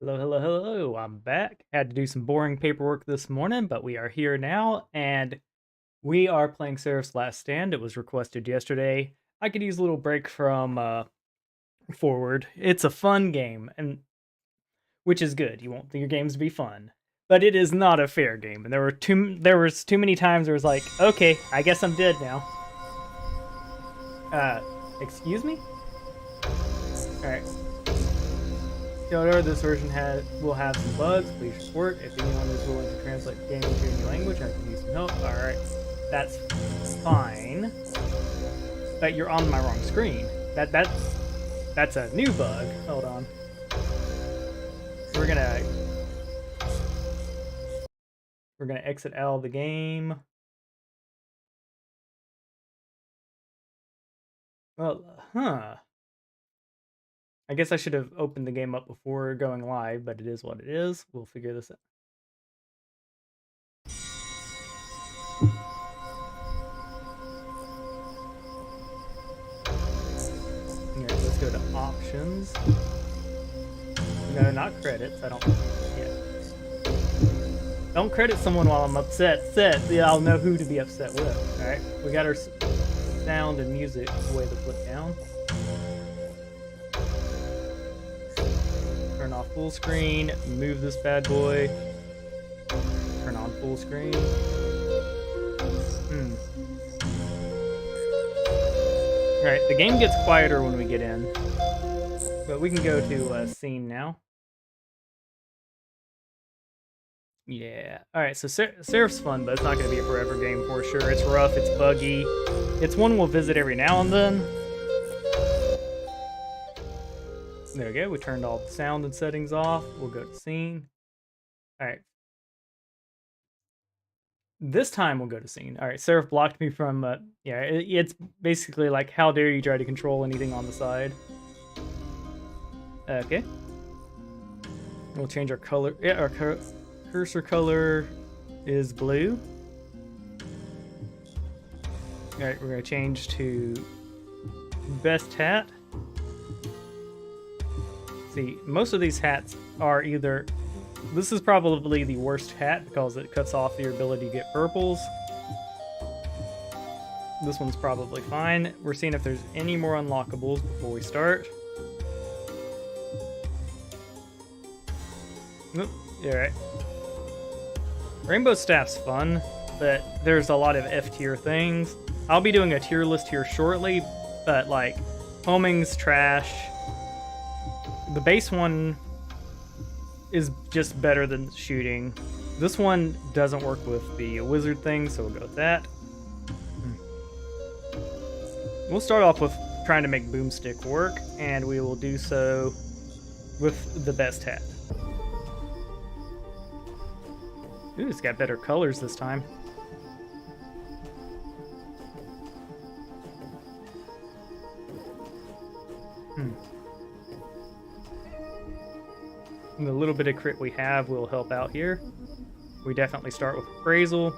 Hello, hello, hello. I'm back. Had to do some boring paperwork this morning, but we are here now, and we are playing Seraph's Last Stand. It was requested yesterday. I could use a little break from Forward. It's a fun game, and which is good. You want your games to be fun, but it is not a fair game. And there was too many times where it was like, okay, I guess I'm dead now. Uh, excuse me. All right. This version will have some bugs. Please report. If anyone is willing to translate the game into a new language, I can use some help. Alright, that's fine. But you're on my wrong screen. That's a new bug. Hold on. We're gonna exit out of the game. Well, I guess I should have opened the game up before going live, but it is what it is. We'll figure this out. Alright, let's go to options. No, not credits. I don't. Yeah. Don't credit someone while I'm upset. Yeah, I'll know who to be upset with. Alright, we got our sound and music way to put down. Turn off full screen. Move this bad boy. Turn on full screen. Alright, the game gets quieter when we get in. But we can go to scene now. Yeah. Alright, so Seraph's fun, but it's not going to be a forever game for sure. It's rough, it's buggy. It's one we'll visit every now and then. There we go. We turned all the sound and settings off. We'll go to scene. Alright. This time we'll go to scene. Alright, Seraph blocked me from... yeah, it's basically like, how dare you try to control anything on the side. Okay. We'll change our color. Yeah, our cursor color is blue. Alright, we're going to change to best hat. See, most of these hats are either... This is probably the worst hat because it cuts off your ability to get purples. This one's probably fine. We're seeing if there's any more unlockables before we start. Oop, yeah, right. Rainbow Staff's fun, but there's a lot of F tier things. I'll be doing a tier list here shortly, but like, homing's trash. The base one is just better than shooting. This one doesn't work with the wizard thing, so we'll go with that. We'll start off with trying to make Boomstick work, and we will do so with the best hat. Ooh, it's got better colors this time. And the little bit of crit we have will help out here. We definitely start with Appraisal.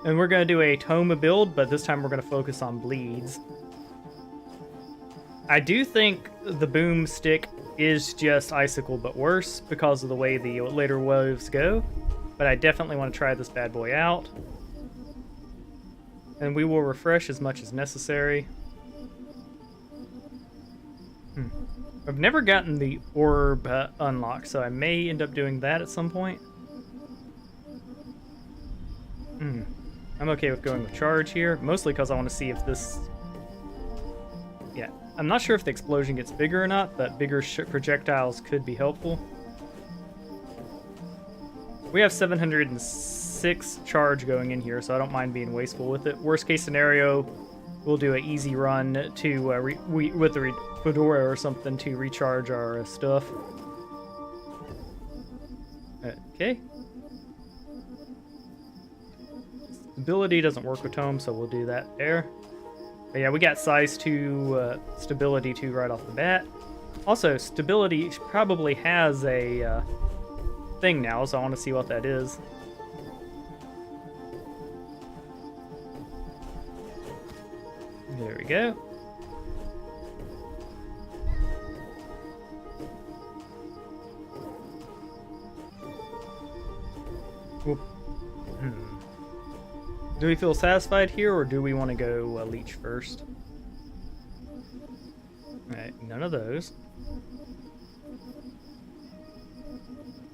And we're going to do a Toma build, but this time we're going to focus on bleeds. I do think the Boomstick is just Icicle, but worse because of the way the later waves go. But I definitely want to try this bad boy out. And we will refresh as much as necessary. I've never gotten the orb unlock, so I may end up doing that at some point. I'm okay with going with charge here, mostly because I want to see if this... Yeah, I'm not sure if the explosion gets bigger or not, but bigger projectiles could be helpful. We have 706 charge going in here, so I don't mind being wasteful with it. Worst case scenario, we'll do an easy run to with the Fedora or something to recharge our stuff. Okay. Stability doesn't work with Tome, so we'll do that there. But yeah, we got size 2, stability 2 right off the bat. Also, stability probably has a thing now, so I want to see what that is. There we go. Whoop. Do we feel satisfied here, or do we want to go leech first? Alright, none of those.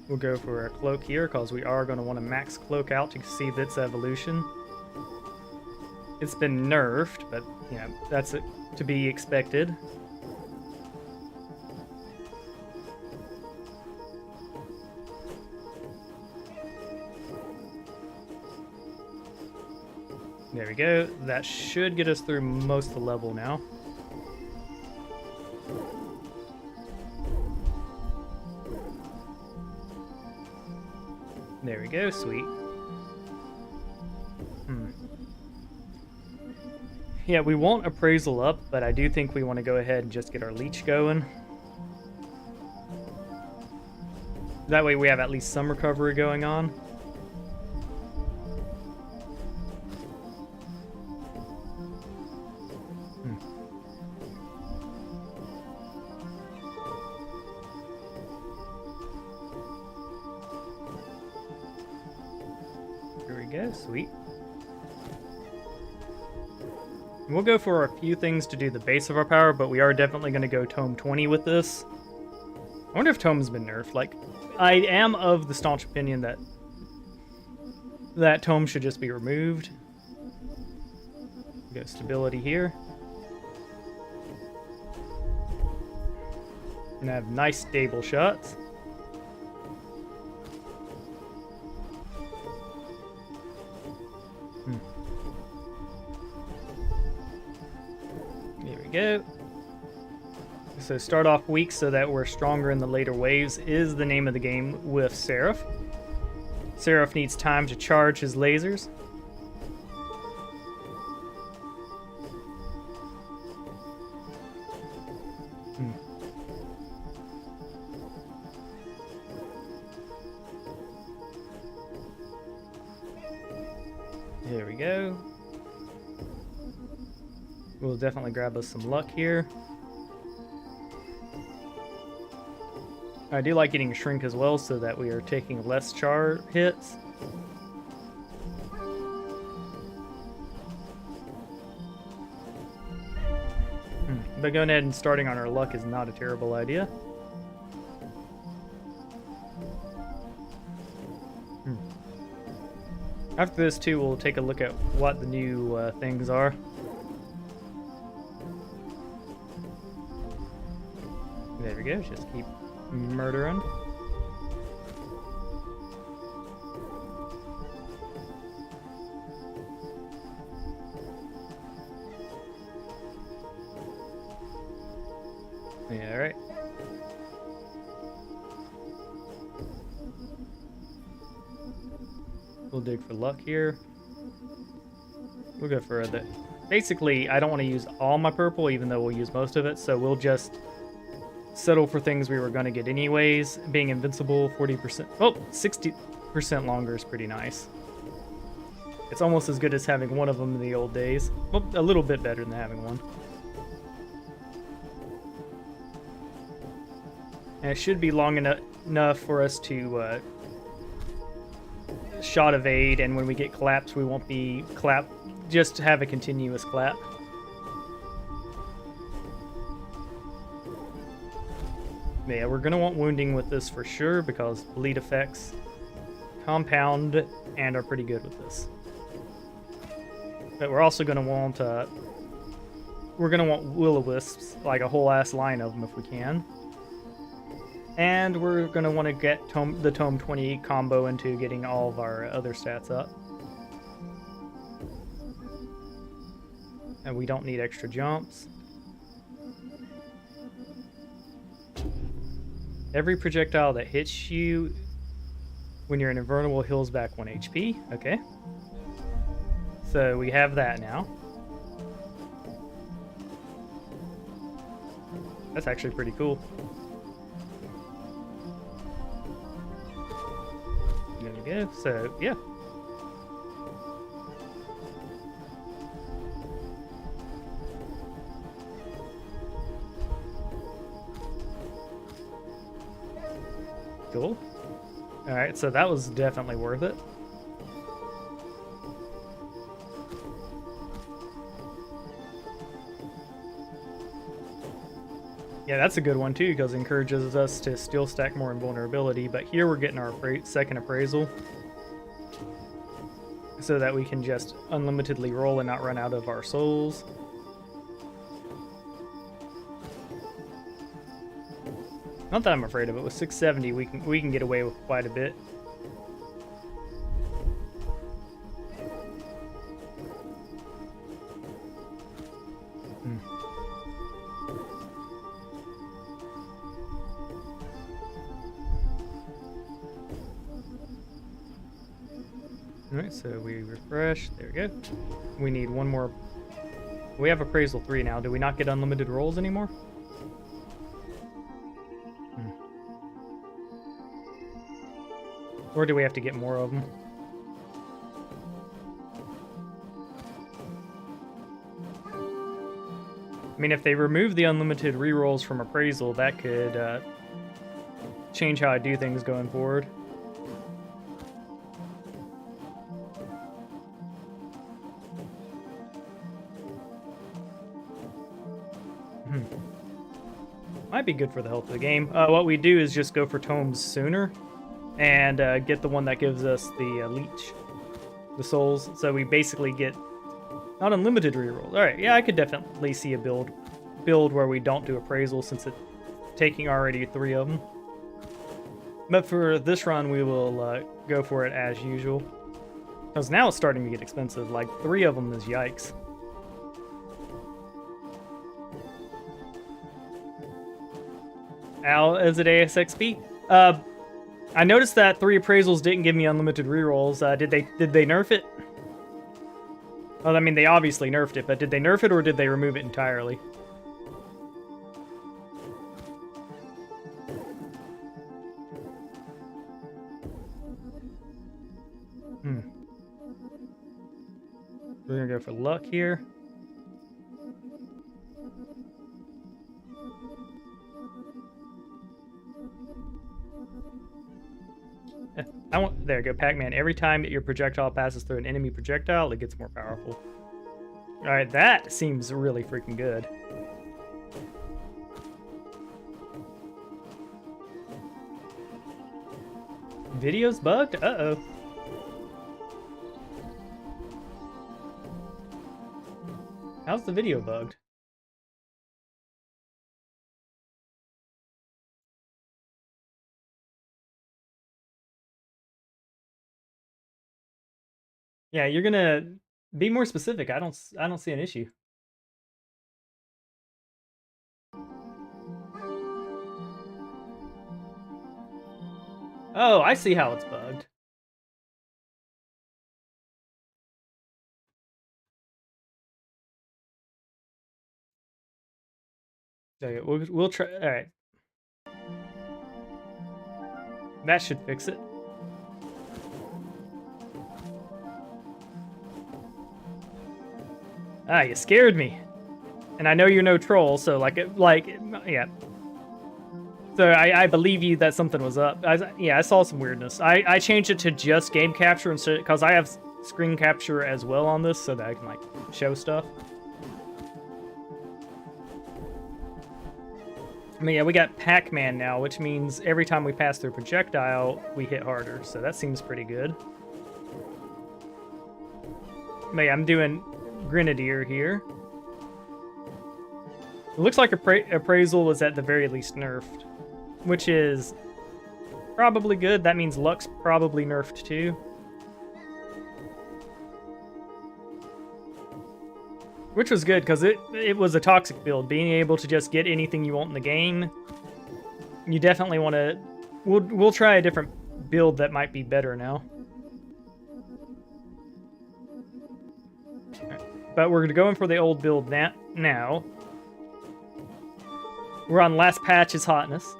We'll go for a cloak here, because we are going to want to max cloak out to see its evolution. It's been nerfed, but, you know, that's to be expected. There we go. That should get us through most of the level now. There we go, sweet. Yeah, we want appraisal up, but I do think we want to go ahead and just get our leech going. That way we have at least some recovery going on. Here we go, sweet. We'll go for a few things to do the base of our power, but we are definitely going to go Tome 20 with this. I wonder if Tome's been nerfed. Like, I am of the staunch opinion that Tome should just be removed. We got stability here. And have nice stable shots. Go. So start off weak so that we're stronger in the later waves is the name of the game with Seraph. Seraph needs time to charge his lasers. There we go. We'll definitely grab us some luck here. I do like getting shrink as well so that we are taking less char hits. But going ahead and starting on our luck is not a terrible idea. After this too, we'll take a look at what the new things are. There we go, just keep murdering. Yeah, alright. We'll dig for luck here. We'll go for the... Basically, I don't want to use all my purple, even though we'll use most of it, so we'll just settle for things we were going to get anyways. Being invincible, 40%... Oh, 60% longer is pretty nice. It's almost as good as having one of them in the old days. Well, a little bit better than having one. And it should be long enough for us to shot evade, and when we get claps, we won't be clapped. Just have a continuous clap. Yeah, we're going to want wounding with this for sure, because bleed effects compound and are pretty good with this. But we're also going to want will-o-wisps, like a whole ass line of them if we can. And we're going to want to get the Tome 20 combo into getting all of our other stats up. And we don't need extra jumps. Every projectile that hits you when you're invulnerable heals back 1 HP. Okay. So we have that now. That's actually pretty cool. There we go. So, yeah. Cool. Alright, so that was definitely worth it. Yeah, that's a good one too, because it encourages us to still stack more invulnerability. But here we're getting our second appraisal, so that we can just unlimitedly roll and not run out of our souls. Not that I'm afraid of it. With 670, we can get away with quite a bit. Alright, so we refresh. There we go. We need one more. We have appraisal 3 now. Do we not get unlimited rolls anymore? Or do we have to get more of them? I mean, if they remove the unlimited rerolls from appraisal, that could change how I do things going forward. Might be good for the health of the game. What we do is just go for tomes sooner and get the one that gives us the leech, the souls. So we basically get not unlimited rerolls. All right, yeah, I could definitely see a build where we don't do appraisal, since it's taking already 3 of them. But for this run, we will go for it as usual, because now it's starting to get expensive. Like 3 of them is yikes. Al, is it ASXP? I noticed that 3 appraisals didn't give me unlimited rerolls. Did they nerf it? Well, I mean, they obviously nerfed it, but did they nerf it or did they remove it entirely? We're gonna go for luck here. There we go, Pac-Man. Every time that your projectile passes through an enemy projectile, it gets more powerful. Alright, that seems really freaking good. Video's bugged? Uh-oh. How's the video bugged? Yeah, you're gonna be more specific. I don't see an issue. Oh, I see how it's bugged. Okay, we'll try. All right, that should fix it. Ah, you scared me. And I know you're no troll, so yeah. So I believe you that something was up. Yeah, I saw some weirdness. I changed it to just game capture instead, because I have screen capture as well on this, so that I can like show stuff. I mean, yeah, we got Pac-Man now, which means every time we pass through a projectile, we hit harder. So that seems pretty good. But yeah, I'm doing Grenadier here. It looks like appraisal was at the very least nerfed, which is probably good. That means luck's probably nerfed too. Which was good, because it was a toxic build. Being able to just get anything you want in the game, you definitely want to... We'll try a different build that might be better now. But we're going for the old build now. We're on last patch's hotness.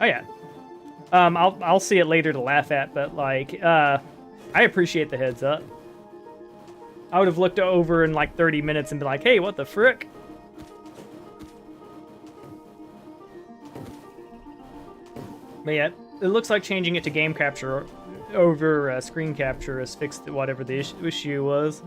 Oh yeah. I'll see it later to laugh at, but like, I appreciate the heads up. I would have looked over in like 30 minutes and been like, hey, what the frick? But yeah, it looks like changing it to game capture over screen capture has fixed whatever the issue was.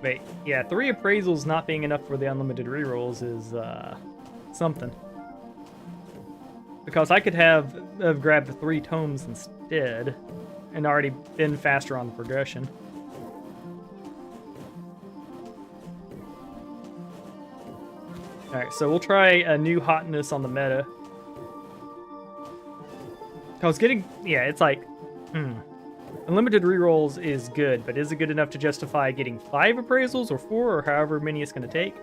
Wait, yeah, 3 appraisals not being enough for the unlimited rerolls is something. Because I could have grabbed 3 tomes instead and already been faster on the progression. Alright, so we'll try a new hotness on the meta. Because getting, yeah, it's like, unlimited rerolls is good, but is it good enough to justify getting 5 appraisals or 4 or however many it's going to take?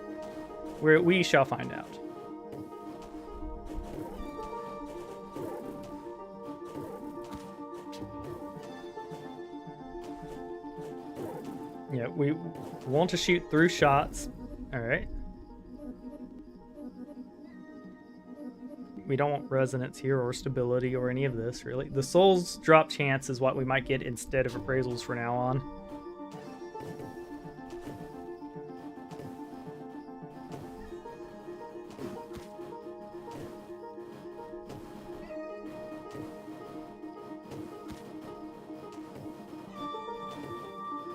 We shall find out. Yeah, we want to shoot through shots. All right. We don't want resonance here or stability or any of this, really. The souls drop chance is what we might get instead of appraisals for now on.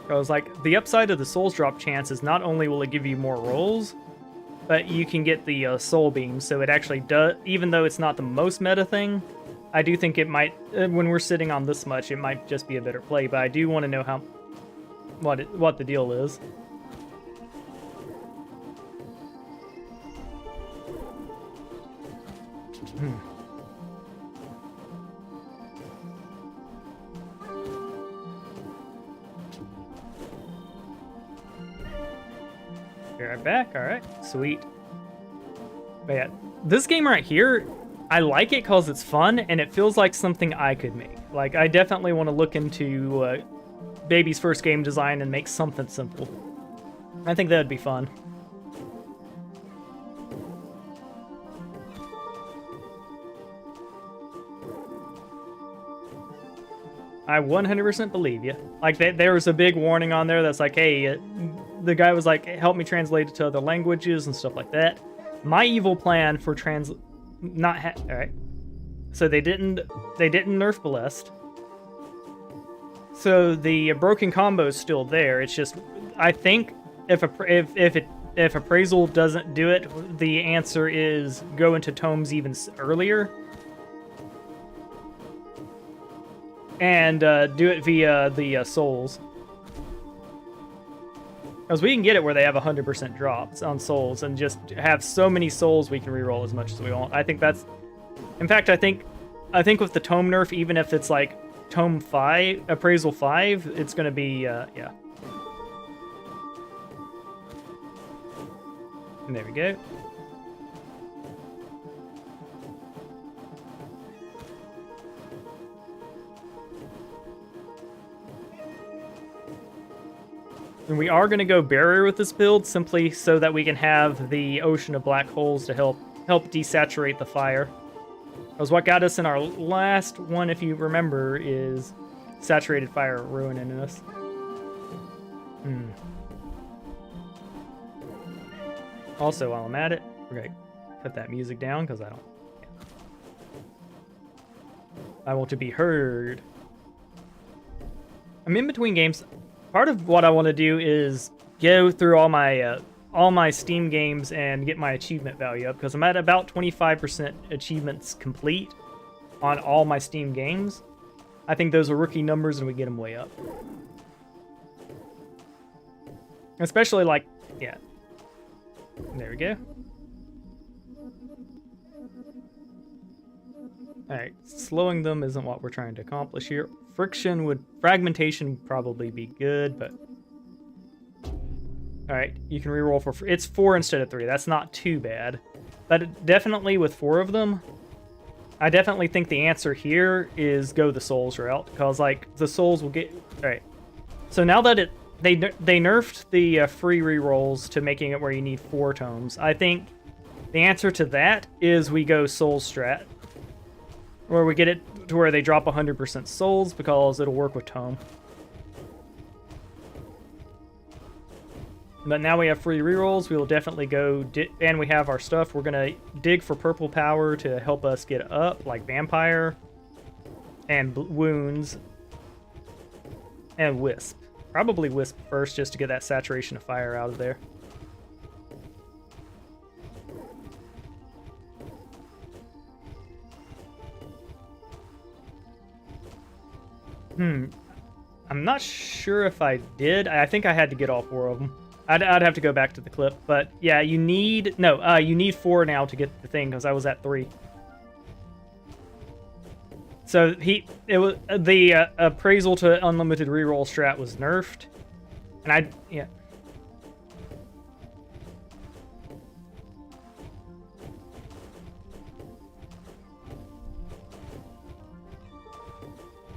Because, like, the upside of the souls drop chance is not only will it give you more rolls, but you can get the soul beam, so it actually does, even though it's not the most meta thing, I do think it might, when we're sitting on this much, it might just be a better play, but I do want to know how, what the deal is. Be right back. All right, sweet. But yeah, this game right here, I like it because it's fun and it feels like something I could make. Like, I definitely want to look into baby's first game design and make something simple. I think that would be fun. I 100% believe you. Like, there was a big warning on there that's like, hey, the guy was like, help me translate it to other languages and stuff like that. My evil plan for all right. So they didn't nerf Blessed. So the broken combo is still there. It's just, I think if appraisal doesn't do it, the answer is go into tomes even earlier. And do it via the souls. Because we can get it where they have 100% drops on souls and just have so many souls we can reroll as much as we want. I think that's... In fact, I think with the tome nerf, even if it's like tome 5, appraisal 5, it's going to be, yeah. And there we go. And we are going to go barrier with this build simply so that we can have the ocean of black holes to help desaturate the fire. Because what got us in our last one, if you remember, is saturated fire ruining us. Also, while I'm at it, we're going to put that music down because I want to be heard. I'm in between games. Part of what I want to do is go through all my Steam games and get my achievement value up, because I'm at about 25% achievements complete on all my Steam games. I think those are rookie numbers and we get them way up. Especially like, yeah. There we go. Alright, slowing them isn't what we're trying to accomplish here. Fragmentation would probably be good, but... Alright, you can reroll for... It's 4 instead of 3, that's not too bad. But definitely with 4 of them, I definitely think the answer here is go the souls route, because, like, the souls will get... Alright, so now that they nerfed the free rerolls to making it where you need 4 tomes, I think the answer to that is we go soul strat. Or we get it to where they drop 100% souls because it'll work with tome. But now we have free rerolls. We will definitely go, and we have our stuff. We're going to dig for purple power to help us get up, like vampire, and wounds, and wisp. Probably Wisp first just to get that saturation of fire out of there. I'm not sure if I did. I think I had to get all 4 of them. I'd have to go back to the clip, but yeah, you need 4 now to get the thing because I was at 3. So it was the appraisal to unlimited reroll strat was nerfed, and yeah.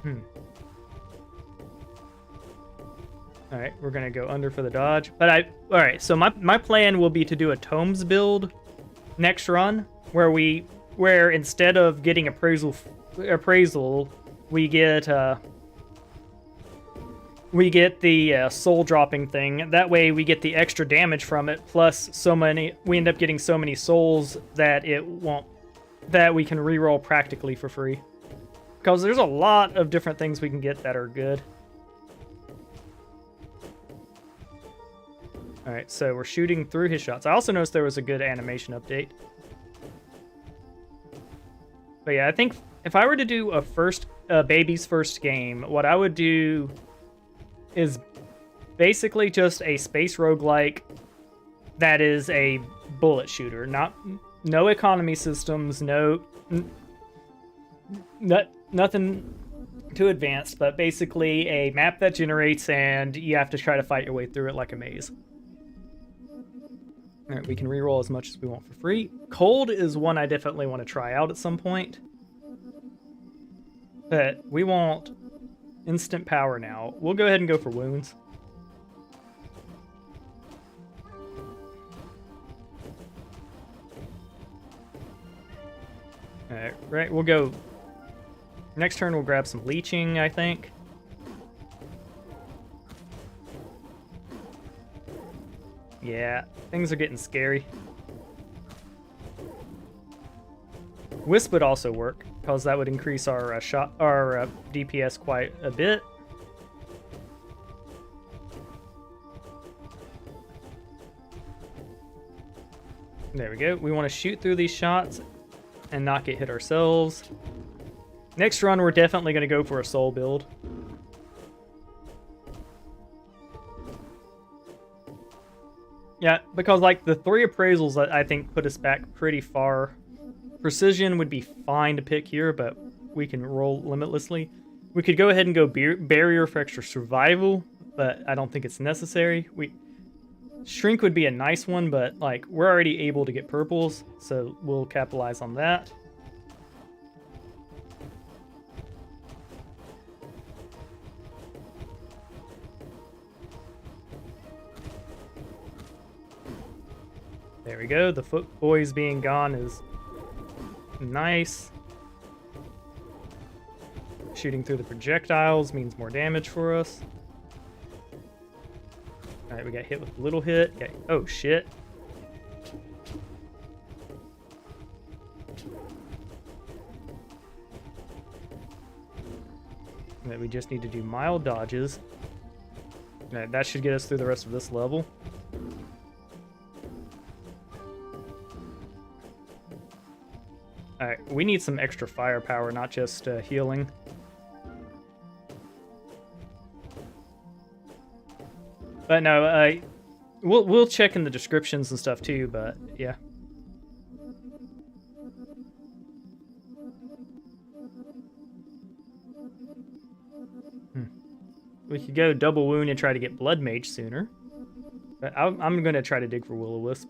All right, we're gonna go under for the dodge, but all right. So my plan will be to do a tomes build next run, where instead of getting appraisal, we get the soul dropping thing. That way, we get the extra damage from it. Plus, we end up getting so many souls that we can reroll practically for free. Because there's a lot of different things we can get that are good. Alright, so we're shooting through his shots. I also noticed there was a good animation update. But yeah, I think if I were to do a baby's first game, what I would do is basically just a space roguelike that is a bullet shooter. No economy systems, nothing too advanced, but basically a map that generates and you have to try to fight your way through it like a maze. Alright, we can reroll as much as we want for free. Cold is one I definitely want to try out at some point. But we want instant power now. We'll go ahead and go for wounds. Alright, right, we'll go... Next turn we'll grab some leeching, I think. Yeah, things are getting scary. Wisp would also work, because that would increase our DPS quite a bit. There we go. We want to shoot through these shots and not get hit ourselves. Next run, we're definitely going to go for a soul build. Yeah, because like the 3 appraisals I think put us back pretty far. Precision would be fine to pick here, but we can roll limitlessly. We could go ahead and go barrier for extra survival, but I don't think it's necessary. Shrink would be a nice one, but like we're already able to get purples, so we'll capitalize on that. There we go. The foot boys being gone is nice. Shooting through the projectiles means more damage for us. Alright, we got hit with a little hit. Okay. Oh, shit. Right, we just need to do mild dodges. Right, that should get us through the rest of this level. Alright, we need some extra firepower, not just healing. But no, we'll check in the descriptions and stuff too, but yeah. We could go double wound and try to get Blood Mage sooner. But I'm going to try to dig for Will-O-Wisp.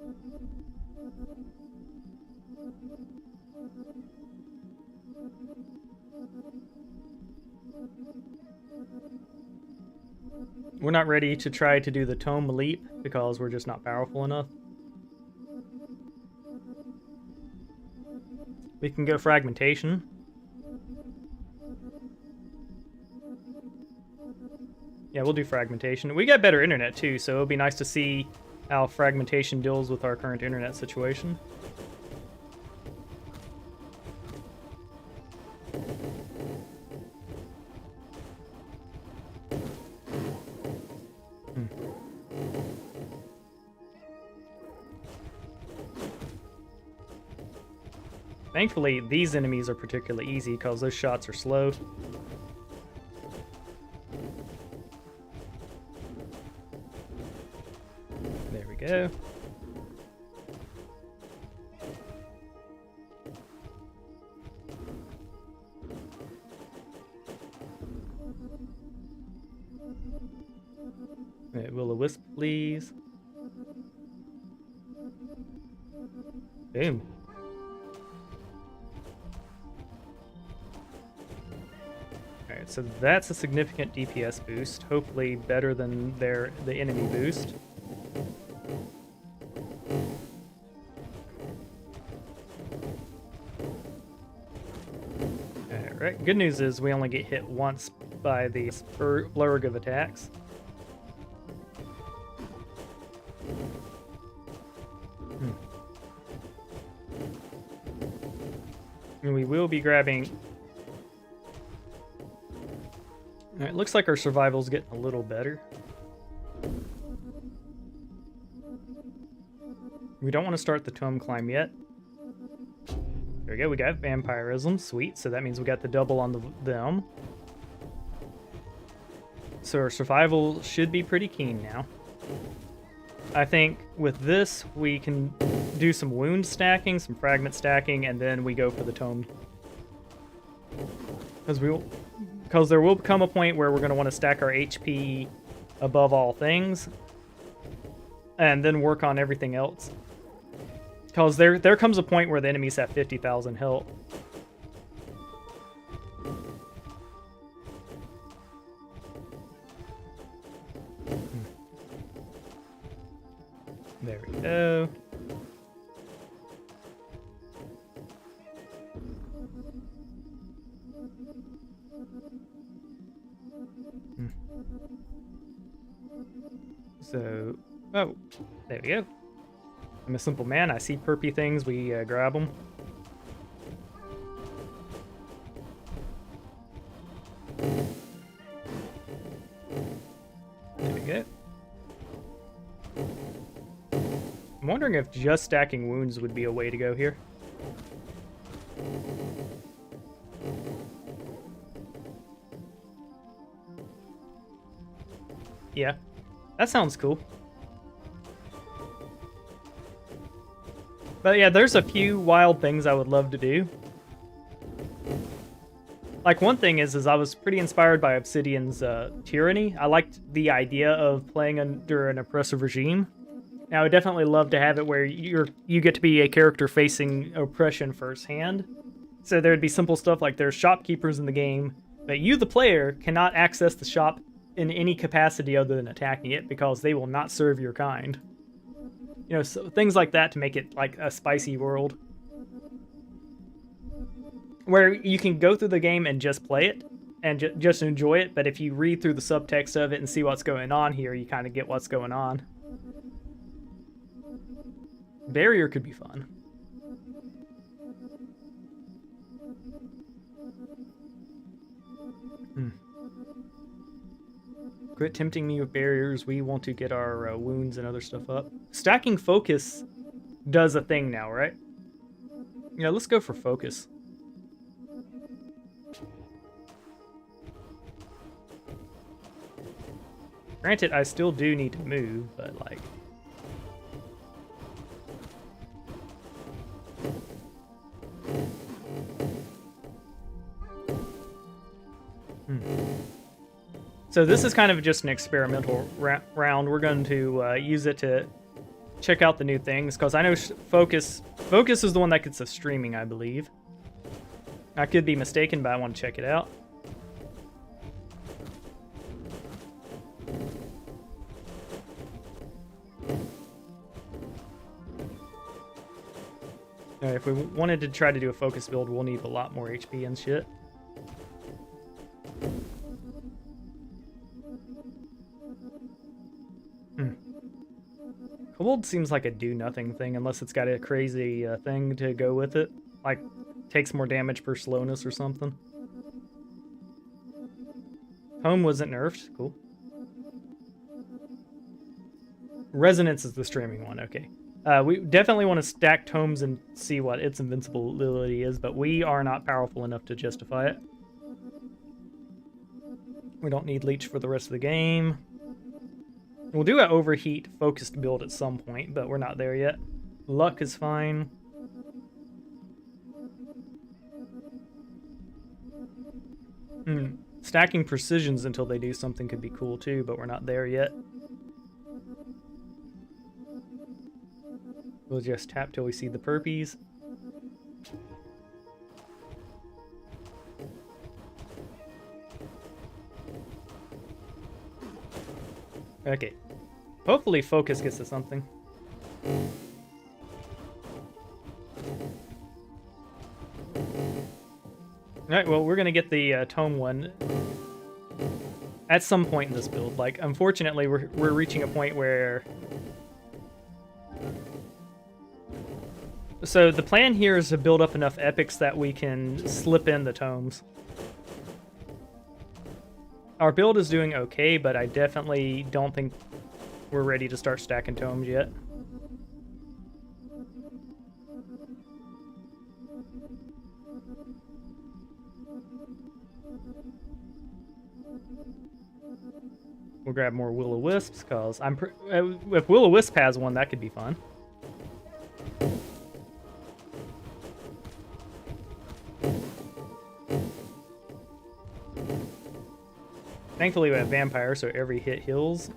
We're not ready to try to do the Tome Leap because we're just not powerful enough. We can go Fragmentation. Yeah, we'll do Fragmentation. We got better internet too, so it'll be nice to see how Fragmentation deals with our current internet situation. Thankfully, these enemies are particularly easy because those shots are slow. There we go. Right, will-o-wisp, please. Boom. Alright, so that's a significant DPS boost. Hopefully better than the enemy boost. Alright, good news is we only get hit once by the blurg of attacks. And we will be grabbing... Alright, looks like our survival's getting a little better. We don't want to start the tome climb yet. There we go, we got vampirism, sweet, so that means we got the double on them. So our survival should be pretty keen now. I think with this, we can do some wound stacking, some fragment stacking, and then we go for the tome. Because there will come a point where we're going to want to stack our HP above all things, and then work on everything else. Because there comes a point where the enemies have 50,000 health. There we go. So, oh, there we go. I'm a simple man. I see perpy things. We grab them. There we go. I'm wondering if just stacking wounds would be a way to go here. Yeah, that sounds cool. But yeah, there's a few wild things I would love to do. Like, one thing is I was pretty inspired by Obsidian's Tyranny. I liked the idea of playing under an oppressive regime. Now, I would definitely love to have it where you get to be a character facing oppression firsthand. So there'd be simple stuff like there's shopkeepers in the game, but you, the player, cannot access the shop in any capacity other than attacking it because they will not serve your kind. You know, so things like that to make it like a spicy world. Where you can go through the game and just play it and just enjoy it, but if you read through the subtext of it and see what's going on here, you kind of get what's going on. Barrier could be fun. Quit tempting me with barriers. We want to get our wounds and other stuff up. Stacking focus does a thing now, right? Yeah, let's go for focus. Granted, I still do need to move, but like... So this is kind of just an experimental round. We're going to use it to check out the new things, because I know Focus is the one that gets us streaming, I believe. I could be mistaken, but I want to check it out. Alright, if we wanted to try to do a focus build, we'll need a lot more HP and shit. Kobold seems like a do-nothing thing, unless it's got a crazy thing to go with it. Like, takes more damage per slowness or something. Home wasn't nerfed. Cool. Resonance is the streaming one, okay. We definitely want to stack tomes and see what its invincibility is, but we are not powerful enough to justify it. We don't need leech for the rest of the game. We'll do an overheat focused build at some point, but we're not there yet. Luck is fine. Stacking precisions until they do something could be cool too, but we're not there yet. We'll just tap till we see the perpies. Okay. Hopefully focus gets to something. Alright, well, we're gonna get the tome one at some point in this build. Like, unfortunately, we're reaching a point where... So the plan here is to build up enough epics that we can slip in the tomes. Our build is doing okay, but I definitely don't think we're ready to start stacking tomes yet. We'll grab more Will-O-Wisps, because if Will-O-Wisp has one, that could be fun. Thankfully, we have Vampire, so every hit heals.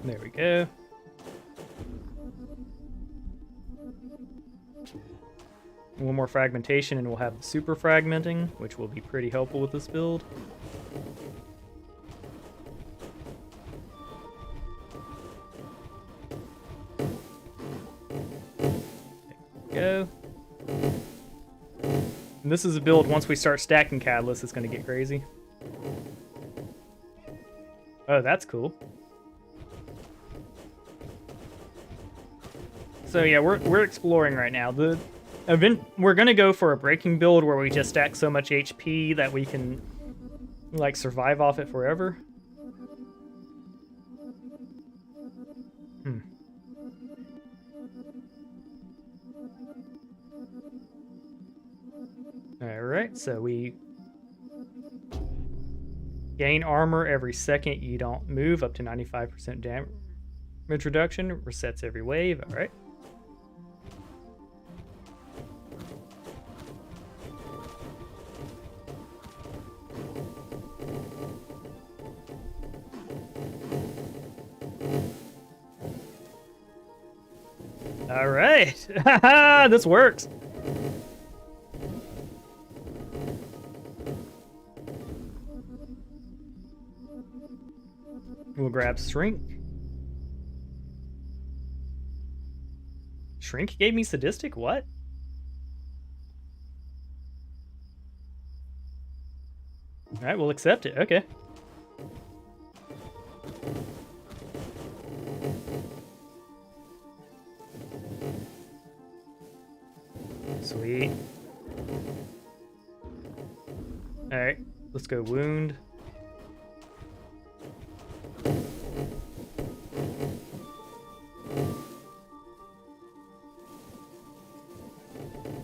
There we go. One more fragmentation and we'll have the super fragmenting, which will be pretty helpful with this build. There we go. And this is a build, once we start stacking catalysts, it's going to get crazy. Oh, that's cool. So yeah, we're exploring right now. We're gonna go for a breaking build where we just stack so much HP that we can like survive off it forever. All right, so we gain armor every second you don't move, up to 95% damage reduction. Resets every wave. All right. All right. This works. We'll grab Shrink. Shrink gave me Sadistic? What? Alright, we'll accept it. Okay. Sweet. Alright, let's go Wound.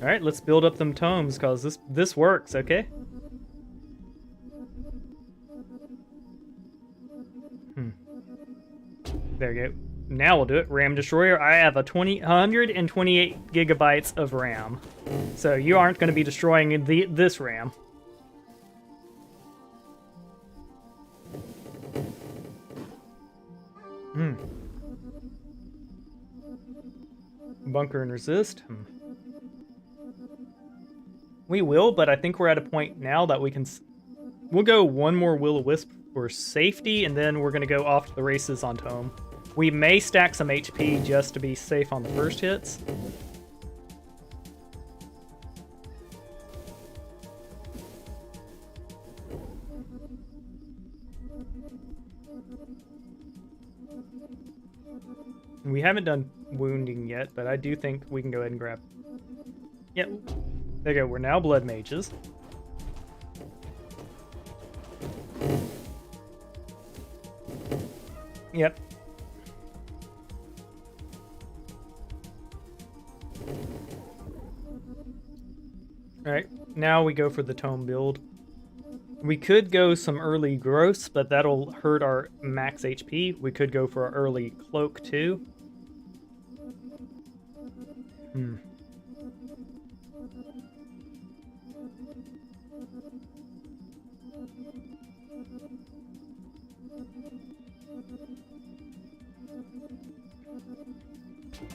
Alright, let's build up them tomes, because this works, okay? There we go. Now we'll do it. RAM Destroyer. I have 128 gigabytes of RAM. So you aren't going to be destroying this RAM. Bunker and resist. We will, but I think we're at a point now that we can... We'll go one more Will-O-Wisp for safety, and then we're going to go off to the races on Tome. We may stack some HP just to be safe on the first hits. We haven't done wounding yet, but I do think we can go ahead and grab. Yep. There you go. We're now blood mages. Yep. Alright, now we go for the tome build. We could go some early growths, but that'll hurt our max HP. We could go for an early cloak too.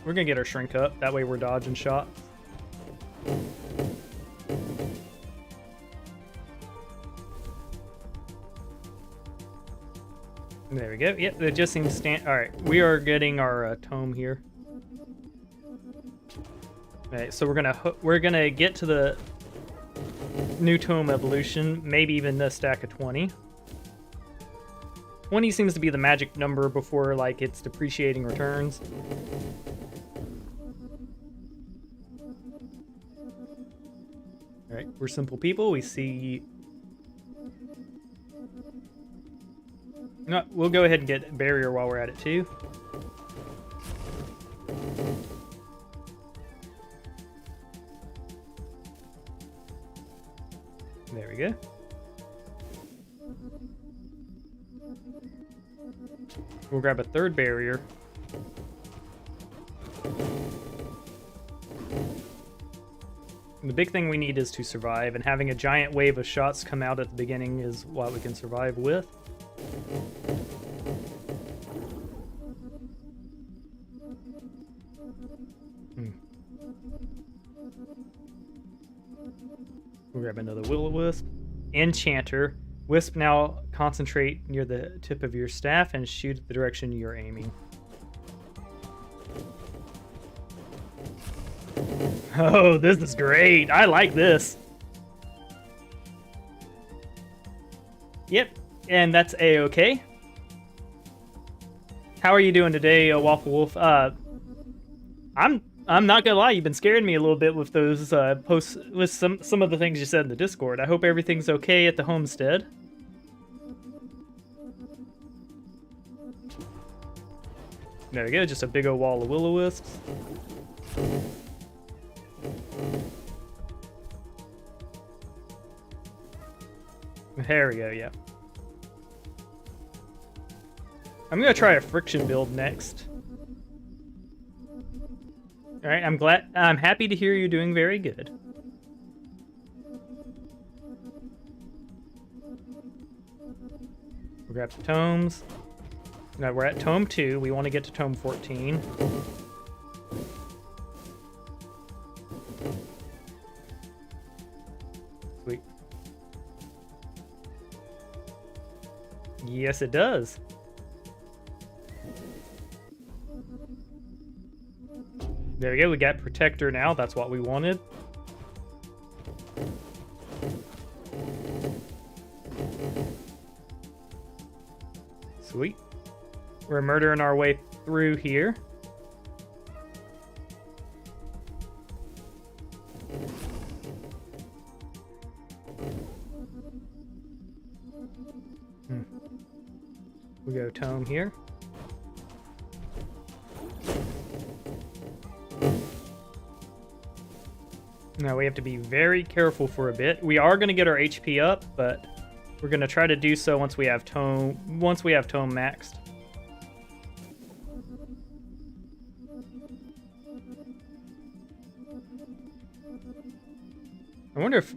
We're gonna get our shrink up, that way we're dodging shots. There we go. Yep, it just seems stand. All right, we are getting our tome here. All right, so we're gonna get to the new tome evolution, maybe even a stack of 20. 20 seems to be the magic number before like its depreciating returns. All right, we're simple people. We see. No, we'll go ahead and get barrier while we're at it too. There we go. We'll grab a third barrier. And the big thing we need is to survive, and having a giant wave of shots come out at the beginning is what we can survive with. We'll grab another Will-O-Wisp. Enchanter. Wisp now concentrate near the tip of your staff and shoot the direction you're aiming. Oh, this is great. I like this. Yep, and that's A-okay. How are you doing today, Waffle Wolf? I'm not gonna lie, you've been scaring me a little bit with those posts, with some of the things you said in the Discord. I hope everything's okay at the homestead. There we go, just a big old wall of Will-O-Wisps. There we go, yeah. I'm gonna try a friction build next. Alright, I'm happy to hear you're doing very good. We'll grab the tomes. Now we're at tome 2, we want to get to tome 14. Sweet. Yes, it does. There we go, we got Protector now, that's what we wanted. Sweet. We're murdering our way through here. We go tome here. Now we have to be very careful for a bit. We are going to get our HP up, but we're going to try to do so once we have tome maxed. I wonder if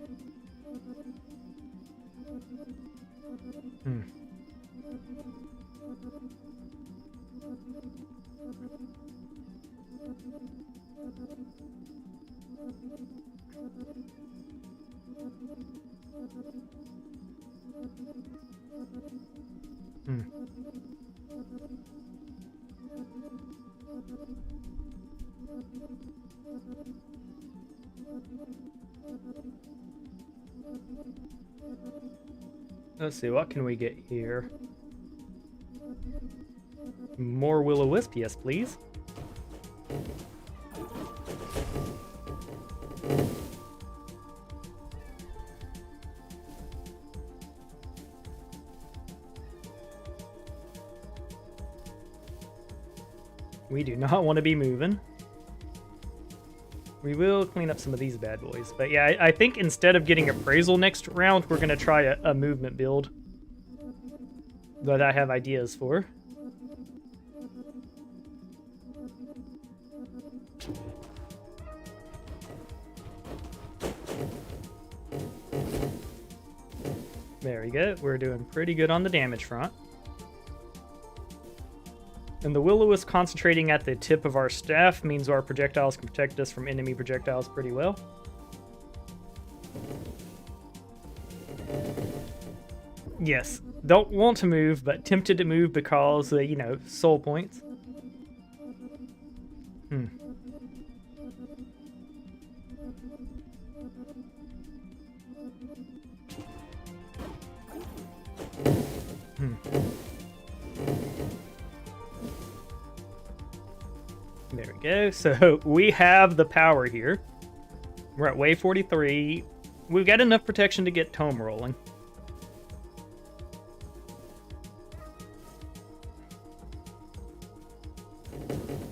let's see, what can we get here? More will-o-wisp, yes please. We do not want to be moving. We will clean up some of these bad boys. But yeah, I think instead of getting appraisal next round, we're going to try a movement build that I have ideas for. There we go. We're doing pretty good on the damage front. And the Will-O-Wisp concentrating at the tip of our staff means our projectiles can protect us from enemy projectiles pretty well. Yes, don't want to move, but tempted to move because, you know, soul points. Hmm. There we go. So we have the power here. We're at wave 43. We've got enough protection to get Tome rolling.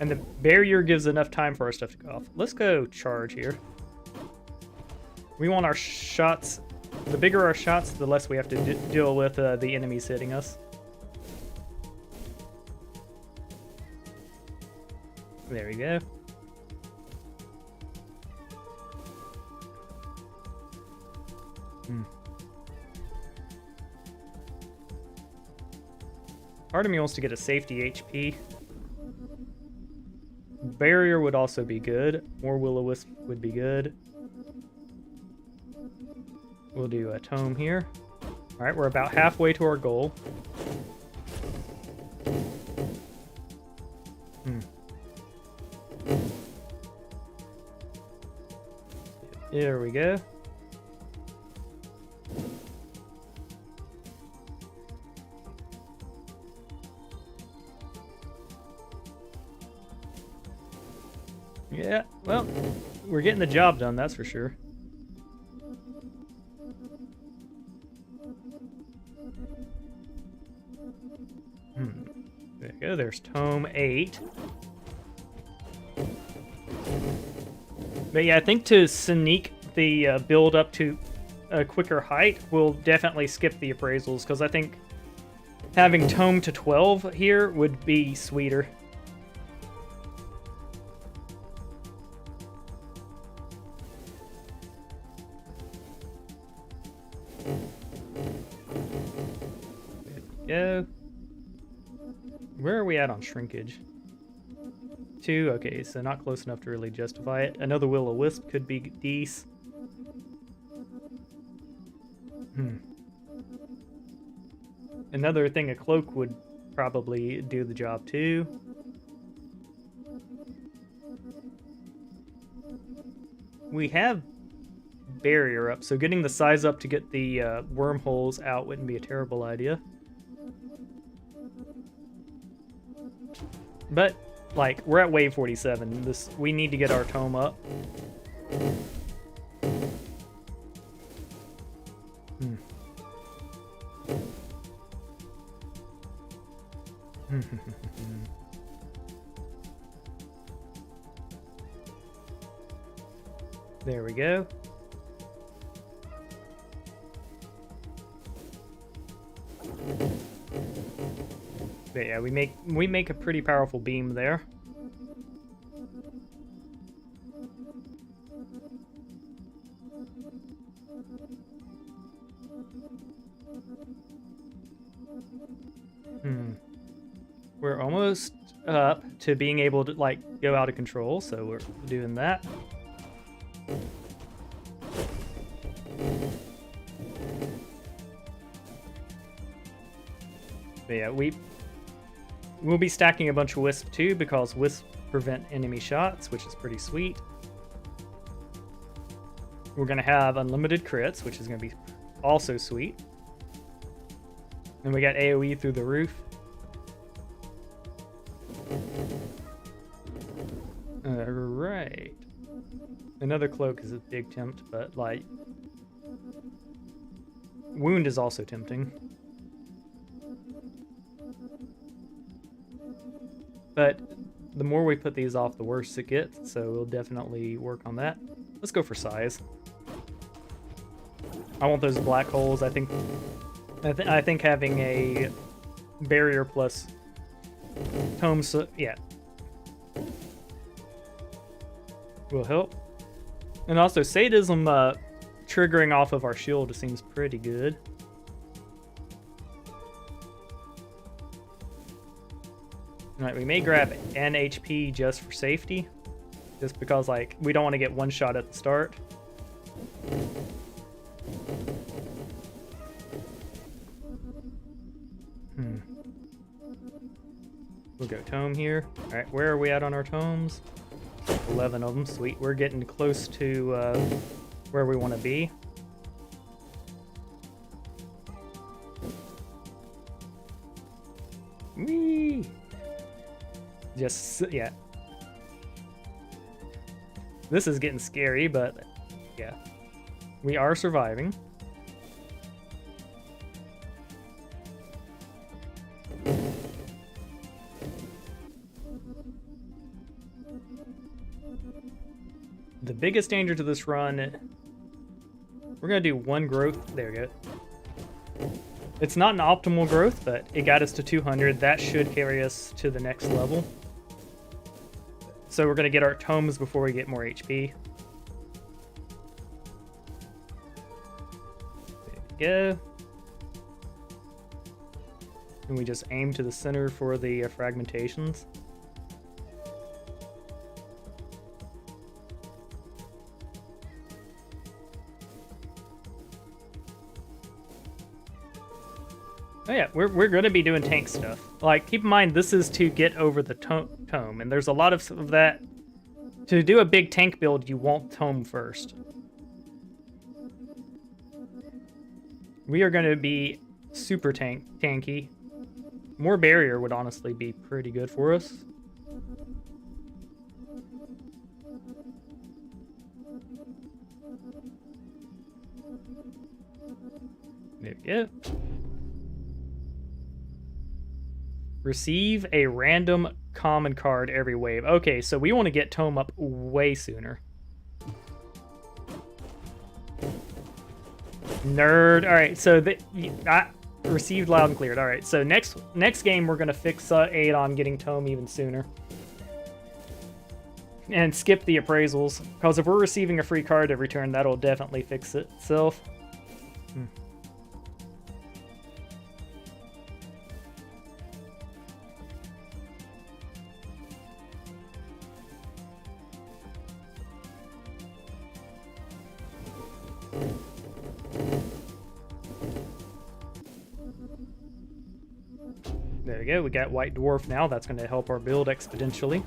And the barrier gives enough time for our stuff to go off. Let's go charge here. We want our shots. The bigger our shots, the less we have to deal with the enemies hitting us. There we go. Part of me wants to get a safety HP. Barrier would also be good. More Will-O-Wisp would be good. We'll do a Tome here. Alright, we're about halfway to our goal. There we go. Yeah, well, we're getting the job done, that's for sure. There you go, there's Tome 8. But yeah, I think to sneak the build up to a quicker height, we'll definitely skip the appraisals, because I think having Tome to 12 here would be sweeter. There we go. Where are we at on shrinkage? 2, okay, so not close enough to really justify it. Another Will-O-Wisp could be decent. Another thing, a cloak would probably do the job too. We have barrier up, so getting the size up to get the wormholes out wouldn't be a terrible idea. But like, we're at wave 47. We need to get our Tome up. There we go. But yeah, we make a pretty powerful beam there. We're almost up to being able to like go out of control, so we're doing that. But yeah, we'll be stacking a bunch of Wisp too, because Wisp prevent enemy shots, which is pretty sweet. We're gonna have unlimited crits, which is gonna be also sweet. And we got AoE through the roof. Another cloak is a big tempt, but like wound is also tempting. But the more we put these off, the worse it gets, so we'll definitely work on that. Let's go for size. I want those black holes. I think having a barrier plus tome, yeah, will help. And also sadism triggering off of our shield seems pretty good. Alright, we may grab an HP just for safety. Just because, like, we don't want to get one shot at the start. We'll go tome here. Alright, where are we at on our tomes? 11 of them. Sweet. We're getting close to where we want to be. Whee! Just, yeah. This is getting scary, but yeah. We are surviving. The biggest danger to this run, we're going to do one growth. There we go. It's not an optimal growth, but it got us to 200. That should carry us to the next level. So we're going to get our tomes before we get more HP. There we go. And we just aim to the center for the fragmentations. Oh yeah, we're going to be doing tank stuff. Like, keep in mind, this is to get over the tome, and there's a lot of that. To do a big tank build, you want tome first. We are going to be super tanky. More barrier would honestly be pretty good for us. There we go. Receive a random common card every wave. Okay, so we want to get tome up way sooner. Nerd. All right, so I received loud and cleared. All right, so next game we're gonna fix 8 on getting tome even sooner, and skip the appraisals, because if we're receiving a free card every turn, that'll definitely fix itself. There we go, we got White Dwarf now. That's going to help our build exponentially.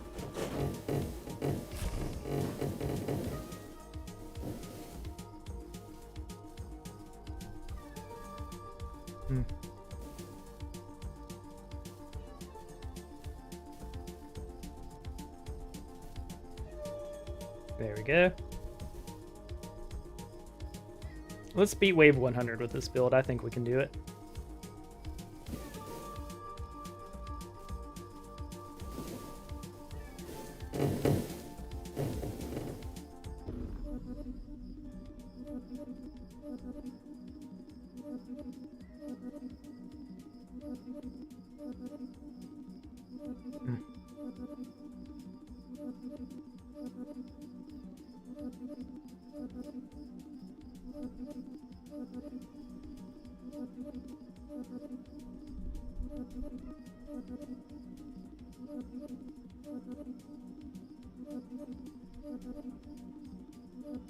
There we go. Let's beat wave 100 with this build. I think we can do it.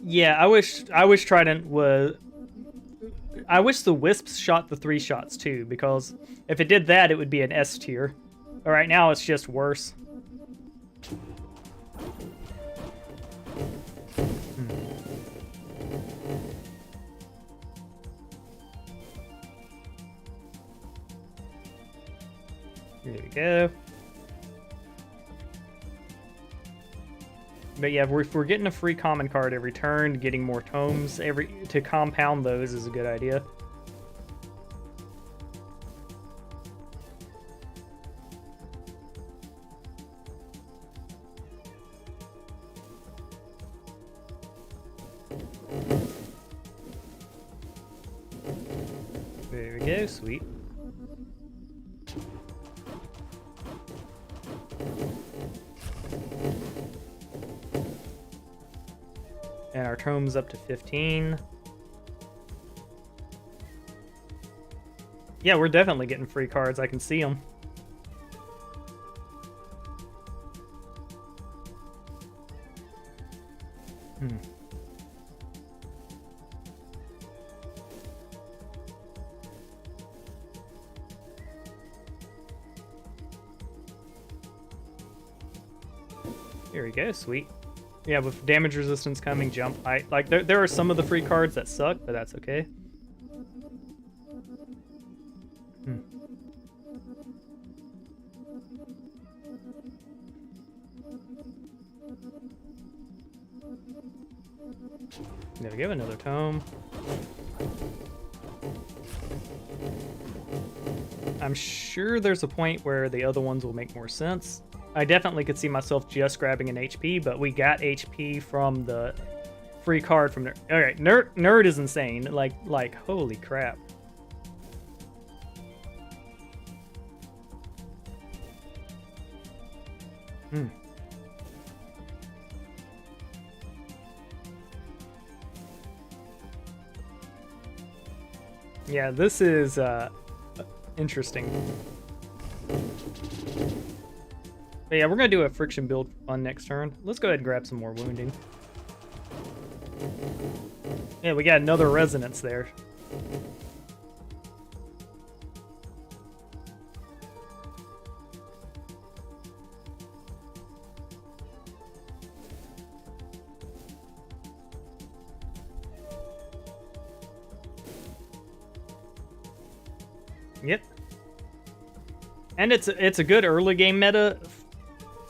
Yeah, I wish Trident was. I wish the Wisps shot the 3 shots too, because if it did that, it would be an S tier. But right now, it's just worse. There we go. But yeah, if we're getting a free common card every turn, getting more tomes to compound those is a good idea. There we go, sweet. And our tome's up to 15. Yeah, we're definitely getting free cards. I can see them. Here we go, sweet. Yeah, with damage resistance coming, jump height. Like, there are some of the free cards that suck, but that's okay. There we go, another tome. I'm sure there's a point where the other ones will make more sense. I definitely could see myself just grabbing an HP, but we got HP from the free card from Nerd. Alright, Nerd is insane. Like, holy crap. Yeah, this is interesting. But yeah, we're gonna do a friction build on next turn. Let's go ahead and grab some more wounding. Yeah, we got another resonance there. Yep. And it's a good early game meta,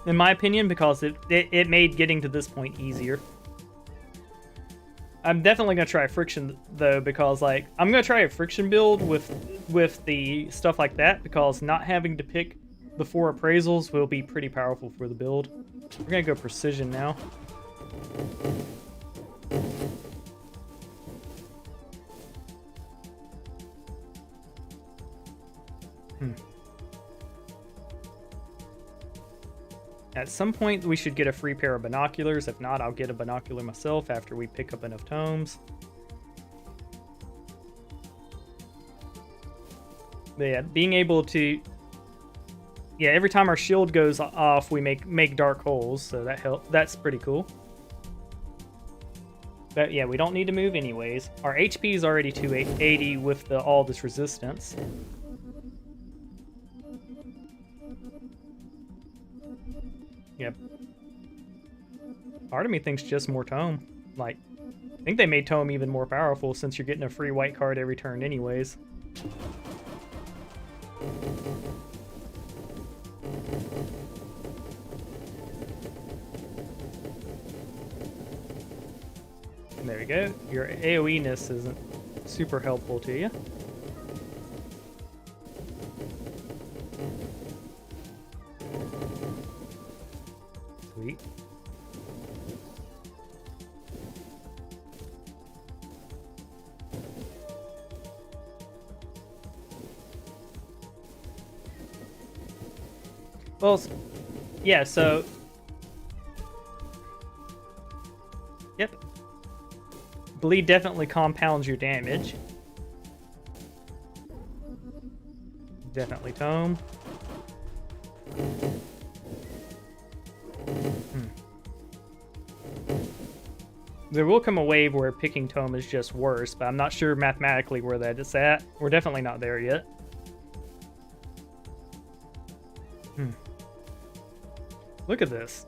in my opinion, because it made getting to this point easier. I'm definitely gonna try friction though, because like I'm gonna try a friction build with the stuff like that, because not having to pick the 4 appraisals will be pretty powerful for the build. We're gonna go precision now. At some point, we should get a free pair of binoculars. If not, I'll get a binocular myself after we pick up enough tomes. But yeah, being able to... Yeah, every time our shield goes off, we make dark holes, so that helps. That's pretty cool. But yeah, we don't need to move anyways. Our HP is already 280 with all this resistance. Yep. Part of me thinks just more tome. Like, I think they made tome even more powerful since you're getting a free white card every turn anyways. There we go. Your AoE-ness isn't super helpful to you. Sweet. Well, yeah, so... Yep. Bleed definitely compounds your damage. Definitely tome. There will come a wave where picking tome is just worse, but I'm not sure mathematically where that is at. We're definitely not there yet. Look at this.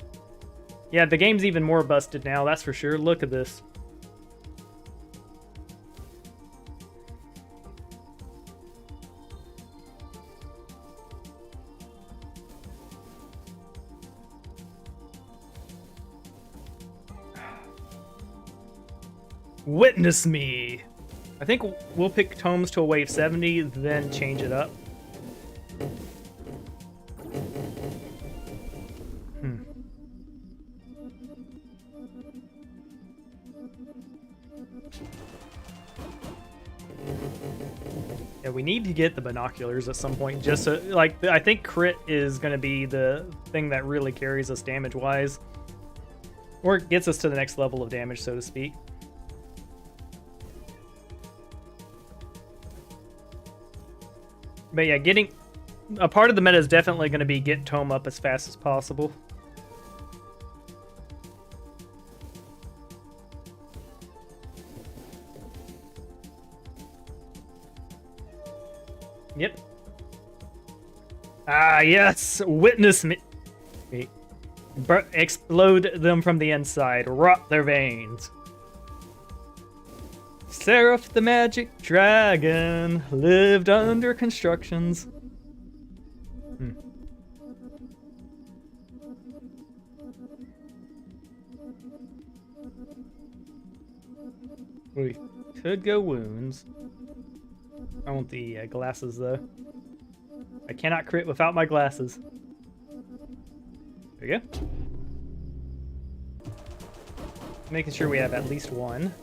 Yeah, the game's even more busted now, that's for sure. Look at this. Witness me. I think we'll pick tomes to a wave 70, then change it up. Yeah, we need to get the binoculars at some point. Just so, like, I think crit is going to be the thing that really carries us damage-wise. Or gets us to the next level of damage, so to speak. But yeah, getting... A part of the meta is definitely going to be get tome up as fast as possible. Yep. Ah, yes! Witness me! Explode them from the inside. Rot their veins. Seraph the magic dragon lived under constructions. We could go wounds. I want the glasses, though. I cannot crit without my glasses. There we go. Making sure we have at least one.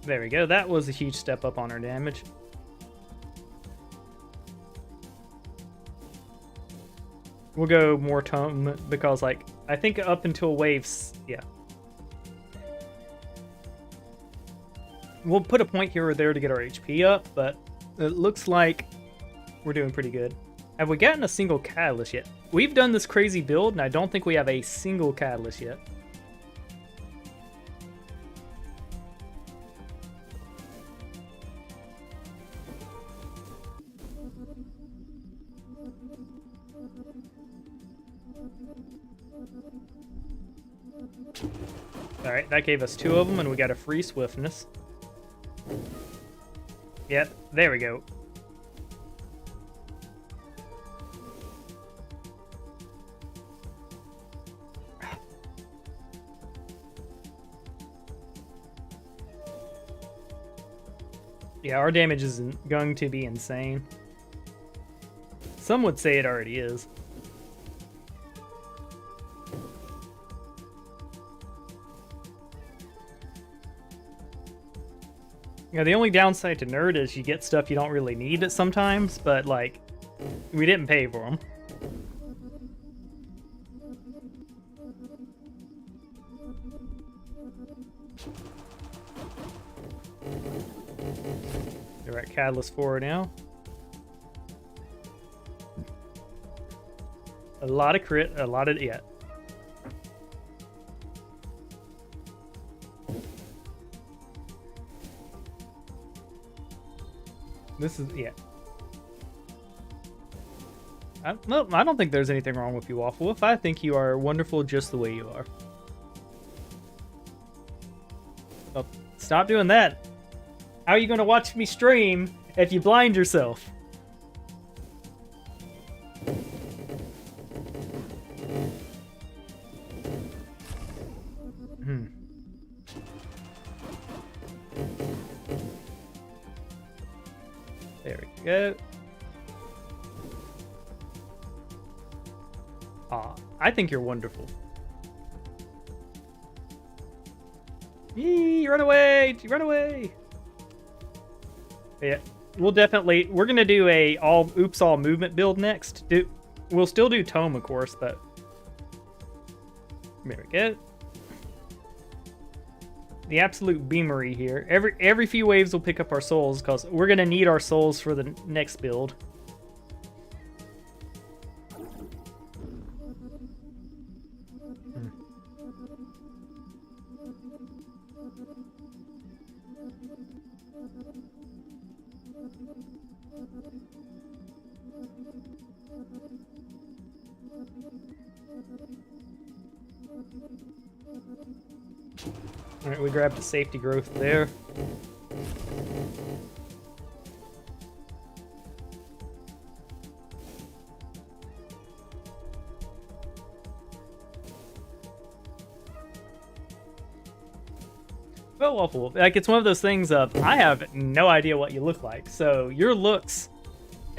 There we go. That was a huge step up on our damage. We'll go more tome because, like, I think up until waves, yeah. We'll put a point here or there to get our HP up, but it looks like we're doing pretty good. Have we gotten a single catalyst yet? We've done this crazy build, and I don't think we have a single catalyst yet. Alright, that gave us 2 of them, and we got a free swiftness. Yep, there we go. Yeah, our damage is going to be insane. Some would say it already is. Yeah, the only downside to Nerd is you get stuff you don't really need it sometimes, but, like, we didn't pay for them. We're at Catalyst 4 now. A lot of crit, a lot of... yeah. This is, yeah. No, I don't think there's anything wrong with you, Waffle Wolf. I think you are wonderful just the way you are. Oh, stop doing that. How are you going to watch me stream if you blind yourself? There we go. Aw, I think you're wonderful. Yee, run away! Run away! Yeah, we'll definitely... We're gonna do a all movement build next. We'll still do Tome, of course, but... There we go. The absolute beamery here. Every few waves we'll pick up our souls, because we're gonna need our souls for the next build. Alright, we grabbed the safety growth there. Well, Waffle, like it's one of those things of I have no idea what you look like, so your looks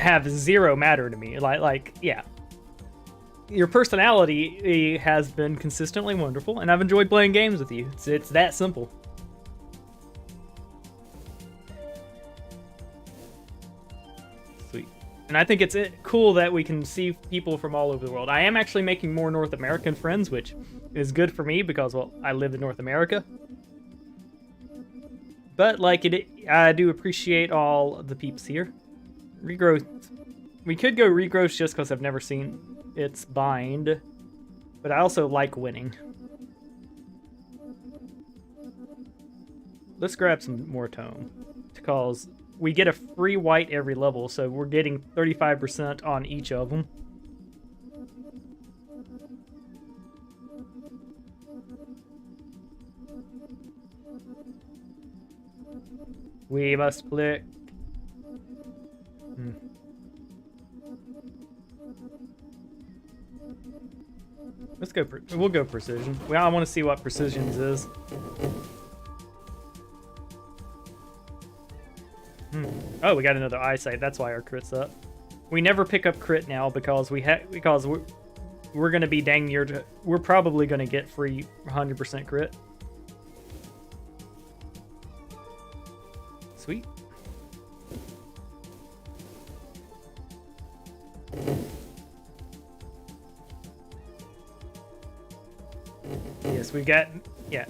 have zero matter to me. Like yeah, your personality has been consistently wonderful, and I've enjoyed playing games with you. It's that simple. Sweet. And I think it's cool that we can see people from all over the world. I am actually making more North American friends, which is good for me because, well, I live in North America. But, like, I do appreciate all the peeps here. Regrowth. We could go regrowth just because I've never seen its bind. But I also like winning. Let's grab some more tome. Because we get a free white every level, so we're getting 35% on each of them. We must click. Let's go. We'll go precision. Well, I want to see what precision's is. Oh, we got another eyesight. That's why our crit's up. We never pick up crit now because we're gonna be dang near to. We're probably gonna get free 100% crit. Sweet. Yes, we got, yeah.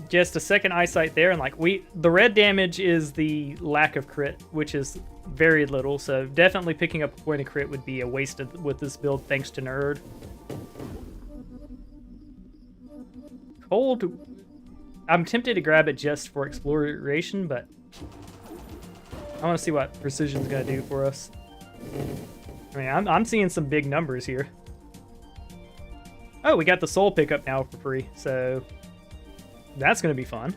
Just a second eyesight there, and like the red damage is the lack of crit, which is very little, so definitely picking up a point of crit would be a waste with this build thanks to Nerd. Cold, I'm tempted to grab it just for exploration, but I want to see what precision's gonna do for us. I mean, I'm seeing some big numbers here. Oh, we got the soul pickup now for free, so that's gonna be fun.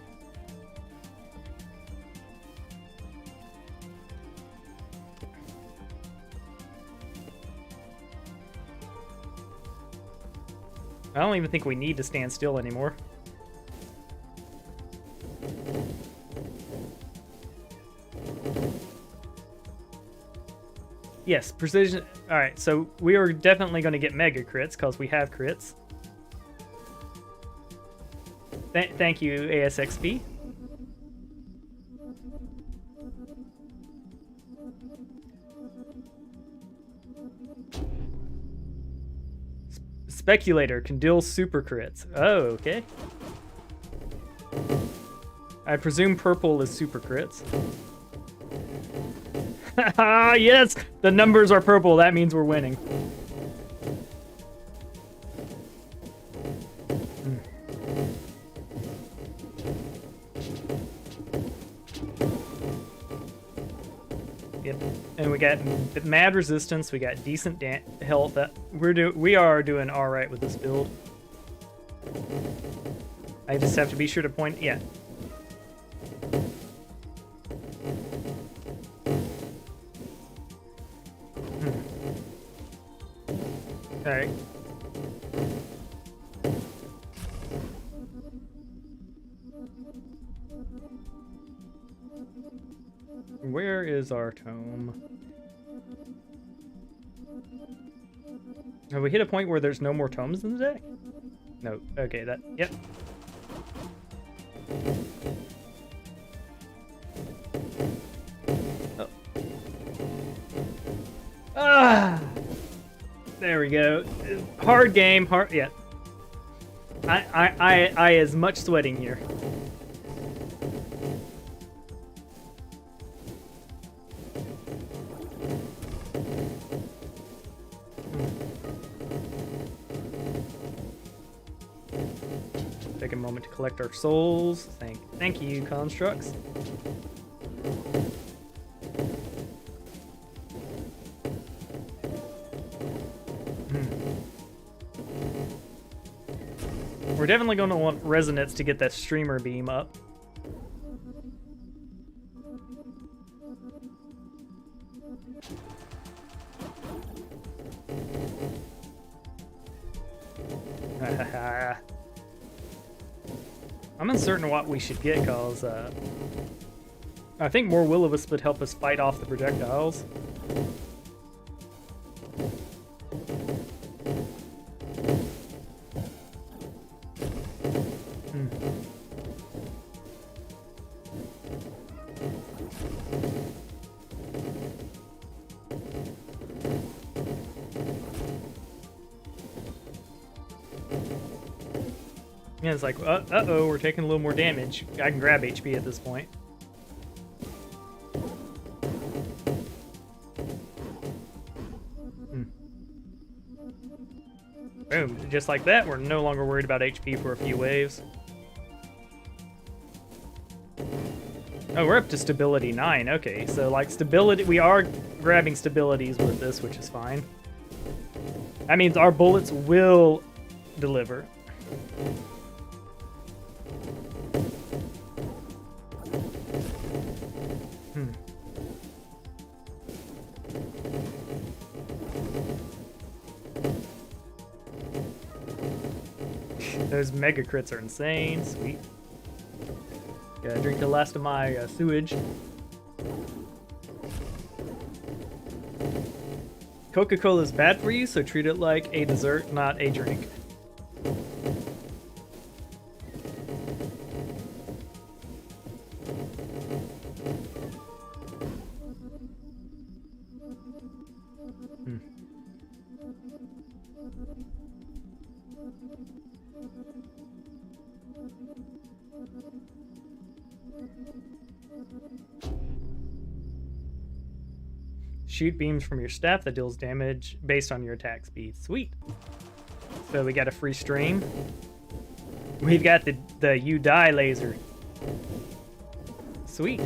I don't even think we need to stand still anymore. Yes, precision. Alright, so we are definitely going to get mega crits because we have crits. Thank you, ASXP. Speculator can deal super crits. Oh, okay. I presume purple is super crits. Yes! The numbers are purple. That means we're winning. Yep. And we got mad resistance. We got decent health. We are doing all right with this build. I just have to be sure to point. Yeah. All right. Where is our tome? Have we hit a point where there's no more tomes in the deck? No. Okay, yep. Oh. Ah! There we go. Hard game, yeah. I as much sweating here. Take a moment to collect our souls. Thank you, constructs. We're definitely going to want resonance to get that streamer beam up. I'm uncertain what we should get, cause I think more will-o-wisp would help us fight off the projectiles. Yeah, it's like, uh-oh, we're taking a little more damage. I can grab HP at this point. Boom, just like that, we're no longer worried about HP for a few waves. Oh, we're up to stability 9. Okay, so like stability, we are grabbing stabilities with this, which is fine. That means our bullets will deliver. Those mega crits are insane. Sweet. Gotta drink the last of my sewage. Coca-Cola is bad for you, so treat it like a dessert, not a drink. Shoot beams from your staff that deals damage based on your attack speed. Sweet. So we got a free stream. We've got the you die laser. Sweet.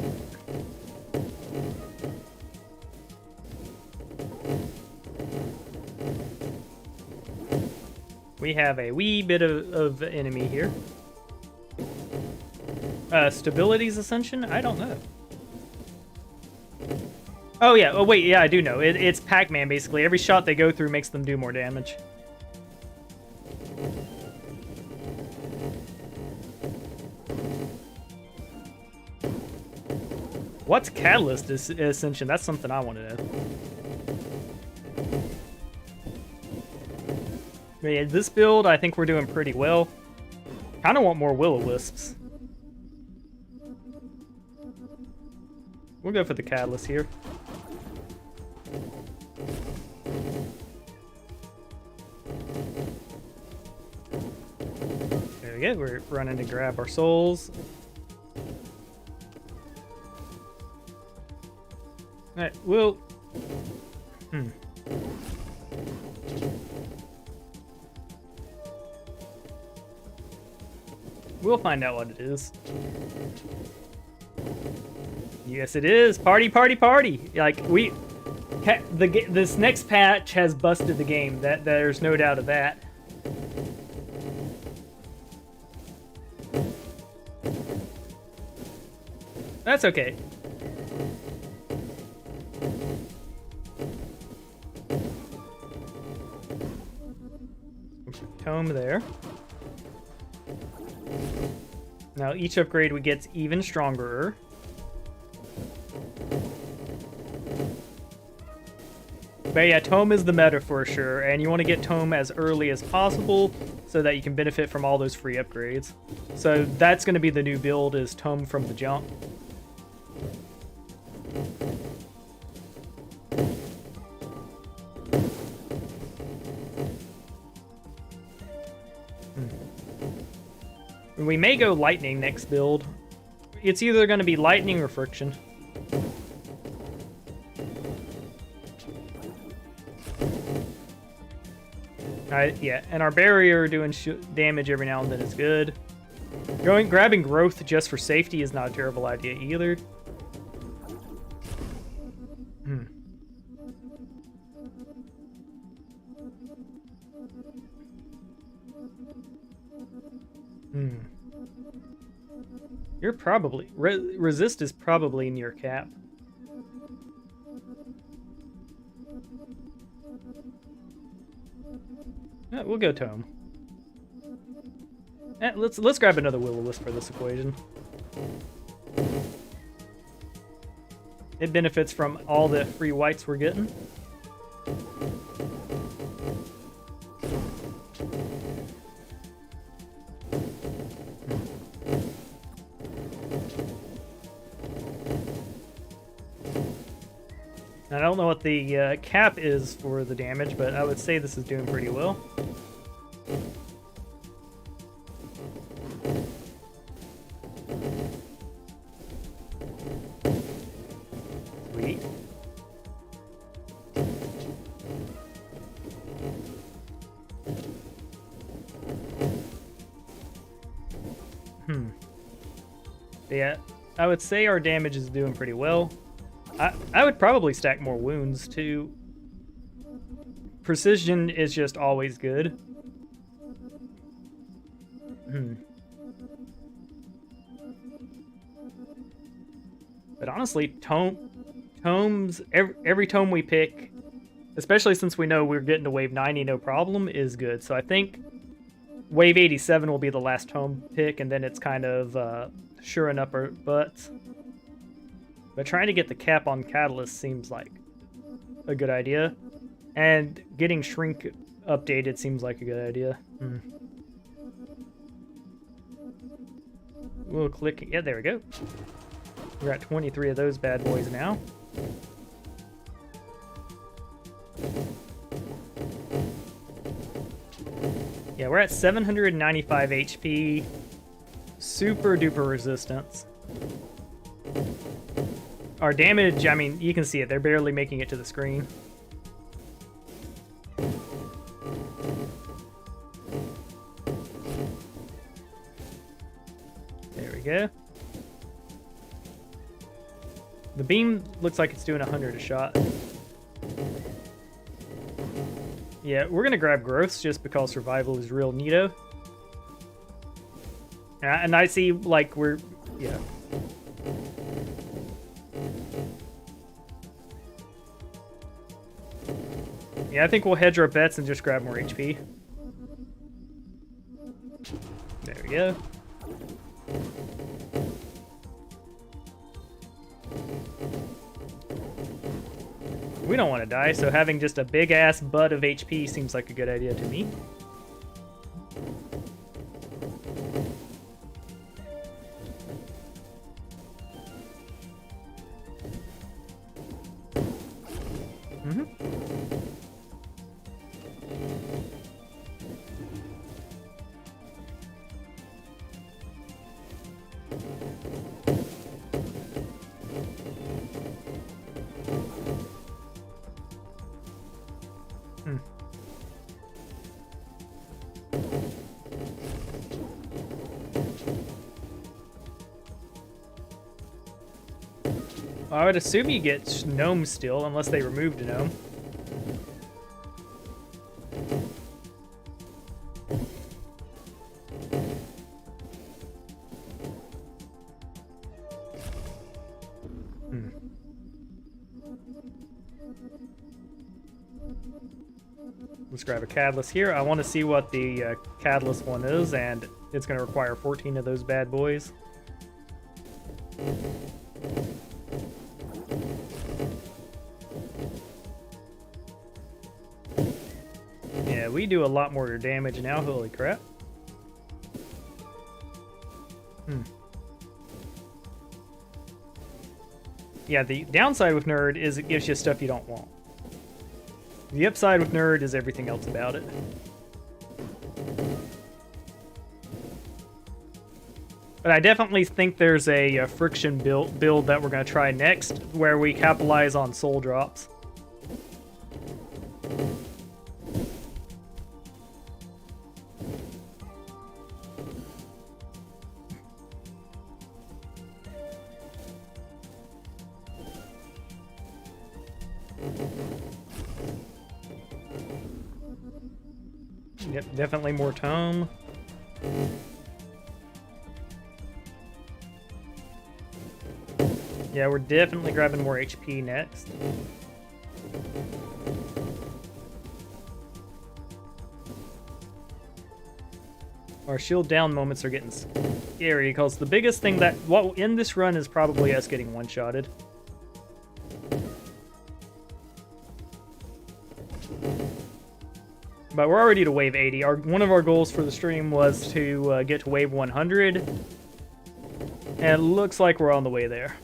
We have a wee bit of enemy here. Stability's Ascension? I don't know. Oh yeah, oh wait, yeah, I do know. It's Pac-Man, basically. Every shot they go through makes them do more damage. What's Catalyst Ascension? That's something I want to know. But yeah, this build, I think we're doing pretty well. Kind of want more will-o-wisps. We'll go for the Catalyst here. There we go. We're running to grab our souls. Alright, we'll... We'll find out what it is. Yes, it is. Party, party, party. Like, this next patch has busted the game. There's no doubt of that. That's okay. Tome there. Now each upgrade we get's even stronger. But yeah, Tome is the meta for sure, and you want to get Tome as early as possible so that you can benefit from all those free upgrades. So that's going to be the new build, is Tome from the jump. We may go Lightning next build. It's either going to be Lightning or Friction. Yeah, and our barrier doing damage every now and then is good. Grabbing growth just for safety is not a terrible idea either. You're probably... resist is probably near cap. We'll go Tome. Let's grab another Will-O-Wisp for this equation. It benefits from all the free whites we're getting. I don't know what the cap is for the damage, but I would say this is doing pretty well. Sweet. Yeah, I would say our damage is doing pretty well. I would probably stack more wounds, too. Precision is just always good. But honestly, tomes, every tome we pick, especially since we know we're getting to wave 90 no problem, is good. So I think wave 87 will be the last tome pick, and then it's kind of shoring up our butts. But trying to get the cap on Catalyst seems like a good idea. And getting Shrink updated seems like a good idea. We'll click... Yeah, there we go. We're at 23 of those bad boys now. Yeah, we're at 795 HP. Super duper resistance. Our damage, I mean, you can see it. They're barely making it to the screen. There we go. The beam looks like it's doing 100 a shot. Yeah, we're going to grab growths just because survival is real neato. And I see, like, we're... Yeah. Yeah, I think we'll hedge our bets and just grab more HP. There we go. We don't want to die, so having just a big-ass butt of HP seems like a good idea to me. I would assume you get Gnome still, unless they removed a Gnome. Let's grab a Catalyst here. I want to see what the Catalyst one is, and it's going to require 14 of those bad boys. Yeah, we do a lot more damage now, holy crap. Yeah, the downside with Nerd is it gives you stuff you don't want. The upside with Nerd is everything else about it. But I definitely think there's a friction build that we're going to try next, where we capitalize on soul drops. Yep, definitely more tome. Yeah, we're definitely grabbing more HP next. Our shield down moments are getting scary, because the biggest thing that will end this run is probably us getting one-shotted. But we're already to wave 80. One of our goals for the stream was to get to wave 100. And it looks like we're on the way there.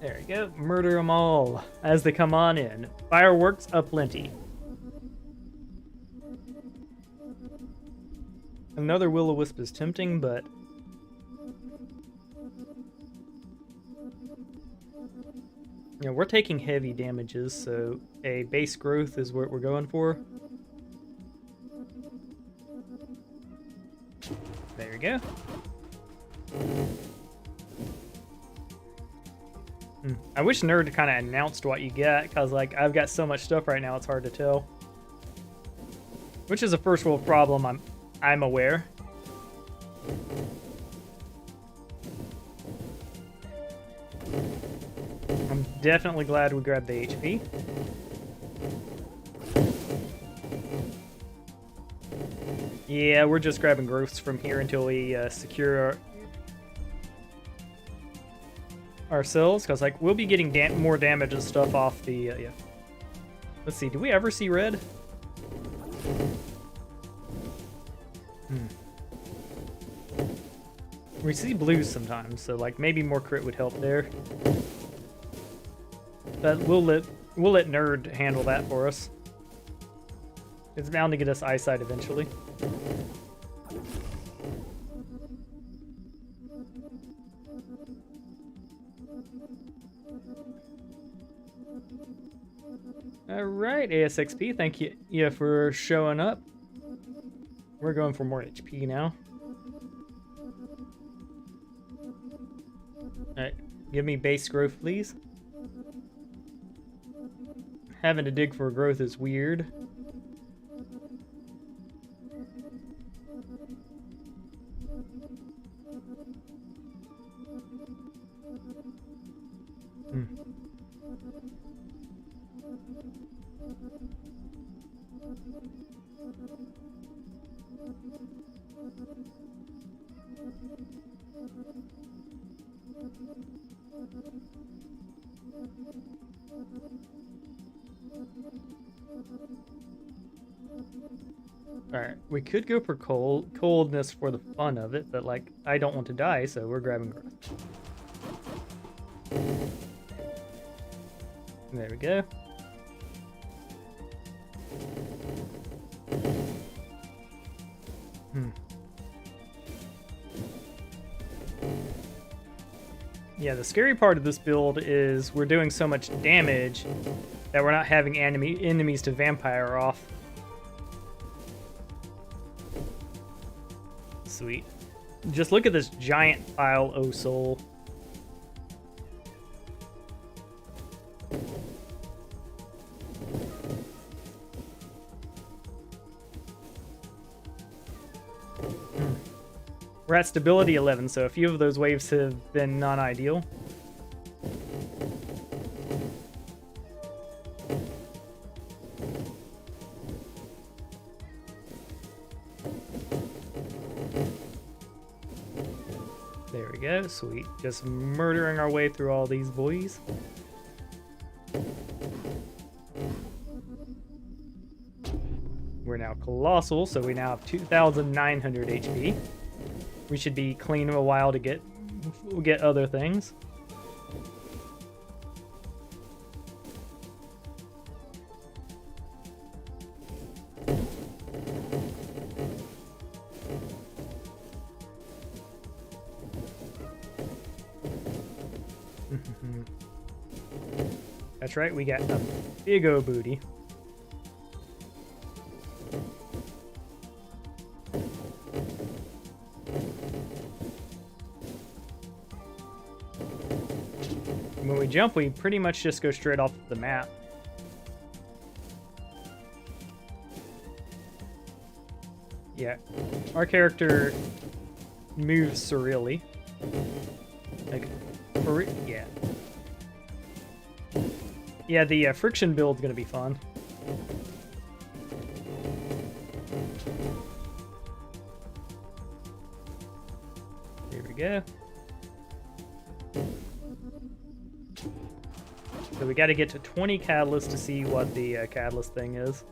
There we go. Murder them all as they come on in. Fireworks aplenty. Another will-o-wisp is tempting, but you know, we're taking heavy damages, so a base growth is what we're going for. There we go. I wish Nerd kind of announced what you get, because like I've got so much stuff right now it's hard to tell. Which is a first world problem, I'm aware. I'm definitely glad we grabbed the HP. Yeah, we're just grabbing growths from here until we secure ourselves, because like we'll be getting more damage and stuff off the yeah. Let's see, do we ever see red? We see blues sometimes, so like maybe more crit would help there. But we'll let Nerd handle that for us. It's bound to get us eyesight eventually. Alright, ASXP, thank you for showing up. We're going for more HP now. Alright, give me base growth, please. Having to dig for growth is weird. Alright, we could go for coldness for the fun of it, but like, I don't want to die, so we're grabbing growth. There we go. Yeah, the scary part of this build is we're doing so much damage that we're not having enemies to vampire off. Sweet. Just look at this giant pile of soul. We're at stability 11, so a few of those waves have been non-ideal. There we go, sweet. Just murdering our way through all these boys. We're now colossal, so we now have 2,900 HP. We should be clean a while to get other things. That's right, we got a big O booty. When we jump, we pretty much just go straight off the map. Yeah, our character moves surreally. Like, yeah. Yeah, the friction build's gonna be fun. Here we go. So we got to get to 20 catalysts to see what the catalyst thing is.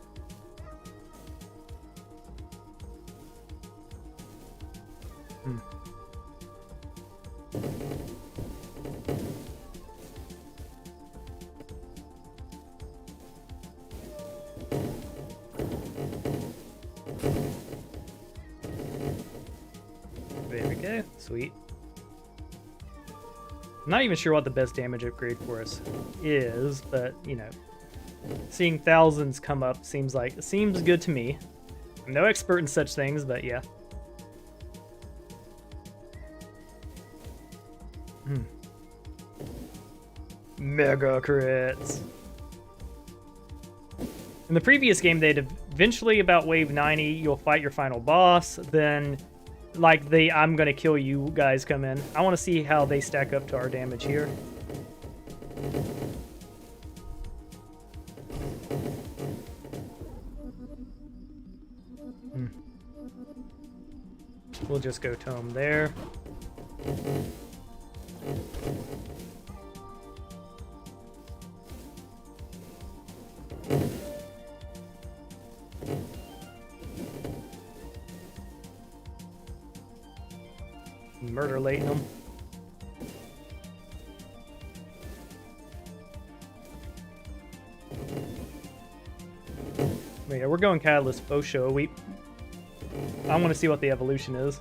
There we go. Sweet. I'm not even sure what the best damage upgrade for us is, but, you know, seeing thousands come up seems good to me. I'm no expert in such things, but yeah. Mega crits. In the previous game, they'd eventually, about wave 90, you'll fight your final boss, then like the I'm gonna kill you guys come in. I want to see how they stack up to our damage here. We'll just go tome there. Murder lating them. But yeah, we're going Catalyst Faux Show. I want to see what the evolution is.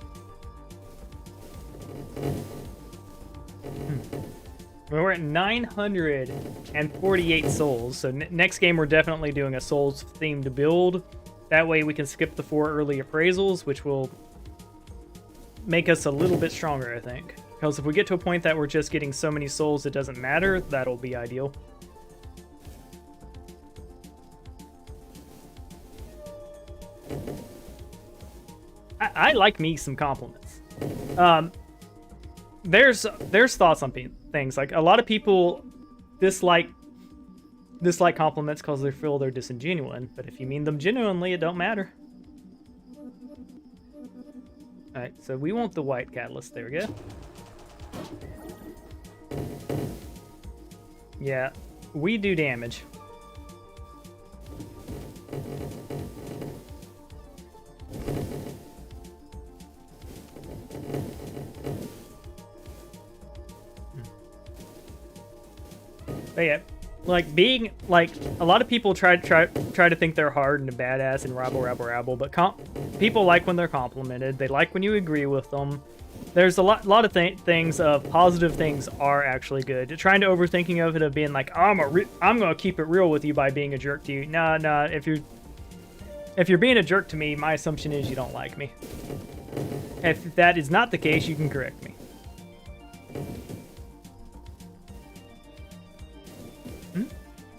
We're at 948 souls, so next game we're definitely doing a souls-themed build. That way we can skip the 4 early appraisals, which will make us a little bit stronger, I think. Because if we get to a point that we're just getting so many souls it doesn't matter, that'll be ideal. I like me some compliments. There's thoughts on things. Like, a lot of people dislike compliments because they feel they're disingenuine, but if you mean them genuinely, it don't matter. Alright, so we want the white catalyst. There we go. Yeah, we do damage. But yeah, like being like a lot of people try to think they're hard and a badass and rabble, but people like when they're complimented. They like when you agree with them. There's a lot of things of positive things are actually good. Trying to overthinking of it of being like, oh, I'm gonna keep it real with you by being a jerk to you. Nah. If you're being a jerk to me, my assumption is you don't like me. If that is not the case, you can correct me.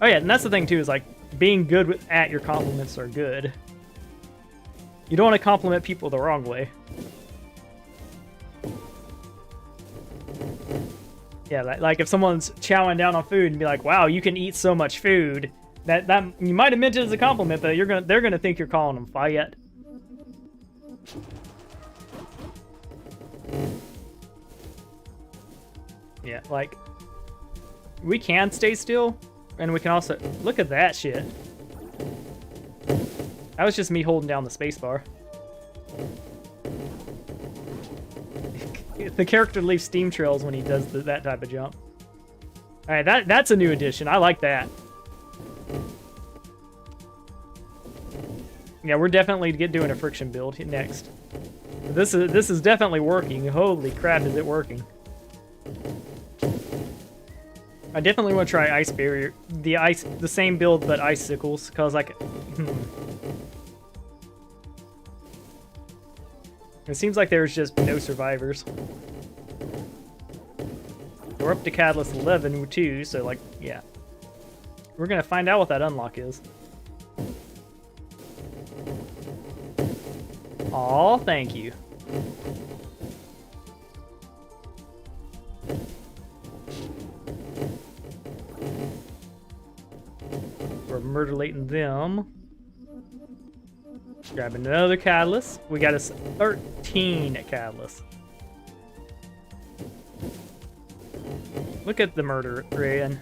Oh yeah, and that's the thing too, is like being good at your compliments are good. You don't want to compliment people the wrong way. Yeah, like if someone's chowing down on food and be like, "Wow, you can eat so much food," that you might have meant it as a compliment, but they're gonna think you're calling them fat. Yeah, like we can stay still. And we can also... Look at that shit. That was just me holding down the spacebar. The character leaves steam trails when he does that type of jump. Alright, that's a new addition. I like that. Yeah, we're definitely doing a friction build next. This is definitely working. Holy crap, is it working. I definitely want to try Ice Barrier, the same build but icicles, cause like, it seems like there's just no survivors. We're up to Catalyst 11 too, so like, yeah, we're gonna find out what that unlock is. Aw, thank you. We're mutilating them. Grab another catalyst. We got us 13 catalysts. Look at the murder rain.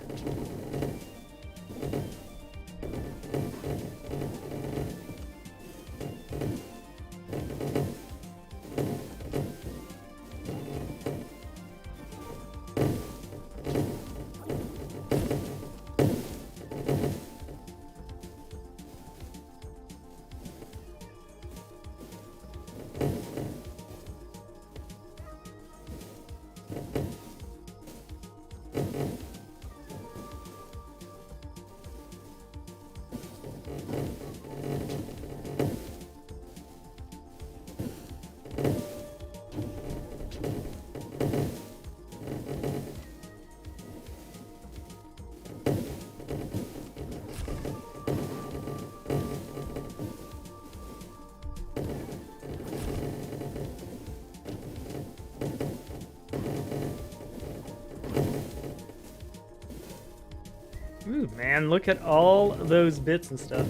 Ooh, man, look at all those bits and stuff.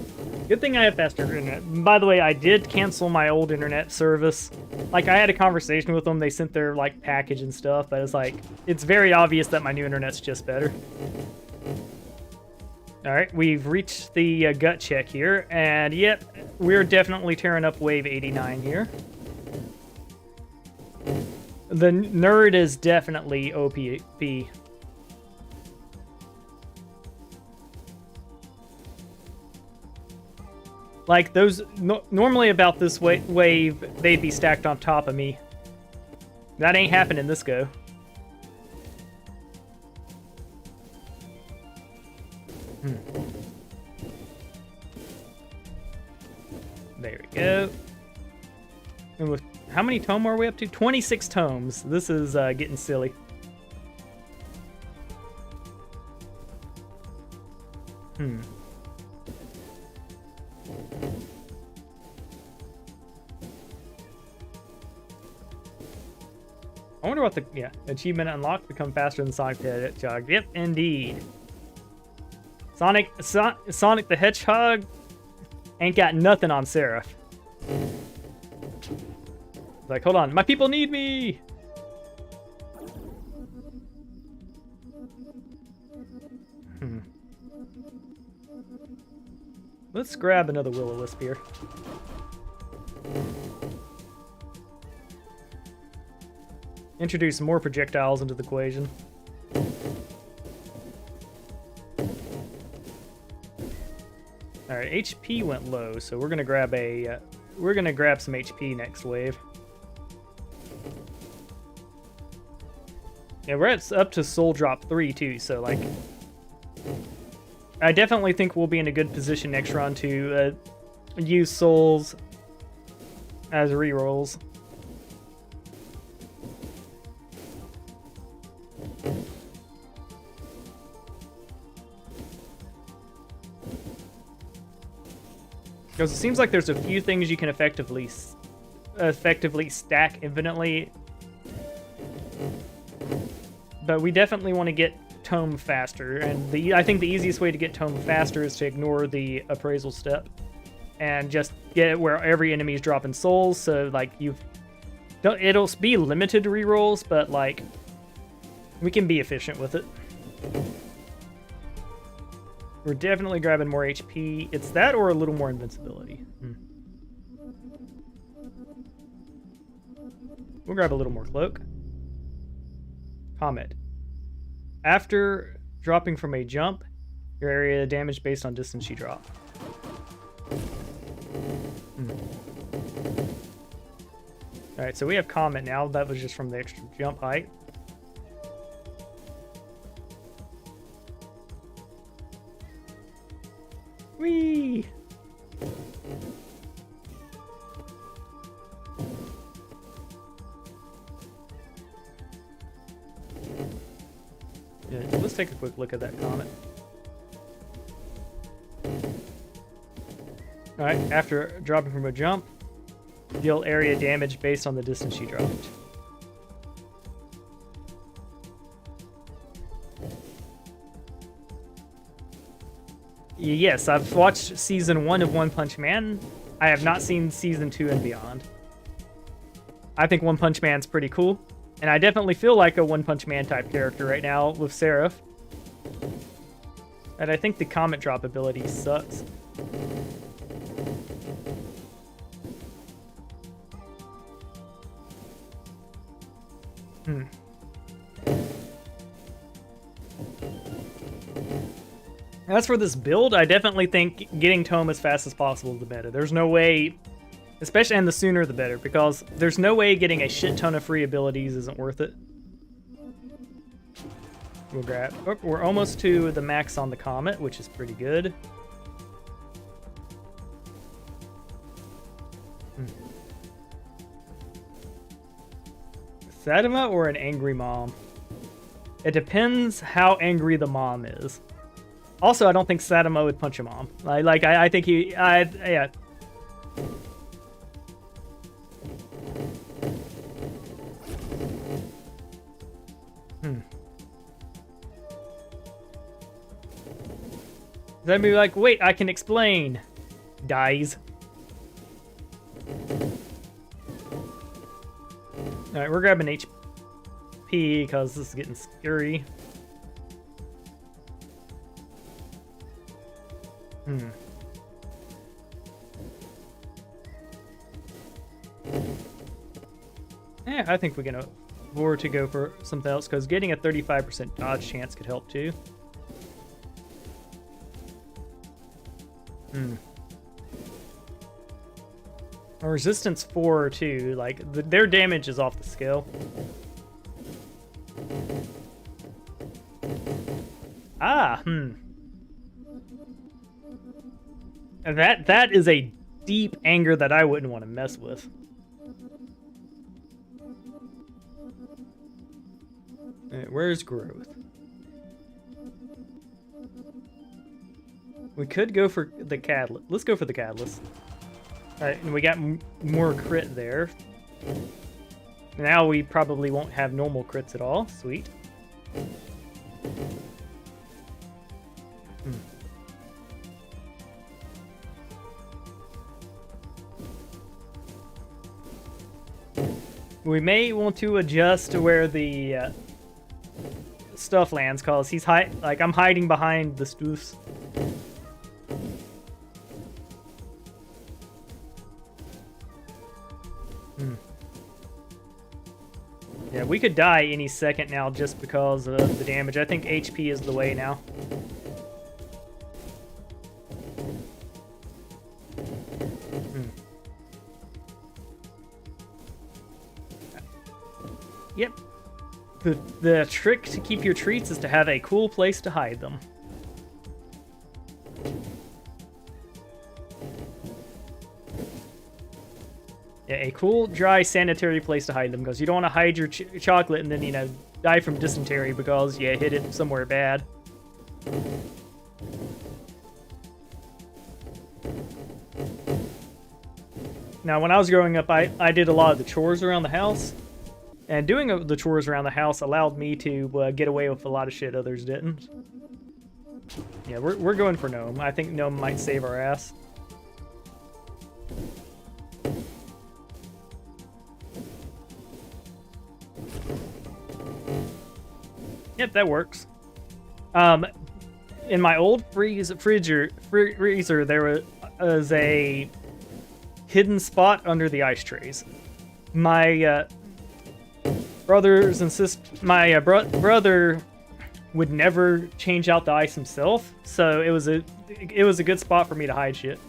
Good thing I have faster internet. By the way, I did cancel my old internet service. Like, I had a conversation with them. They sent their, like, package and stuff, but it's like, it's very obvious that my new internet's just better. Alright, we've reached the gut check here, and yep, we're definitely tearing up wave 89 here. The nerd is definitely OP. Like, those... normally about this wave, they'd be stacked on top of me. That ain't happening this go. There we go. And with... how many tome are we up to? 26 tomes. This is getting silly. I wonder what the... yeah, achievement unlocked, become faster than Sonic the Hedgehog. Yep, indeed. Sonic the Hedgehog ain't got nothing on Seraph. Like, hold on, my people need me! Let's grab another Will-O-Wisp here. Introduce more projectiles into the equation. Alright, HP went low, so we're gonna grab a some HP next wave. Yeah, we're up to Soul Drop 3 too, so like I definitely think we'll be in a good position next run to use souls as rerolls. Because it seems like there's a few things you can effectively stack infinitely, but we definitely want to get tome faster. And I think the easiest way to get tome faster is to ignore the appraisal step and just get it where every enemy is dropping souls. So like it'll be limited rerolls, but like we can be efficient with it. We're definitely grabbing more HP. It's that or a little more invincibility. We'll grab a little more cloak. Comment. After dropping from a jump, your area damage based on distance you drop. Alright, so we have comment now. That was just from the extra jump height. Whee! Yeah, let's take a quick look at that comet. Alright, after dropping from a jump, Deal area damage based on the distance you dropped. Yes, I've watched season 1 of One Punch Man. I have not seen season 2 and beyond. I think One Punch Man's pretty cool, and I definitely feel like a One Punch Man type character right now with Seraph. And I think the comet drop ability sucks. As for this build, I definitely think getting Tome as fast as possible is the better. There's no way, especially, and the sooner the better, because there's no way getting a shit ton of free abilities isn't worth it. We'll grab. Oh, we're almost to the max on the Comet, which is pretty good. Sadama or an angry mom? It depends how angry the mom is. Also, I don't think Sadama would punch a mom. I think he, yeah. Then be like, wait, I can explain. Dies. Alright, we're grabbing HP because this is getting scary. Yeah, I think we can afford to go for something else, because getting a 35% dodge chance could help too. A resistance 4 too, like their damage is off the scale. That is a deep anger that I wouldn't want to mess with. Where's growth? We could go for the catalyst. Let's go for the catalyst. Alright, and we got more crit there. Now we probably won't have normal crits at all. Sweet. We may want to adjust to where the stuff lands, cause he's I'm hiding behind the stoofs. Yeah, we could die any second now just because of the damage. I think HP is the way now. Yep. The trick to keep your treats is to have a cool place to hide them. Yeah, a cool, dry, sanitary place to hide them, because you don't want to hide your chocolate and then, you know, die from dysentery because you hit it somewhere bad. Now, when I was growing up, I did a lot of the chores around the house. And doing the chores around the house allowed me to get away with a lot of shit others didn't. Yeah, we're going for Gnome. I think Gnome might save our ass. Yep, that works. In my old freezer, there was a hidden spot under the ice trays. My brothers and sisters, my brother would never change out the ice himself, so it was a good spot for me to hide shit.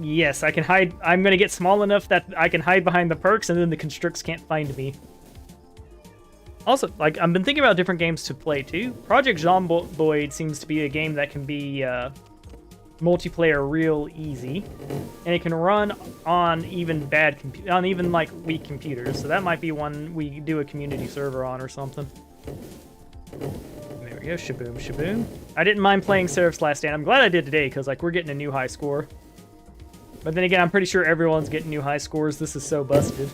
Yes, I can hide. I'm gonna get small enough that I can hide behind the perks, and then the constricts can't find me. Also, like, I've been thinking about different games to play too. Project Zomboid seems to be a game that can be multiplayer real easy, and it can run on even like weak computers. So that might be one we do a community server on or something. Maybe we go. Shaboom, shaboom. I didn't mind playing Seraph's Last Stand. I'm glad I did today, because, like, we're getting a new high score. But then again, I'm pretty sure everyone's getting new high scores. This is so busted.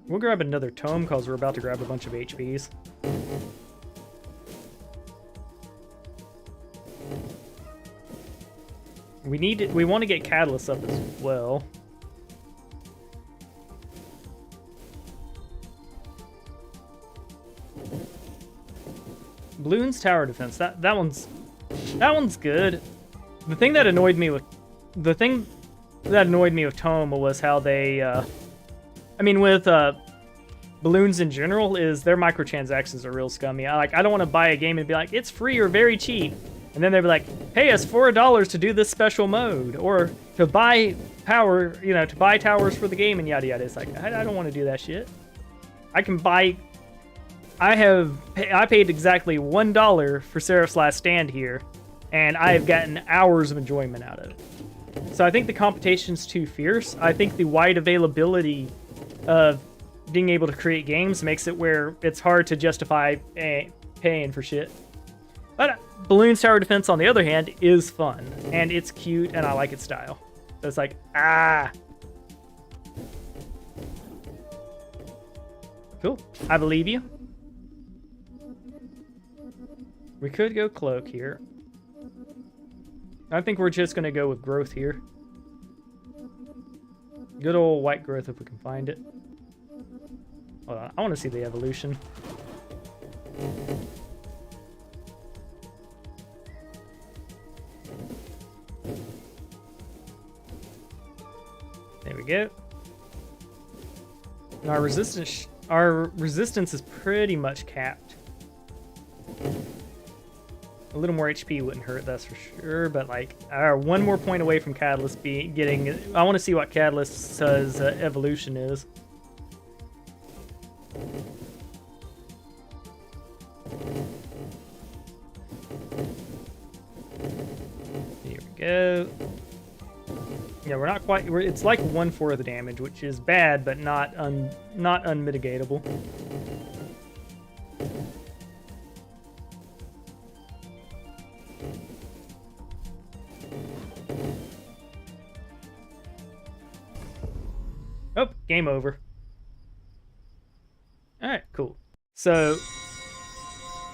We'll grab another tome because we're about to grab a bunch of HPs. We want to get Catalyst up as well. Bloons Tower Defense. That one's good. The thing that annoyed me with Tome was how they I mean, with Bloons in general, is their microtransactions are real scummy. I don't want to buy a game and be like, it's free or very cheap. And then they'd be like, pay us $4 to do this special mode. Or to buy power, you know, to buy towers for the game and yada yada. It's like, I don't want to do that shit. I can buy... I paid exactly $1 for Seraph's Last Stand here. And I have gotten hours of enjoyment out of it. So I think the competition's too fierce. I think the wide availability of being able to create games makes it where it's hard to justify paying for shit. But Bloons Tower Defense, on the other hand, is fun. And it's cute, and I like its style. So it's like, Cool. I believe you. We could go Cloak here. I think we're just going to go with Growth here. Good old white growth if we can find it. Hold on, I want to see the evolution. There we go. And our resistance is pretty much capped. A little more HP wouldn't hurt, that's for sure, but like, one more point away from Catalyst getting... I want to see what Catalyst's evolution is. Here we go. Yeah, we're not quite... it's like 1/4 of the damage, which is bad, but not unmitigatable. Oh, game over. Alright, cool. So,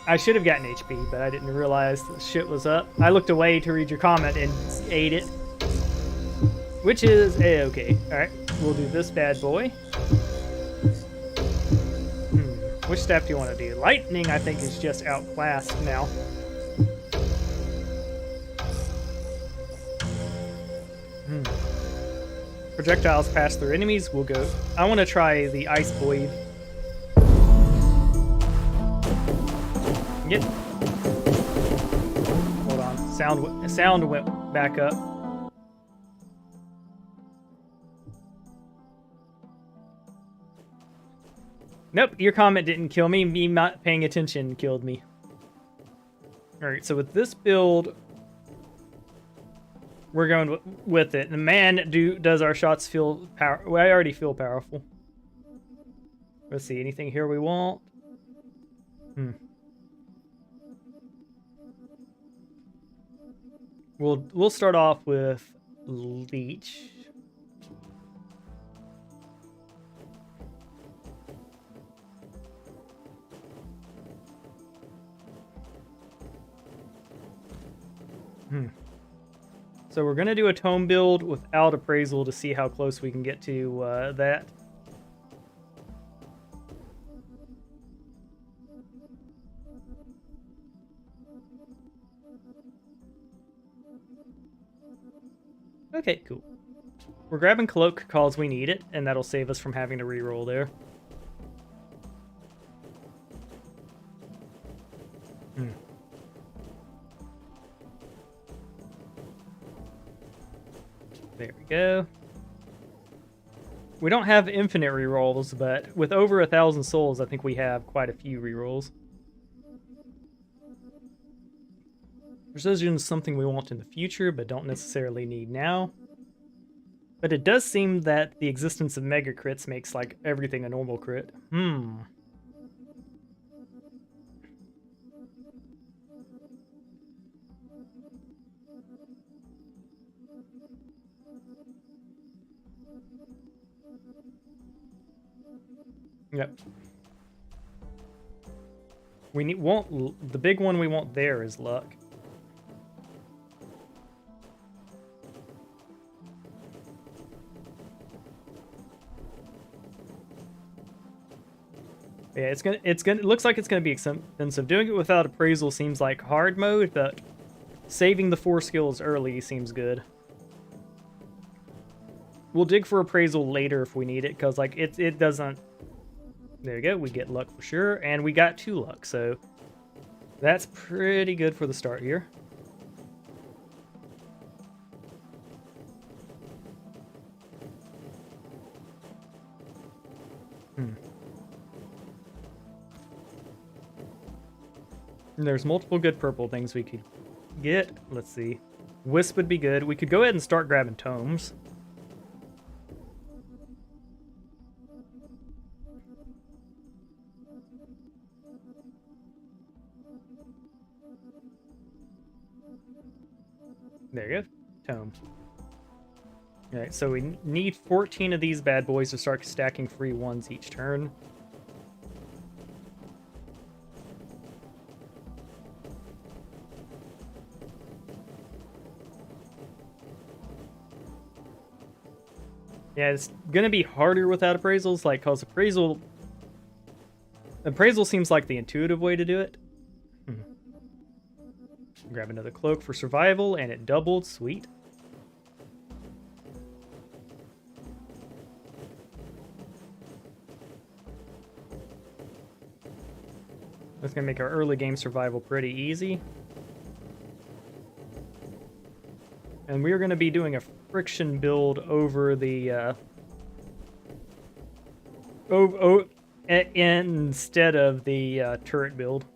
I should have gotten HP, but I didn't realize the shit was up. I looked away to read your comment and ate it. Which is A-okay. Alright, we'll do this bad boy. Which step do you want to do? Lightning, I think, is just outclassed now. Projectiles pass through enemies. We'll go. I want to try the Ice Void. Yep. Hold on. Sound went back up. Nope, your comment didn't kill me. Me not paying attention killed me. Alright, so with this build, we're going with it. And man, does our shots feel powerful. Well, I already feel powerful. Let's see, anything here we want? We'll start off with Leech. So we're going to do a tome build without appraisal to see how close we can get to that. Okay, cool. We're grabbing Cloak because we need it, and that'll save us from having to reroll there. There we go. We don't have infinite rerolls, but with over 1,000 souls, I think we have quite a few rerolls. Precision is something we want in the future, but don't necessarily need now. But it does seem that the existence of mega crits makes, like, everything a normal crit. Yep. The big one we want there is luck. Yeah, it looks like it's gonna be expensive. Doing it without appraisal seems like hard mode, but saving the 4 skills early seems good. We'll dig for appraisal later if we need it, because like it doesn't. There you go, we get luck for sure, and we got 2 luck, so that's pretty good for the start here. And there's multiple good purple things we could get. Let's see. Wisp would be good. We could go ahead and start grabbing tomes. There you go. Tome. Alright, so we need 14 of these bad boys to start stacking free ones each turn. Yeah, it's gonna be harder without appraisals, like, cause appraisal seems like the intuitive way to do it. Grab another cloak for survival, and it doubled. Sweet. That's gonna make our early game survival pretty easy. And we're gonna be doing a friction build over the instead of the turret build.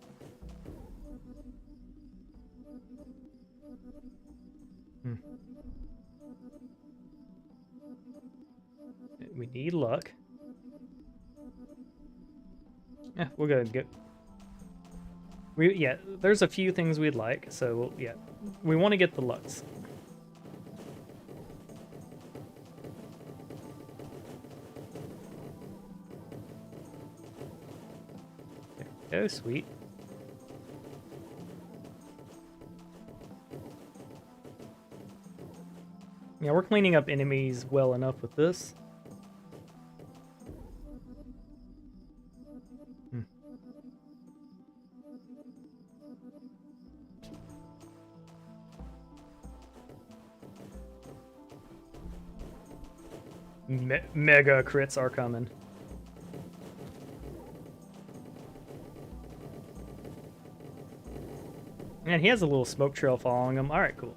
We need luck. Yeah, we're gonna get. Yeah, there's a few things we'd like, so yeah, we want to get the lucks. There we go, sweet. Yeah, we're cleaning up enemies well enough with this. Mega crits are coming. Man, he has a little smoke trail following him. Alright, cool.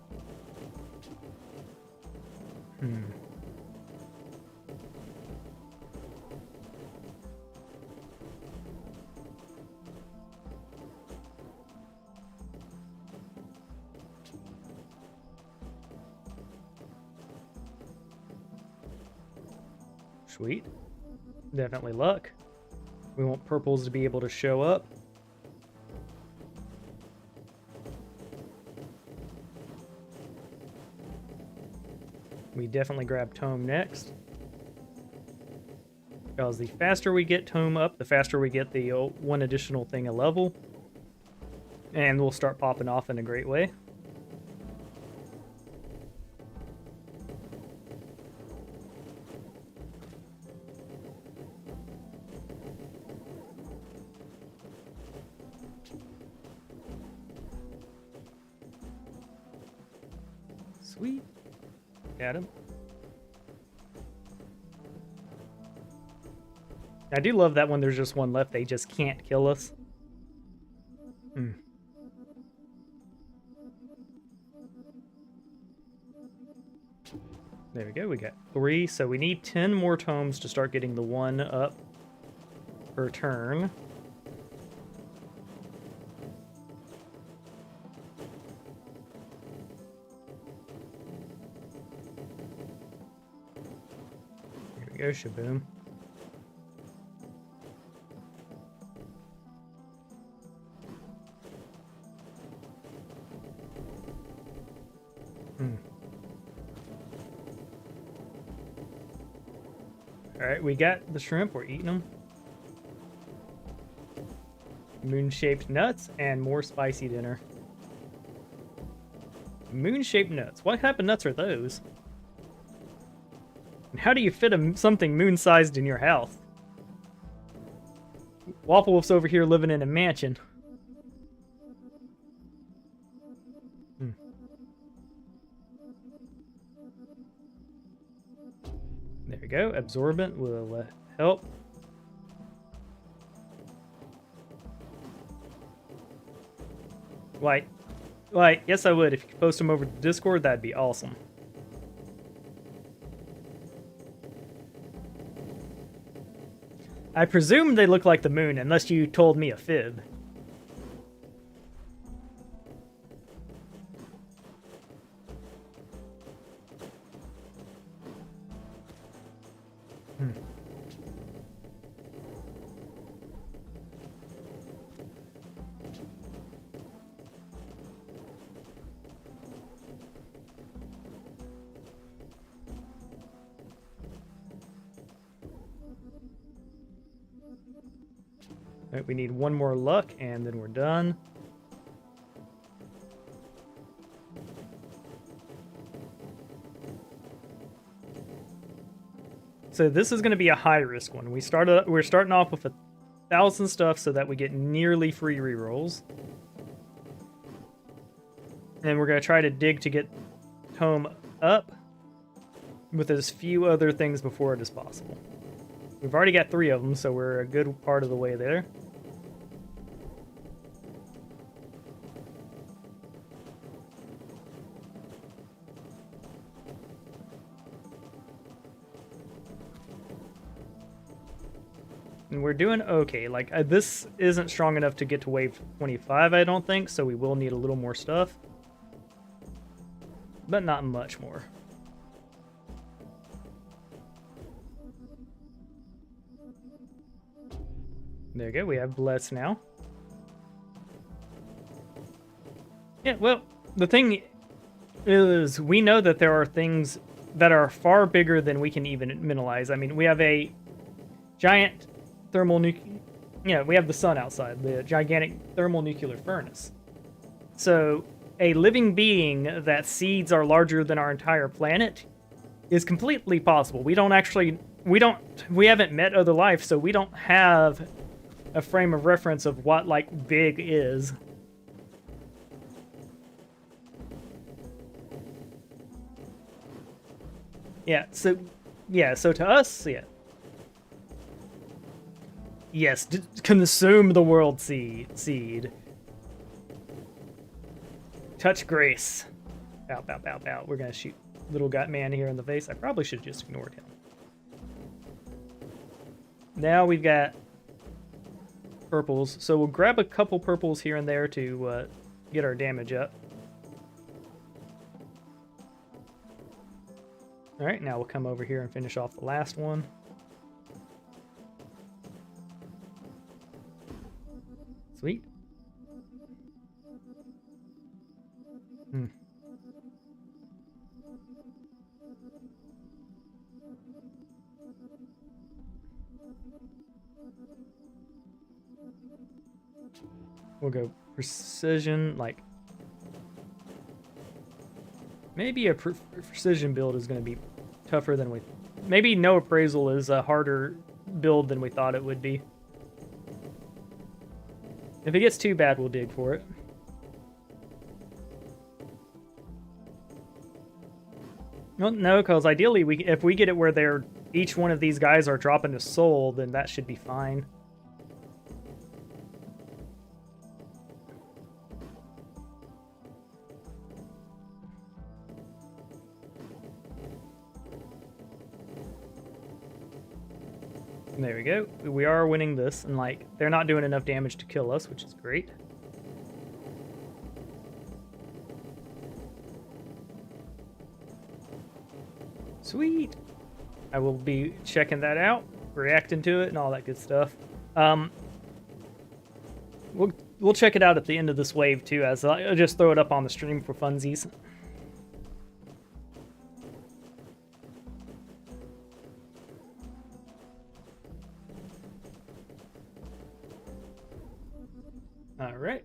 Sweet. Definitely luck. We want purples to be able to show up. We definitely grab Tome next. Because the faster we get Tome up, the faster we get the one additional thing a level. And we'll start popping off in a great way. Sweet. Got him. I do love that when there's just one left, they just can't kill us. There we go, we got 3, so we need 10 more tomes to start getting the 1 up per turn. Here we go, shaboom. Alright, we got the shrimp. We're eating them. Moon-shaped nuts and more spicy dinner. Moon-shaped nuts. What type of nuts are those? And how do you fit something moon-sized in your house? Waffle Wolf's over here living in a mansion. There we go. Absorbent will help. Like, yes I would. If you could post them over to Discord, that'd be awesome. I presume they look like the moon, unless you told me a fib. Right, we need 1 more luck, and then we're done. So this is going to be a high-risk one. We're starting off with 1,000 stuff so that we get nearly free rerolls. And we're going to try to dig to get tome up with as few other things before it as possible. We've already got 3 of them, so we're a good part of the way there. And we're doing okay. Like, this isn't strong enough to get to wave 25, I don't think, so we will need a little more stuff. But not much more. There you go, we have Bless now. Yeah, well, the thing is, we know that there are things that are far bigger than we can even minimize. I mean, we have a giant we have the sun outside, the gigantic thermonuclear furnace. So, a living being that seeds are larger than our entire planet is completely possible. We haven't met other life, so we don't have a frame of reference of what, like, big is. So to us, yeah. Yes, consume the world seed. Touch grace. Bow, bow, bow, bow. We're gonna shoot little gut man here in the face. I probably should have just ignored him. Now we've got purples, so we'll grab a couple purples here and there to get our damage up. Alright, now we'll come over here and finish off the last one. Sweet. We'll go precision, like... Maybe a precision build is going to be tougher than we... Maybe no appraisal is a harder build than we thought it would be. If it gets too bad, we'll dig for it. Well, no, because ideally, if we get it where each one of these guys are dropping a soul, then that should be fine. There we go. We are winning this, and like they're not doing enough damage to kill us, which is great. Sweet. I will be checking that out, reacting to it, and all that good stuff. We'll check it out at the end of this wave too, as I'll just throw it up on the stream for funsies. All right.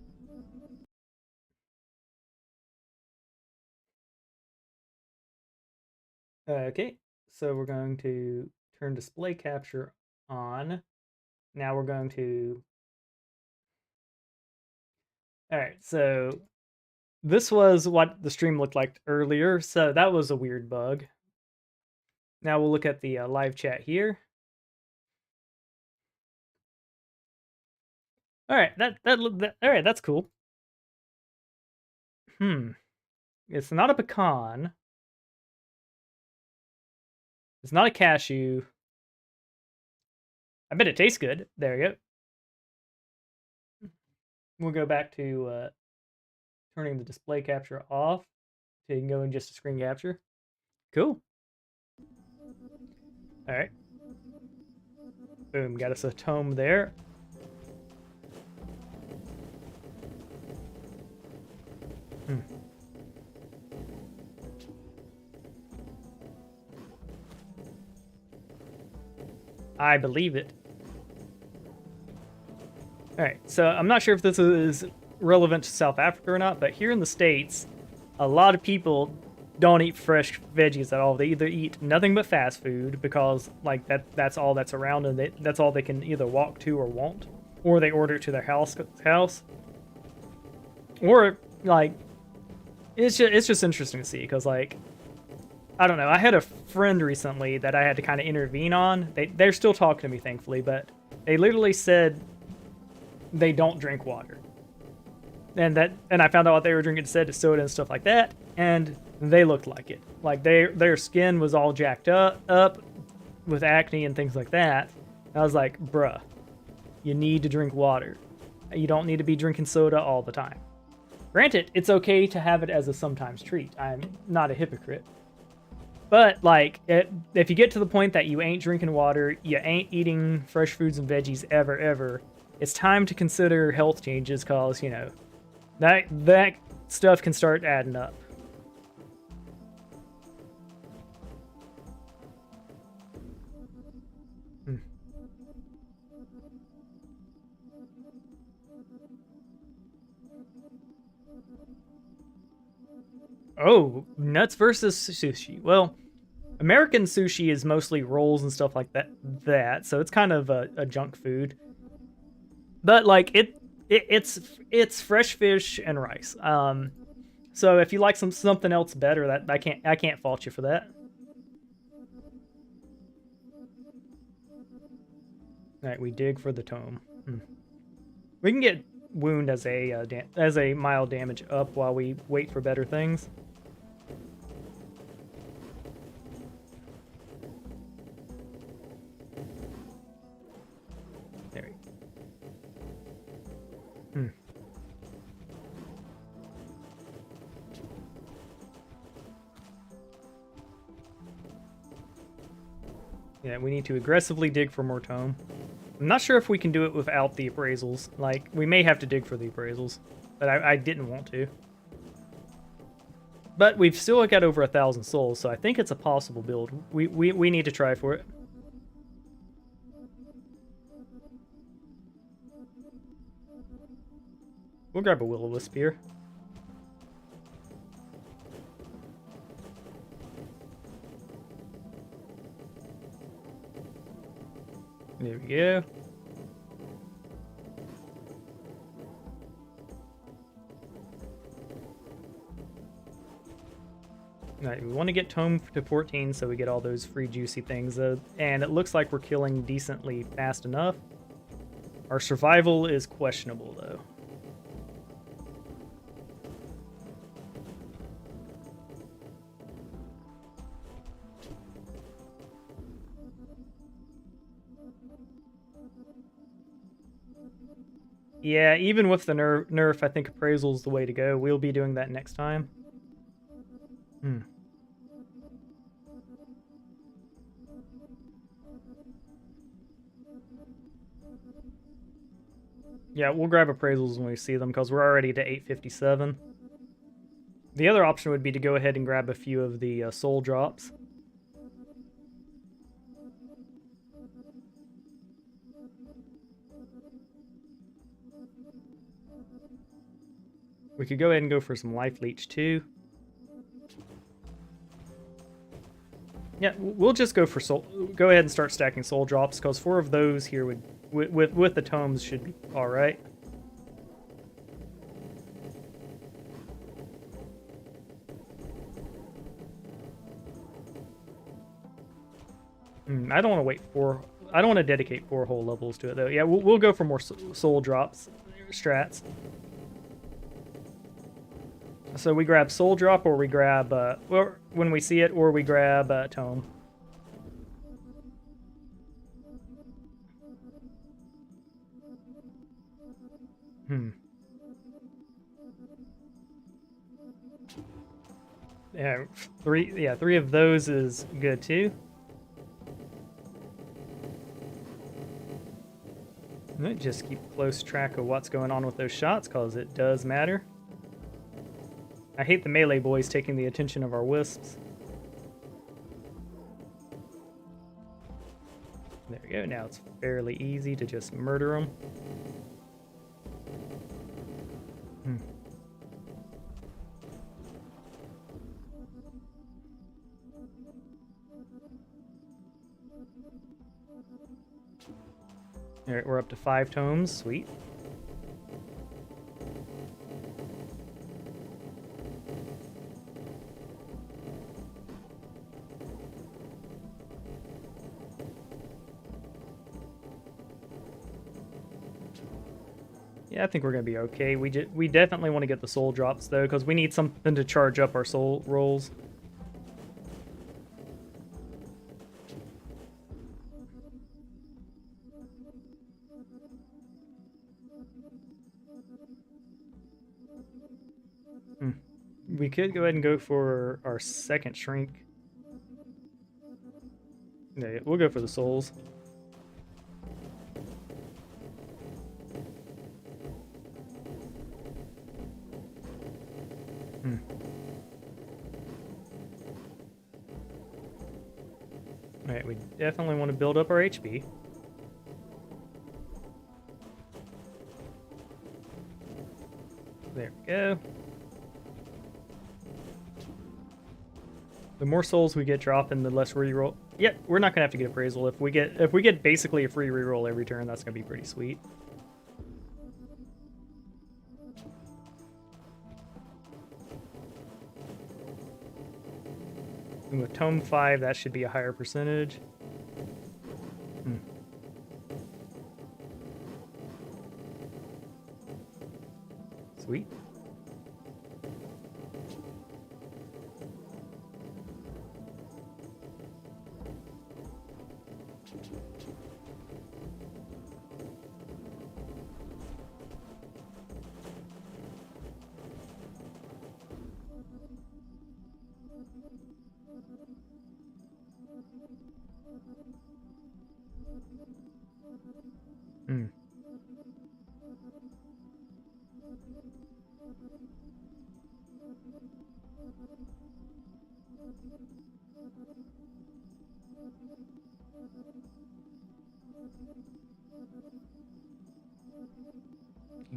Okay, so we're going to turn display capture on. Now we're going to... All right, so this was what the stream looked like earlier, so that was a weird bug. Now we'll look at the live chat here. All right, all right, that's cool. It's not a pecan. It's not a cashew. I bet it tastes good. There we go. We'll go back to turning the display capture off so you can go in just a screen capture. Cool. All right. Boom, got us a tome there. I believe it. All right, so I'm not sure if this is relevant to South Africa or not, but here in the States, a lot of people don't eat fresh veggies at all. They either eat nothing but fast food because like that's all that's around, and that's all they can either walk to or want, or they order it to their house, or like it's just interesting to see because like I don't know. I had a friend recently that I had to kind of intervene on. They're still talking to me, thankfully, but they literally said they don't drink water, and I found out what they were drinking instead of soda and stuff like that, and they looked like it. Like their skin was all jacked up with acne and things like that. And I was like, bruh, you need to drink water. You don't need to be drinking soda all the time. Granted, it's okay to have it as a sometimes treat. I'm not a hypocrite. But, like, if you get to the point that you ain't drinking water, you ain't eating fresh foods and veggies ever, it's time to consider health changes because, you know, that stuff can start adding up. Oh, nuts versus sushi. Well, American sushi is mostly rolls and stuff like that, so it's kind of a junk food. But like it's fresh fish and rice. So if you like something else better, that I can't fault you for that. All right, we dig for the tome. We can get wound as a mild damage up while we wait for better things. There we go. Yeah, we need to aggressively dig for more tome. I'm not sure if we can do it without the appraisals. Like, we may have to dig for the appraisals, but I didn't want to. But we've still got over 1,000 souls, so I think it's a possible build. We need to try for it. We'll grab a will-o-wisp here. There we go. Alright, we want to get tome to 14 so we get all those free juicy things. And it looks like we're killing decently fast enough. Our survival is questionable, though. Yeah, even with the nerf, I think appraisal's the way to go. We'll be doing that next time. Hmm. Yeah, we'll grab appraisals when we see them because we're already to 857. The other option would be to go ahead and grab a few of the soul drops. We could go ahead and go for some life leech too. Yeah, we'll just go for soul. Go ahead and start stacking soul drops because 4 of those here would, with the tomes, should be all right. I don't want to wait 4. I don't want to dedicate 4 whole levels to it though. Yeah, we'll go for more soul drops, strats. So we grab soul drop, or we grab or when we see it, or we grab tome. Yeah, 3. Yeah, 3 of those is good too. Just keep close track of what's going on with those shots, cause it does matter. I hate the melee boys taking the attention of our wisps. There we go. Now it's fairly easy to just murder them. Alright, we're up to 5 tomes. Sweet. Yeah, I think we're gonna be okay. We definitely want to get the soul drops though, because we need something to charge up our soul rolls. We could go ahead and go for our second shrink. Yeah, we'll go for the souls. Alright, we definitely want to build up our HP. There we go. The more souls we get dropping, the less reroll. Yeah, we're not gonna have to get appraisal. If we get basically a free reroll every turn, that's gonna be pretty sweet. And with Tome 5, that should be a higher percentage. Sweet.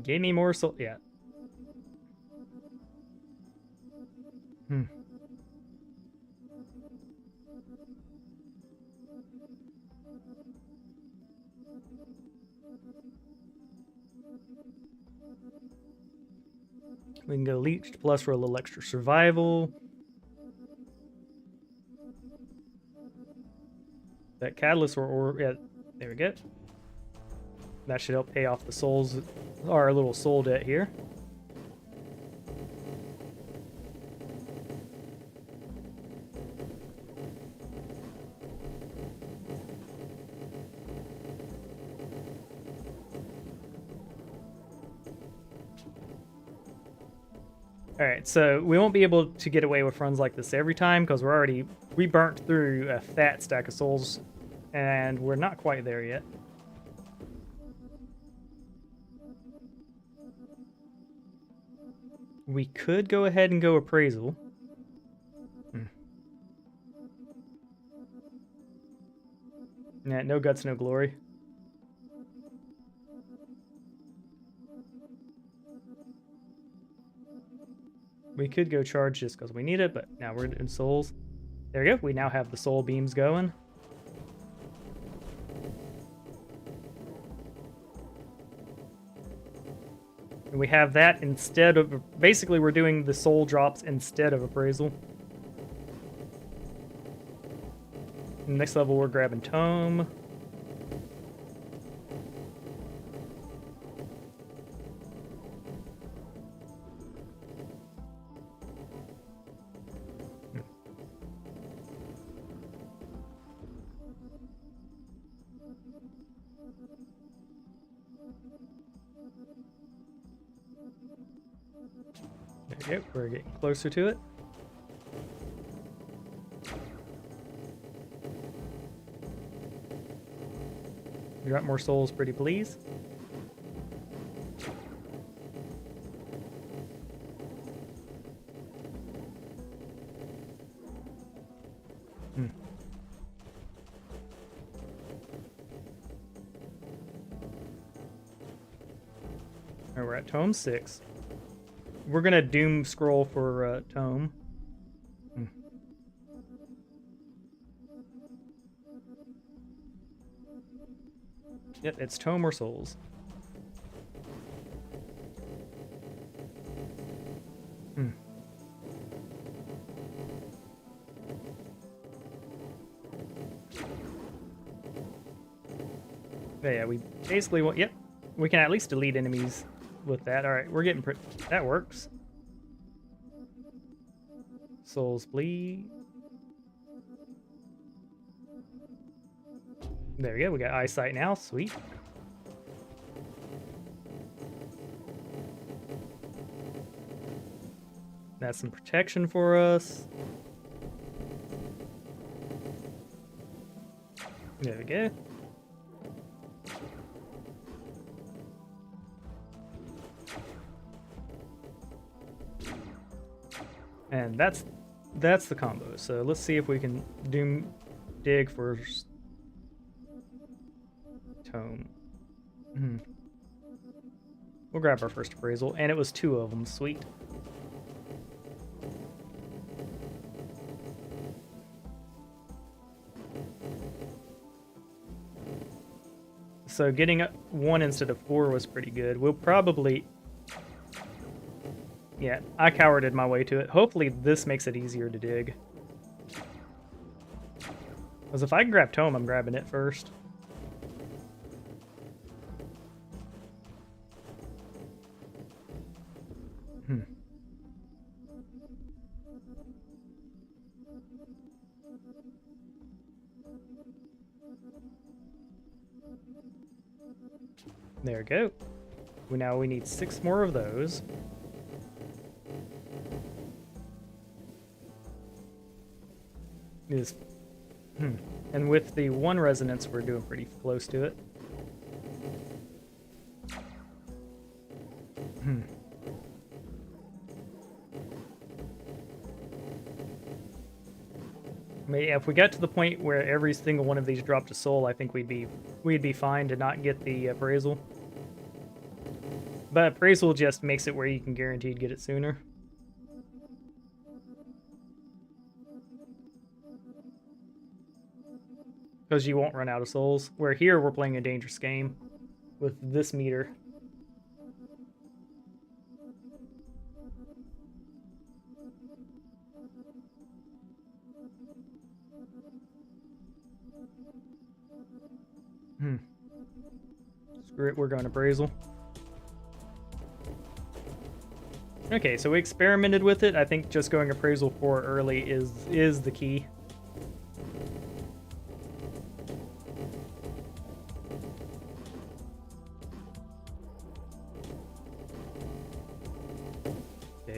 Gave me more soul. Yeah. We can go leech plus for a little extra survival. That catalyst or yeah, there we go. That should help pay off the souls, our little soul debt here. Alright, so we won't be able to get away with runs like this every time because we burnt through a fat stack of souls and we're not quite there yet. We could go ahead and go appraisal. Yeah, no guts, no glory. We could go charge just because we need it, but now we're in souls. There we go. We now have the soul beams going. And we have that instead of... Basically, we're doing the soul drops instead of appraisal. Next level, we're grabbing Tome. There we go. We're getting closer to it. Drop more souls, pretty please. Alright, we're at Tome 6. We're gonna doom scroll for Tome. Yep, it's Tome or Souls. Yeah, we basically want... Yep, we can at least delete enemies with that. Alright, we're getting... That works. Souls bleed. There we go, we got eyesight now, sweet. That's some protection for us. There we go. And that's the combo. So let's see if we can dig for Tome. We'll grab our first appraisal, and it was 2 of them. Sweet. So getting 1 instead of 4 was pretty good. We'll probably... Yeah, I cowarded my way to it. Hopefully this makes it easier to dig. Because if I can grab Tome, I'm grabbing it first. There we go. Now we need 6 more of those. And with the 1 resonance, we're doing pretty close to it. If we got to the point where every single one of these dropped a soul, I think we'd be fine to not get the appraisal. But appraisal just makes it where you can guaranteed get it sooner. Because you won't run out of souls. Where here, we're playing a dangerous game with this meter. Screw it, we're going appraisal. Okay, so we experimented with it. I think just going appraisal 4 early is the key.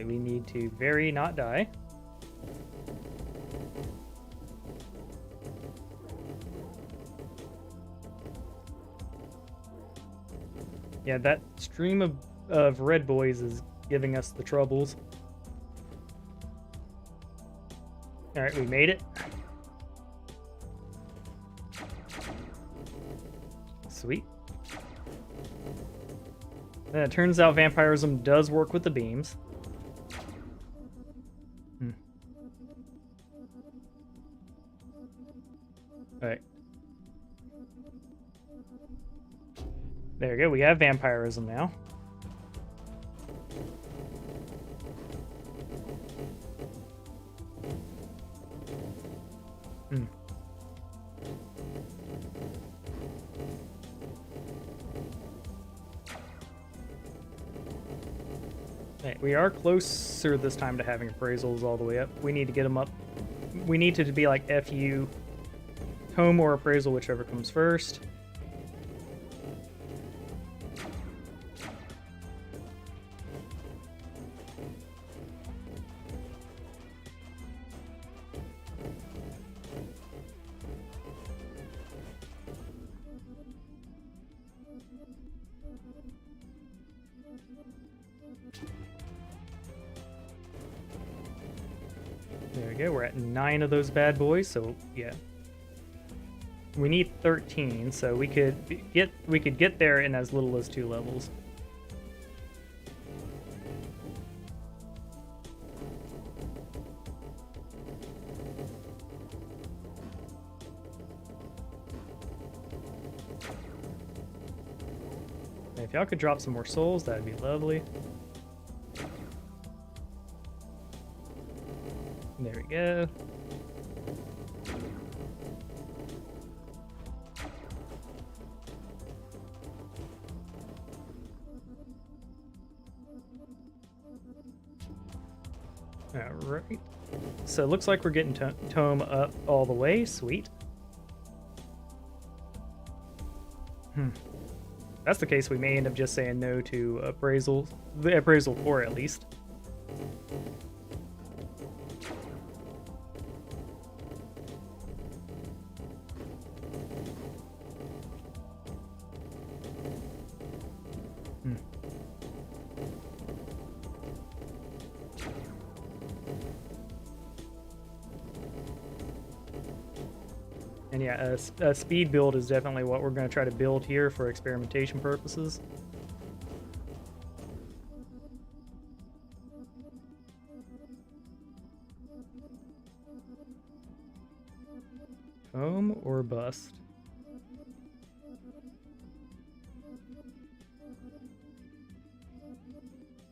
we need to very not die. Yeah, that stream of red boys is giving us the troubles. Alright, we made it. Sweet. And it turns out vampirism does work with the beams. Alright. There we go, we have vampirism now. Right, we are closer this time to having appraisals all the way up. We need to get them up. We need to be like FU, home or appraisal, whichever comes first. There we go, we're at 9 of those bad boys, so yeah. We need 13, so we could get there in as little as 2 levels. And if y'all could drop some more souls, that'd be lovely. There we go. Alright. So it looks like we're getting Tome up all the way. Sweet. If that's the case, we may end up just saying no to appraisal. The appraisal 4 at least. And yeah, a speed build is definitely what we're going to try to build here for experimentation purposes. Home or bust?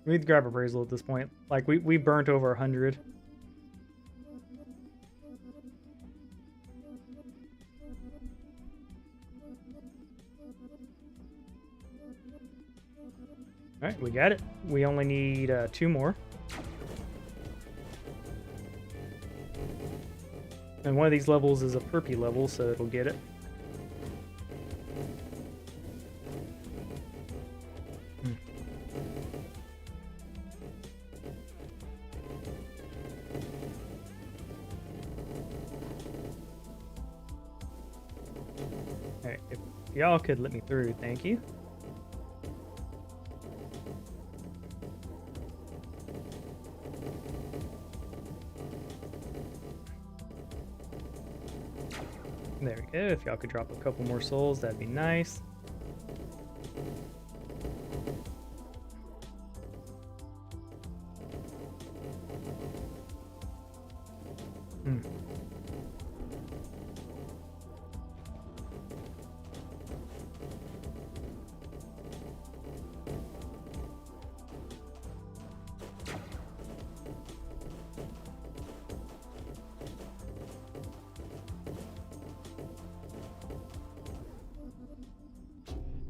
We need to grab appraisal at this point. Like, we burnt over 100. Alright, we got it. We only need 2 more. And one of these levels is a perpy level, so it'll get it. Alright, if y'all could let me through, thank you. There we go. If y'all could drop a couple more souls, that'd be nice.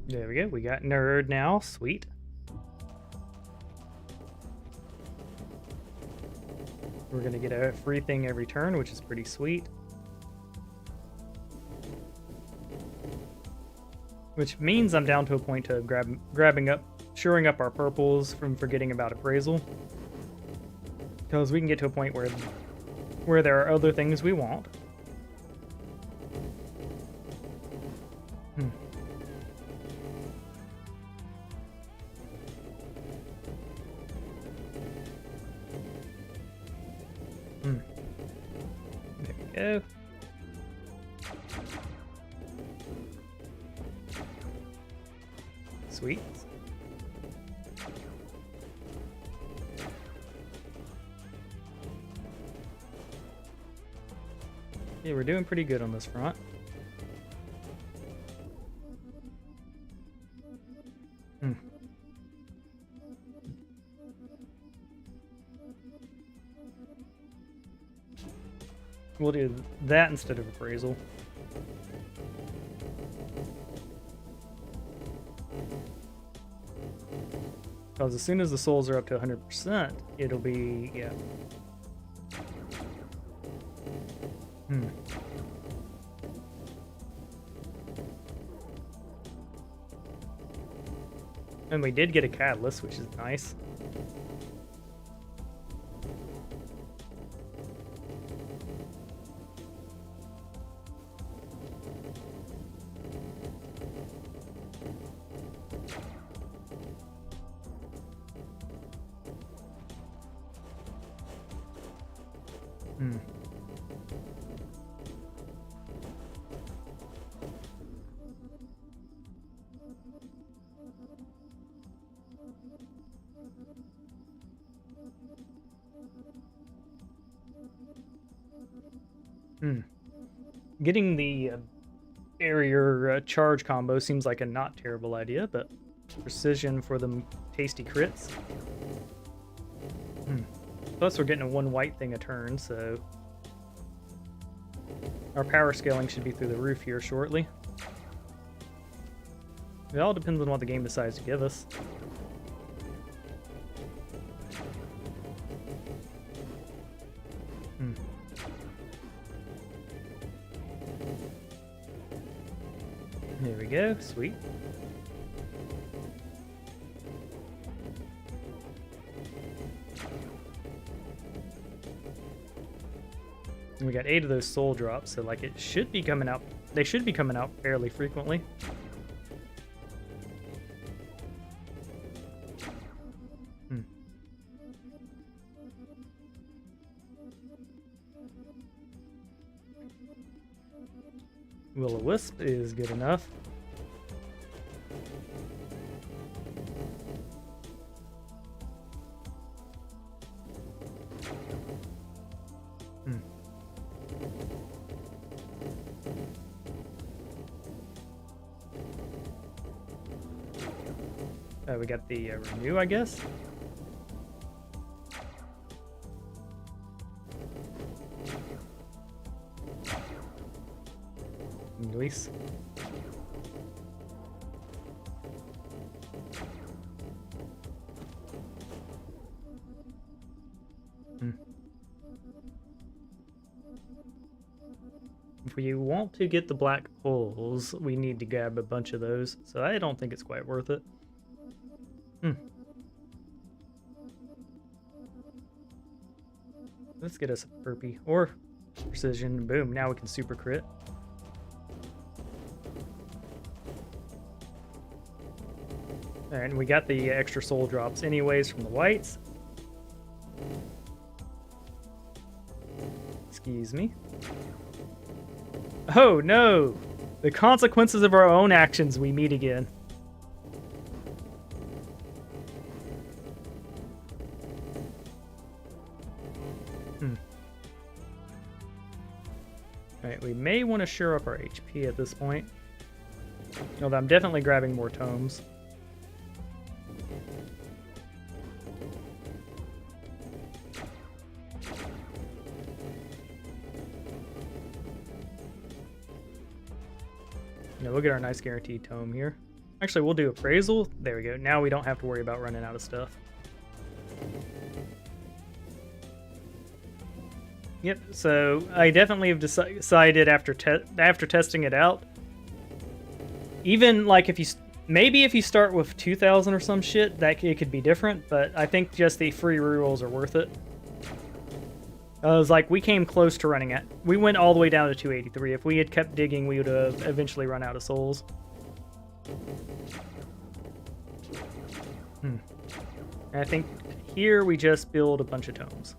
There we go. We got nerd now. Sweet. We're going to get a free thing every turn, which is pretty sweet. Which means I'm down to a point to shoring up our purples from forgetting about appraisal. Because we can get to a point where there are other things we want. Hmm. There we go. Sweet. Yeah, we're doing pretty good on this front. We'll do that instead of appraisal. Because as soon as the souls are up to 100%, it'll be, yeah. And we did get a catalyst, which is nice. Getting the barrier charge combo seems like a not terrible idea, but precision for the tasty crits. Plus we're getting a 1 white thing a turn, so our power scaling should be through the roof here shortly. It all depends on what the game decides to give us. There we go, sweet. And we got 8 of those soul drops, so like it should be coming out. They should be coming out fairly frequently. Will-o-wisp is good enough. We got the renew, I guess. Nice. If we want to get the black holes, we need to grab a bunch of those, so I don't think it's quite worth it. Let's get us a burpee or precision. Boom, now we can super crit. Alright, and we got the extra soul drops anyways from the whites. Excuse me. Oh no! The consequences of our own actions, we meet again. Alright, we may want to shore up our HP at this point. Although I'm definitely grabbing more tomes. Yeah, we'll get our nice guaranteed tome here. Actually, we'll do appraisal. There we go. Now we don't have to worry about running out of stuff. Yep, so I definitely have decided after testing it out, even like if you, maybe if you start with 2,000 or some shit, that it could be different, but I think just the free rerolls are worth it. I was like, we came close to running it. We went all the way down to 283. If we had kept digging, we would have eventually run out of souls. And I think here we just build a bunch of tomes.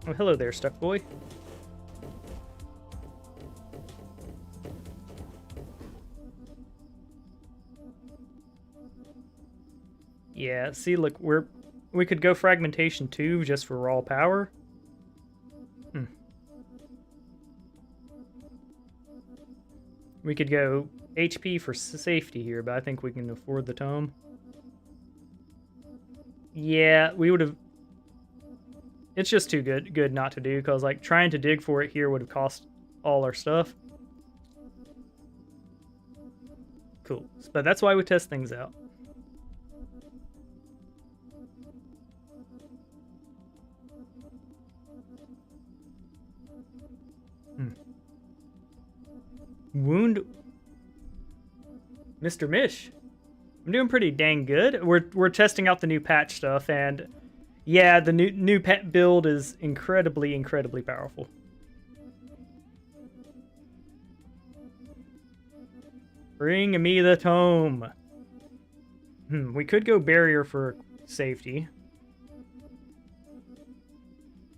Oh, hello there, Stuck Boy. Yeah, see, look, we could go fragmentation too, just for raw power. We could go HP for safety here, but I think we can afford the tome. Yeah, we would have... It's just too good not to do, because like trying to dig for it here would have cost all our stuff. Cool, but that's why we test things out. Wound... Mr. Mish. I'm doing pretty dang good. We're testing out the new patch stuff, and yeah, the new pet build is incredibly powerful. Bring me the tome. We could go barrier for safety.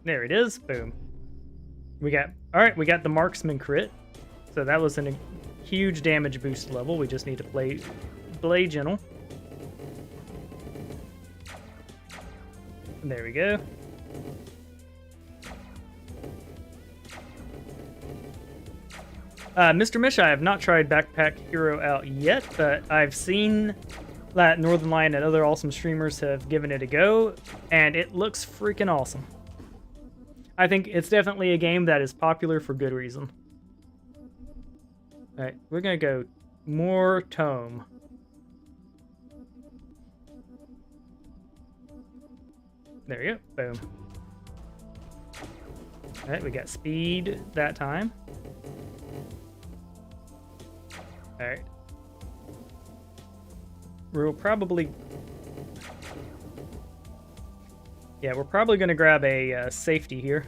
There it is. Boom. We got the marksman crit. So that was a huge damage boost level. We just need to play gentle. There we go. Mr. Mish, I have not tried Backpack Hero out yet, but I've seen that Northern Lion and other awesome streamers have given it a go, and it looks freaking awesome. I think it's definitely a game that is popular for good reason. Alright, we're gonna go more tome. There we go. Boom. Alright, we got speed that time. Alright. We'll probably... Yeah, we're probably going to grab a safety here.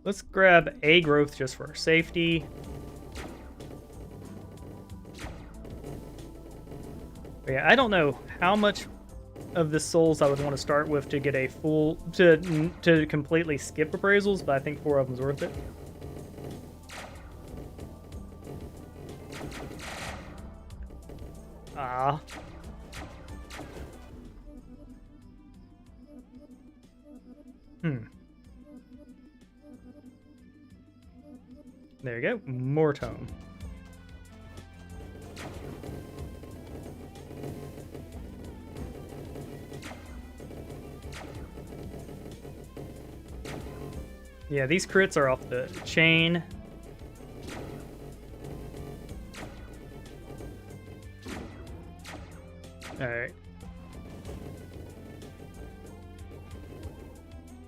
Let's grab a growth just for our safety. But yeah, I don't know how much of the souls I would want to start with to get a full to completely skip appraisals, but I think 4 of them's worth it. Ah. There you go. More tome. Yeah, these crits are off the chain. Alright.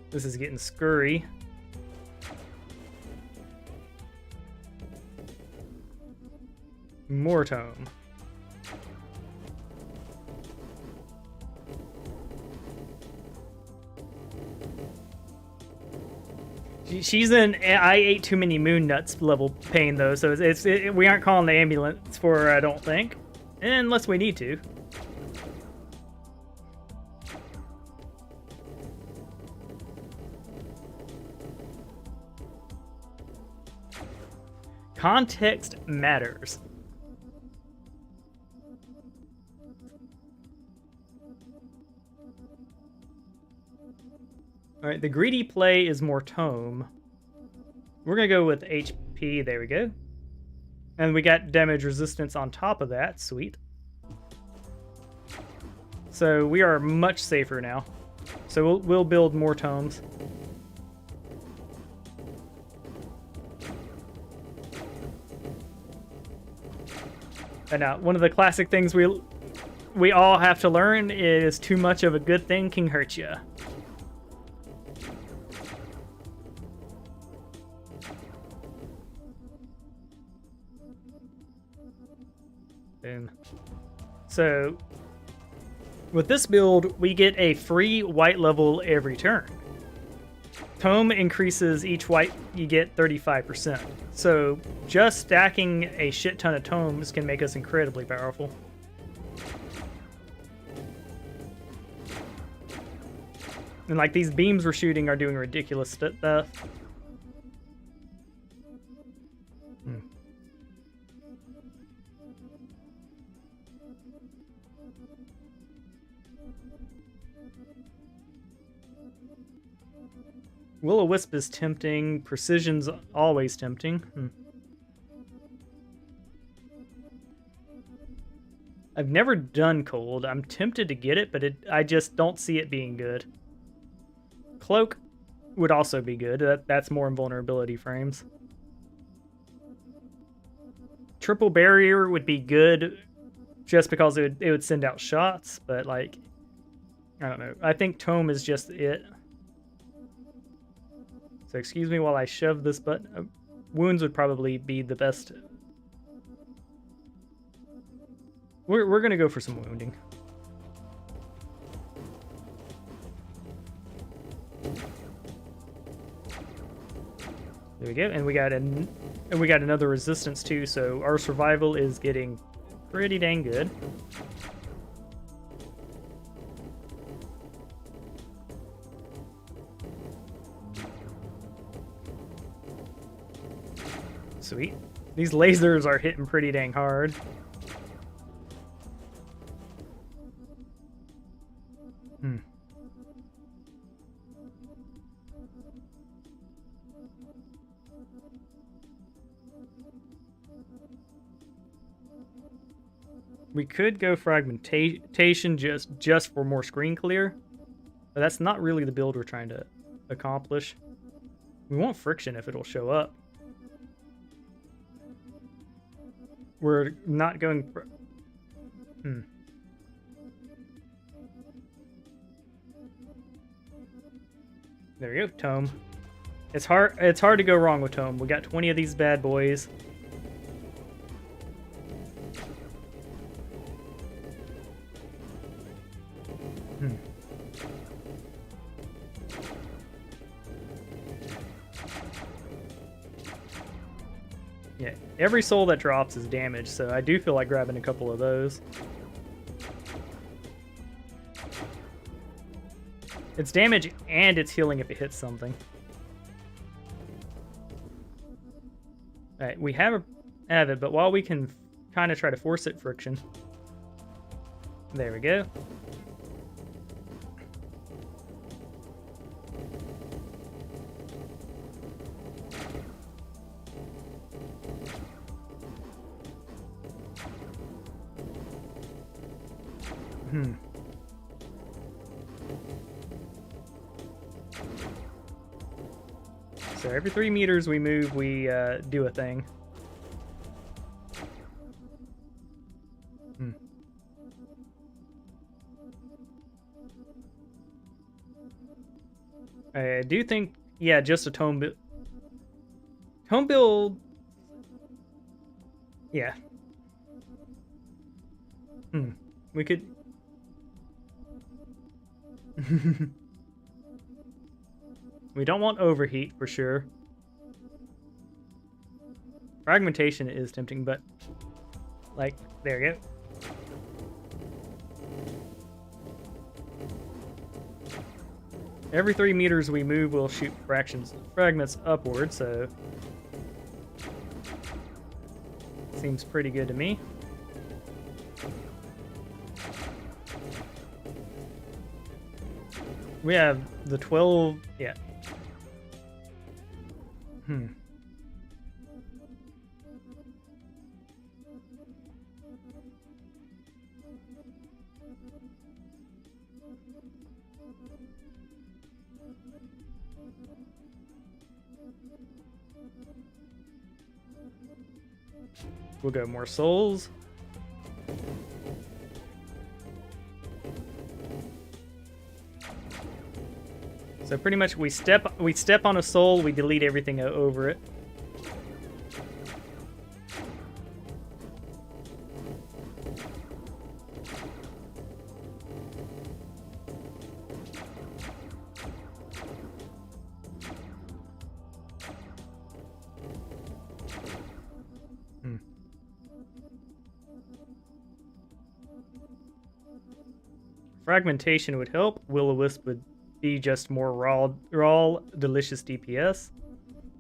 This is getting scurry. More tome. She's in I ate too many moon nuts level pain though, so we aren't calling the ambulance for her, I don't think, unless we need to. Context matters. Alright, the greedy play is more tome. We're going to go with HP. There we go. And we got damage resistance on top of that. Sweet. So we are much safer now. So we'll build more tomes. But now, one of the classic things we all have to learn is too much of a good thing can hurt you. Boom. So, with this build, we get a free white level every turn. Tome increases each white you get 35%. So, just stacking a shit ton of tomes can make us incredibly powerful. And like these beams we're shooting are doing ridiculous stuff. Will-O-Wisp is tempting. Precision's always tempting. I've never done Cold. I'm tempted to get it, but I just don't see it being good. Cloak would also be good. That's more invulnerability frames. Triple Barrier would be good just because it would send out shots, but like, I don't know. I think Tome is just it. So excuse me while I shove this button. Wounds would probably be the best. We're going to go for some wounding. There we go, and we got another resistance too. So our survival is getting pretty dang good. Sweet. These lasers are hitting pretty dang hard. We could go fragmentation just for more screen clear, but that's not really the build we're trying to accomplish. We want friction if it'll show up. We're not going for... There we go, Tome. It's hard to go wrong with Tome. We got 20 of these bad boys. Yeah, every soul that drops is damage, so I do feel like grabbing a couple of those. It's damage and it's healing if it hits something. Alright, we have it, but while we can kind of try to force it, friction. There we go. So every 3 meters we move, we do a thing. I do think, yeah, just a tome build. Tome build, yeah. We could. We don't want overheat for sure. Fragmentation is tempting, but like, there we go. Every 3 meters we move, we'll shoot fragments upward, so seems pretty good to me. We have the 12, yeah. We'll go more souls. So pretty much we step on a soul, we delete everything over it. Fragmentation would help. Will-O-Wisp would be just more raw, delicious DPS.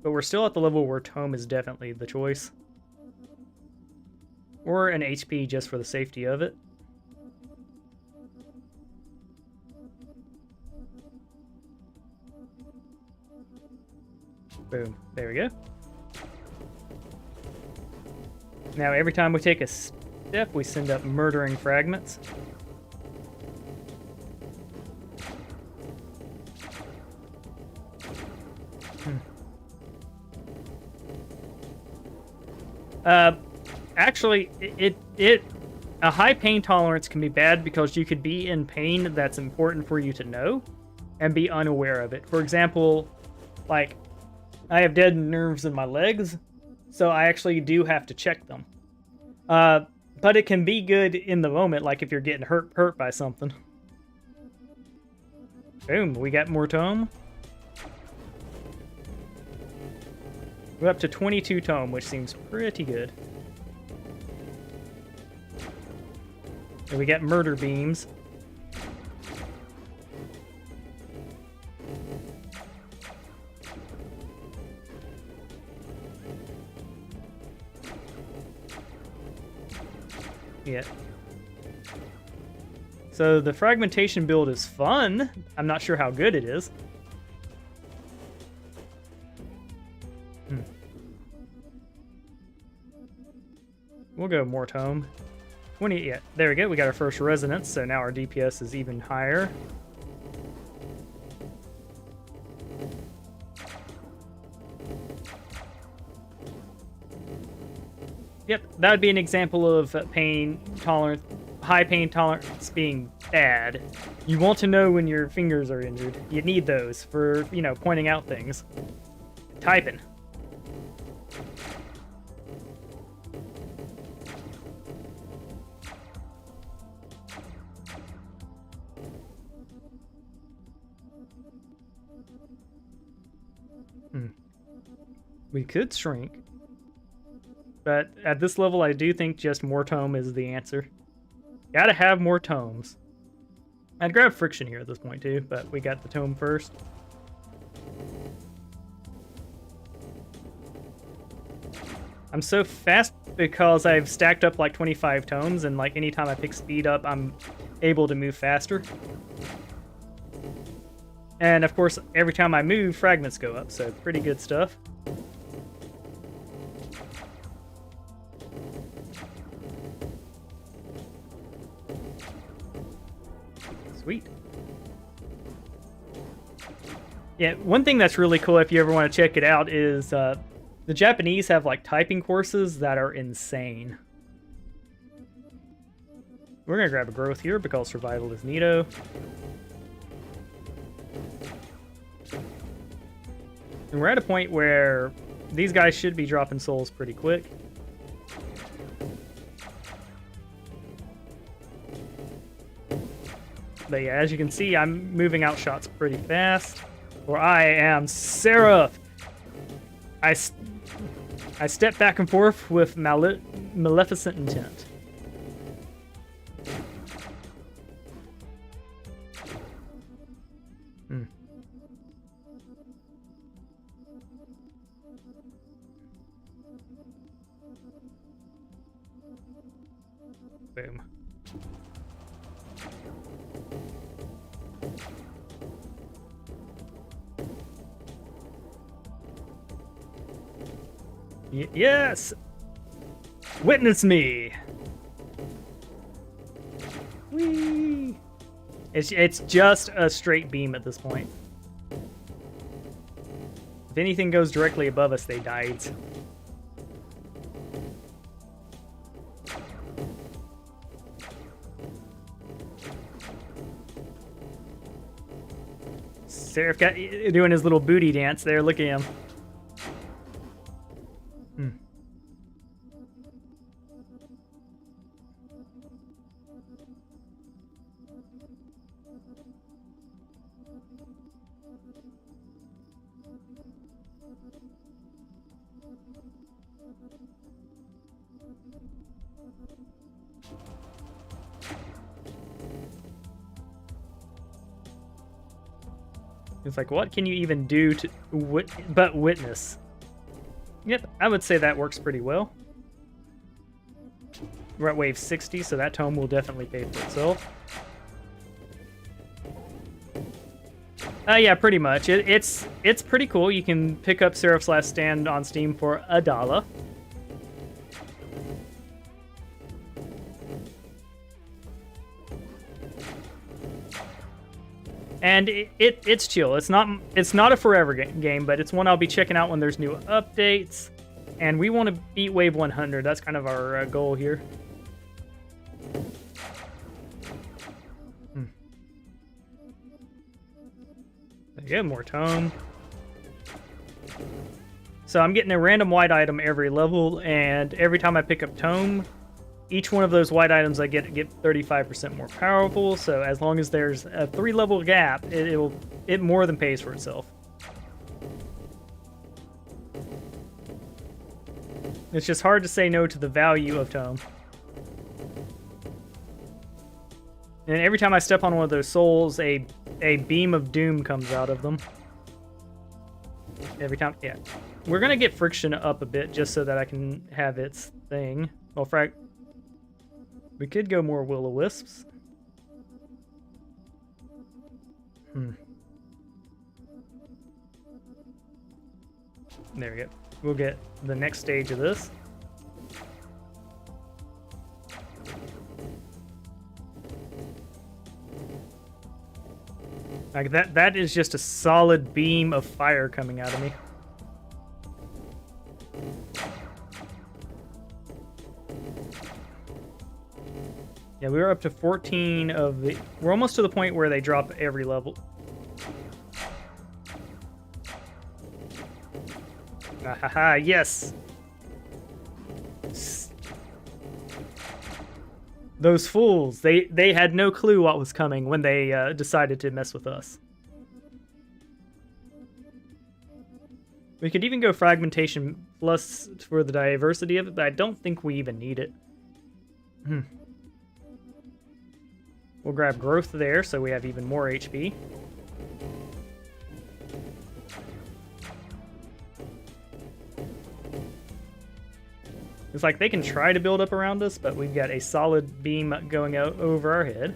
But we're still at the level where Tome is definitely the choice. Or an HP just for the safety of it. Boom. There we go. Now every time we take a step, we send up murdering fragments. Actually, a high pain tolerance can be bad because you could be in pain that's important for you to know and be unaware of it. For example, like, I have dead nerves in my legs, so I actually do have to check them. But it can be good in the moment, like if you're getting hurt by something. Boom, we got more tome. We're up to 22 tome, which seems pretty good. And we got murder beams. Yeah. So the fragmentation build is fun. I'm not sure how good it is. We'll go more tome. 20, yeah, there we go. We got our first resonance, so now our DPS is even higher. Yep, that would be an example of pain tolerance, high pain tolerance being bad. You want to know when your fingers are injured. You need those for, you know, pointing out things. Typing. We could shrink. But at this level, I do think just more tome is the answer. Gotta have more tomes. I'd grab friction here at this point too, but we got the tome first. I'm so fast because I've stacked up like 25 tomes, and like anytime I pick speed up, I'm able to move faster. And of course, every time I move, fragments go up, so pretty good stuff. Sweet. Yeah, one thing that's really cool if you ever want to check it out is the Japanese have like typing courses that are insane. We're going to grab a growth here because survival is neato. And we're at a point where these guys should be dropping souls pretty quick. But yeah, as you can see, I'm moving out shots pretty fast. For I am Seraph. I step back and forth with maleficent intent. Boom. Yes! Witness me! Whee! It's just a straight beam at this point. If anything goes directly above us, they died. Seraph got doing his little booty dance there. Look at him. Hmm. It's like, what can you even do to but witness? Yep, I would say that works pretty well. We're at wave 60, so that tome will definitely pay for itself. Yeah, pretty much. It's pretty cool. You can pick up Seraph's Last Stand on Steam for $1. And it's chill. It's not a forever game, but it's one I'll be checking out when there's new updates. And we want to beat wave 100. That's kind of our goal here. There you go, more tome. So I'm getting a random white item every level, and every time I pick up tome, each one of those white items I get 35% more powerful. So as long as there's a 3-level gap, it more than pays for itself. It's just hard to say no to the value of tome. And every time I step on one of those souls, a beam of doom comes out of them. Every time, yeah. We're gonna get friction up a bit just so that I can have its thing. Well, we could go more will-o-wisps. There we go. We'll get the next stage of this. Like that is just a solid beam of fire coming out of me. Yeah, we were up to 14 of the... We're almost to the point where they drop every level. Ahaha, yes! Those fools, they had no clue what was coming when they decided to mess with us. We could even go Fragmentation Plus for the diversity of it, but I don't think we even need it. We'll grab Growth there, so we have even more HP. It's like they can try to build up around us, but we've got a solid beam going out over our head.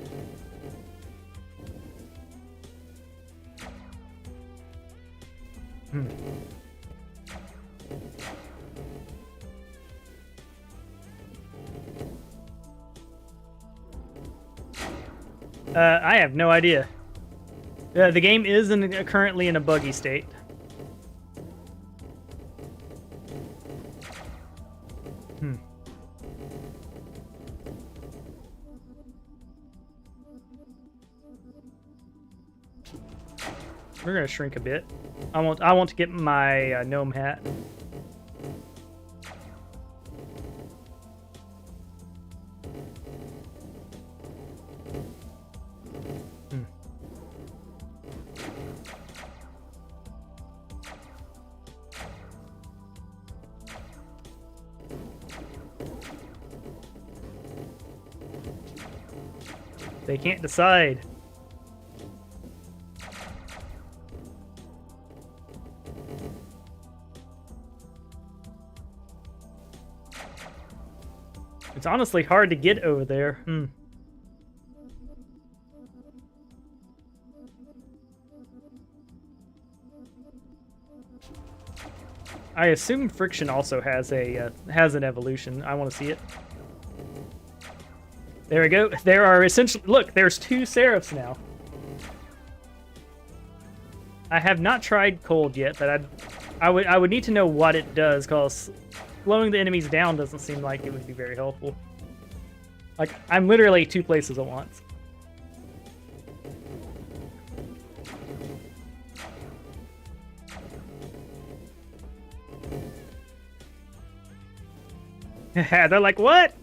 I have no idea. The game is currently in a buggy state. We're gonna shrink a bit. I want to get my gnome hat. They can't decide. It's honestly hard to get over there. I assume friction also has an evolution. I want to see it. There we go. There are essentially... Look, there's 2 Seraphs now. I have not tried cold yet, but I would need to know what it does, because slowing the enemies down doesn't seem like it would be very helpful. Like, I'm literally 2 places at once. They're like, what?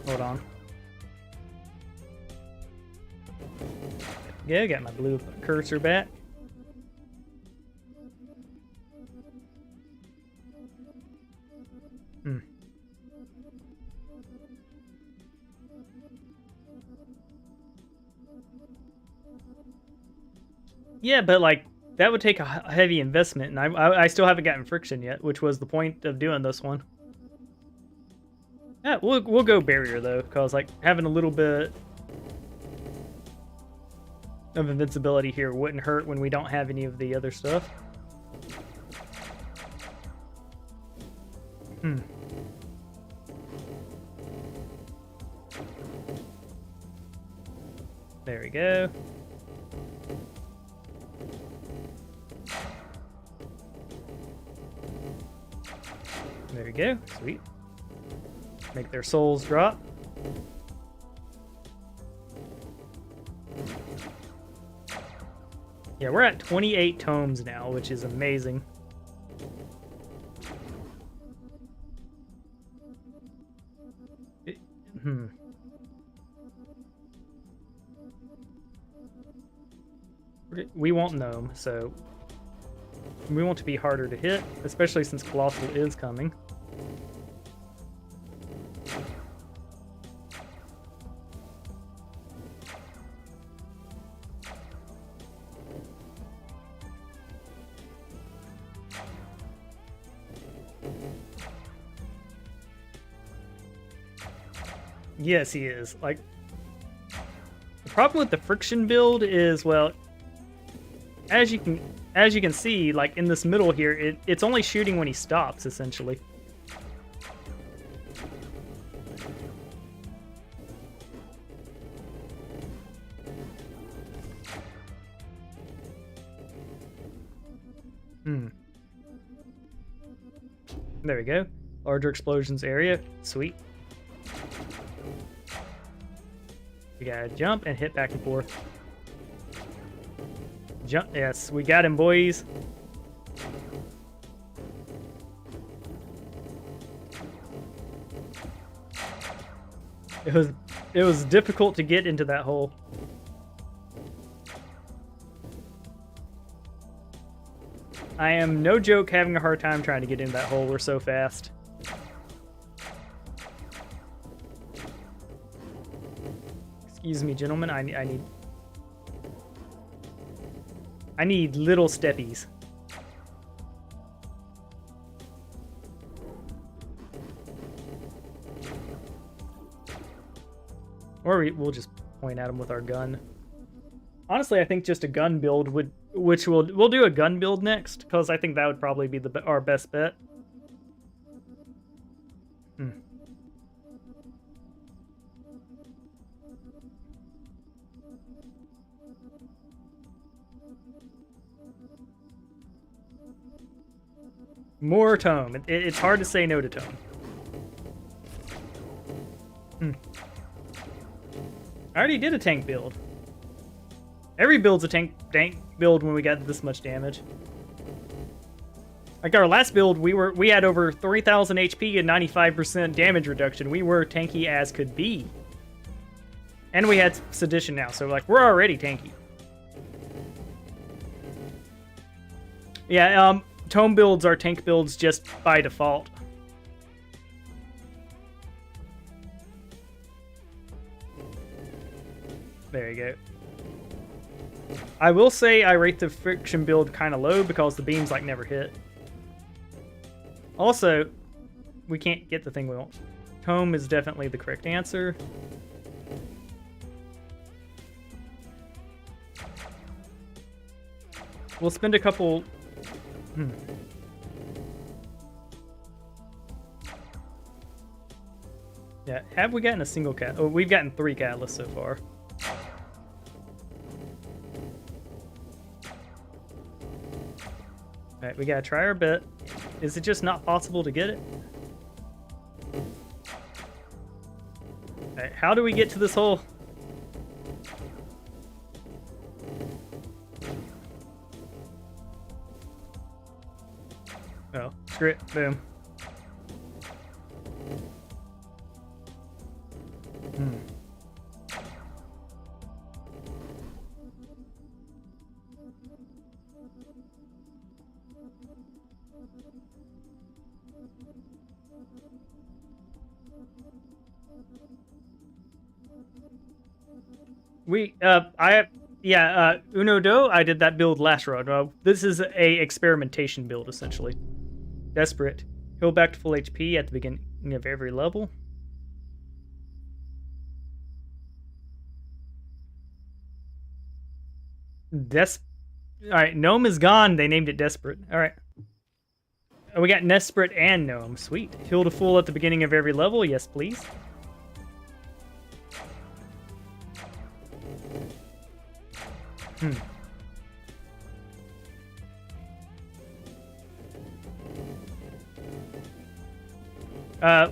Hold on. Yeah, got my blue cursor back. Yeah, but like that would take a heavy investment, and I still haven't gotten friction yet, which was the point of doing this one. Yeah, we'll go barrier though, cause like having a little bit of invincibility here wouldn't hurt when we don't have any of the other stuff. There we go. There we go. Sweet. Make their souls drop. Yeah, we're at 28 tomes now, which is amazing. We want gnome, so we want to be harder to hit, especially since Colossal is coming. Yes, he is. Like, the problem with the friction build is, well, as you can see, like in this middle here, it's only shooting when he stops, essentially. There we go. Larger explosions area. Sweet. We gotta jump and hit back and forth. Jump. Yes, we got him, boys. It was difficult to get into that hole. I am, no joke, having a hard time trying to get into that hole. We're so fast. Excuse me, gentlemen. I need little steppies. Or we'll just point at them with our gun. Honestly, I think just a gun build would, which we'll do a gun build next, because I think that would probably be our best bet. More tome. It's hard to say no to tome. I already did a tank build. Every build's a tank build when we got this much damage. Like our last build, we had over 3,000 HP and 95% damage reduction. We were tanky as could be. And we had sedition now, so like we're already tanky. Yeah, tome builds are tank builds just by default. There you go. I will say I rate the friction build kind of low because the beams like never hit. Also, we can't get the thing we want. Tome is definitely the correct answer. We'll spend a couple... Yeah, have we gotten a single cat? Oh, we've gotten 3 catalysts so far. Alright, we gotta try our bit. Is it just not possible to get it? Alright, how do we get to this hole? Oh, screw it. Boom. Uno Do, I did that build last run. This is a experimentation build, essentially. Desperate. Heal back to full HP at the beginning of every level. Alright, Gnome is gone. They named it Desperate. Alright. Oh, we got Desperate and Gnome. Sweet. Heal to full at the beginning of every level. Yes, please.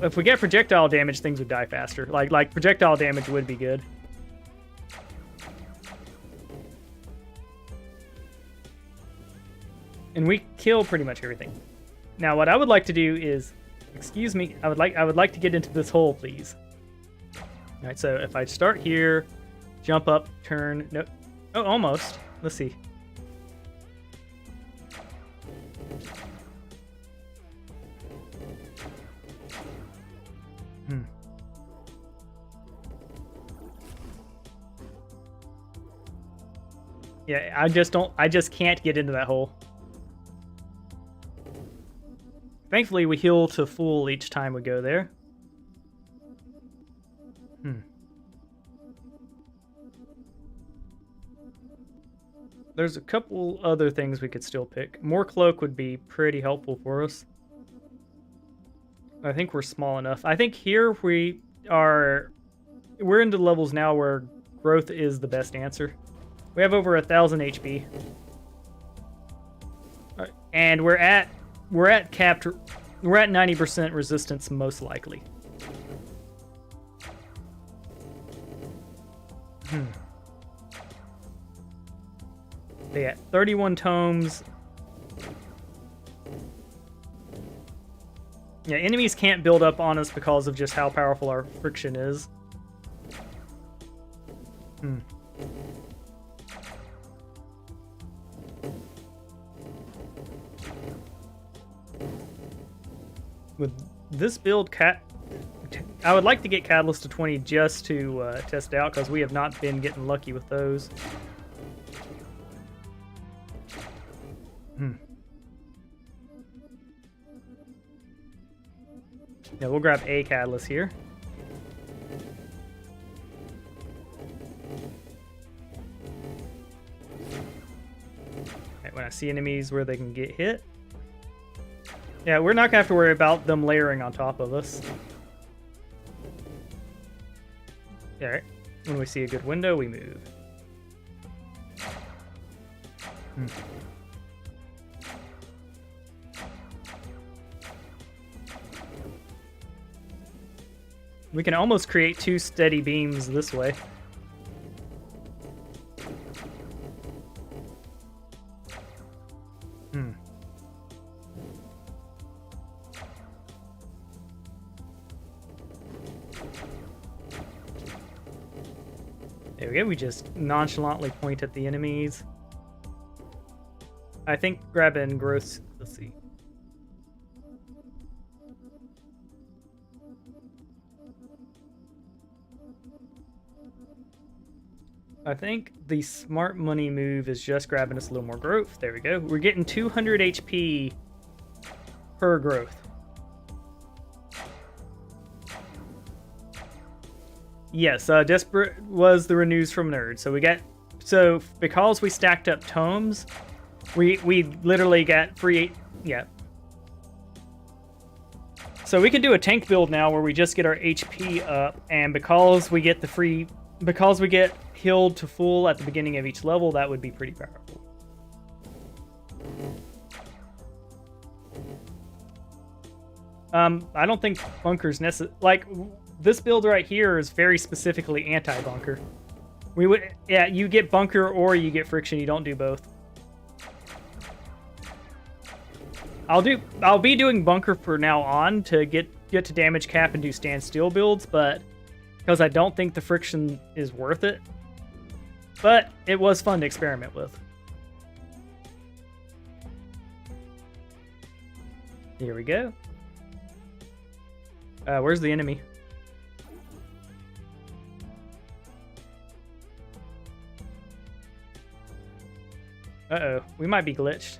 If we get projectile damage, things would die faster. Like projectile damage would be good. And we kill pretty much everything. Now, what I would like to do is, excuse me, I would like to get into this hole, please. All right, so if I start here, jump up, turn, no, oh, almost. Let's see. Yeah, I just can't get into that hole. Thankfully, we heal to full each time we go there. There's a couple other things we could still pick. More cloak would be pretty helpful for us. I think we're small enough. I think here we're into levels now where growth is the best answer. We have over 1,000 HP. And we're at 90% resistance most likely. Yeah, 31 tomes. Yeah, enemies can't build up on us because of just how powerful our friction is. With this build, I would like to get Catalyst to 20 just to test out, because we have not been getting lucky with those. Yeah, we'll grab a Catalyst here. Okay, when I see enemies where they can get hit. Yeah, we're not going to have to worry about them layering on top of us. Alright, when we see a good window, we move. We can almost create 2 steady beams this way. There we go, we just nonchalantly point at the enemies. I think grabbing growth, let's see. I think the smart money move is just grabbing us a little more growth. There we go. We're getting 200 HP per growth. Yes, Desperate was the renews from Nerd. So because we stacked up tomes, we literally got free, yeah. So we can do a tank build now where we just get our HP up, and because we get healed to full at the beginning of each level, that would be pretty powerful. I don't think bunker's necessary. Like, this build right here is very specifically anti-bunker. You get bunker or you get friction. You don't do both. I'll be doing bunker for now on to get to damage cap and do standstill builds, but because I don't think the friction is worth it. But it was fun to experiment with. Here we go. Where's the enemy? Uh-oh, we might be glitched.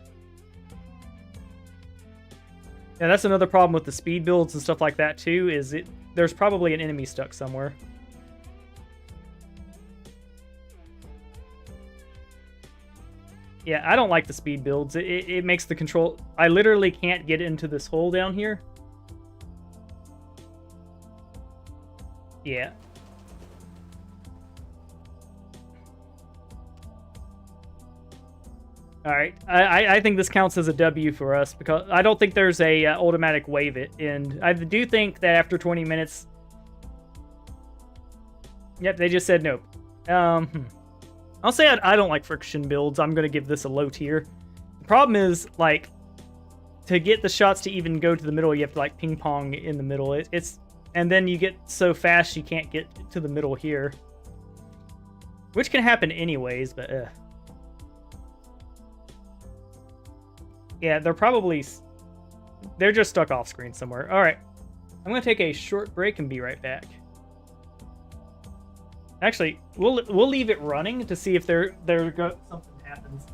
Yeah, that's another problem with the speed builds and stuff like that too, is there's probably an enemy stuck somewhere. Yeah, I don't like the speed builds. It makes the control... I literally can't get into this hole down here. Yeah. Alright, I think this counts as a W for us, because I don't think there's a automatic wave it, and I do think that after 20 minutes... Yep, they just said nope. I'll say I don't like friction builds. I'm going to give this a low tier. The problem is, like, to get the shots to even go to the middle, you have to, like, ping-pong in the middle. And then you get so fast you can't get to the middle here. Which can happen anyways, but, yeah, they're just stuck off screen somewhere. All right, I'm going to take a short break and be right back. Actually, we'll leave it running to see if something happens.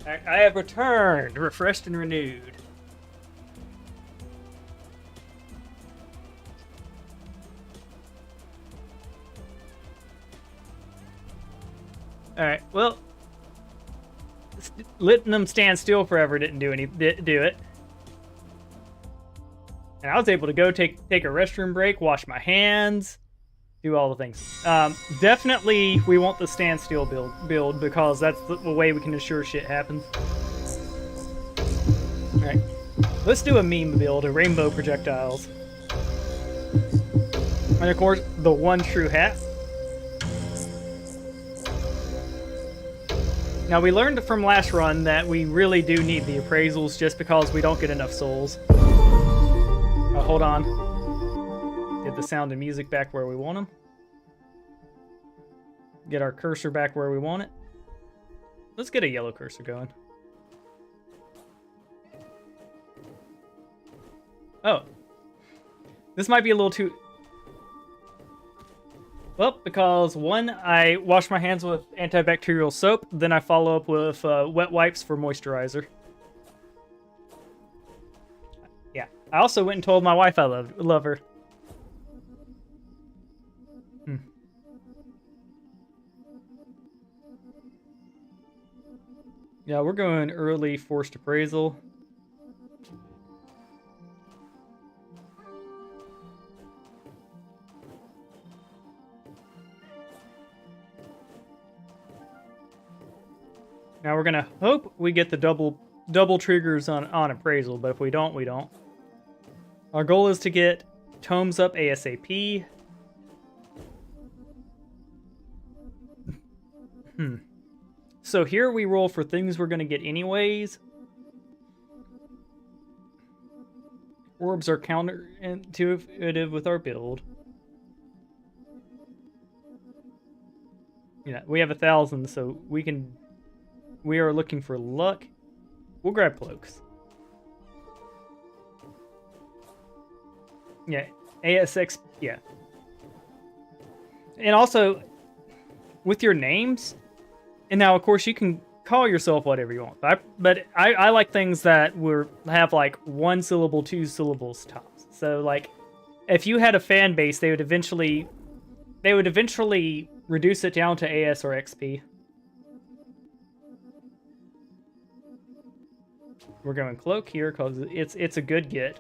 I have returned, refreshed and renewed. Alright, well, letting them stand still forever didn't do it. And I was able to go take a restroom break, wash my hands, do all the things. Definitely we want the standstill build because that's the way we can ensure shit happens. Alright, let's do a meme build, a rainbow projectiles. And of course, the one true hat. Now, we learned from last run that we really do need the appraisals just because we don't get enough souls. Oh, hold on. Get the sound and music back where we want them. Get our cursor back where we want it. Let's get a yellow cursor going. Oh. This might be a little too... Well, because one, I wash my hands with antibacterial soap, then I follow up with wet wipes for moisturizer. Yeah. I also went and told my wife I love her. Yeah, we're going early forced appraisal. Now we're gonna hope we get the double triggers on appraisal, but if we don't, we don't. Our goal is to get tomes up ASAP. So here we roll for things we're gonna get anyways. Orbs are counterintuitive with our build. Yeah, we have 1,000, so we are looking for luck. We'll grab cloaks. Yeah, ASX, yeah. And also, with your names, and now, of course, you can call yourself whatever you want. But I like things that have, like, 1 syllable, 2 syllables tops. So, like, if you had a fan base, they would eventually reduce it down to AS or XP. We're going cloak here because it's a good get.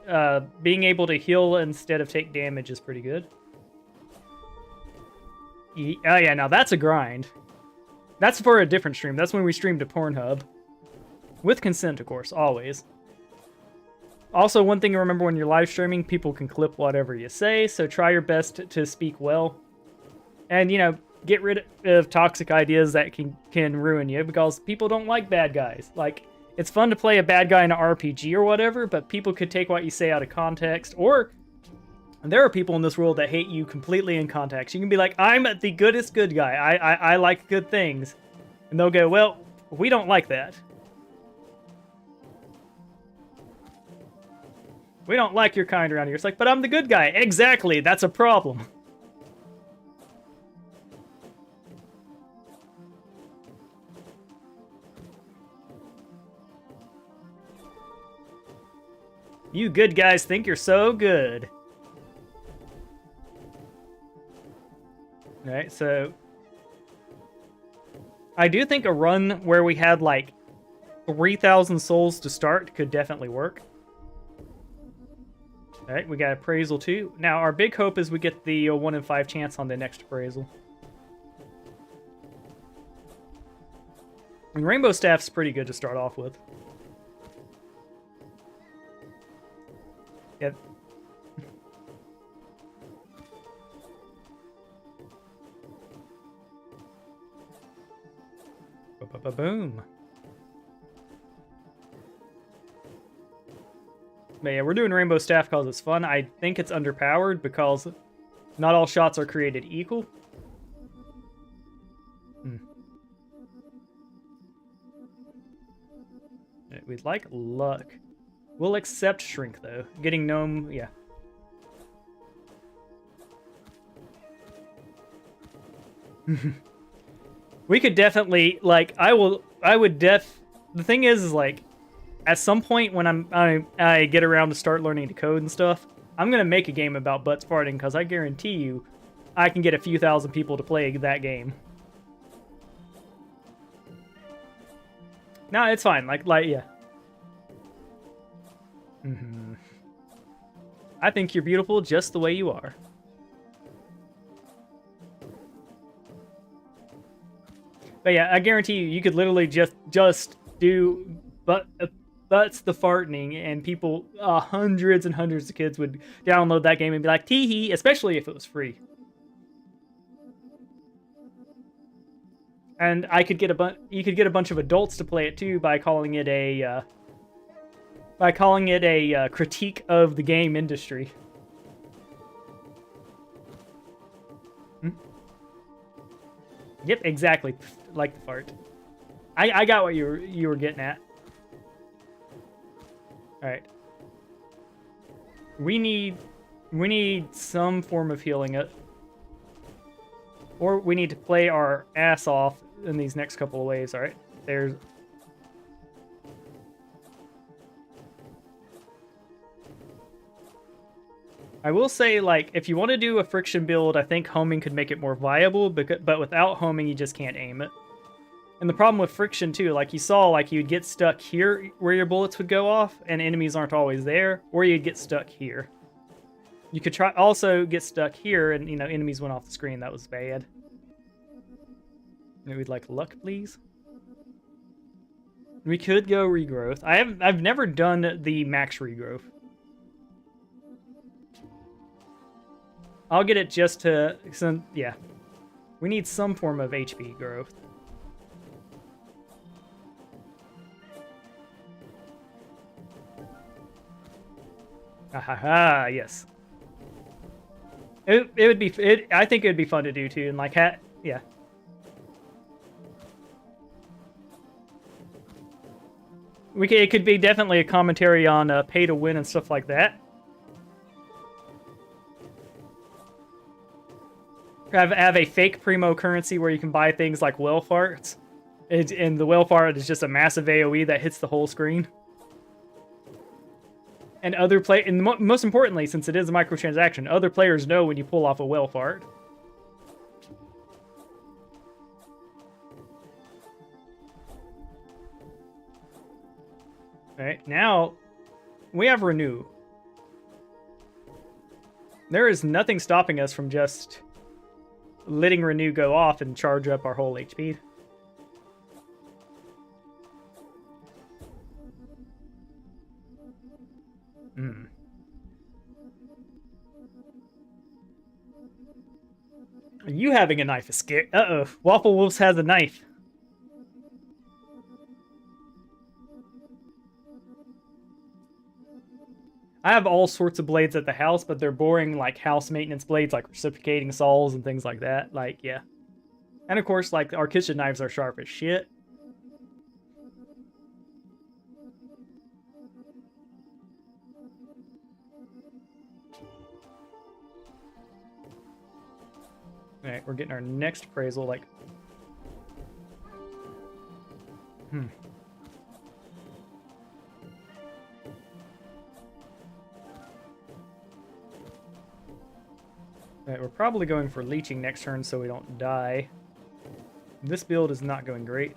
Being able to heal instead of take damage is pretty good. Oh yeah, now that's a grind. That's for a different stream. That's when we stream to Pornhub. With consent, of course, always. Also, one thing to remember when you're live streaming, people can clip whatever you say, so try your best to speak well. And, you know, get rid of toxic ideas that can ruin you, because people don't like bad guys. Like, it's fun to play a bad guy in an RPG or whatever, but people could take what you say out of context, or there are people in this world that hate you completely in context. You can be like, I'm the goodest good guy. I like good things. And they'll go, well, we don't like that. We don't like your kind around here. It's like, but I'm the good guy. Exactly, that's a problem. You good guys think you're so good. Alright, so I do think a run where we had like 3,000 souls to start could definitely work. Alright, we got appraisal too. Now, our big hope is we get the 1 in 5 chance on the next appraisal. And Rainbow Staff's pretty good to start off with. Yep. Boom. But yeah, we're doing Rainbow Staff because it's fun. I think it's underpowered because not all shots are created equal. We'd like luck. We'll accept shrink, though. Getting gnome, yeah. We could definitely, like, the thing is like, at some point when I get around to start learning to code and stuff, I'm gonna make a game about butts farting, because I guarantee you, I can get a few thousand people to play that game. No, it's fine, like, yeah. I think you're beautiful just the way you are. But yeah, I guarantee you, you could literally just do butts the farting, and people, hundreds and hundreds of kids would download that game and be like, tee-hee, especially if it was free. And I could get you could get a bunch of adults to play it too by calling it a critique of the game industry. Hmm? Yep, exactly. Like the fart. I got what you were getting at. All right. We need some form of healing it. Or we need to play our ass off in these next couple of waves, alright? There's... I will say, like, if you want to do a friction build, I think homing could make it more viable, but without homing, you just can't aim it. And the problem with friction, too, like you saw, like, you'd get stuck here where your bullets would go off, and enemies aren't always there, or you'd get stuck here. You could also get stuck here, and, you know, enemies went off the screen. That was bad. Maybe we'd like luck, please. We could go regrowth. I've never done the max regrowth. I'll get it just to yeah. We need some form of HP growth. Ah, yes. It would be I think it would be fun to do too, and like yeah. It could be definitely a commentary on pay to win and stuff like that. Have a fake primo currency where you can buy things like whale farts, and the whale fart is just a massive AOE that hits the whole screen. And most importantly, since it is a microtransaction, other players know when you pull off a whale fart. Alright, now we have Renew. There is nothing stopping us from just letting Renew go off and charge up our whole HP. You having a knife is scary. Uh-oh. Waffle Wolves has a knife. I have all sorts of blades at the house, but they're boring, like, house maintenance blades, like reciprocating saws and things like that. Like, yeah. And, of course, like, our kitchen knives are sharp as shit. Alright, we're getting our next appraisal, like... Alright, we're probably going for leeching next turn so we don't die. This build is not going great.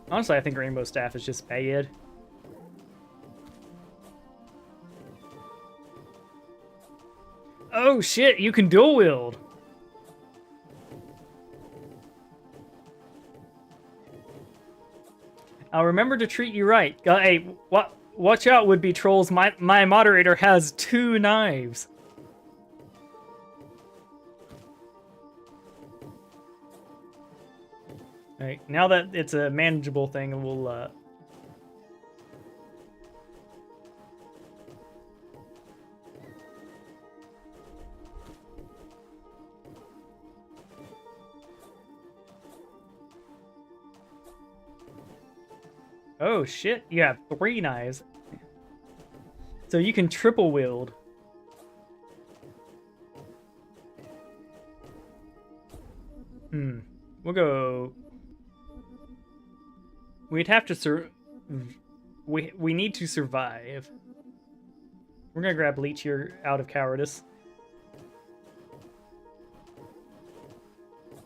Honestly, I think Rainbow Staff is just bad. Oh shit, you can dual wield! I'll remember to treat you right. Hey, watch out, would-be trolls. My moderator has 2 knives. Alright, now that it's a manageable thing, we'll, Oh shit, you have 3 knives. So you can triple wield. We'll go... We'd have to we need to survive. We're gonna grab Leech here out of cowardice.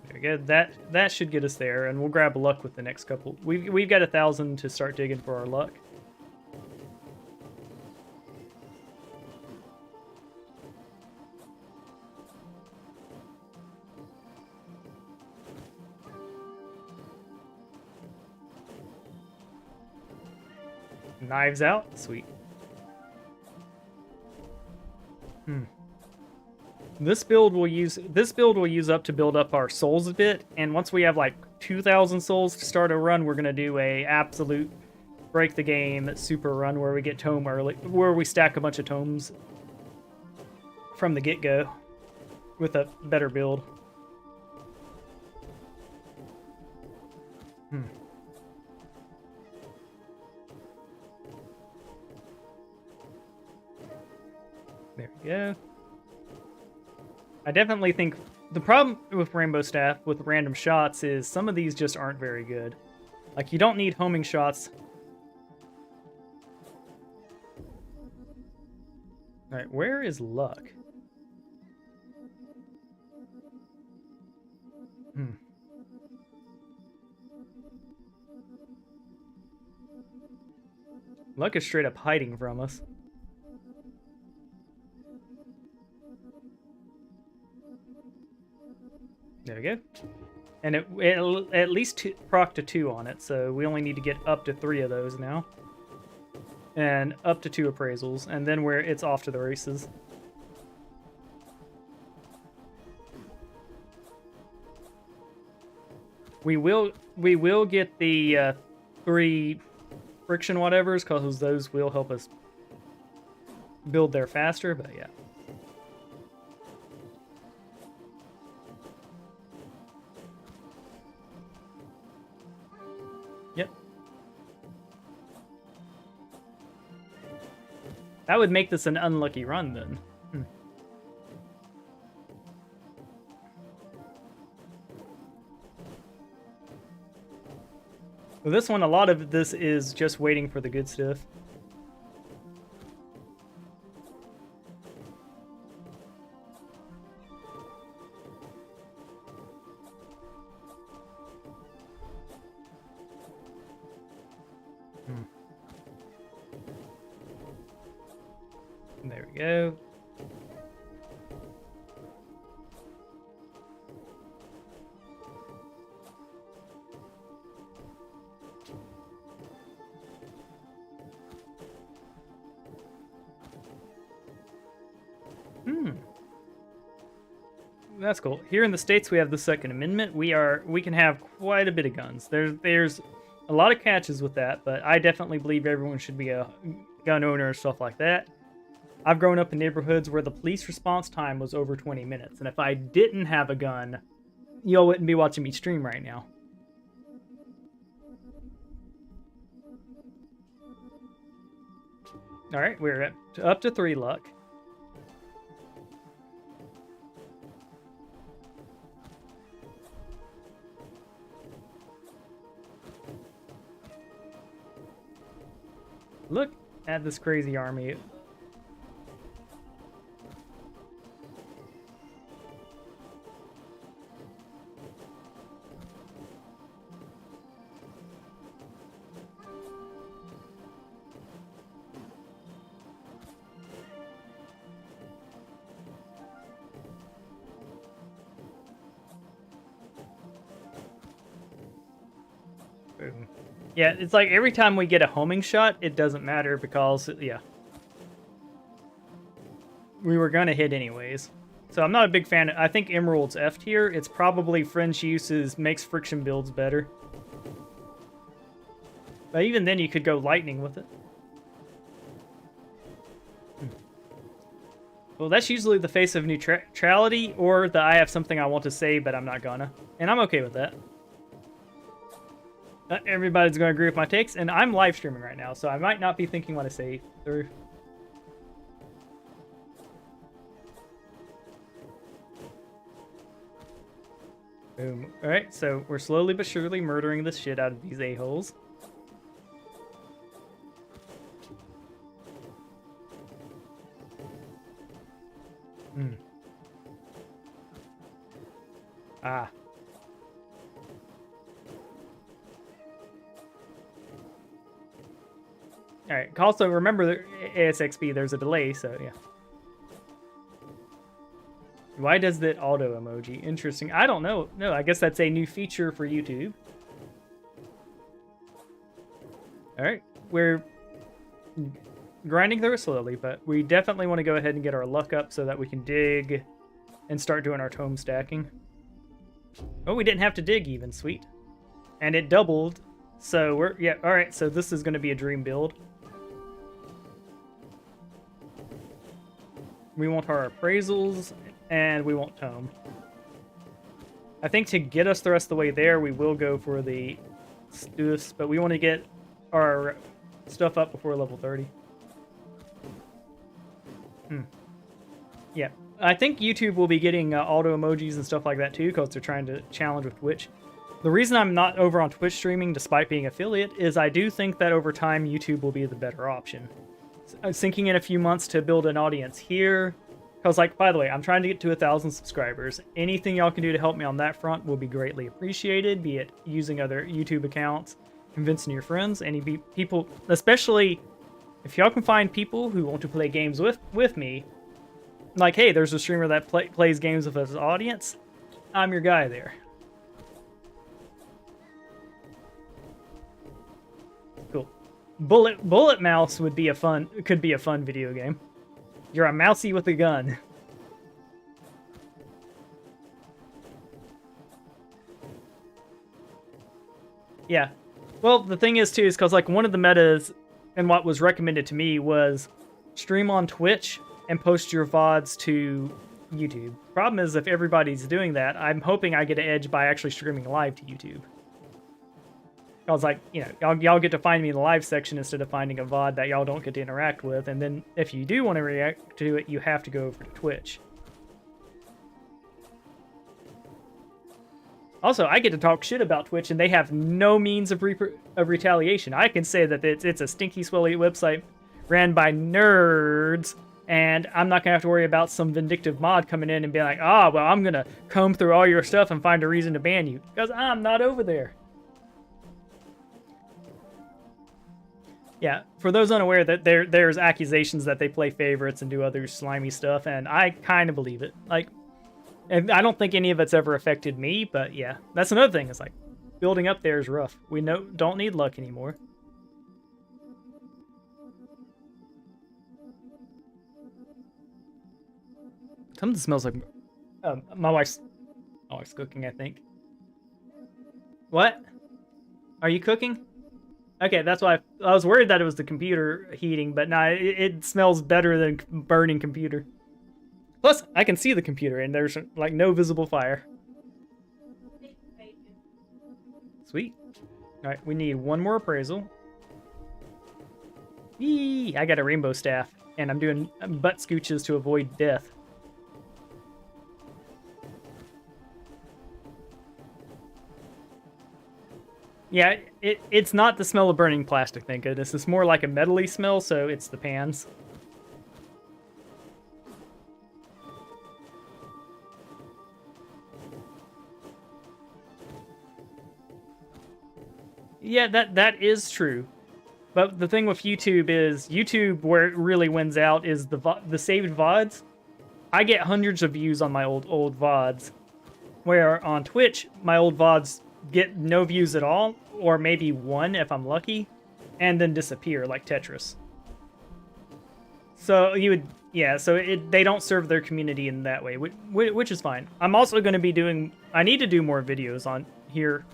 Very good. That should get us there, and we'll grab luck with the next couple. We've got 1,000 to start digging for our luck. Knives out, sweet. This build will use up to build up our souls a bit, and once we have like 2,000 souls to start a run, we're gonna do a absolute break the game super run where we get tome early, where we stack a bunch of tomes from the get-go with a better build. There we go. I definitely think the problem with Rainbow Staff with random shots is some of these just aren't very good. Like, you don't need homing shots. Alright, where is luck? Luck is straight up hiding from us. There we go. And it'll at least proc to 2 on it, so we only need to get up to 3 of those now. And up to 2 appraisals, and then it's off to the races. We will get the 3 friction whatevers, because those will help us build there faster, but yeah. Yep. That would make this an unlucky run, then. Well, this one, a lot of this is just waiting for the good stuff. There we go. That's cool. Here in the States, we have the Second Amendment. We can have quite a bit of guns. There's a lot of catches with that, but I definitely believe everyone should be a gun owner and stuff like that. I've grown up in neighborhoods where the police response time was over 20 minutes, and if I didn't have a gun, y'all wouldn't be watching me stream right now. All right, we're up to 3 luck. Look at this crazy army. Boom. Yeah, it's like every time we get a homing shot, it doesn't matter because, yeah. We were gonna hit anyways. So I'm not a big fan. I think Emerald's F tier. It's probably French uses makes friction builds better. But even then, you could go lightning with it. Well, that's usually the face of neutrality, or the I have something I want to say, but I'm not gonna. And I'm okay with that. Not everybody's going to agree with my takes, and I'm live streaming right now, so I might not be thinking what I say through. Boom. Alright, so we're slowly but surely murdering the shit out of these a-holes. Ah. Alright, also remember that ASXP, there's a delay, so yeah. Why does that auto emoji? Interesting. I don't know. No, I guess that's a new feature for YouTube. Alright, we're grinding through it slowly, but we definitely want to go ahead and get our luck up so that we can dig and start doing our tome stacking. Oh, we didn't have to dig even, sweet. And it doubled, so we're, yeah, alright, so this is going to be a dream build. We want our appraisals, and we want tome. I think to get us the rest of the way there, we will go for the stuffs, but we want to get our stuff up before level 30. Yeah, I think YouTube will be getting auto emojis and stuff like that too, because they're trying to challenge with Twitch. The reason I'm not over on Twitch streaming, despite being affiliate, is I do think that over time YouTube will be the better option. I was thinking in a few months to build an audience here, because, like, by the way, I'm trying to get to 1,000 subscribers. Anything y'all can do to help me on that front will be greatly appreciated, be it using other YouTube accounts, convincing your friends, any people, especially if y'all can find people who want to play games with me. Like, hey, there's a streamer that plays games with his audience. I'm your guy there. Cool. Bullet Mouse could be a fun video game. You're a mousey with a gun. Yeah. Well, the thing is too is because, like, one of the metas and what was recommended to me was stream on Twitch and post your VODs to YouTube. Problem is, if everybody's doing that, I'm hoping I get an edge by actually streaming live to YouTube. I was like, you know, y'all get to find me in the live section instead of finding a VOD that y'all don't get to interact with, and then if you do want to react to it, you have to go over to Twitch. Also, I get to talk shit about Twitch, and they have no means of retaliation. I can say that it's a stinky, swelly website ran by nerds, and I'm not going to have to worry about some vindictive mod coming in and being like, well, I'm going to comb through all your stuff and find a reason to ban you, because I'm not over there. Yeah, for those unaware, that there's accusations that they play favorites and do other slimy stuff, and I kind of believe it. Like, and I don't think any of it's ever affected me, but yeah, that's another thing. It's like, building up there is rough. We don't need luck anymore. Something smells like my wife's cooking, I think. What? Are you cooking? Okay, that's why I was worried that it was the computer heating, but nah, it smells better than burning computer. Plus, I can see the computer, and there's, like, no visible fire. Sweet. Alright, we need one more appraisal. Yee! I got a rainbow staff, and I'm doing butt scooches to avoid death. Yeah, it's not the smell of burning plastic, thank goodness. It's more like a metally smell, so it's the pans. Yeah, that is true. But the thing with YouTube is, YouTube, where it really wins out, is the saved VODs. I get hundreds of views on my old VODs, where on Twitch, my old VODs get no views at all, or maybe one if I'm lucky, and then disappear like Tetris. So they don't serve their community in that way, which is fine. I'm also going to be I need to do more videos on here,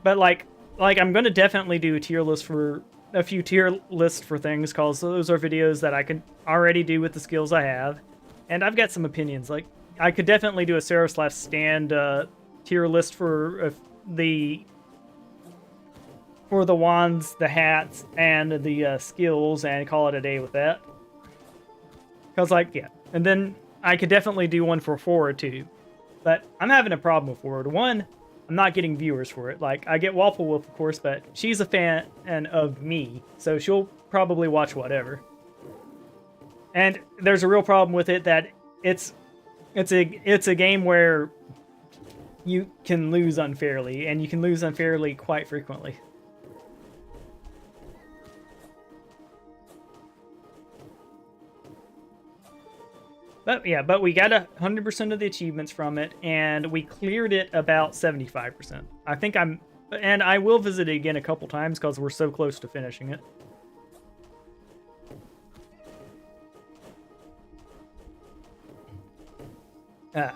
but like I'm going to definitely do a few tier lists for things, because those are videos that I can already do with the skills I have, and I've got some opinions. Like, I could definitely do a Seraph Last Stand tier list for the wands, the hats, and the skills, and call it a day with that. Because, like, yeah. And then I could definitely do one for Forward, too. But I'm having a problem with Forward. One, I'm not getting viewers for it. Like, I get Waffle Wolf, of course, but she's a fan of me, so she'll probably watch whatever. And there's a real problem with it that it's a game where you can lose unfairly, and you can lose unfairly quite frequently. But yeah, but we got 100% of the achievements from it, and we cleared it about 75%. I think and I will visit it again a couple times because we're so close to finishing it. Ah.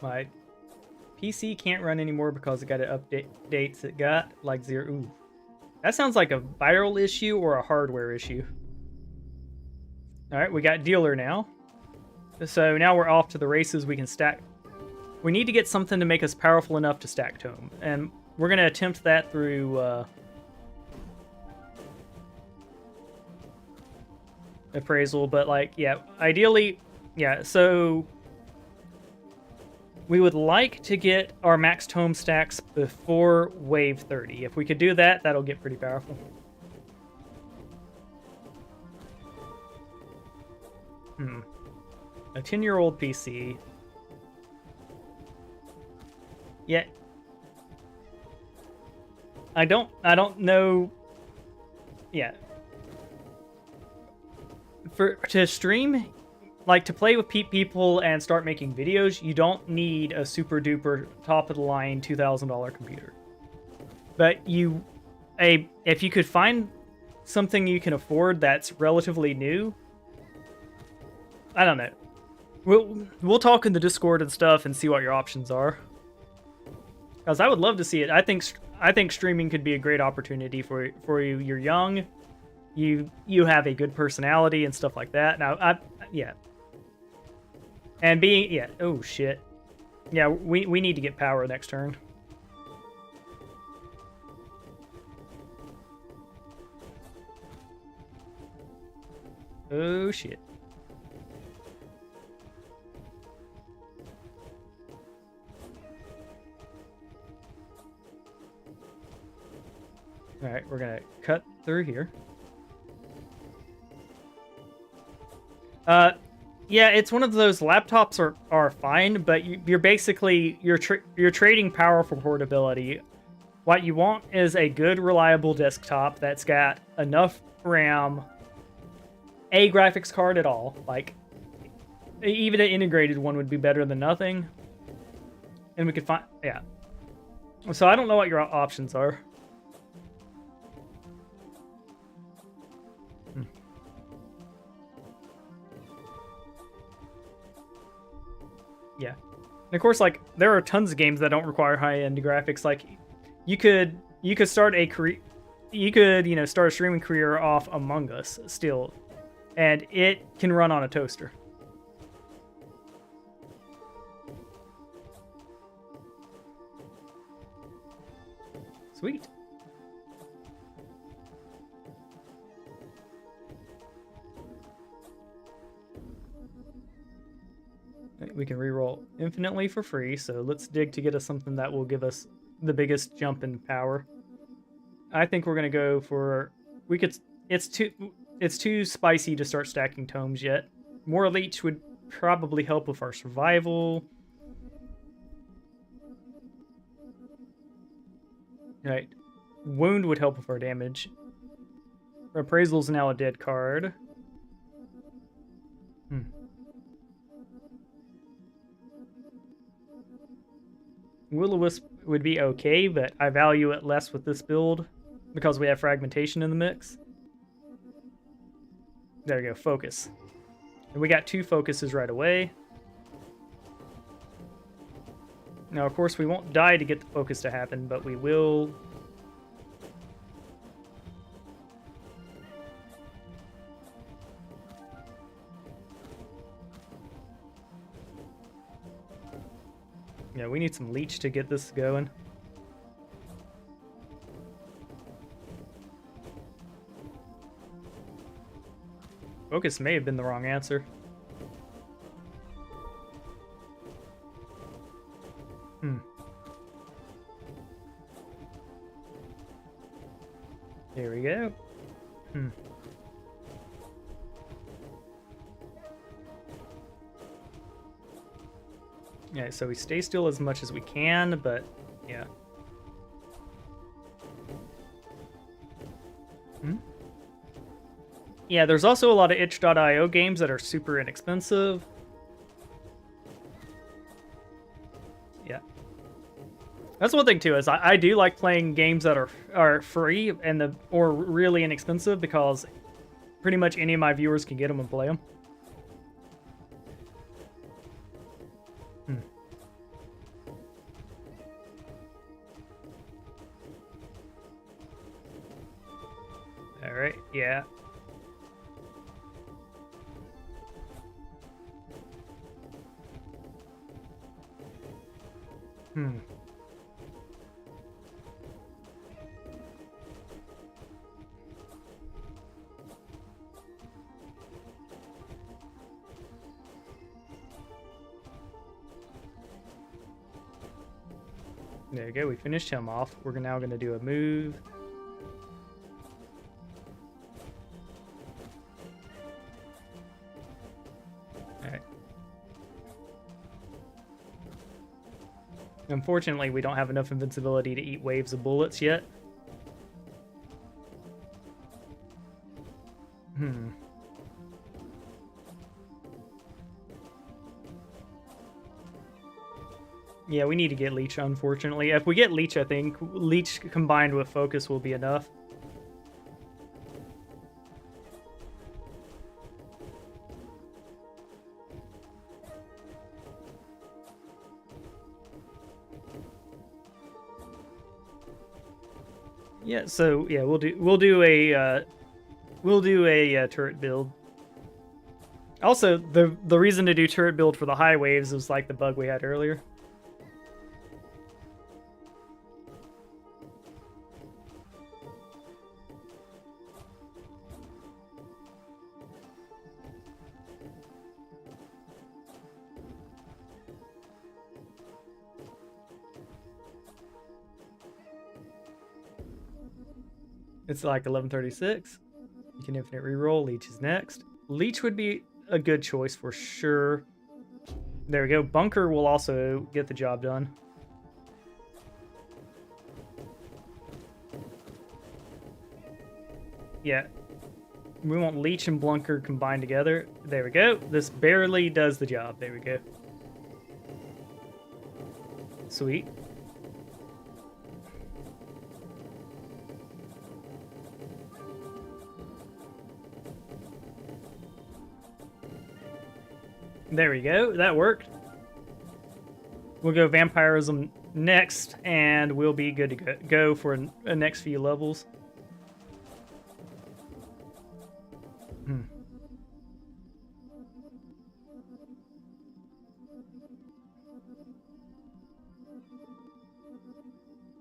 My PC can't run anymore because it got updates. It got like 0. Ooh. That sounds like a viral issue or a hardware issue. All right, we got dealer now. So now we're off to the races. We can stack. We need to get something to make us powerful enough to stack tome. And we're going to attempt that through appraisal. But, like, yeah, ideally, yeah, so we would like to get our max tome stacks before wave 30. If we could do that, that'll get pretty powerful. A 10-year-old PC. Yeah. I don't know. Yeah. To stream, like to play with people and start making videos, you don't need a super duper top of the line $2,000 computer. But if you could find something you can afford that's relatively new, I don't know. We'll talk in the Discord and stuff and see what your options are. Because I would love to see it. I think streaming could be a great opportunity for you. You're young, you have a good personality and stuff like that. Now, yeah. And oh shit. Yeah, we need to get power next turn. Oh shit. All right, we're gonna cut through here. Yeah, it's one of those laptops are fine, but you're basically you're trading power for portability. What you want is a good, reliable desktop that's got enough RAM, a graphics card at all. Like, even an integrated one would be better than nothing. And we could find, yeah. So I don't know what your options are. Yeah. And of course, like, there are tons of games that don't require high-end graphics. Like, you could start a career, start a streaming career off Among Us still, and it can run on a toaster. Sweet. We can reroll infinitely for free, so let's dig to get us something that will give us the biggest jump in power. I think we're gonna go for it's too spicy to start stacking tomes yet. More leech would probably help with our survival. Right. Wound would help with our damage. Appraisal's now a dead card. Will-O-Wisp would be okay, but I value it less with this build because we have fragmentation in the mix. There we go, focus. And we got 2 focuses right away. Now, of course, we won't die to get the focus to happen, but we will... Yeah, we need some leech to get this going. Focus may have been the wrong answer. Here we go. Yeah, so we stay still as much as we can, but yeah. Yeah, there's also a lot of itch.io games that are super inexpensive. Yeah. That's one thing too, is I do like playing games that are free and or really inexpensive, because pretty much any of my viewers can get them and play them. All right, yeah. There you go. We finished him off. We're now going to do a move. All right. Unfortunately, we don't have enough invincibility to eat waves of bullets yet. Yeah, we need to get Leech, unfortunately. If we get Leech, I think Leech combined with Focus will be enough. Yeah, so yeah, we'll do a turret build. Also, the reason to do turret build for the high waves was like the bug we had earlier. It's like 11:36. You can infinite reroll. Leech is next. Leech would be a good choice for sure. There we go. Bunker will also get the job done. Yeah. We want Leech and Bunker combined together. There we go. This barely does the job. There we go. Sweet. There we go. That worked. We'll go Vampirism next, and we'll be good to go for the next few levels.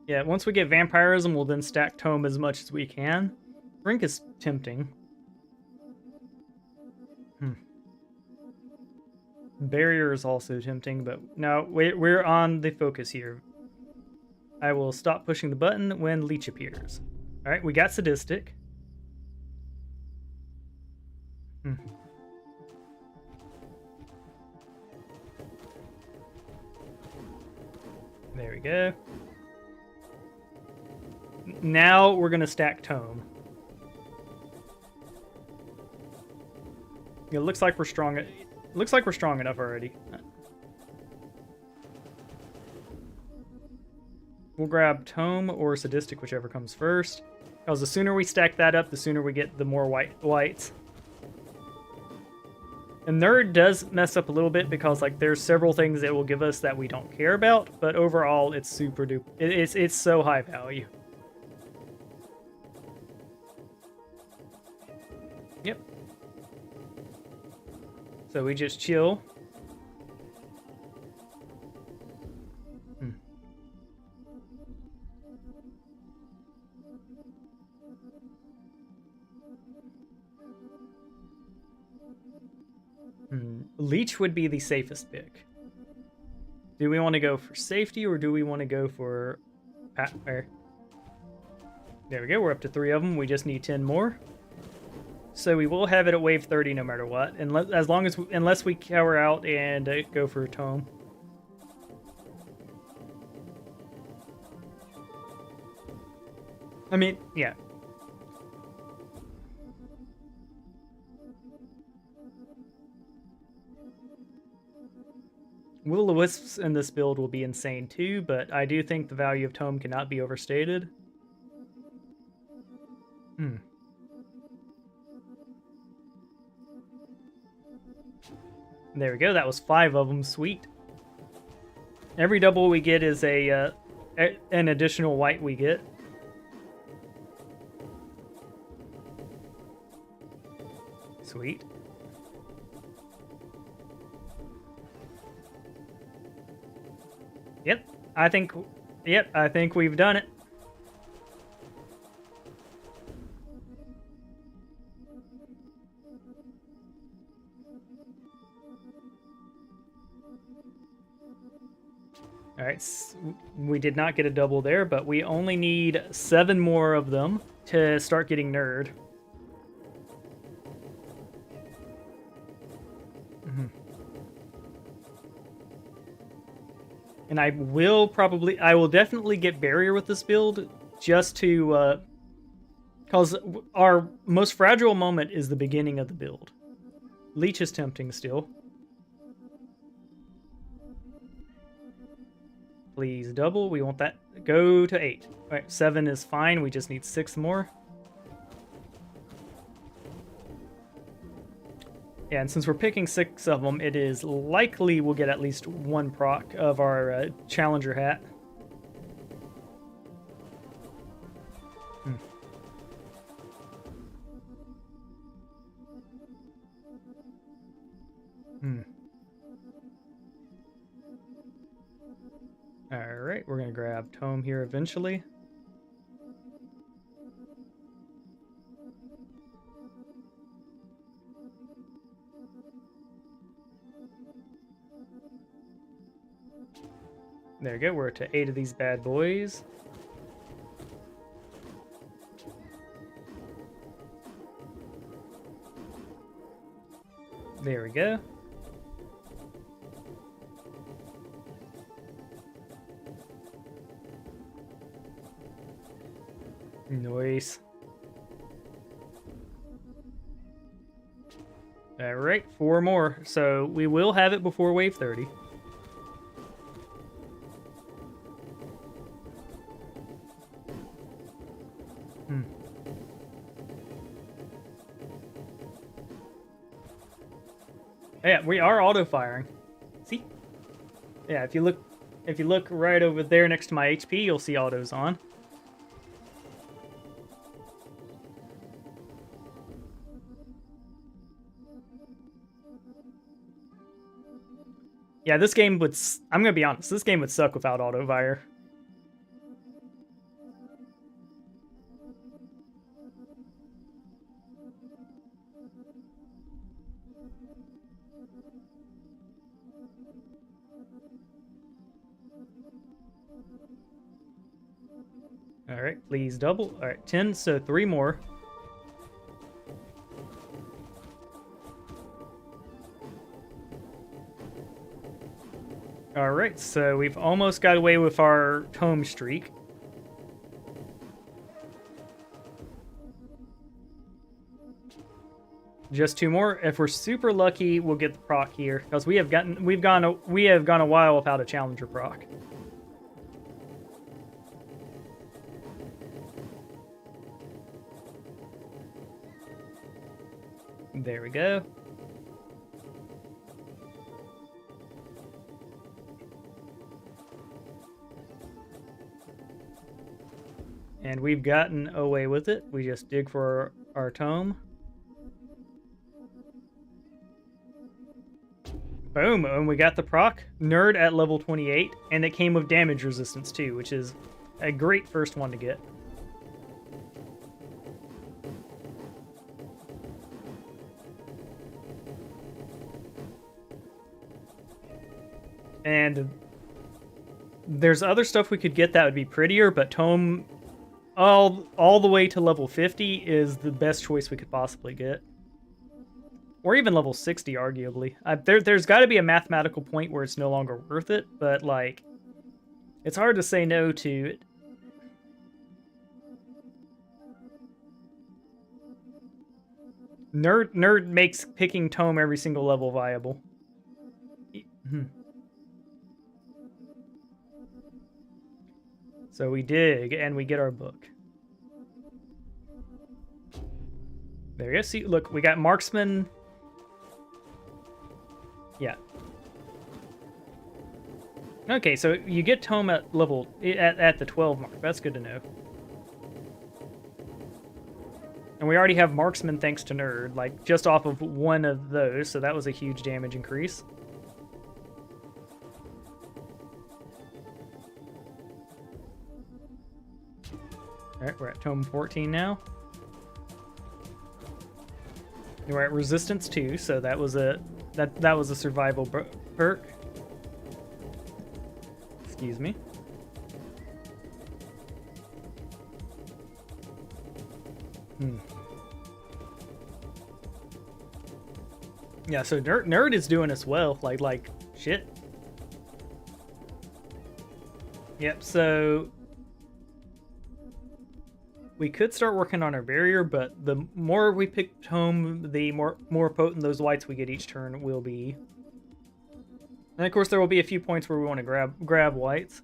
Yeah, once we get Vampirism, we'll then stack Tome as much as we can. Brink is tempting. Barrier is also tempting, but no, we're on the focus here. I will stop pushing the button when Leech appears. All right, we got Sadistic. There we go. Now we're going to stack Tome. It looks like we're strong. Looks like we're strong enough already. We'll grab Tome or Sadistic, whichever comes first. Because the sooner we stack that up, the sooner we get the more whites. And Nerd does mess up a little bit because like there's several things it will give us that we don't care about, but overall it's super duper. It's so high value. Yep. So we just chill. Leech would be the safest pick. Do we want to go for safety or do we want to go for... There we go. We're up to 3 of them. We just need 10 more. So we will have it at wave 30 no matter what, unless we cower out and go for a Tome. I mean, yeah. Will-o-wisps in this build will be insane too, but I do think the value of Tome cannot be overstated. There we go, that was 5 of them, sweet. Every double we get is an additional white we get. Sweet. Yep, I think we've done it. All right, we did not get a double there, but we only need 7 more of them to start getting nerd. And I will definitely get barrier with this build, just to, because our most fragile moment is the beginning of the build. Leech is tempting still. Please double. We want that. Go to 8. All right, 7 is fine. We just need 6 more. Yeah, and since we're picking 6 of them, it is likely we'll get at least 1 proc of our Challenger hat. Alright, we're going to grab Tome here eventually. There we go, we're to 8 of these bad boys. There we go. Nice. Alright, 4 more. So we will have it before wave 30. Yeah, we are auto-firing. See? Yeah, if you look right over there next to my HP, you'll see autos on. Yeah, this game would... I'm gonna be honest, this game would suck without auto-fire. Alright, please double. Alright, 10, so 3 more. Alright, so we've almost got away with our Tome streak. Just 2 more. If we're super lucky, we'll get the proc here, because we have gone a while without a Challenger proc. There we go. And we've gotten away with it. We just dig for our Tome. Boom, and we got the proc. Nerd at level 28, and it came with damage resistance too, which is a great first one to get. And there's other stuff we could get that would be prettier, but Tome all the way to level 50 is the best choice we could possibly get. Or even level 60, arguably. There's got to be a mathematical point where it's no longer worth it, but, like, it's hard to say no to it. Nerd makes picking Tome every single level viable. So we dig, and we get our book. There you go. See, look, we got marksman. Yeah. Okay, so you get tome at level at the 12 mark. That's good to know. And we already have marksman thanks to nerd, like just off of one of those, so that was a huge damage increase. All right, we're at tome 14 now. We're at resistance 2, so that was a survival perk. Excuse me. Yeah, so nerd is doing us well, like shit. Yep, so we could start working on our barrier, but the more we pick tome, the more potent those whites we get each turn will be. And of course, there will be a few points where we want to grab whites.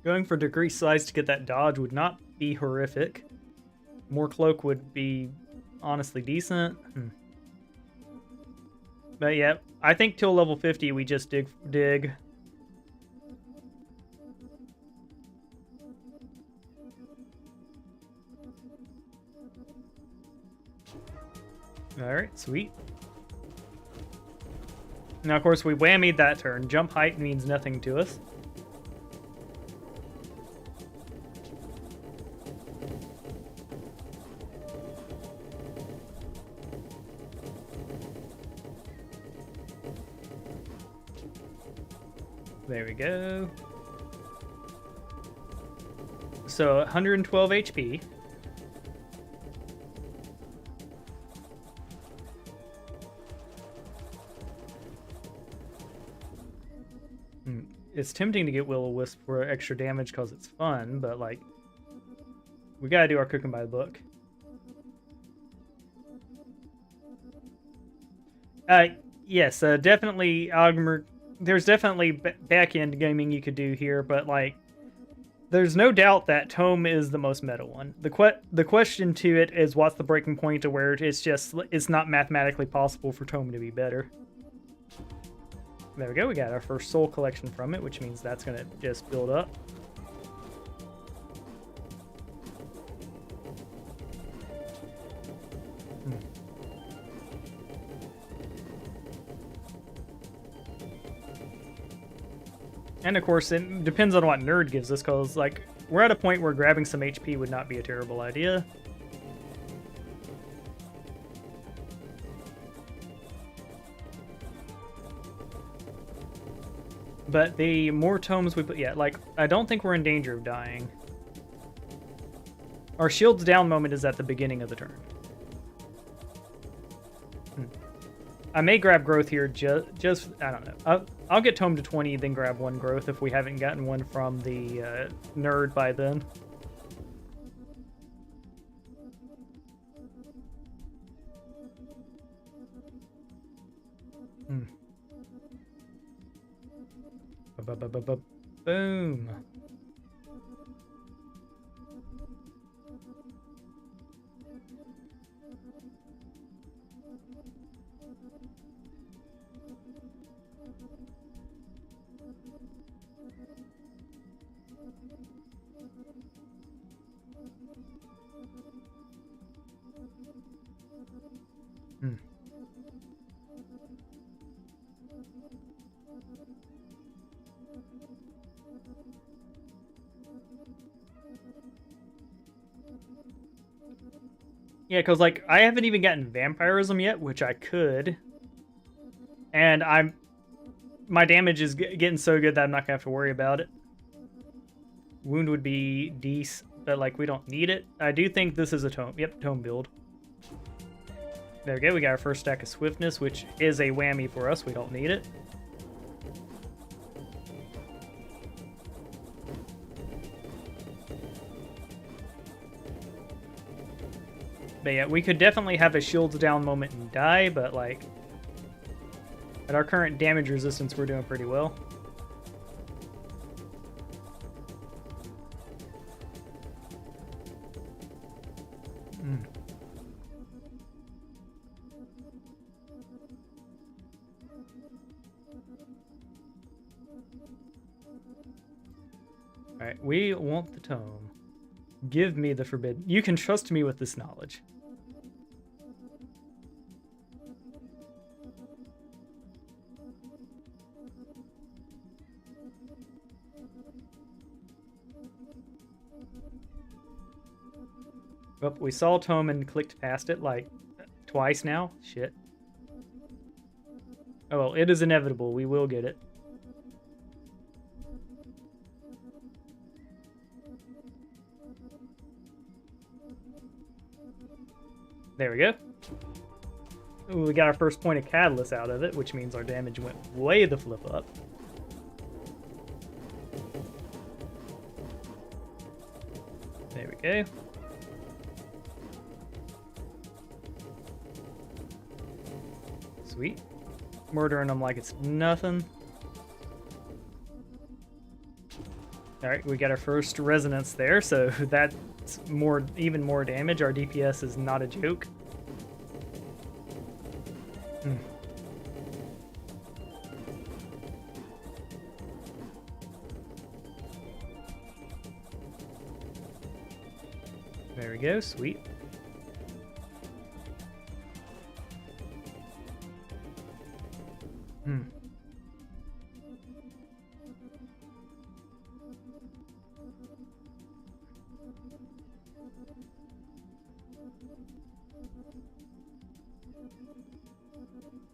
Going for decrease size to get that dodge would not be horrific. More cloak would be honestly decent. But yeah, I think till level 50 we just dig. Alright, sweet. Now of course we whammied that turn. Jump height means nothing to us. There we go. So 112 HP. It's tempting to get Will-O-Wisp for extra damage because it's fun, but like, we gotta do our cooking by the book. Yes, definitely Augmer. There's definitely back-end gaming you could do here, but like, there's no doubt that Tome is the most meta one. The question to it is, what's the breaking point to where it's not mathematically possible for Tome to be better. There we go. We got our first soul collection from it, which means that's gonna just build up. And of course, it depends on what nerd gives us, because like, we're at a point where grabbing some HP would not be a terrible idea. But the more tomes we put, yeah, like, I don't think we're in danger of dying. Our shields down moment is at the beginning of the turn. I may grab growth here, just I don't know. I'll get tome to 20, then grab one growth if we haven't gotten one from the nerd by then. Boom. Yeah, because like, I haven't even gotten vampirism yet, which I could. And my damage is getting so good that I'm not gonna have to worry about it. Wound would be decent, but like, we don't need it. I do think this is a tome. Yep, tome build. There we go. We got our first stack of swiftness, which is a whammy for us. We don't need it. But yeah, we could definitely have a shields down moment and die, but like at our current damage resistance, we're doing pretty well. Alright, we want the tome. Give me the forbidden. You can trust me with this knowledge. Oh, we saw tome and clicked past it like twice now. Shit. Oh well, it is inevitable. We will get it. There we go. Ooh, we got our first point of catalyst out of it, which means our damage went way the flip up. There we go. Sweet. Murdering them like it's nothing. Alright, we got our first resonance there, so that's even more damage. Our DPS is not a joke. There we go, sweet.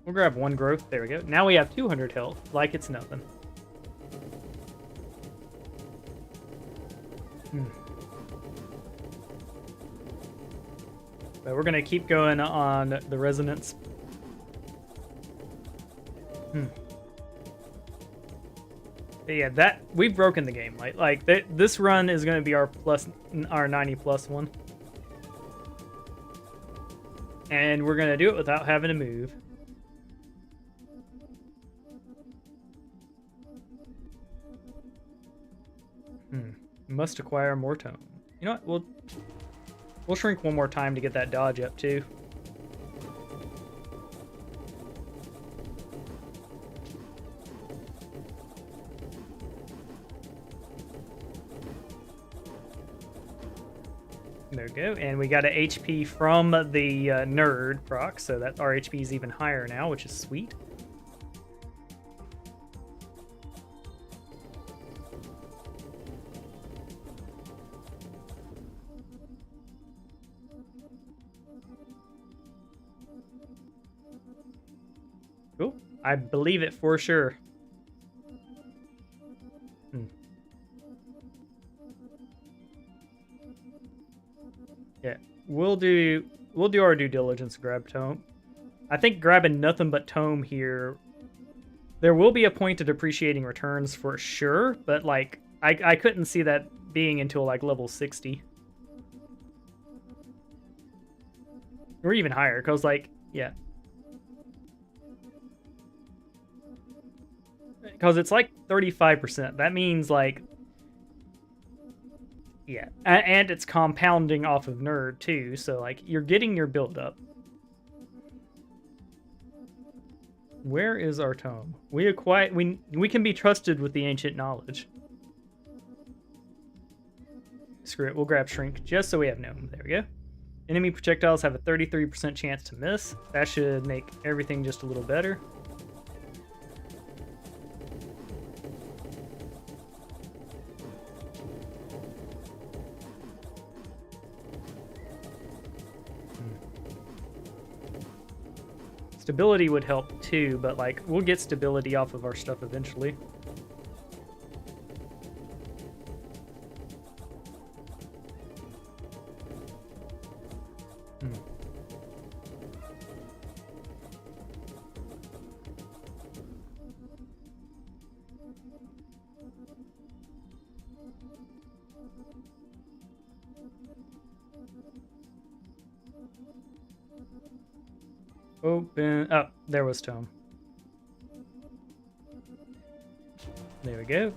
We'll grab one growth. There we go. Now we have 200 health, like it's nothing. But we're gonna keep going on the resonance. But yeah, we've broken the game. This run is gonna be our 90+ one, and we're gonna do it without having to move. Must acquire more tome. You know what? We'll shrink one more time to get that dodge up too. There we go, and we got an HP from the nerd proc, so that our HP is even higher now, which is sweet. Cool. I believe it for sure. Yeah, we'll do our due diligence, grab tome. I think grabbing nothing but tome here, there will be a point of depreciating returns for sure, but like I couldn't see that being until like level 60. Or even higher, because like, yeah. Because it's like 35%. That means like, yeah. And it's compounding off of nerd too, so like you're getting your build up. Where is our tome? We can be trusted with the ancient knowledge. Screw it, we'll grab shrink just so we have gnome. There we go. Enemy projectiles have a 33% chance to miss. That should make everything just a little better. Stability would help too, but like we'll get stability off of our stuff eventually. Open. Oh, there was Tome. There we go.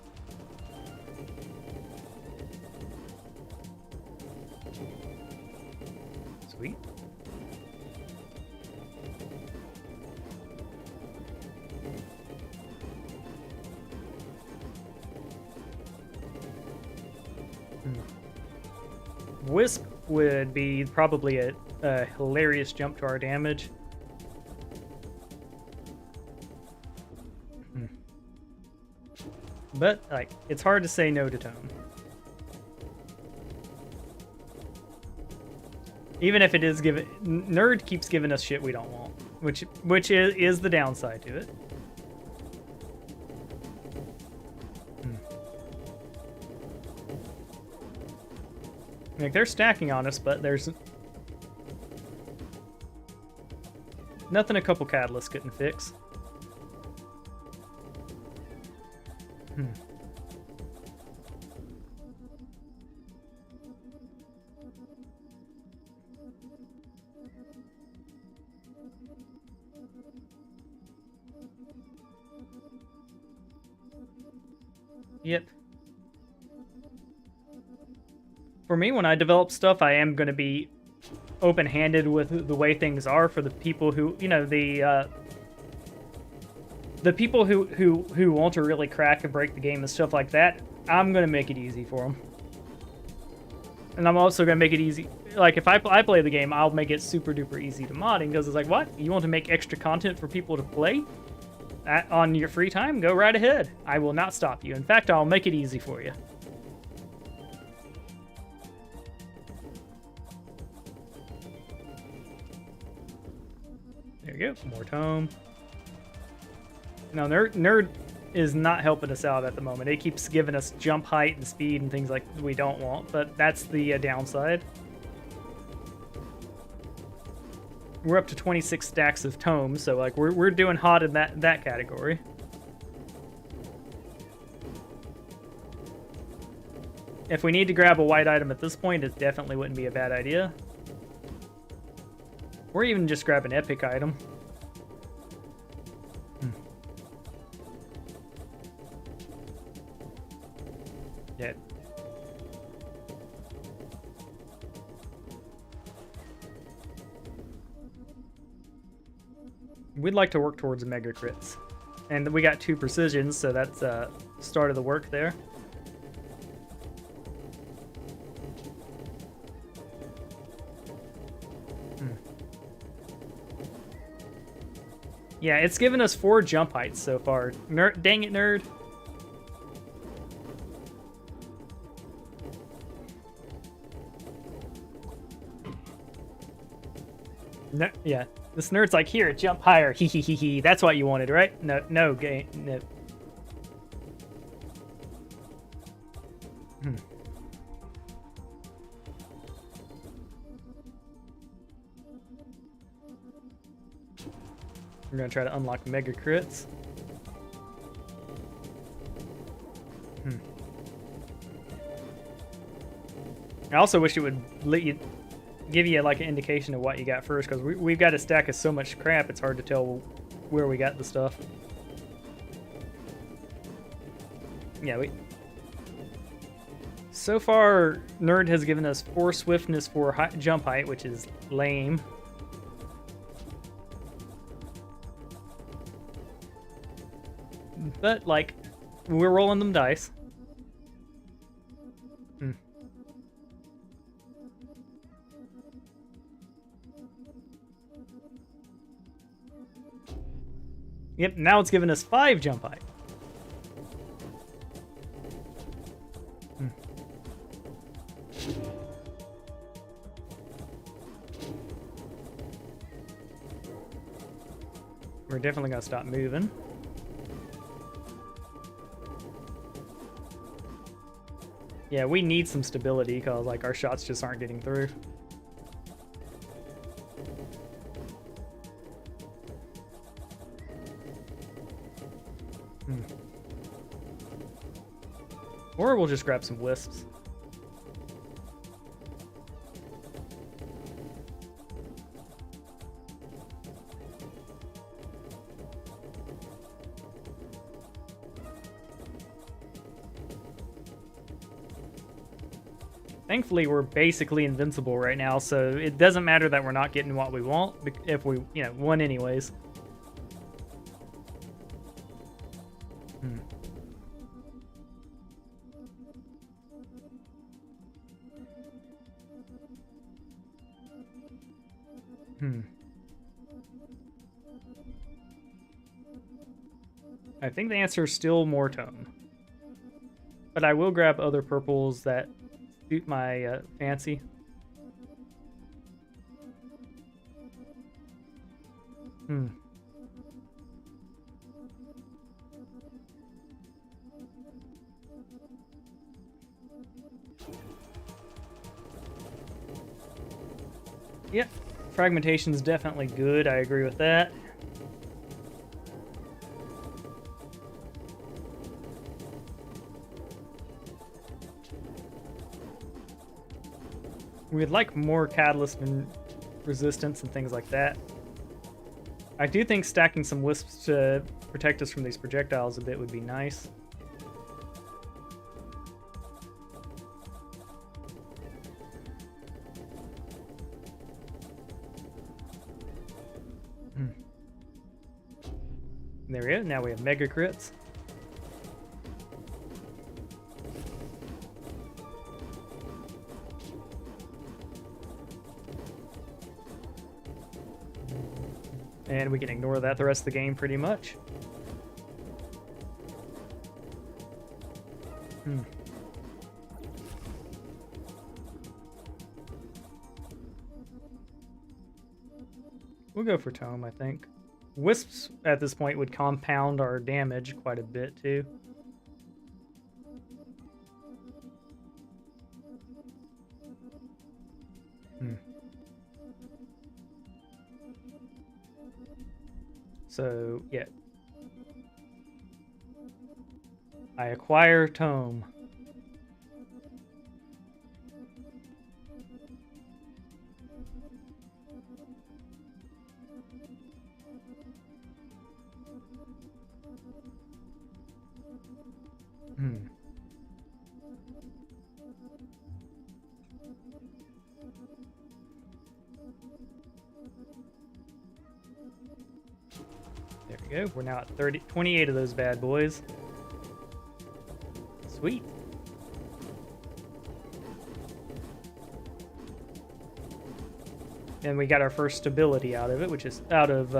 Sweet. Wisp would be probably a hilarious jump to our damage. But, like, it's hard to say no to Tome. Even if it is giving... Nerd keeps giving us shit we don't want. Which is the downside to it. Like, they're stacking on us, but there's... nothing a couple catalysts couldn't fix. Yep. For me, when I develop stuff, I am going to be open-handed with the way things are for the people who, you know, the people who want to really crack and break the game and stuff like that. I'm going to make it easy for them. And I'm also going to make it easy. Like, if I play the game, I'll make it super-duper easy to modding, because it's like, what? You want to make extra content for people to play? On your free time? Go right ahead. I will not stop you. In fact, I'll make it easy for you. There you go. More Tome. Now, Nerd is not helping us out at the moment. It keeps giving us jump height and speed and things like we don't want, but that's the downside. We're up to 26 stacks of Tomes, so like we're doing hot in that category. If we need to grab a white item at this point, it definitely wouldn't be a bad idea. Or even just grab an epic item. Yeah. We'd like to work towards mega crits. And we got 2 precisions, so that's start of the work there. Yeah, it's given us 4 jump heights so far. Dang it, Nerd. No, yeah. This Nerd's like, here, jump higher. Hee hee hee hee. That's what you wanted, right? No, no, game. No. We're gonna try to unlock mega crits. I also wish it would let you give you like an indication of what you got first, because we've got a stack of so much crap it's hard to tell where we got the stuff. Yeah, so far Nerd has given us 4 swiftness, 4 jump height, which is lame. But like, we're rolling them dice. Yep, now it's giving us 5 jump height. We're definitely gonna stop moving. Yeah, we need some stability because like our shots just aren't getting through. Or we'll just grab some wisps. Thankfully, we're basically invincible right now, so it doesn't matter that we're not getting what we want if we, won anyways. Hmm. Hmm. I think the answer is still more tone. But I will grab other purples that suit my fancy. Hmm. Yep. Fragmentation is definitely good. I agree with that. We'd like more catalyst and resistance and things like that. I do think stacking some wisps to protect us from these projectiles a bit would be nice. There we go. Now we have mega crits. And we can ignore that the rest of the game pretty much. We'll go for Tome, I think. Wisps at this point would compound our damage quite a bit too. So, yeah. I acquire Tome. There we go. We're now at 28 of those bad boys. Sweet. And we got our first stability out of it, which is out of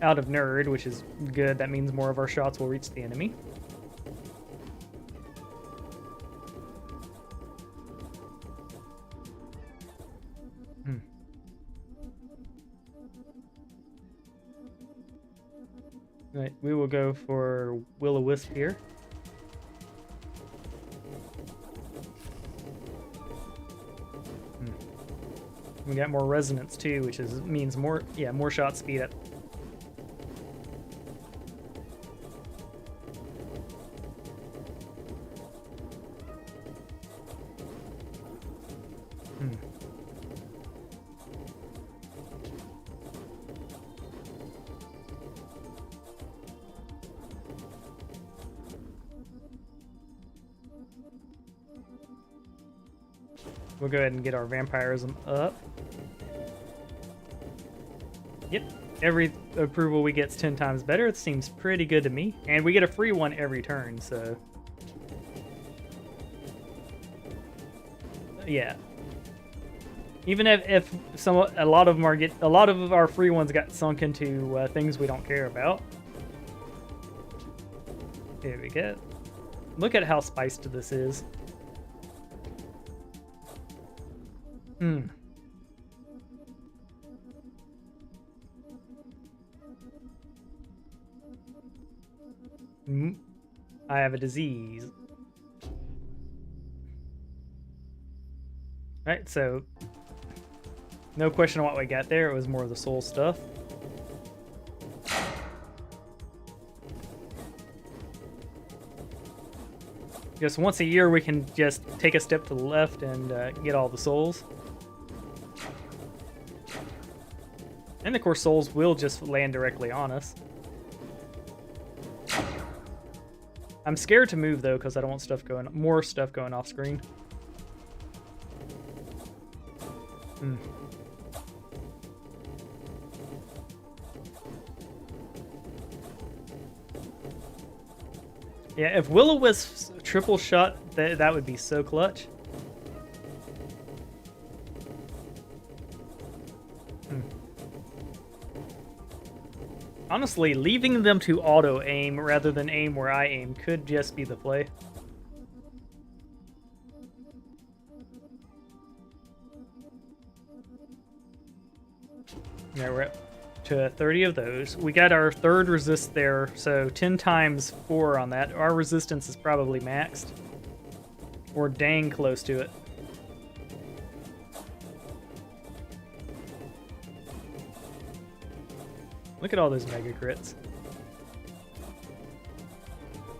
nerd, which is good. That means more of our shots will reach the enemy. Right, we will go for Will-O-Wisp here. We got more resonance too, which means more shot speed up. We'll go ahead and get our vampirism up. Yep, every approval we get's 10 times better. It seems pretty good to me. And we get a free one every turn, so... yeah. Even if a lot of our free ones got sunk into things we don't care about. Here we go. Look at how spiced this is. I have a disease. Right, so no question on what we got there. It was more of the soul stuff. Just once a year we can just take a step to the left and get all the souls. And of course souls will just land directly on us. I'm scared to move though because I don't want more stuff going off screen. Hmm. Yeah, if Will-O-Wisp's triple shot, that would be so clutch. Hmm. Honestly, leaving them to auto-aim rather than aim where I aim could just be the play. Yeah, we're up to 30 of those. We got our third resist there, so 10 times 4 on that. Our resistance is probably maxed. We're dang close to it. Look at all those mega crits.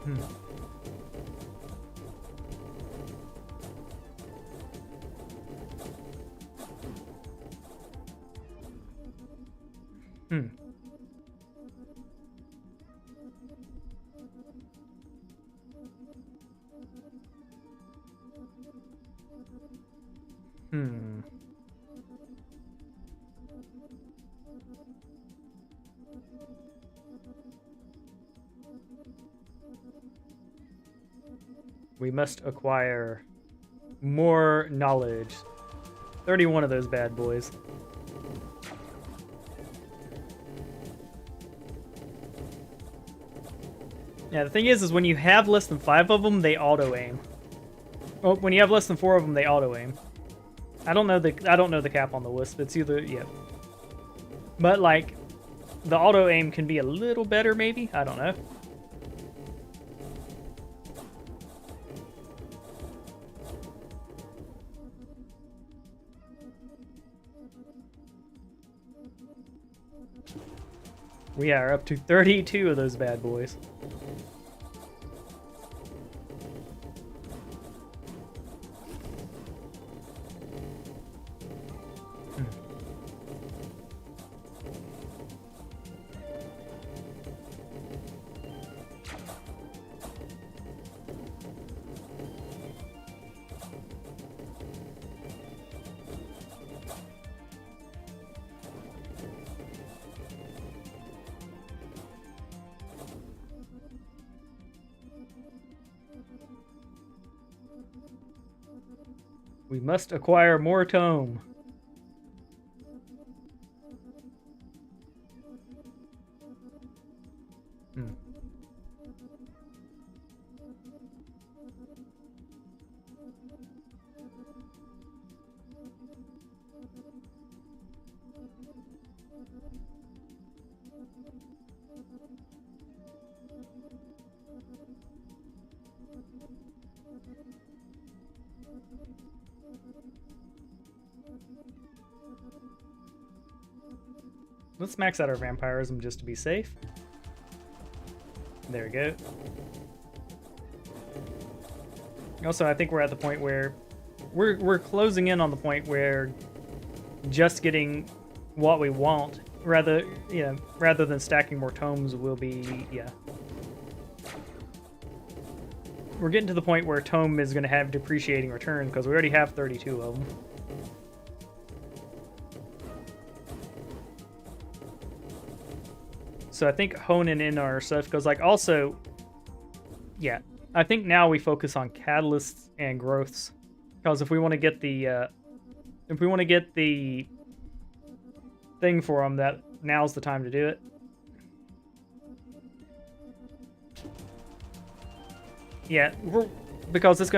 Hmm. Hmm. Hmm. We must acquire more knowledge. 31 of those bad boys. Yeah, the thing is when you have less than 5 of them, they auto-aim. Oh, when you have less than 4 of them, they auto-aim. I don't know the cap on the Wisp. It's either, yeah. But, like, the auto-aim can be a little better, maybe? I don't know. We are up to 32 of those bad boys. We must acquire more tome. Hmm. Let's max out our vampirism just to be safe. There we go. Also, I think we're at the point where we're closing in on the point where just getting what we want rather than stacking more tomes will be, yeah. We're getting to the point where tome is going to have depreciating returns because we already have 32 of them. So I think honing in our stuff because, like, also, yeah, I think now we focus on catalysts and growths because if we want to get the thing for them, that now's the time to do it. Yeah, because it's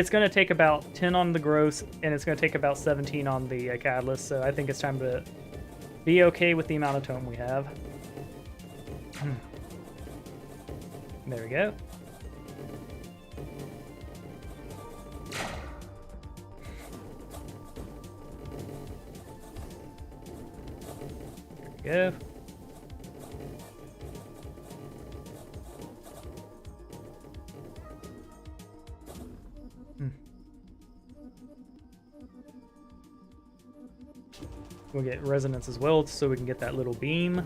gonna take about 10 on the growth and it's gonna take about 17 on the catalyst. So I think it's time to be okay with the amount of tome we have. There we go. There we go. We'll get resonance as well so we can get that little beam.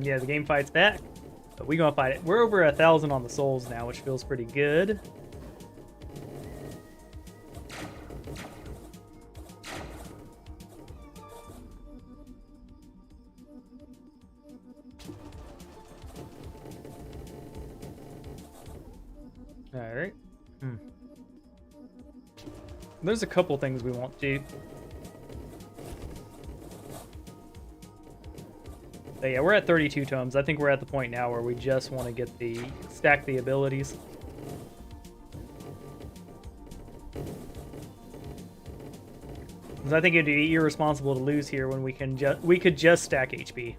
Yeah, the game fights back. But we gonna fight it. We're over 1,000 on the souls now, which feels pretty good. Alright. There's a couple things we want to do. But yeah, we're at 32 tomes. I think we're at the point now where we just want to get stack the abilities. Because I think it'd be irresponsible to lose here when we could just stack HP.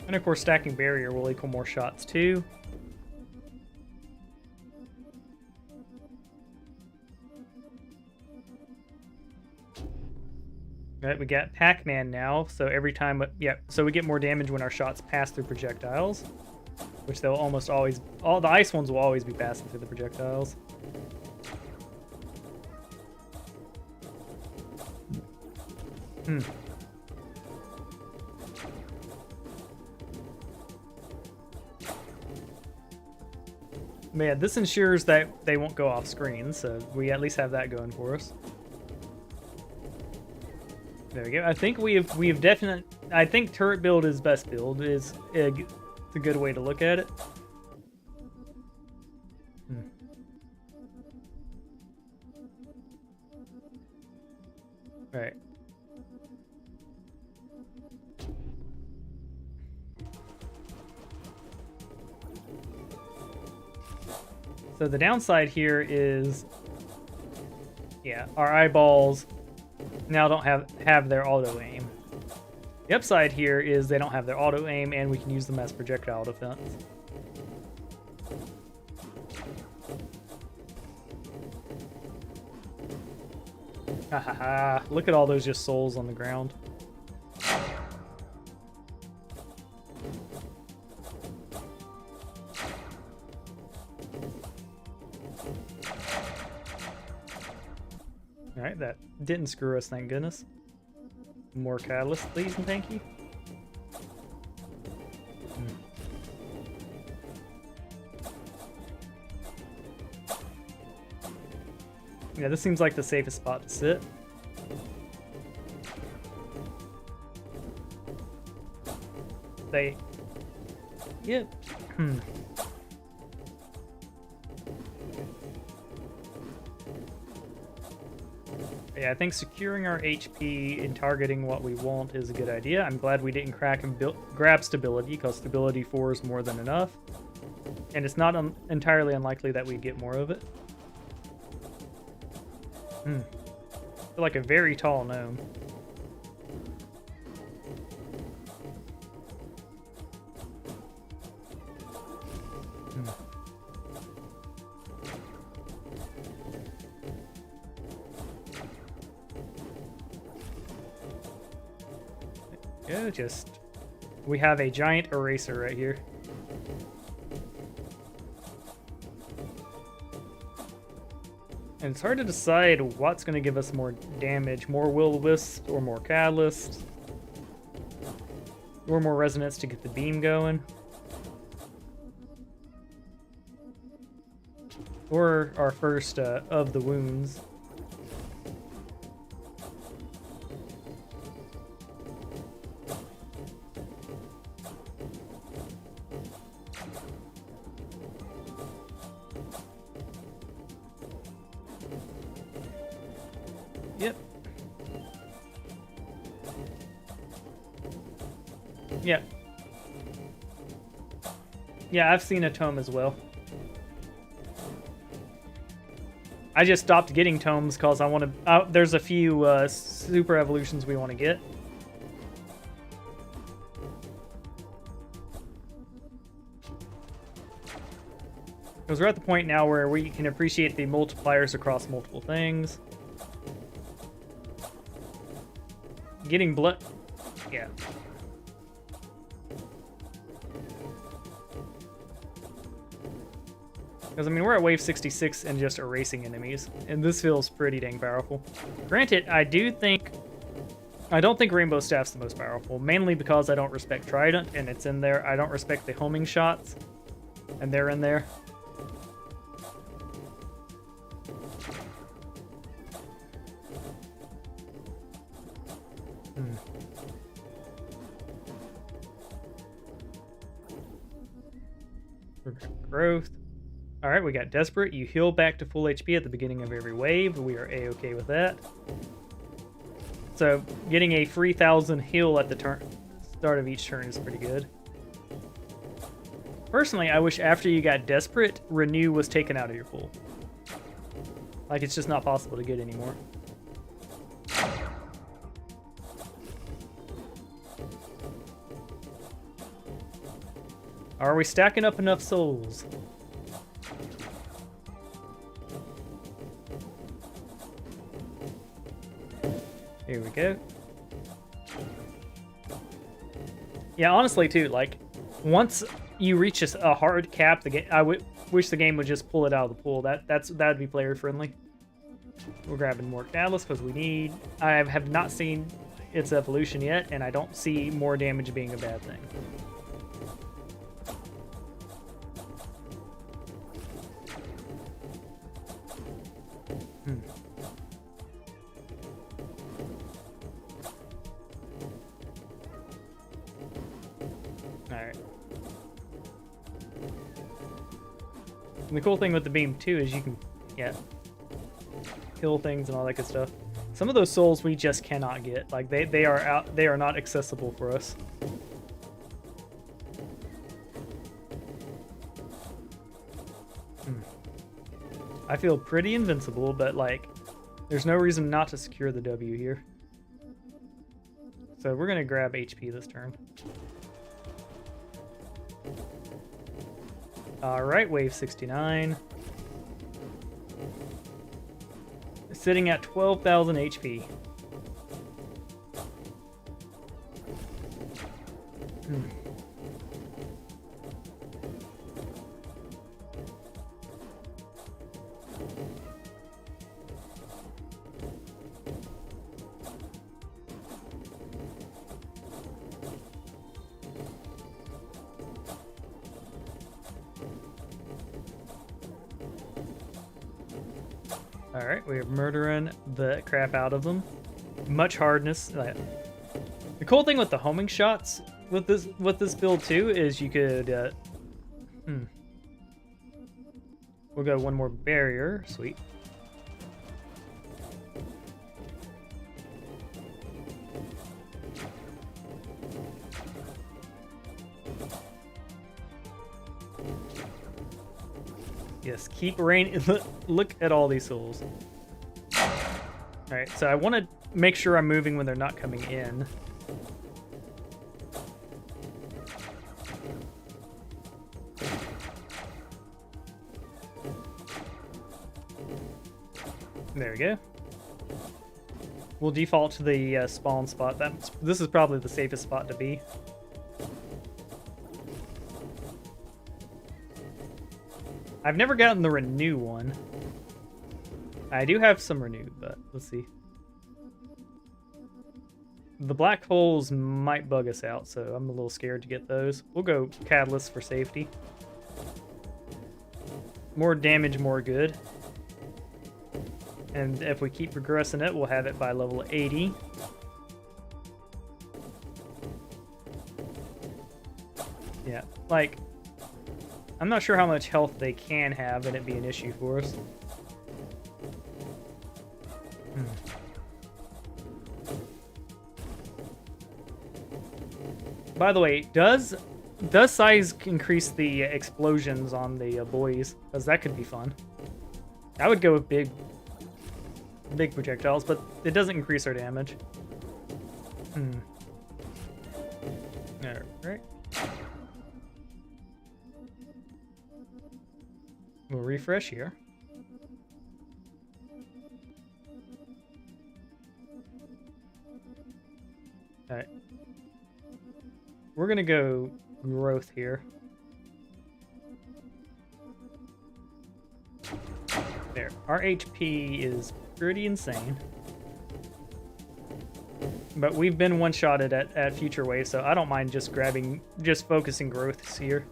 And of course, stacking barrier will equal more shots too. Right, we got Pac-Man now, so every time, so we get more damage when our shots pass through projectiles, which they'll almost always, all the ice ones will always be passing through the projectiles. But yeah, this ensures that they won't go off screen, so we at least have that going for us. There we go. I think we have definite. I think turret build is best build. It's a good way to look at it. All right. So the downside here is, yeah, our eyeballs now don't have their auto aim. The upside here is they don't have their auto aim, and we can use them as projectile defense. Ha ha ha! Look at all those just souls on the ground. Alright, that didn't screw us, thank goodness. More catalyst, please, and thank you. Yeah, this seems like the safest spot to sit. Yep. Yeah, I think securing our HP and targeting what we want is a good idea. I'm glad we didn't crack and grab stability, because stability 4 is more than enough. And it's not entirely unlikely that we'd get more of it. I feel like a very tall gnome. Yeah, we have a giant eraser right here. And it's hard to decide what's going to give us more damage, more will-o-wisp or more catalyst, or more resonance to get the beam going, or our first of the wounds. Yep. Yeah. Yeah, I've seen a tome as well. I just stopped getting tomes because I want to... there's a few super evolutions we want to get. Because we're at the point now where we can appreciate the multipliers across multiple things. Getting blood... Yeah. Because, I mean, we're at wave 66 and just erasing enemies. And this feels pretty dang powerful. Granted, I don't think Rainbow Staff's the most powerful. Mainly because I don't respect Trident, and it's in there. I don't respect the homing shots, and they're in there. Growth. Alright, we got Desperate. You heal back to full HP at the beginning of every wave. We are A-okay with that. So, getting a 3,000 heal at the start of each turn is pretty good. Personally, I wish after you got Desperate, Renew was taken out of your pool. Like, it's just not possible to get anymore. Are we stacking up enough souls? Here we go. Yeah, honestly, too, like, once you reach a hard cap, I wish the game would just pull it out of the pool. That'd be player friendly. We're grabbing more Catalyst because we need. I have not seen its evolution yet, and I don't see more damage being a bad thing. Alright. And the cool thing with the beam, too, is you can, kill things and all that good stuff. Some of those souls we just cannot get. Like, they are not accessible for us. I feel pretty invincible, but, like, there's no reason not to secure the W here. So we're going to grab HP this turn. Alright, wave 69. Sitting at 12,000 HP. Alright, we are murdering the crap out of them. Much hardness. The cool thing with the homing shots with this build too is you could we'll go one more barrier. Sweet. Yes, keep rain. Look at all these souls. Alright, so I want to make sure I'm moving when they're not coming in. There we go. We'll default to the spawn spot. This is probably the safest spot to be. I've never gotten the Renew one. I do have some Renew, but let's see. The black holes might bug us out, so I'm a little scared to get those. We'll go Catalyst for safety. More damage, more good. And if we keep progressing it, we'll have it by level 80. Yeah, like, I'm not sure how much health they can have and it be an issue for us. By the way, does size increase the explosions on the boys? Because that could be fun. I would go with big projectiles, but it doesn't increase our damage. Alright. We'll refresh here. Alright. We're gonna go growth here. There. Our HP is pretty insane. But we've been one-shotted at future waves, so I don't mind just focusing growths here.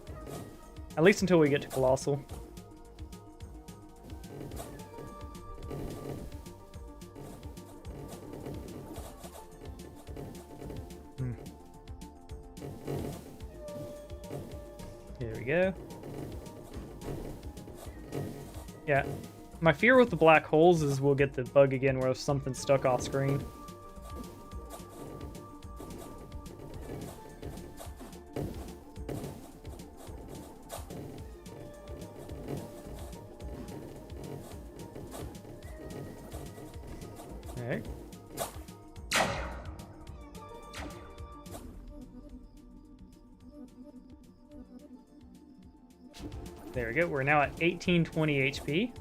At least until we get to Colossal. Here we go. Yeah. My fear with the black holes is we'll get the bug again where something's stuck off screen. Alright. There we go. We're now at 1820 HP.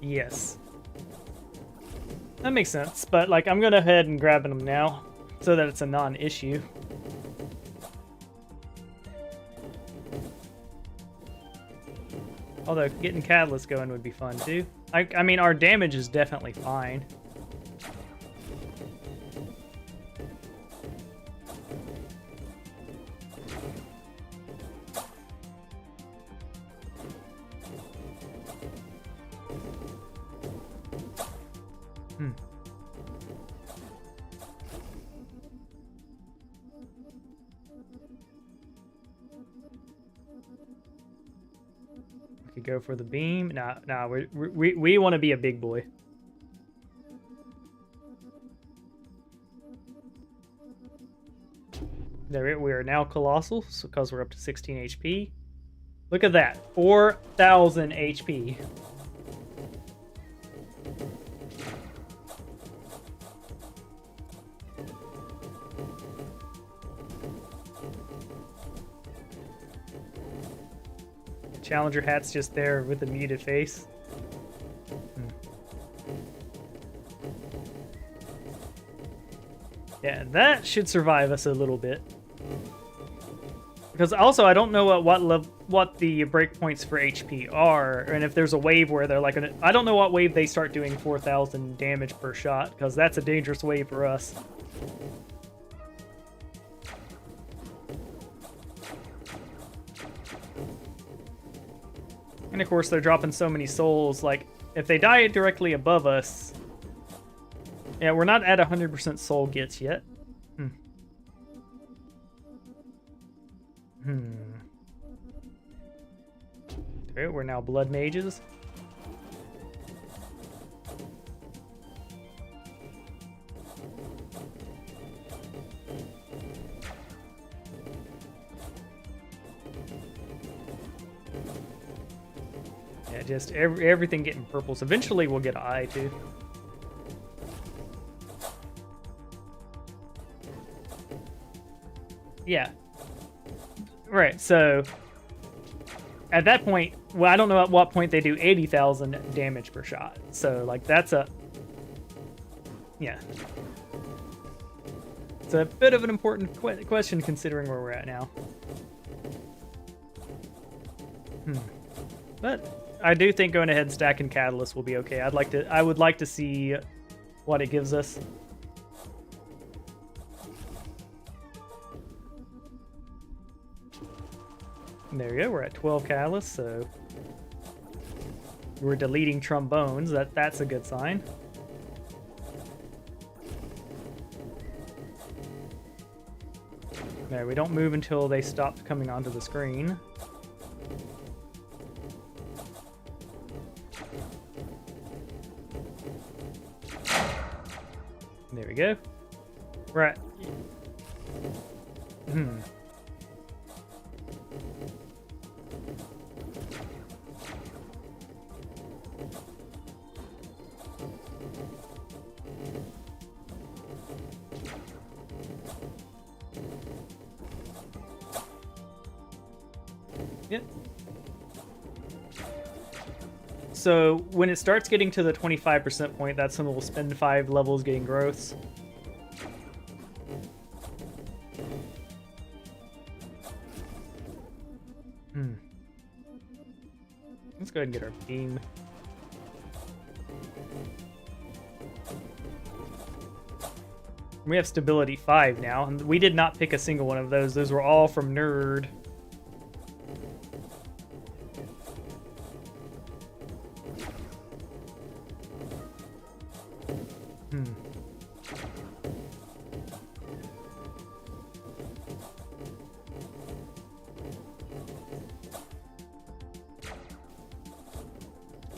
Yes. That makes sense, but like I'm gonna head and grabbing them now so that it's a non-issue. Although getting Catalyst going would be fun too. I mean, our damage is definitely fine. Could go for the beam. Nah, we want to be a big boy. There we are now Colossal, so because we're up to 16 HP. Look at that, 4,000 HP. Challenger hat's just there with a muted face. Yeah, that should survive us a little bit. Because also, I don't know what the breakpoints for HP are, and if there's a wave where they're like, I don't know what wave they start doing 4,000 damage per shot, because that's a dangerous wave for us. And of course, they're dropping so many souls, like, if they die directly above us... Yeah, we're not at 100% soul gets yet. Okay, we're now blood mages. Yeah, just everything getting purples. Eventually we'll get an eye too. Yeah. Right, so at that point, well, I don't know at what point they do 80,000 damage per shot. So, like, that's a... Yeah. It's a bit of an important question considering where we're at now. But I do think going ahead and stacking Catalyst will be okay. I would like to see what it gives us. There we go, we're at 12 Catalysts, so we're deleting trombones. That's a good sign. There, we don't move until they stop coming onto the screen. There we go. Right. So when it starts getting to the 25% point, that's when we'll spend 5 levels getting growths. Let's go ahead and get our beam. We have stability 5 now, and we did not pick a single one of those. Those were all from Nerd.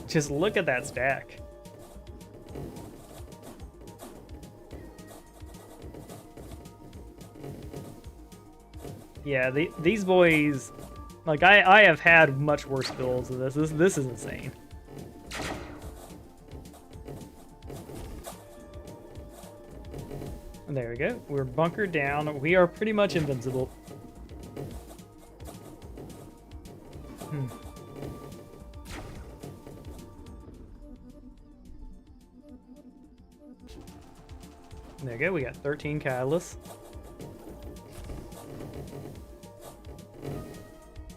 Just look at that stack. Yeah, these boys, like I have had much worse builds than this. This is insane. And there we go. We're bunkered down. We are pretty much invincible. There we go. We got 13 catalysts.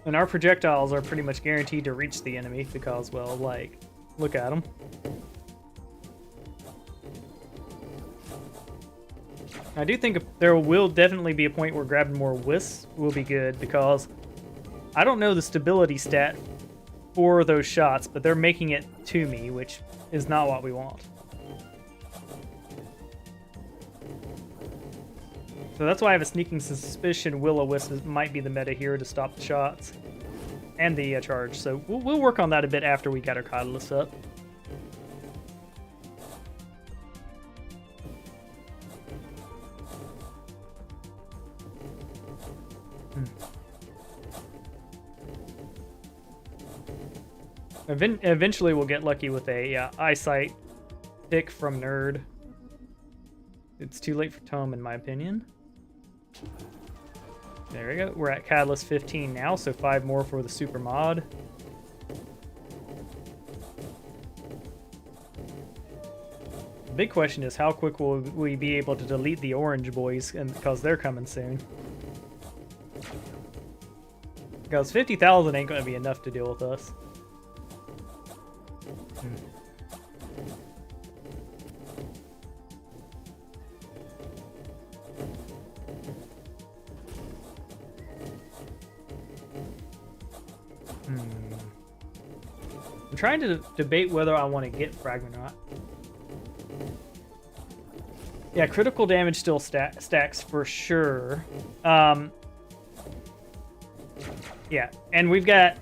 And our projectiles are pretty much guaranteed to reach the enemy because, well, like, look at them. I do think there will definitely be a point where grabbing more wisps will be good because I don't know the stability stat for those shots, but they're making it to me, which is not what we want. So that's why I have a sneaking suspicion Will-O-Wisp might be the meta here to stop the shots and the charge. So we'll work on that a bit after we got our Catalyst up. Eventually we'll get lucky with a eyesight pick from Nerd. It's too late for Tome, in my opinion. There we go. We're at Catalyst 15 now, so 5 more for the super mod. The big question is how quick will we be able to delete the orange boys, and because they're coming soon. Because 50,000 ain't going to be enough to deal with us. I'm trying to debate whether I want to get Fragment or not. Yeah, critical damage still stacks for sure. Yeah, and we've got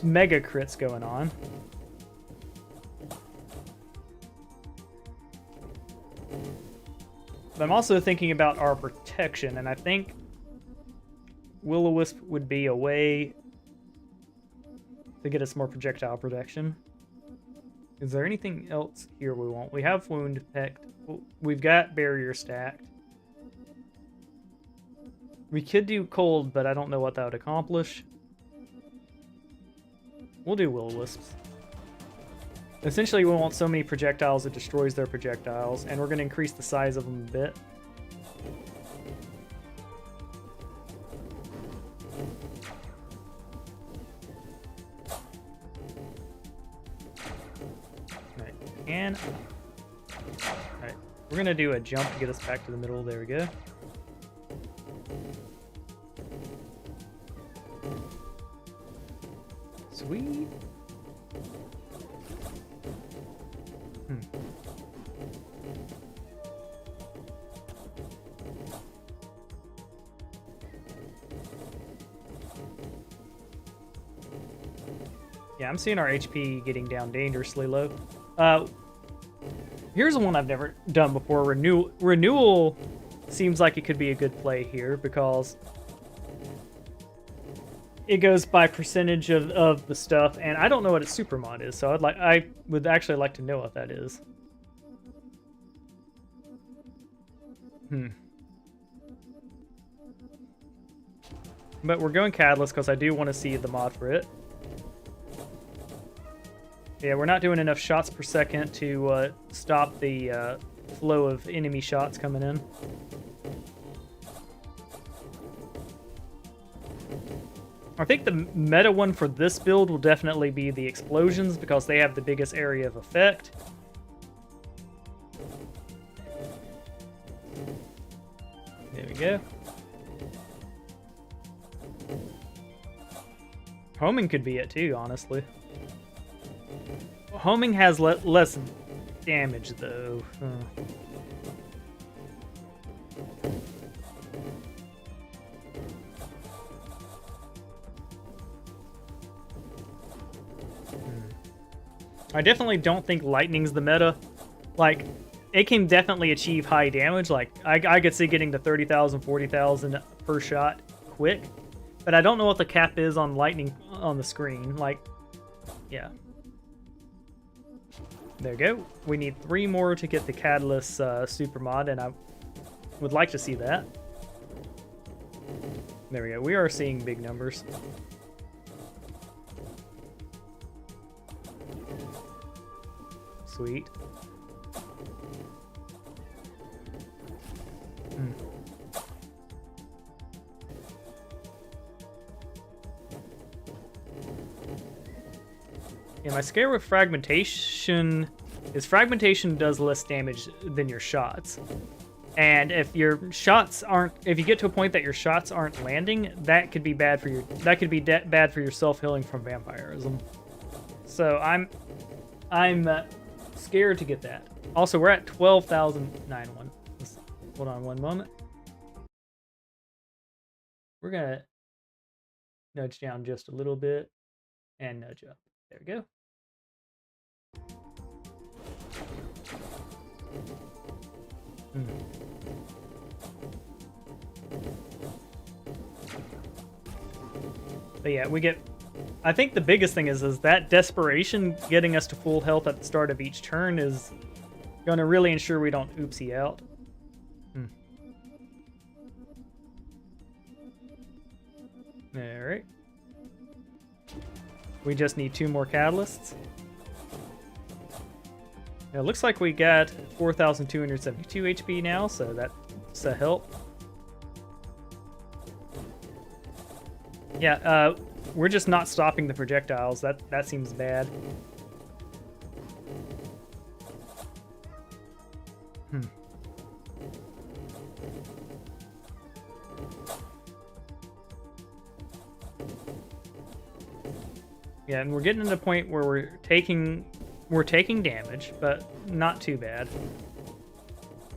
mega crits going on. But I'm also thinking about our protection, and I think Will-O-Wisp would be a way to get us more projectile protection. Is there anything else here we want? We have wound pecked. We've got barrier stacked. We could do cold, but I don't know what that would accomplish. We'll do Will-O-Wisps. Essentially, we want so many projectiles it destroys their projectiles, and we're going to increase the size of them a bit. Alright, and... Alright, we're going to do a jump to get us back to the middle. There we go. Sweet. Yeah, I'm seeing our HP getting down dangerously low. Here's one I've never done before. Renewal seems like it could be a good play here because it goes by percentage of the stuff, and I don't know what its super mod is, so I would actually like to know what that is. But we're going Catalyst because I do want to see the mod for it. Yeah, we're not doing enough shots per second to stop the flow of enemy shots coming in. I think the meta one for this build will definitely be the explosions because they have the biggest area of effect. There we go. Homing could be it too, honestly. Homing has less damage though. I definitely don't think lightning's the meta. Like, it can definitely achieve high damage. Like, I could see getting to 30,000, 40,000 per shot quick. But I don't know what the cap is on lightning on the screen. Like, yeah. There we go. We need 3 more to get the Catalyst super mod, and I would like to see that. There we go. We are seeing big numbers. Sweet. Yeah, my scare with fragmentation is fragmentation does less damage than your shots. And if your shots aren't, if you get to a point that your shots aren't landing, that could be bad for your, bad for your self-healing from vampirism. So I'm scared to get that. Also, we're at 12,091. Hold on one moment. We're gonna nudge down just a little bit and nudge up. There we go. But yeah, we get... I think the biggest thing is that desperation getting us to full health at the start of each turn is going to really ensure we don't oopsie out. Alright. We just need 2 more catalysts. It looks like we got 4,272 HP now, so that's a help. Yeah, we're just not stopping the projectiles. That seems bad. Yeah, and we're getting to the point where we're taking damage, but not too bad.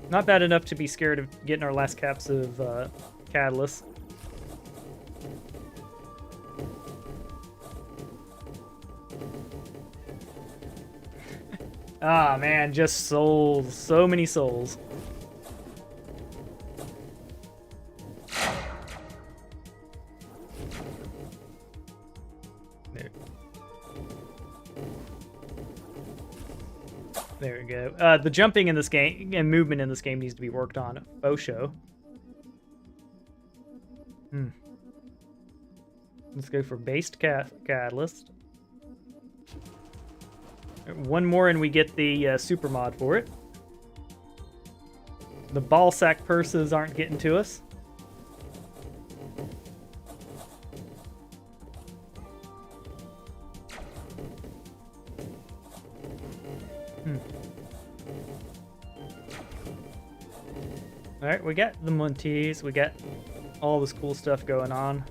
Not bad enough to be scared of getting our last caps of catalyst. Ah, man, just souls. So many souls. There we go. The jumping in this game and movement in this game needs to be worked on. Faux show. Let's go for based catalyst. One more and we get the super mod for it. The ball sack purses aren't getting to us. Alright, we got the Montes, we got all this cool stuff going on.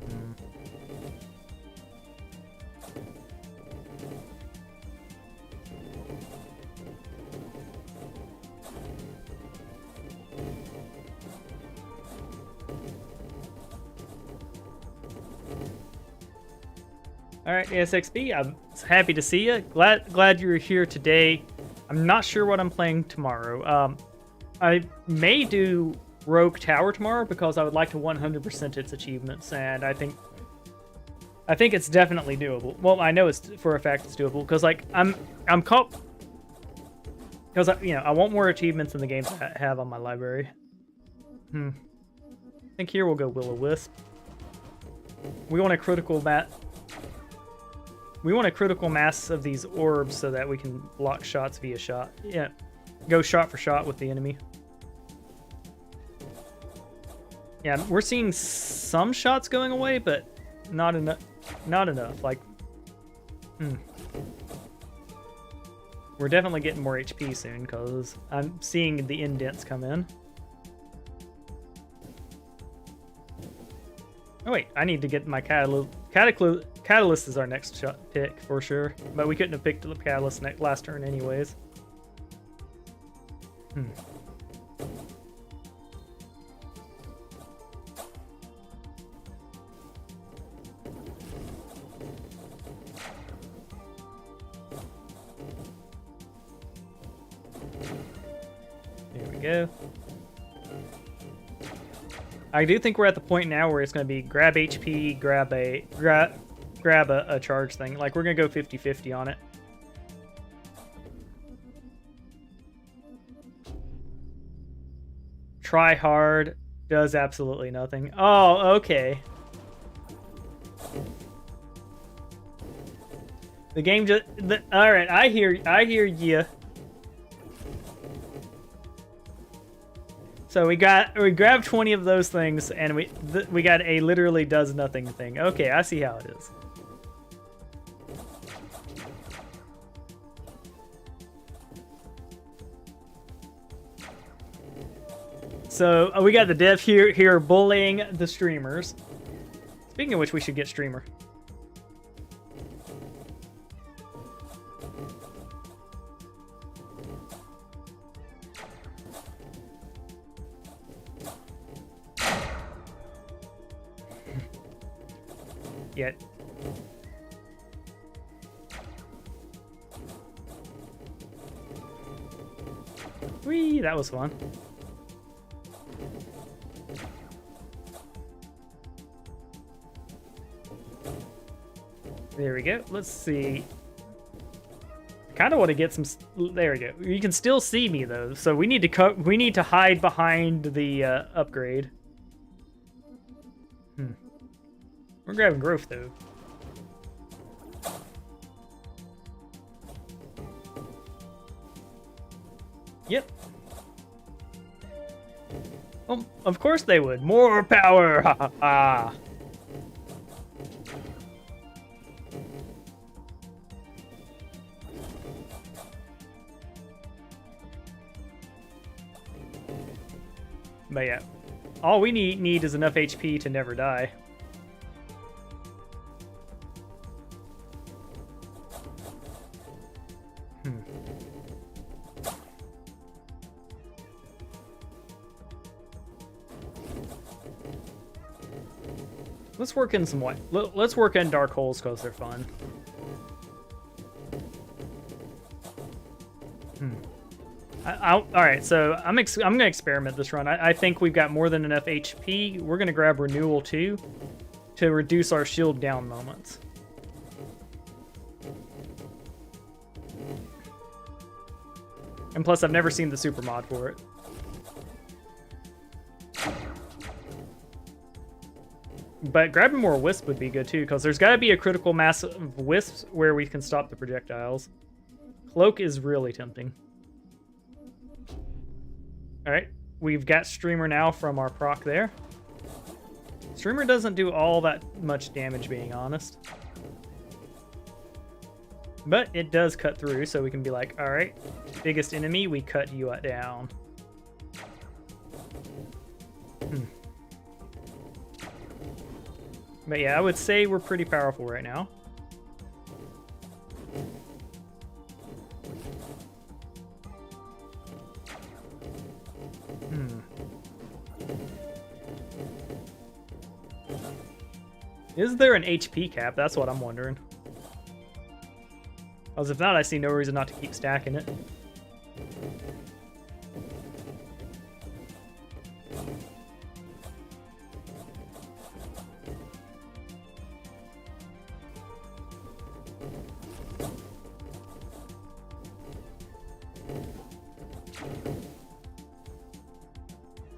Alright, ASXB, I'm happy to see you. Glad you're here today. I'm not sure what I'm playing tomorrow. I may do Rogue Tower tomorrow because I would like to 100% its achievements, and I think it's definitely doable. Well, I know it's for a fact it's doable because like I'm caught because I want more achievements than the games I have on my library. I think here we'll go Will-O-Wisp. We want a critical mat. we want a critical mass of these orbs so that we can block shots via shot. Yeah, go shot for shot with the enemy. Yeah, we're seeing some shots going away, but not enough. Not enough. Like, we're definitely getting more HP soon because I'm seeing the indents come in. Oh wait, I need to get my Catalyst is our next shot pick for sure, but we couldn't have picked the Catalyst last turn anyways. There we go. I do think we're at the point now where it's going to be grab HP, grab a charge thing. Like, we're going to go 50-50 on it. Try hard does absolutely nothing. Oh, okay. The game just... all right, I hear you. So we grabbed 20 of those things, and we got a literally does nothing thing. Okay, I see how it is. So we got the dev here bullying the streamers. Speaking of which, we should get streamer. Yet. Whee, that was fun. There we go. Let's see. I kind of want to get some. There we go. You can still see me though, so we need to hide behind the upgrade. We're grabbing growth though. Yep. Oh, of course they would. More power. Ha ha ha. But yeah, all we need is enough HP to never die. Let's work in some white. Let's work in dark holes because they're fun. All right, so I'm gonna experiment this run. I think we've got more than enough HP. We're gonna grab renewal too to reduce our shield down moments. And plus, I've never seen the super mod for it. But grabbing more wisp would be good too, because there's got to be a critical mass of wisps where we can stop the projectiles. Cloak is really tempting. Alright, we've got Streamer now from our proc there. Streamer doesn't do all that much damage, being honest. But it does cut through, so we can be like, alright, biggest enemy, we cut you down. But yeah, I would say we're pretty powerful right now. Is there an HP cap? That's what I'm wondering. Because if not, I see no reason not to keep stacking it.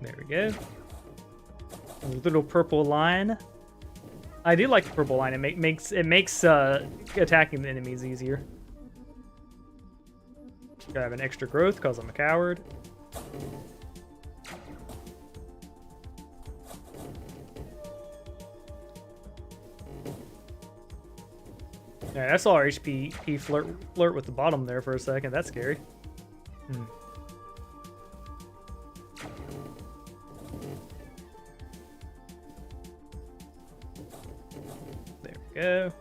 There we go. A little purple line. I do like the purple line. It makes attacking the enemies easier. Gotta have an extra growth because I'm a coward. Alright, I saw our HP flirt with the bottom there for a second. That's scary. There we go.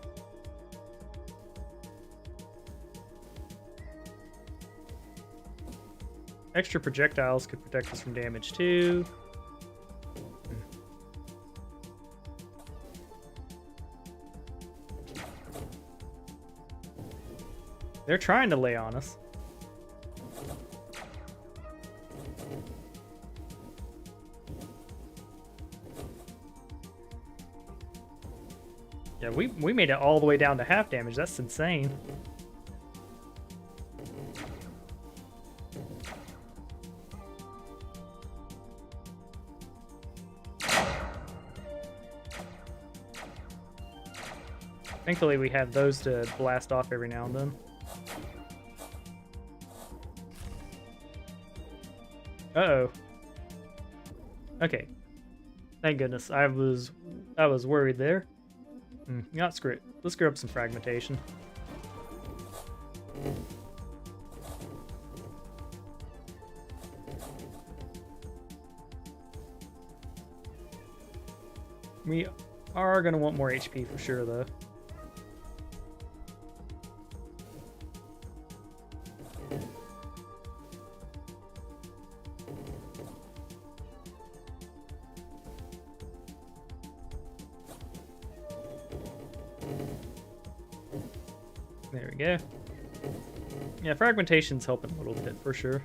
Extra projectiles could protect us from damage too. They're trying to lay on us. Yeah, we made it all the way down to half damage. That's insane. Thankfully, we have those to blast off every now and then. Uh-oh. Okay. Thank goodness. I was worried there. Not screw it. Let's grab some fragmentation. We are going to want more HP for sure, though. There we go. Yeah, fragmentation's helping a little bit for sure.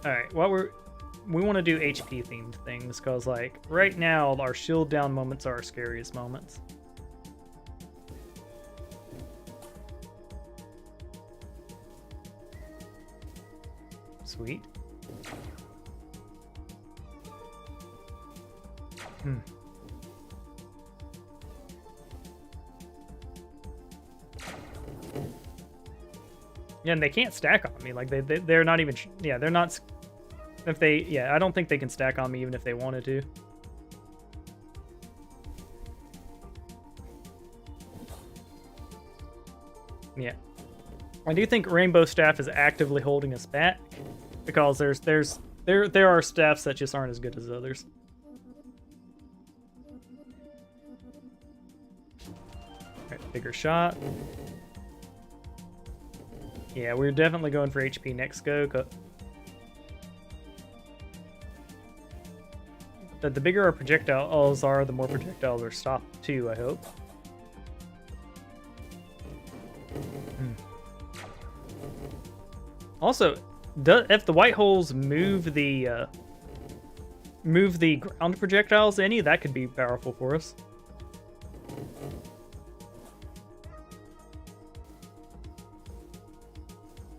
Alright, we want to do HP themed things, because like right now our shield down moments are our scariest moments. Sweet. Yeah, and they can't stack on me. Like they're not even. Yeah, they're not. If they, yeah, I don't think they can stack on me even if they wanted to. Yeah, I do think Rainbow Staff is actively holding us back because there are staffs that just aren't as good as others. Alright, bigger shot. Yeah, we're definitely going for HP next go. The bigger our projectiles are, the more projectiles are stopped too, I hope. Also, if the white holes move the ground projectiles any, that could be powerful for us.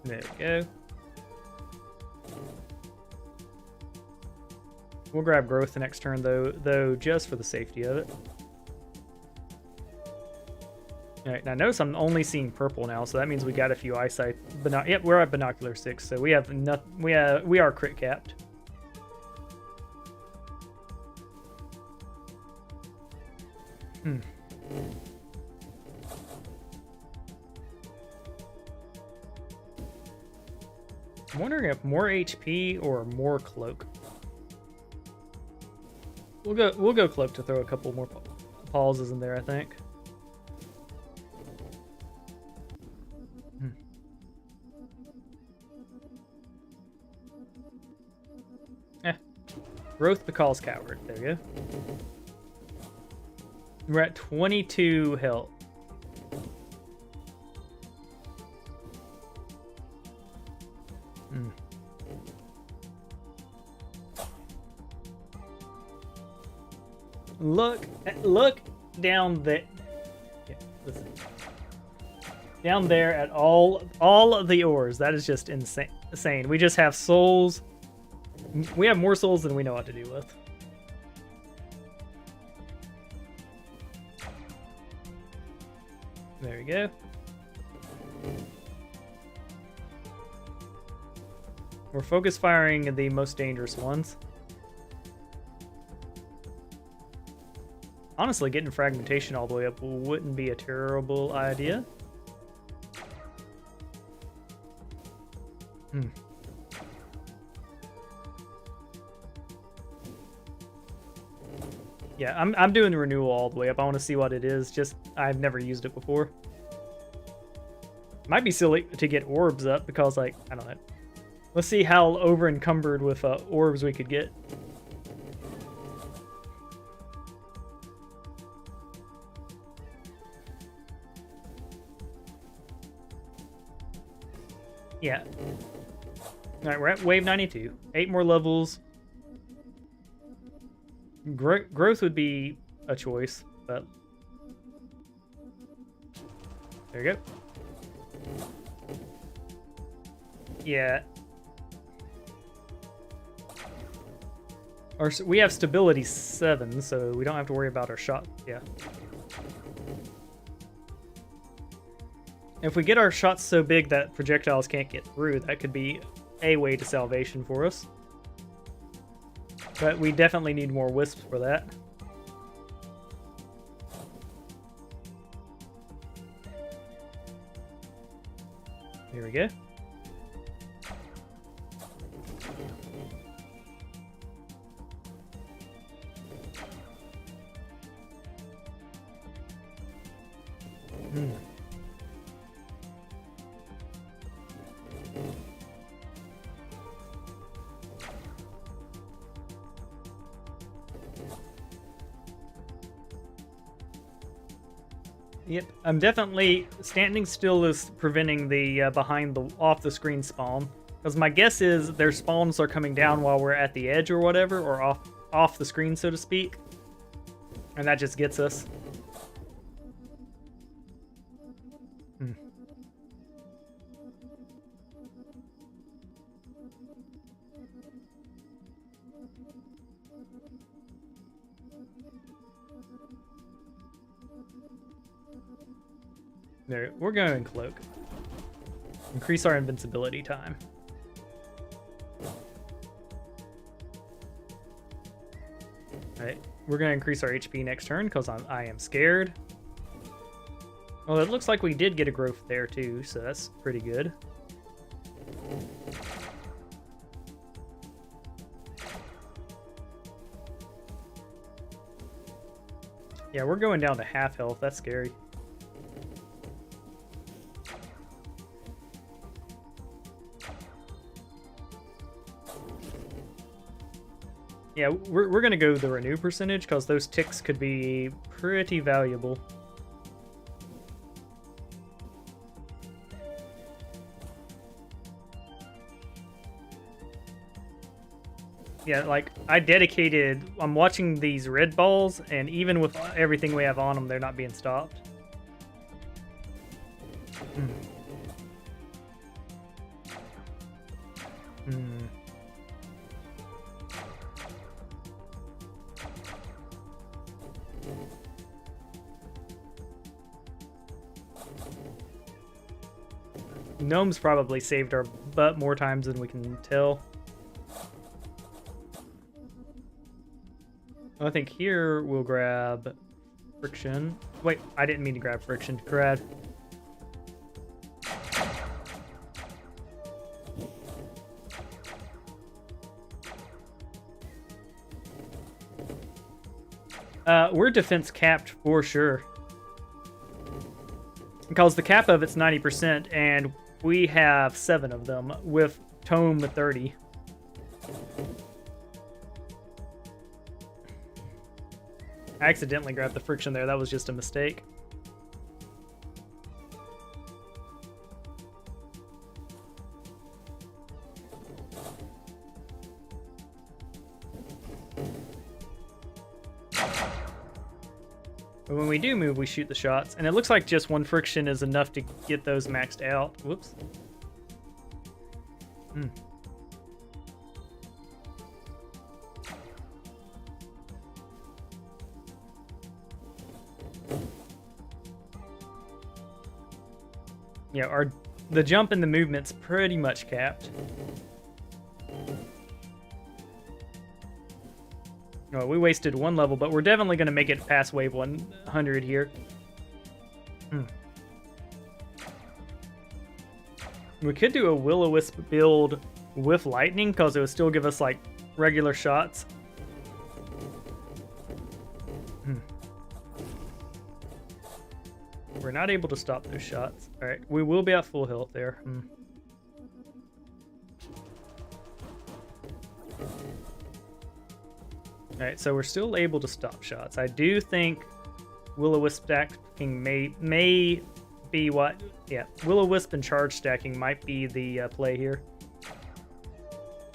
There we go. We'll grab growth the next turn though just for the safety of it. Alright, now notice I'm only seeing purple now, so that means we got a few eyesight. Yep, we're at binocular 6, so we have we are crit capped. I'm wondering if more HP or more cloak. We'll go cloak to throw a couple more pauses in there, I think. Growth Bacall's Coward. There we go. We're at 22 health. Look down there. Yeah, listen. Down there at all of the ores. That is just insane. We just have souls. We have more souls than we know what to do with. There we go. We're focus firing the most dangerous ones. Honestly, getting fragmentation all the way up wouldn't be a terrible idea. Yeah, I'm doing the renewal all the way up. I want to see what it is. Just, I've never used it before. Might be silly to get orbs up because, like, I don't know. Let's see how over encumbered with orbs we could get. Yeah. Alright, we're at wave 92. 8 more levels. Growth would be a choice, but... There you go. Yeah. We have stability 7, so we don't have to worry about our shot. Yeah. If we get our shots so big that projectiles can't get through, that could be a way to salvation for us. But we definitely need more wisps for that. Here we go. Yep, I'm definitely standing still is preventing the behind the off the screen spawn, because my guess is their spawns are coming down while we're at the edge or whatever, or off the screen, so to speak, and that just gets us. There, we're going cloak. Increase our invincibility time. Alright, we're going to increase our HP next turn because I am scared. Well, it looks like we did get a growth there too, so that's pretty good. Yeah, we're going down to half health. That's scary. Yeah, we're going to go the renew percentage because those ticks could be pretty valuable. Yeah, like, I'm watching these red balls, and even with everything we have on them, they're not being stopped. Gnomes probably saved our butt more times than we can tell. I think here we'll grab friction. Wait, I didn't mean to grab friction. Grab. We're defense capped for sure. Because the cap of it's 90%, and we have 7 of them with Tome 30. I accidentally grabbed the friction there. That was just a mistake. But when we do move, we shoot the shots. And it looks like just 1 friction is enough to get those maxed out. Whoops. Yeah, the jump and the movement's pretty much capped. Oh, we wasted one level, but we're definitely going to make it past wave 100 here. We could do a Will-O-Wisp build with lightning, because it would still give us, like, regular shots. We're not able to stop those shots. Alright, we will be at full health there. Alright, so we're still able to stop shots. I do think Will-O-Wisp stacking may be what... Yeah, Will-O-Wisp and charge stacking might be the play here.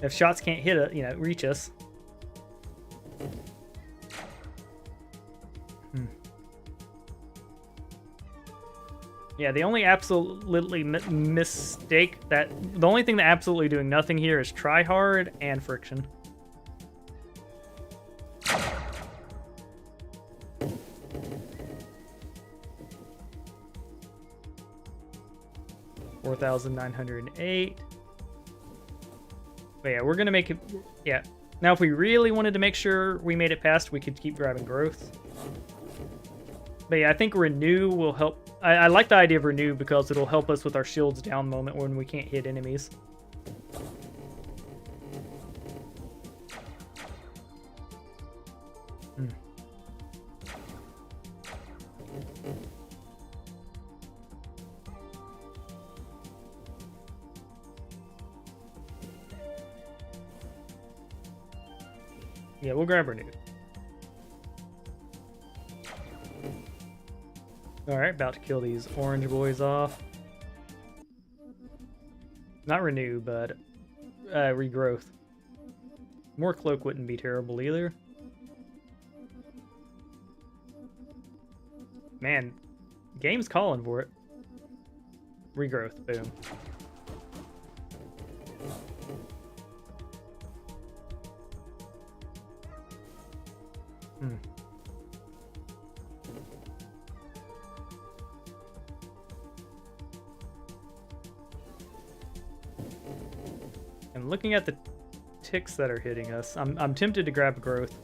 If shots can't hit it, reach us. Yeah, the only absolutely mistake the only thing that absolutely doing nothing here is try hard and friction. $4,908. But yeah, we're gonna make it. Yeah. Now, if we really wanted to make sure we made it past, we could keep grabbing growth. But yeah, I think Renew will help. I like the idea of Renew because it'll help us with our shields down moment when we can't hit enemies. Yeah, we'll grab Renew. Alright, about to kill these orange boys off. Not Renew, but Regrowth. More Cloak wouldn't be terrible either. Man, game's calling for it. Regrowth, boom. And looking at the ticks that are hitting us, I'm tempted to grab growth.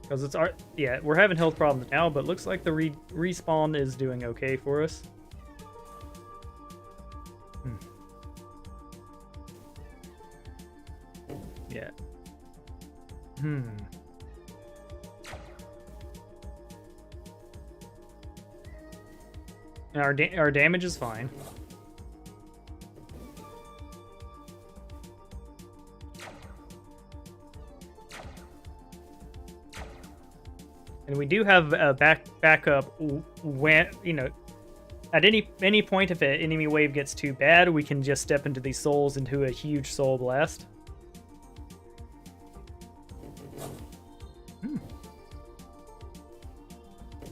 Because it's our... Yeah, we're having health problems now, but looks like the respawn is doing okay for us. Yeah. Our damage is fine. And we do have a backup when, at any point if an enemy wave gets too bad, we can just step into these souls into a huge soul blast.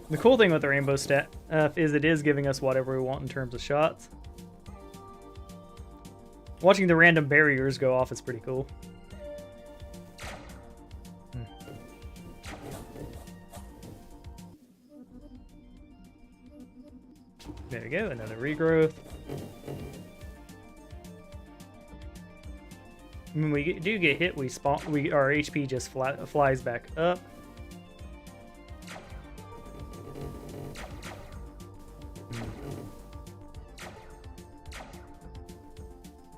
The cool thing with the rainbow stat is it is giving us whatever we want in terms of shots. Watching the random barriers go off is pretty cool. There we go, another regrowth. When we do get hit, our HP just flies back up.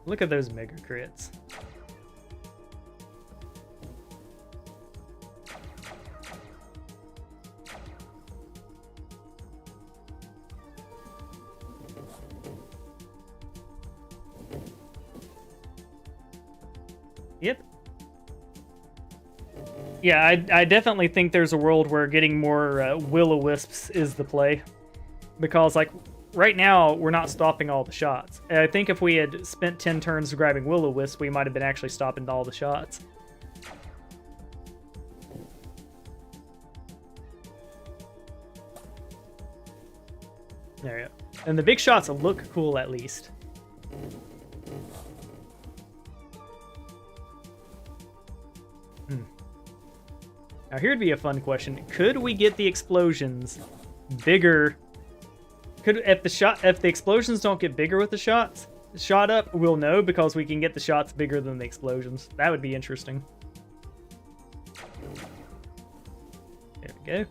Look at those mega crits. Yep. Yeah, I definitely think there's a world where getting more Will-O-Wisps is the play. Because, like, right now, we're not stopping all the shots. I think if we had spent 10 turns grabbing Will-O-Wisp, we might have been actually stopping all the shots. There we go. And the big shots look cool, at least. Now, here'd be a fun question. Could we get the explosions bigger? if the explosions don't get bigger with the shot up, we'll know because we can get the shots bigger than the explosions. That would be interesting. There we go.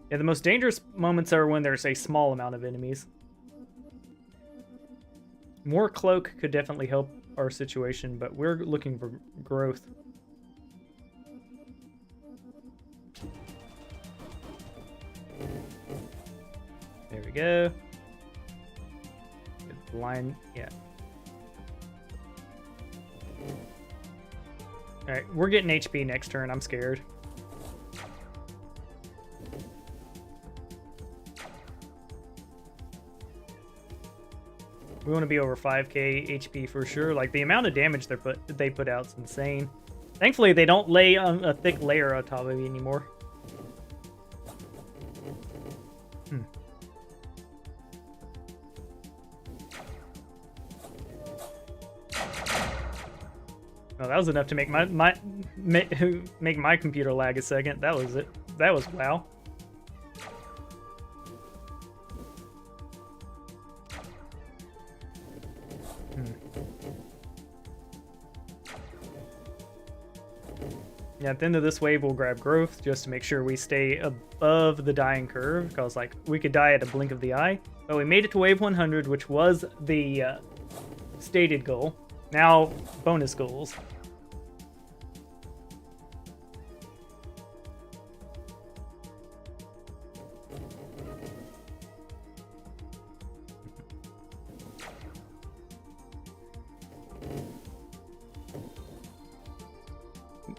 Yeah, the most dangerous moments are when there's a small amount of enemies. More cloak could definitely help our situation, but we're looking for growth. There we go. Good line, yeah. Alright, we're getting HP next turn. I'm scared. We want to be over 5k HP for sure. Like, the amount of damage they put out is insane. Thankfully, they don't lay a thick layer on top of me anymore. Oh, that was enough to make make my computer lag a second. That was it. That was wow. Yeah, at the end of this wave, we'll grab growth just to make sure we stay above the dying curve, because like we could die at a blink of the eye. But we made it to wave 100, which was the stated goal. Now, bonus goals.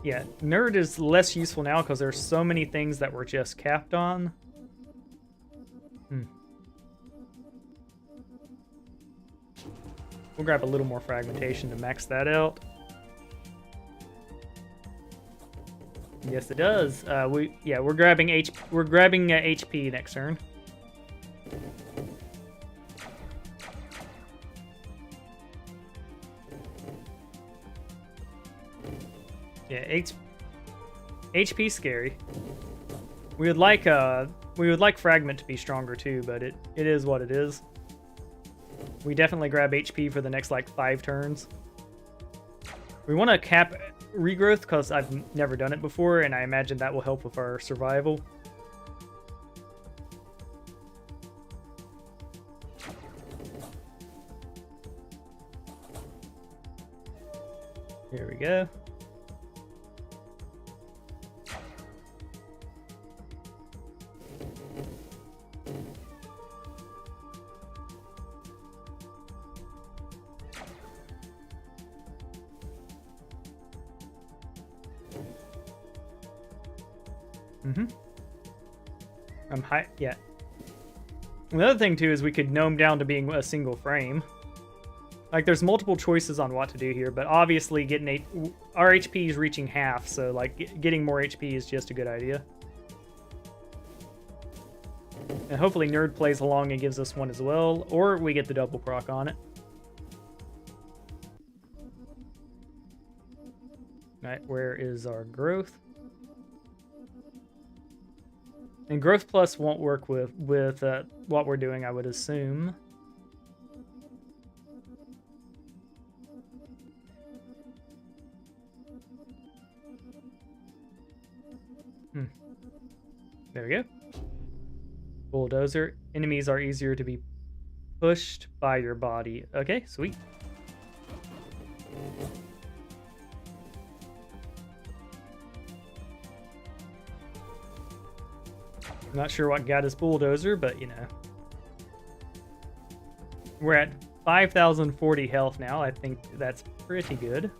Yeah, nerd is less useful now because there's so many things that we're just capped on. We'll grab a little more fragmentation to max that out. Yes, it does. We're grabbing HP next turn. Yeah, HP scary. We would like fragment to be stronger too, but it is what it is. We definitely grab HP for the next like 5 turns. We want to cap regrowth because I've never done it before, and I imagine that will help with our survival. Here we go. I'm high. Yeah. Another thing too is we could gnome down to being a single frame. Like, there's multiple choices on what to do here, but obviously our HP is reaching half, so like getting more HP is just a good idea. And hopefully Nerd plays along and gives us one as well, or we get the double proc on it. Alright, where is our growth? And growth plus won't work with what we're doing, I would assume. There we go. Bulldozer. Enemies are easier to be pushed by your body. Okay, sweet. I'm not sure what got his bulldozer, but you know. We're at 5,040 health now. I think that's pretty good.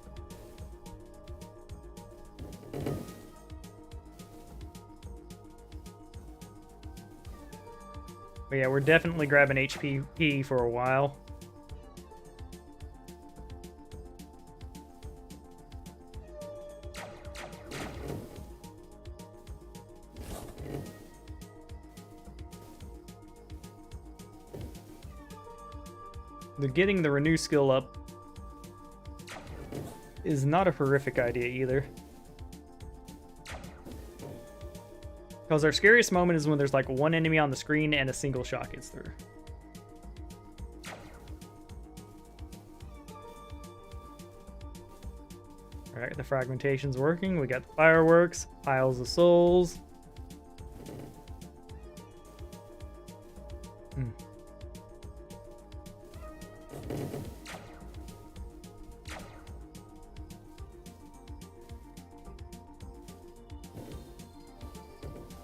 But yeah, we're definitely grabbing HP for a while. Getting the renew skill up is not a horrific idea either. Because our scariest moment is when there's like one enemy on the screen and a single shot gets through. Alright, the fragmentation's working. We got the fireworks, piles of souls.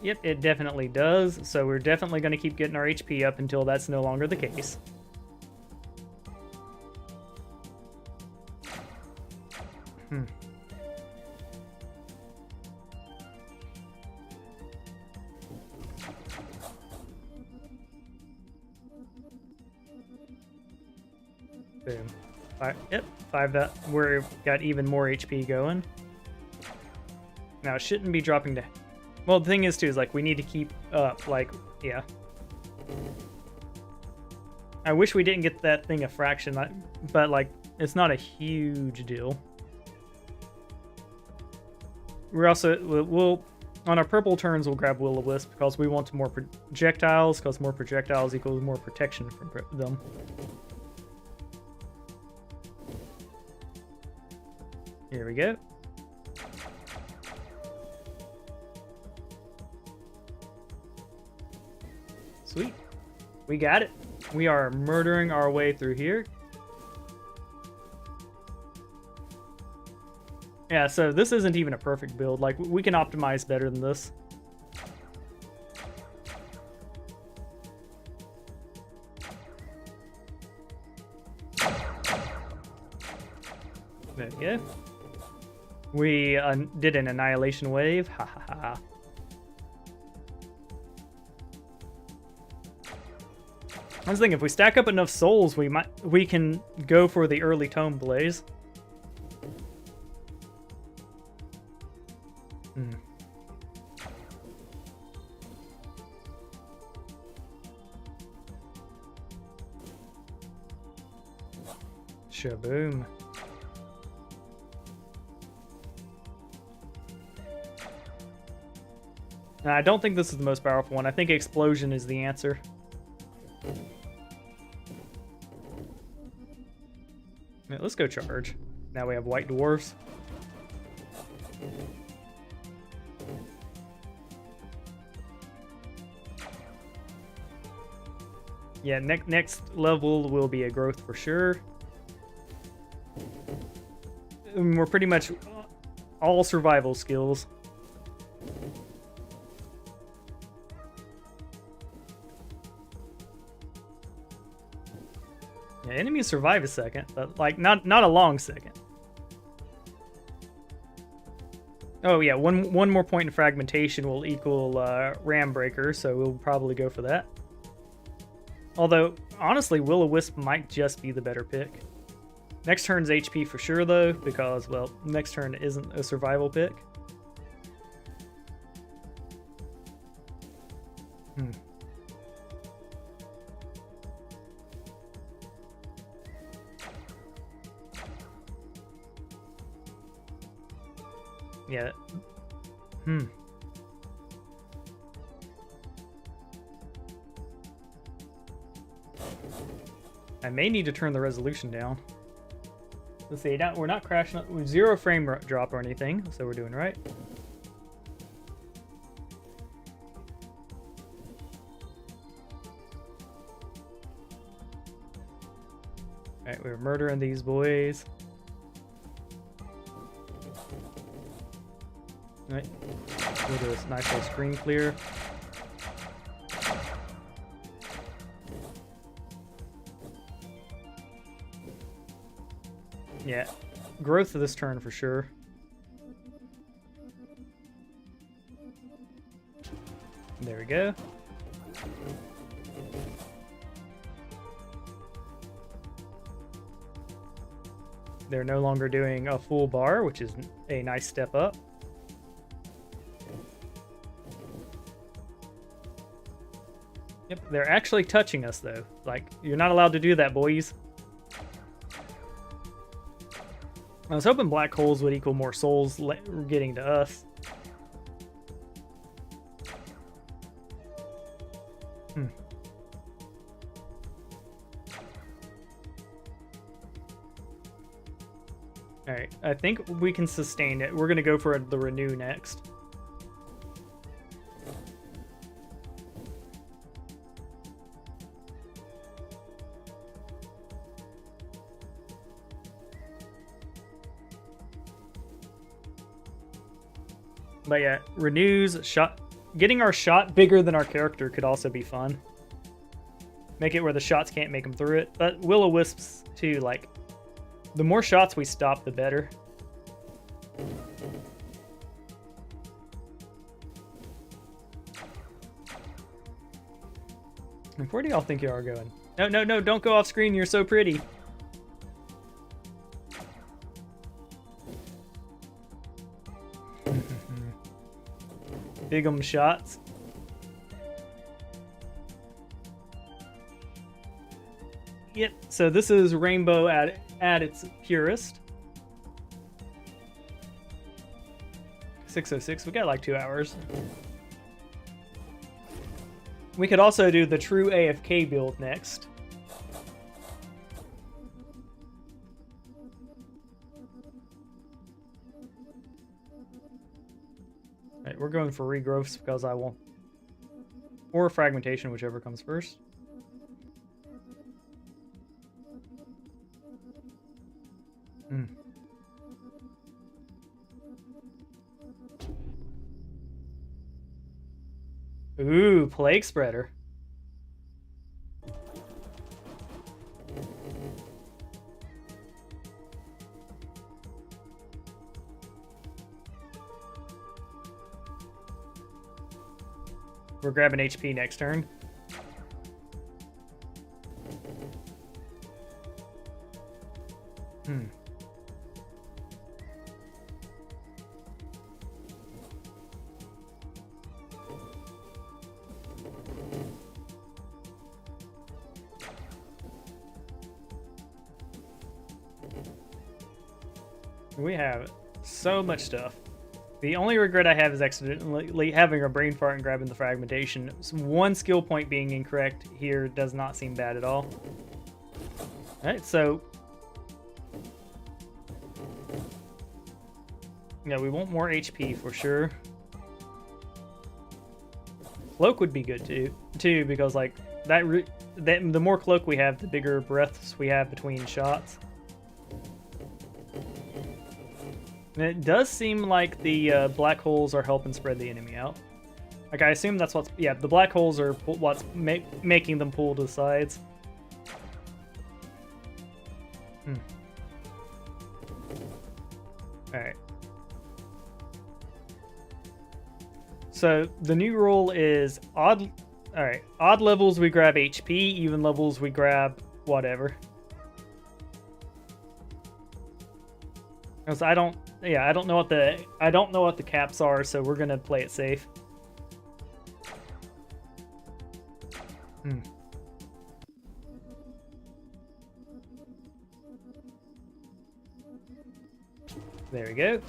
Yep, it definitely does. So we're definitely going to keep getting our HP up until that's no longer the case. Boom. Yep, 5 that we've got even more HP going. Now it shouldn't be dropping to. Well, the thing is too is like we need to keep up. Like, yeah. I wish we didn't get that thing a fraction, but like it's not a huge deal. We're also we'll on our purple turns we'll grab Will-O-Wisp because we want more projectiles. Because more projectiles equals more protection from them. Here we go. Sweet. We got it. We are murdering our way through here. Yeah, so this isn't even a perfect build. Like, we can optimize better than this. There we go. We did an annihilation wave. Ha ha ha. I was thinking if we stack up enough souls, we can go for the early tome blaze. Shaboom. I don't think this is the most powerful one. I think explosion is the answer. Yeah, let's go charge. Now we have white dwarfs. Yeah, next level will be a growth for sure. We're pretty much all survival skills. Yeah, enemies survive a second, but like not a long second. Oh yeah, one more point in fragmentation will equal Ram Breaker, so we'll probably go for that. Although, honestly, Will-O-Wisp might just be the better pick. Next turn's HP for sure, though, because, well, next turn isn't a survival pick. Yeah. I may need to turn the resolution down. Let's see, we're not crashing, 0 frame drop or anything, so we're doing right. Alright, we're murdering these boys. Alright, we'll do this nice little screen clear. Yeah, growth of this turn for sure. There we go. They're no longer doing a full bar, which is a nice step up. Yep, they're actually touching us though. Like, you're not allowed to do that, boys. I was hoping black holes would equal more souls getting to us. Hmm. Alright, I think we can sustain it. We're gonna go for the renew next. But yeah, renews, shot. Getting our shot bigger than our character could also be fun. Make it where the shots can't make them through it. But will-o-wisps too, like, the more shots we stop, the better. Like, where do y'all think you are going? No, no, no, don't go off screen. You're so pretty. Big shots. Yep, so this is Rainbow at its purest. 606, we got like 2 hours. We could also do the true AFK build next. Alright, we're going for regrowths because I won't. Or fragmentation, whichever comes first. Ooh, Plague Spreader. We're grabbing HP next turn. We have so much stuff. The only regret I have is accidentally having a brain fart and grabbing the fragmentation. One skill point being incorrect here does not seem bad at all. Alright, so... yeah, we want more HP for sure. Cloak would be good too, because like the more cloak we have, the bigger breaths we have between shots. And it does seem like the black holes are helping spread the enemy out. Like, I assume that's what's... yeah, the black holes are what's making them pull to the sides. Alright. So, the new rule is odd... alright, odd levels we grab HP, even levels we grab whatever. Because I don't know what the caps are, so we're gonna play it safe. There we go.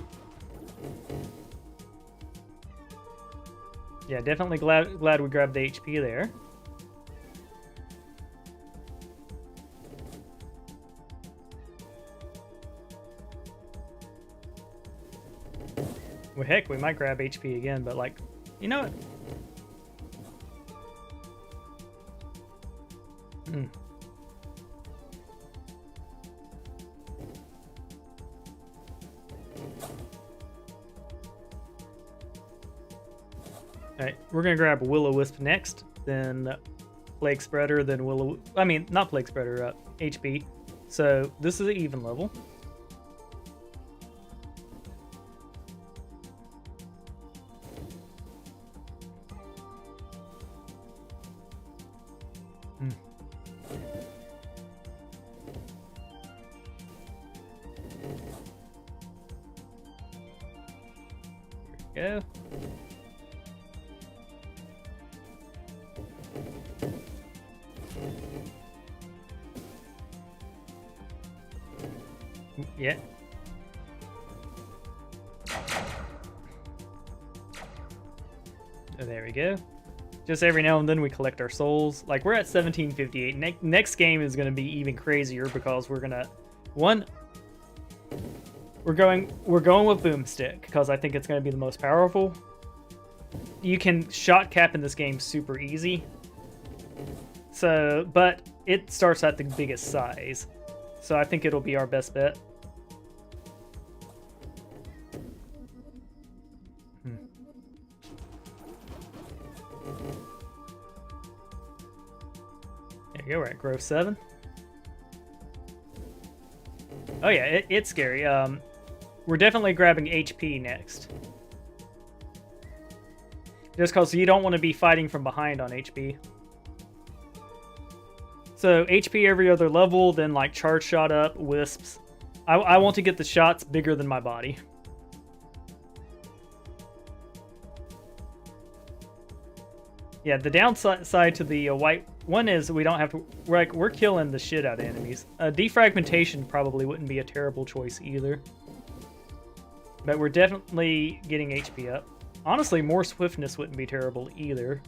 Yeah, definitely glad we grabbed the HP there. Well, heck, we might grab HP again, but like, you know what? Alright, we're gonna grab Will-O-Wisp next, then Plague Spreader, then not Plague Spreader, HP. So this is an even level. Go. Yeah. Oh, there we go. Just every now and then we collect our souls. Like, we're at 1758. Next game is going to be even crazier because we're going to... One, we're going with Boomstick because I think it's going to be the most powerful. You can shot cap in this game super easy. So, but it starts at the biggest size. So I think it'll be our best bet. There you go, we're at growth 7. Oh yeah, it's scary. We're definitely grabbing HP next. Just because you don't want to be fighting from behind on HP. So HP every other level, then like charge shot up, wisps. I want to get the shots bigger than my body. Yeah, the downside to the white one is we don't have to... We're killing the shit out of enemies. Defragmentation probably wouldn't be a terrible choice either. But we're definitely getting HP up. Honestly, more swiftness wouldn't be terrible either.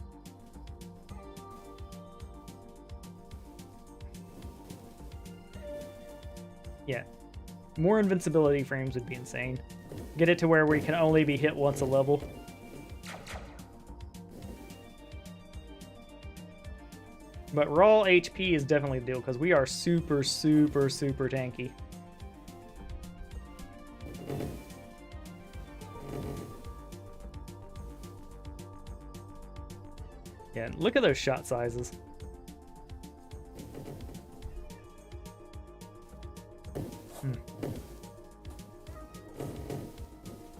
Yeah. More invincibility frames would be insane. Get it to where we can only be hit once a level. But raw HP is definitely the deal, because we are super, super, super tanky. Yeah, look at those shot sizes.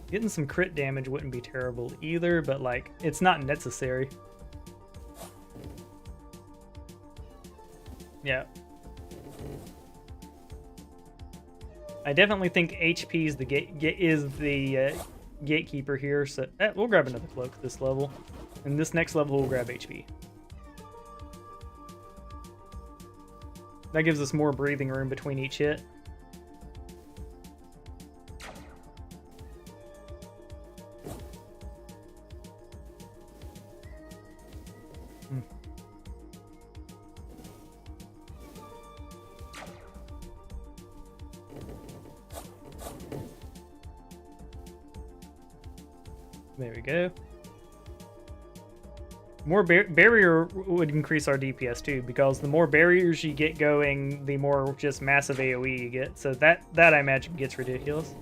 Getting some crit damage wouldn't be terrible either, but like, it's not necessary. Yeah. I definitely think HP is the gatekeeper here, so we'll grab another cloak this level. And this next level we'll grab HP. That gives us more breathing room between each hit. There we go. More barrier would increase our DPS too, because the more barriers you get going, the more just massive AoE you get. So that I imagine gets ridiculous.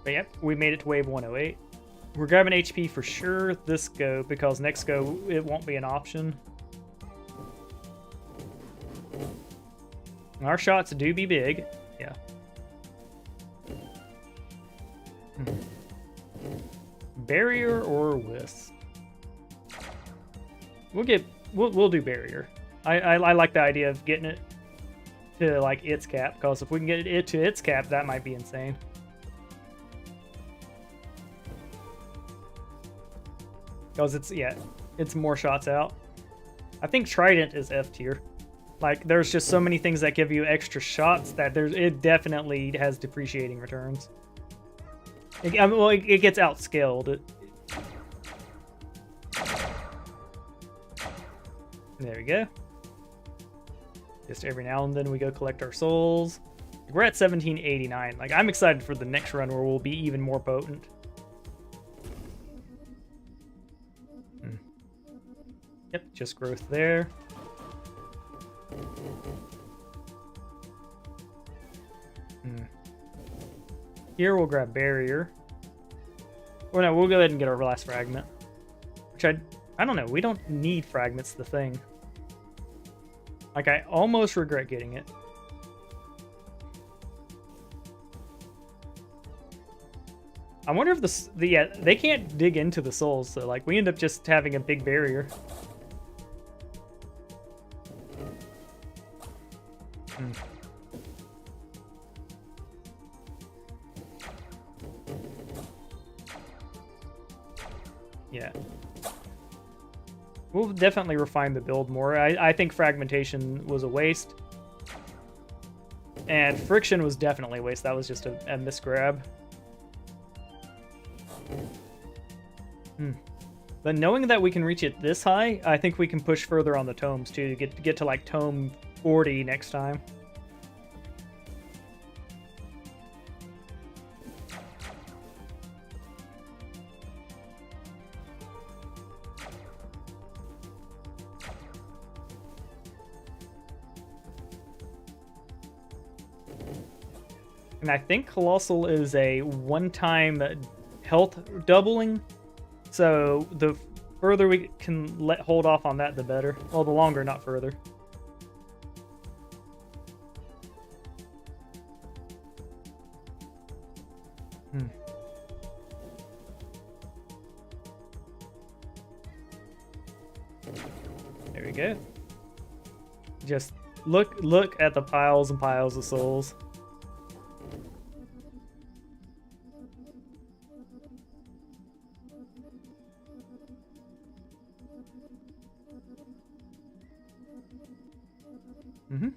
But yep, we made it to wave 108. We're grabbing HP for sure this go, because next go it won't be an option. Our shots do be big. Yeah. Barrier or wisp? We'll do barrier. I like the idea of getting it to like its cap, because if we can get it to its cap, that might be insane. Because it's more shots out. I think Trident is F tier. Like, there's just so many things that give you extra shots that it definitely has depreciating returns. It gets outscaled. There we go. Just every now and then we go collect our souls. We're at 1789. Like, I'm excited for the next run where we'll be even more potent. Yep, just growth there. Here we'll grab barrier. Or no, we'll go ahead and get our last fragment. Which I don't know, we don't need fragments, the thing. Like, I almost regret getting it. I wonder if they can't dig into the souls, so like we end up just having a big barrier. Yeah. We'll definitely refine the build more. I think fragmentation was a waste. And friction was definitely a waste. That was just a misgrab. But knowing that we can reach it this high, I think we can push further on the tomes too, to get to like tome 40 next time. And I think Colossal is a one-time health doubling, so the further we can hold off on that, the better. Well, the longer, not further. There we go. Just look at the piles and piles of souls. Mm-hmm.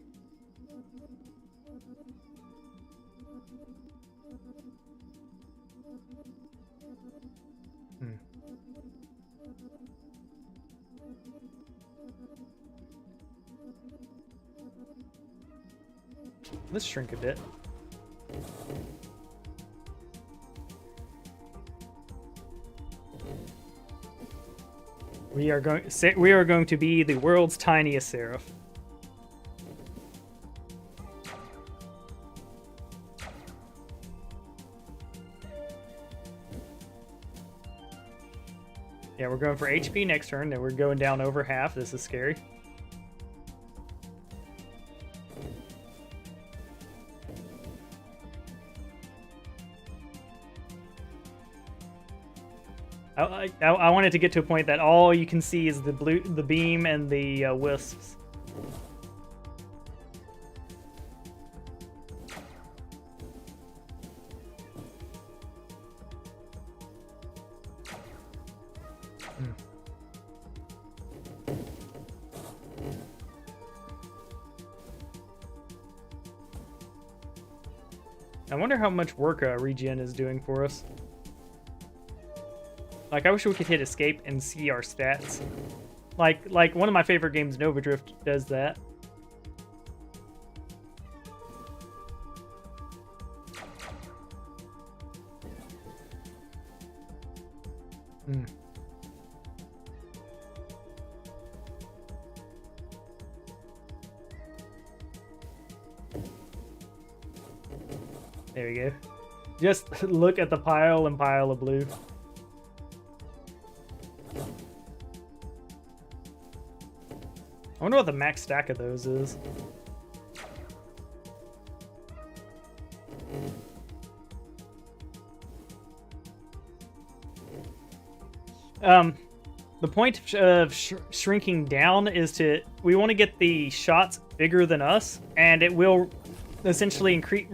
Let's shrink a bit. We are going to be the world's tiniest Seraph. Yeah, we're going for HP next turn, and we're going down over half. This is scary. I wanted to get to a point that all you can see is the beam and the wisps. I wonder how much work regen is doing for us. Like, I wish we could hit escape and see our stats. Like one of my favorite games, Nova Drift, does that. There we go. Just look at the pile and pile of blue. I wonder what the max stack of those is. The point of shrinking down is we want to get the shots bigger than us, and it will essentially increase.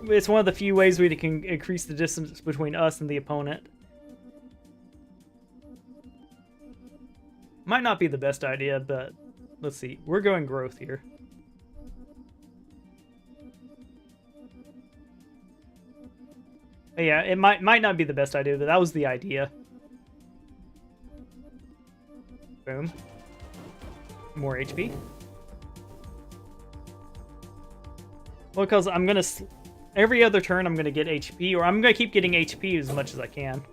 It's one of the few ways we can increase the distance between us and the opponent. Might not be the best idea, but let's see. We're going growth here. Yeah, it might not be the best idea, but that was the idea. Boom. More HP. Well, because I'm gonna every other turn I'm gonna get HP, or I'm gonna keep getting HP as much as I can.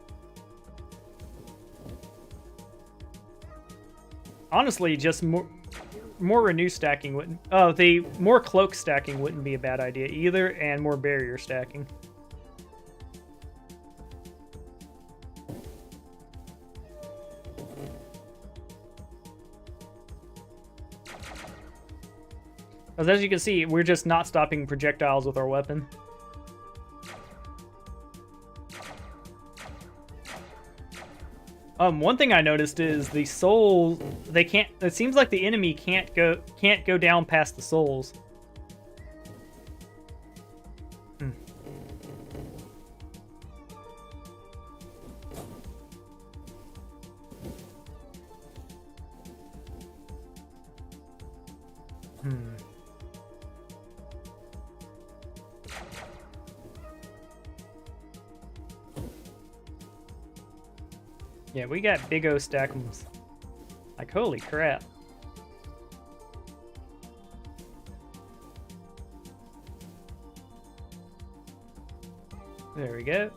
Honestly, just more renew stacking wouldn't. Oh, the more cloak stacking wouldn't be a bad idea either, and more barrier stacking. Because as you can see, we're just not stopping projectiles with our weapon. One thing I noticed is the souls, they can't, it seems like the enemy can't go down past the souls. Yeah, we got big O stackums. Like, holy crap. There we go.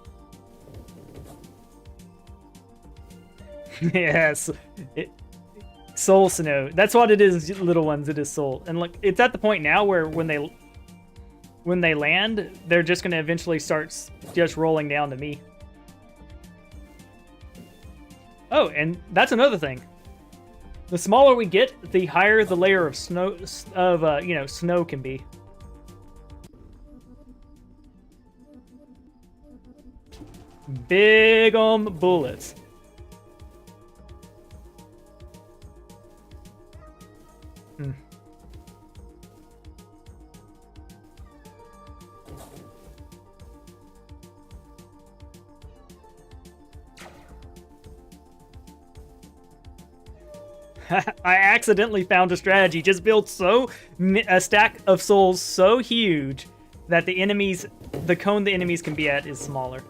Yes. Soul snow. That's what it is, little ones. It is soul. And look, it's at the point now where when they land, they're just going to eventually start just rolling down to me. Oh, and that's another thing. The smaller we get, the higher the layer of snow snow can be. Big bullets. I accidentally found a strategy. Just build a stack of souls so huge that the cone the enemies can be at is smaller.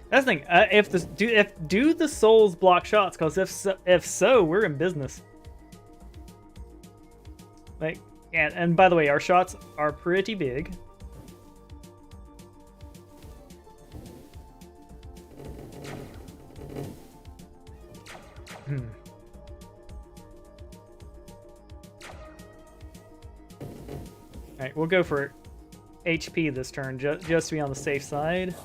That's the thing. Do the souls block shots? Because if so, we're in business. Like, and by the way, our shots are pretty big. Alright, we'll go for HP this turn, just to be on the safe side.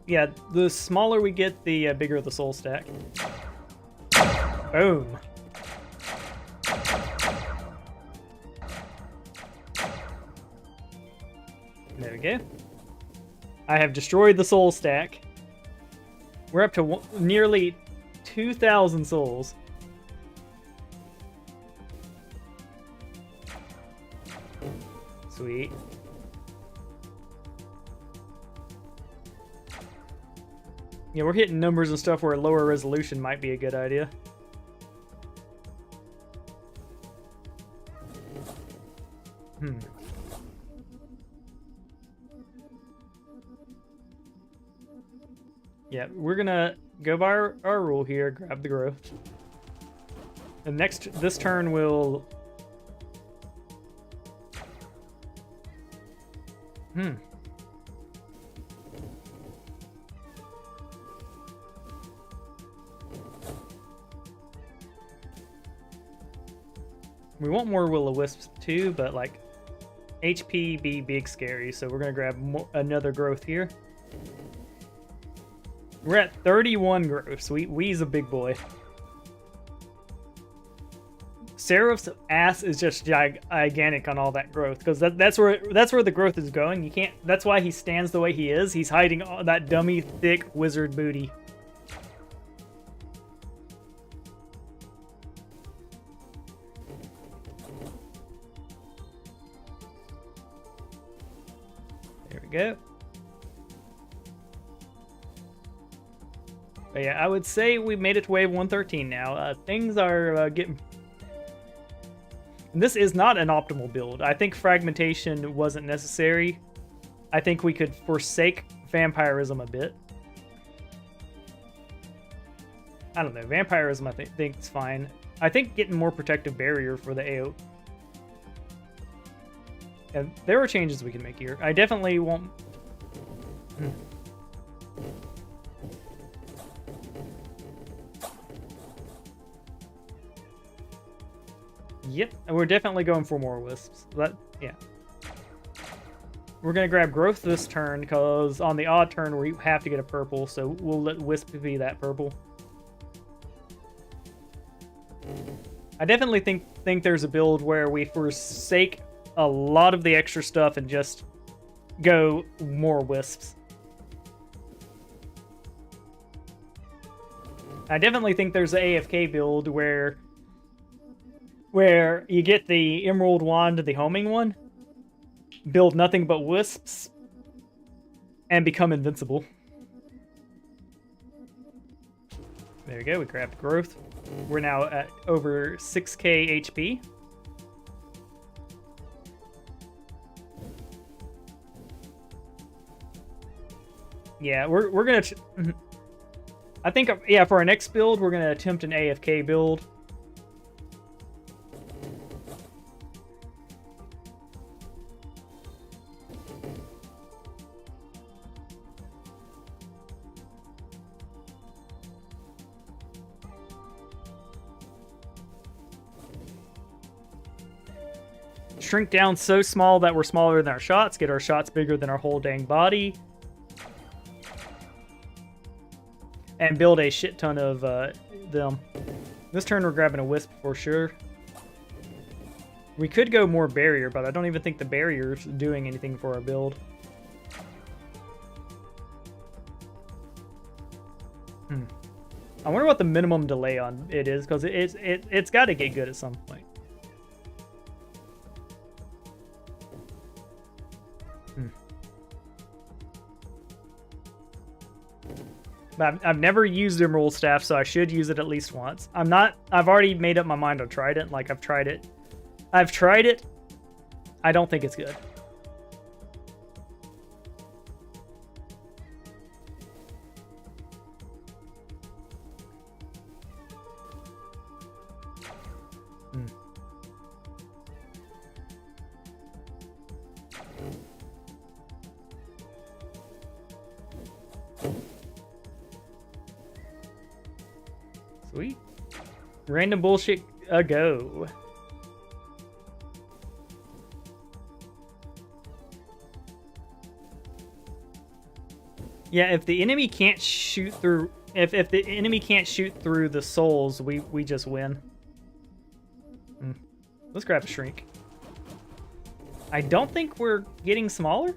Yeah, the smaller we get, the bigger the soul stack. Boom. There we go. I have destroyed the soul stack. We're up to nearly 2,000 souls. Sweet. Yeah, we're hitting numbers and stuff where a lower resolution might be a good idea. Yeah, we're gonna go by our rule here, grab the growth. And this turn we'll... We want more will-o-wisps too, but like HP be big scary, so we're gonna grab another growth here. We're at 31 growths. We's a big boy. Seraph's ass is just gigantic on all that growth, because that's where the growth is going. You can't. That's why he stands the way he is. He's hiding all that dummy thick wizard booty. There we go. But yeah, I would say we made it to wave 113 now. Things are getting... This is not an optimal build. I think fragmentation wasn't necessary. I think we could forsake vampirism a bit. I don't know. Vampirism I think is fine. I think getting more protective barrier for the AO. And there are changes we can make here. I definitely won't... Yep, and we're definitely going for more wisps. Yeah. We're going to grab growth this turn, because on the odd turn we have to get a purple, so we'll let wisp be that purple. I definitely think there's a build where we forsake a lot of the extra stuff and just go more wisps. I definitely think there's an AFK build where you get the Emerald Wand, the homing one, build nothing but wisps, and become invincible. There we go, we grabbed growth. We're now at over 6k HP. Yeah, we're gonna... I think, yeah, for our next build, we're gonna attempt an AFK build. Shrink down so small that we're smaller than our shots, get our shots bigger than our whole dang body, and build a shit ton of them. This turn we're grabbing a wisp for sure. We could go more barrier, but I don't even think the barrier's doing anything for our build. I wonder what the minimum delay on it is, because it's got to get good at some point. But I've never used Emerald Staff, so I should use it at least once. I've already made up my mind on tried it. Like, I've tried it. I don't think it's good. Sweet. Random bullshit a go. Yeah, if the enemy can't shoot through if the enemy can't shoot through the souls, we just win. Let's grab a shrink. I don't think we're getting smaller.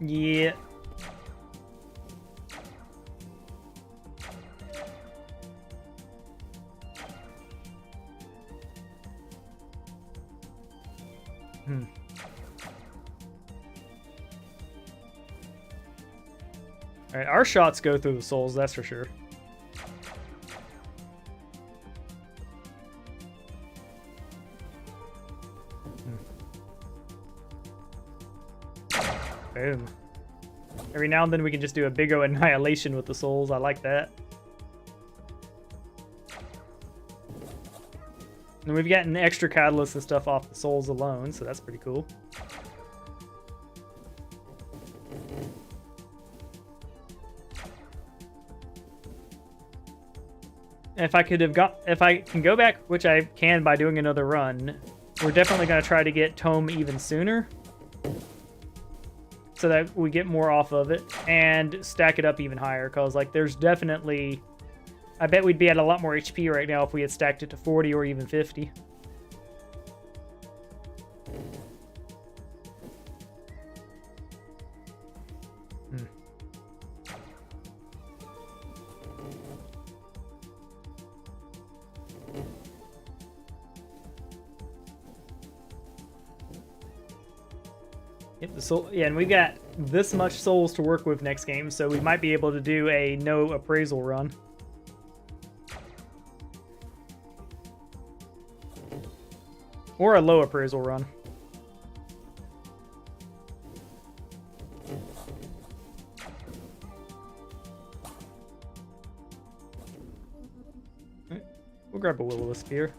Yeah. All right, our shots go through the souls, that's for sure. Boom. Every now and then we can just do a big O annihilation with the souls. I like that. And we've gotten extra catalysts and stuff off the souls alone, so that's pretty cool. If I can go back, which I can by doing another run, we're definitely going to try to get Tome even sooner, so that we get more off of it and stack it up even higher. Because, like, there's definitely... I bet we'd be at a lot more HP right now if we had stacked it to 40 or even 50. Yep, yeah, and we got this much souls to work with next game, so we might be able to do a no appraisal run. Or a low appraisal run. We'll grab a will-o-wisp here.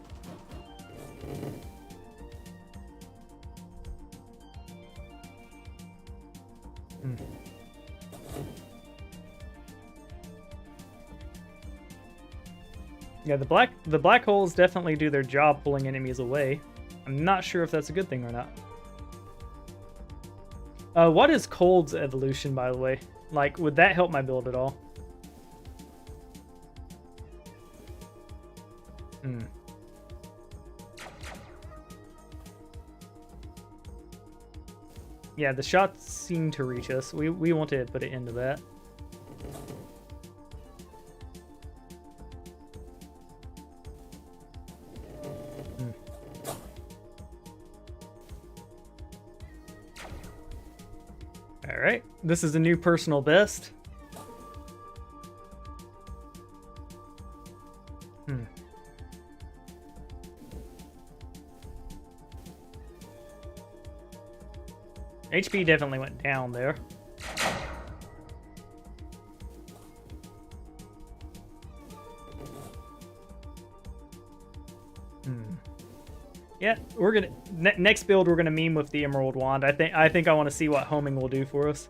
Yeah, the black holes definitely do their job pulling enemies away. I'm not sure if that's a good thing or not. What is Cold's evolution, by the way? Like, would that help my build at all? Yeah, the shots seem to reach us. We want to put it into that. Alright, this is a new personal best. HP definitely went down there. Yeah, we're gonna next build. We're gonna meme with the Emerald Wand. I think I want to see what homing will do for us.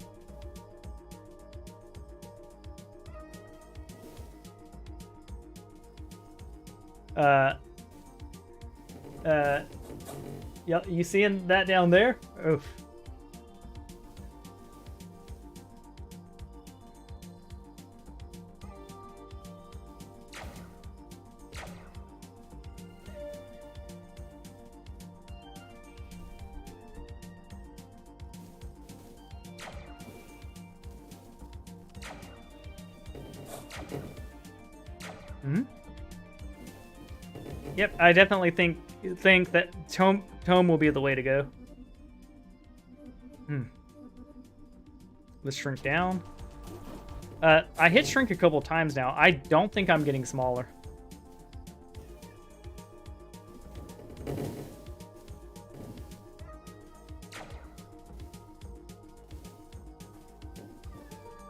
Yeah, you seeing that down there? Oof. Yep, I definitely think that tome will be the way to go. Let's shrink down. I hit shrink a couple times now. I don't think I'm getting smaller.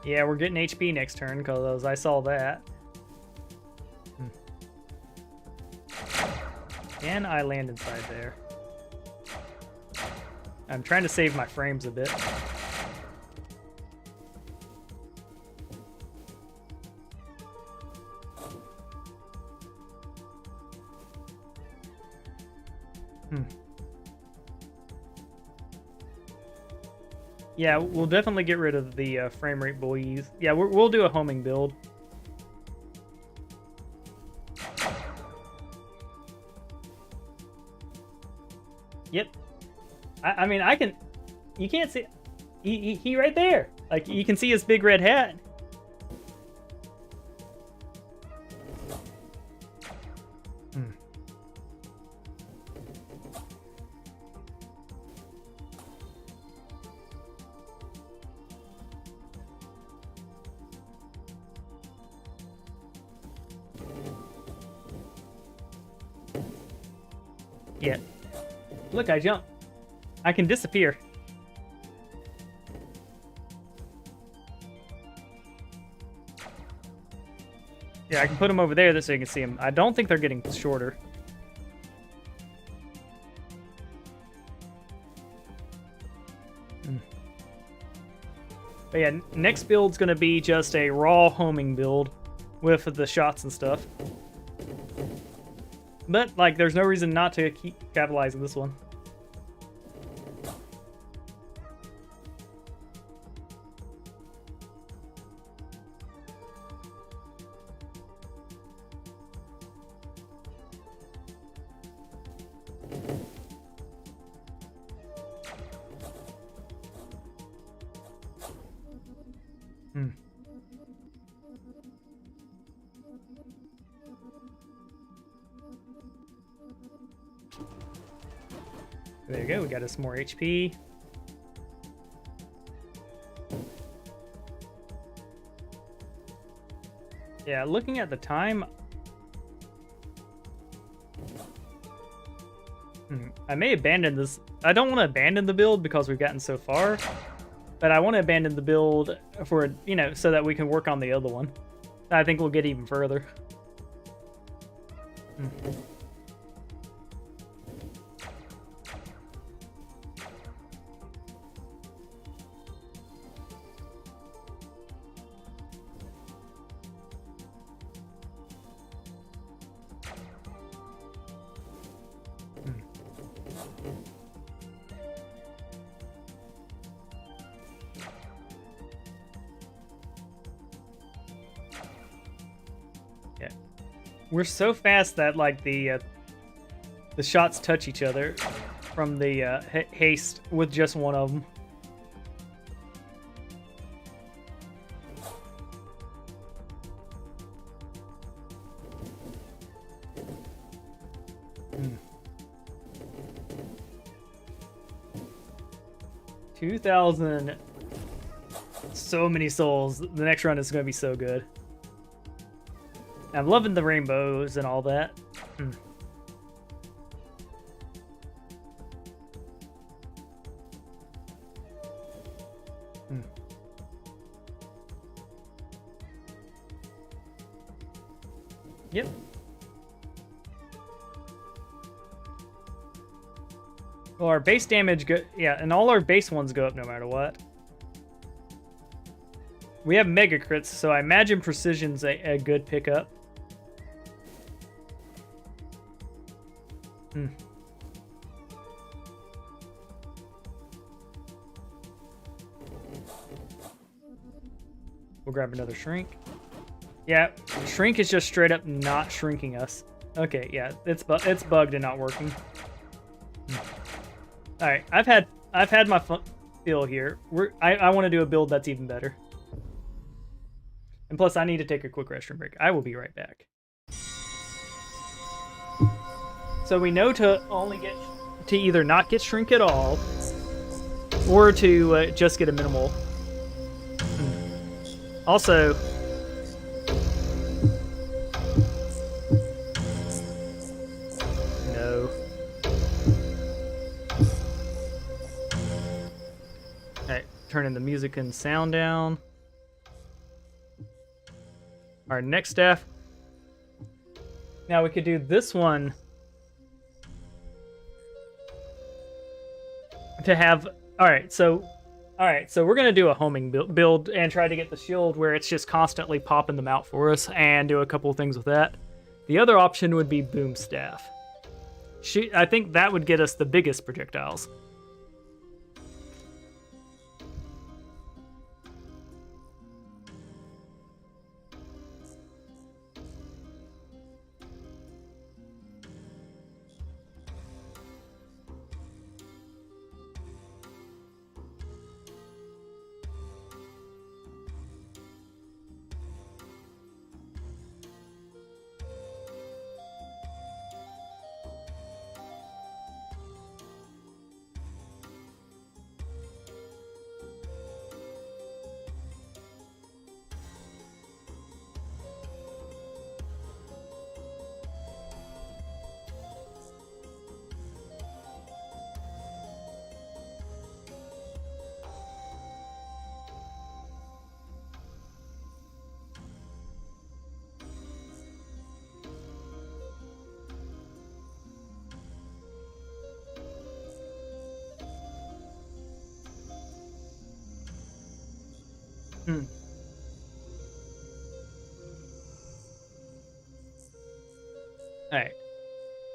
Yeah, we're getting HP next turn because I saw that. Can I land inside there? I'm trying to save my frames a bit. Yeah, we'll definitely get rid of the frame rate buoys. Yeah, we'll do a homing build. Yep. I mean, I can... You can't see... He right there. Like, you can see his big red hat. Yeah. Look, I jump. I can disappear. Yeah, I can put them over there so you can see them. I don't think they're getting shorter. But yeah, next build's going to be just a raw homing build with the shots and stuff. But, like, there's no reason not to keep capitalizing this one. There you go, we got us more HP. Yeah, looking at the time... I may abandon this. I don't want to abandon the build because we've gotten so far. But I want to abandon the build for, you know, so that we can work on the other one. I think we'll get even further. Yeah, we're so fast that like the shots touch each other from the haste with just one of them. So many souls. The next run is going to be so good. I'm loving the rainbows and all that. Yep. Well, our base damage yeah, and all our base ones go up no matter what. We have mega crits, so I imagine precision's a good pickup. We'll grab another shrink. Yeah, shrink is just straight up not shrinking us. Okay, yeah, it's bugged and not working. All right, I've had my fill here. I want to do a build that's even better. And plus, I need to take a quick restroom break. I will be right back. So we know to either not get shrink at all, or to just get a minimal. Also, no. Alright, turning the music and sound down. Our next staff. Now we could do this one to have. Alright, so we're gonna do a homing build and try to get the shield where it's just constantly popping them out for us, and do a couple of things with that. The other option would be boom staff. I think that would get us the biggest projectiles. Alright.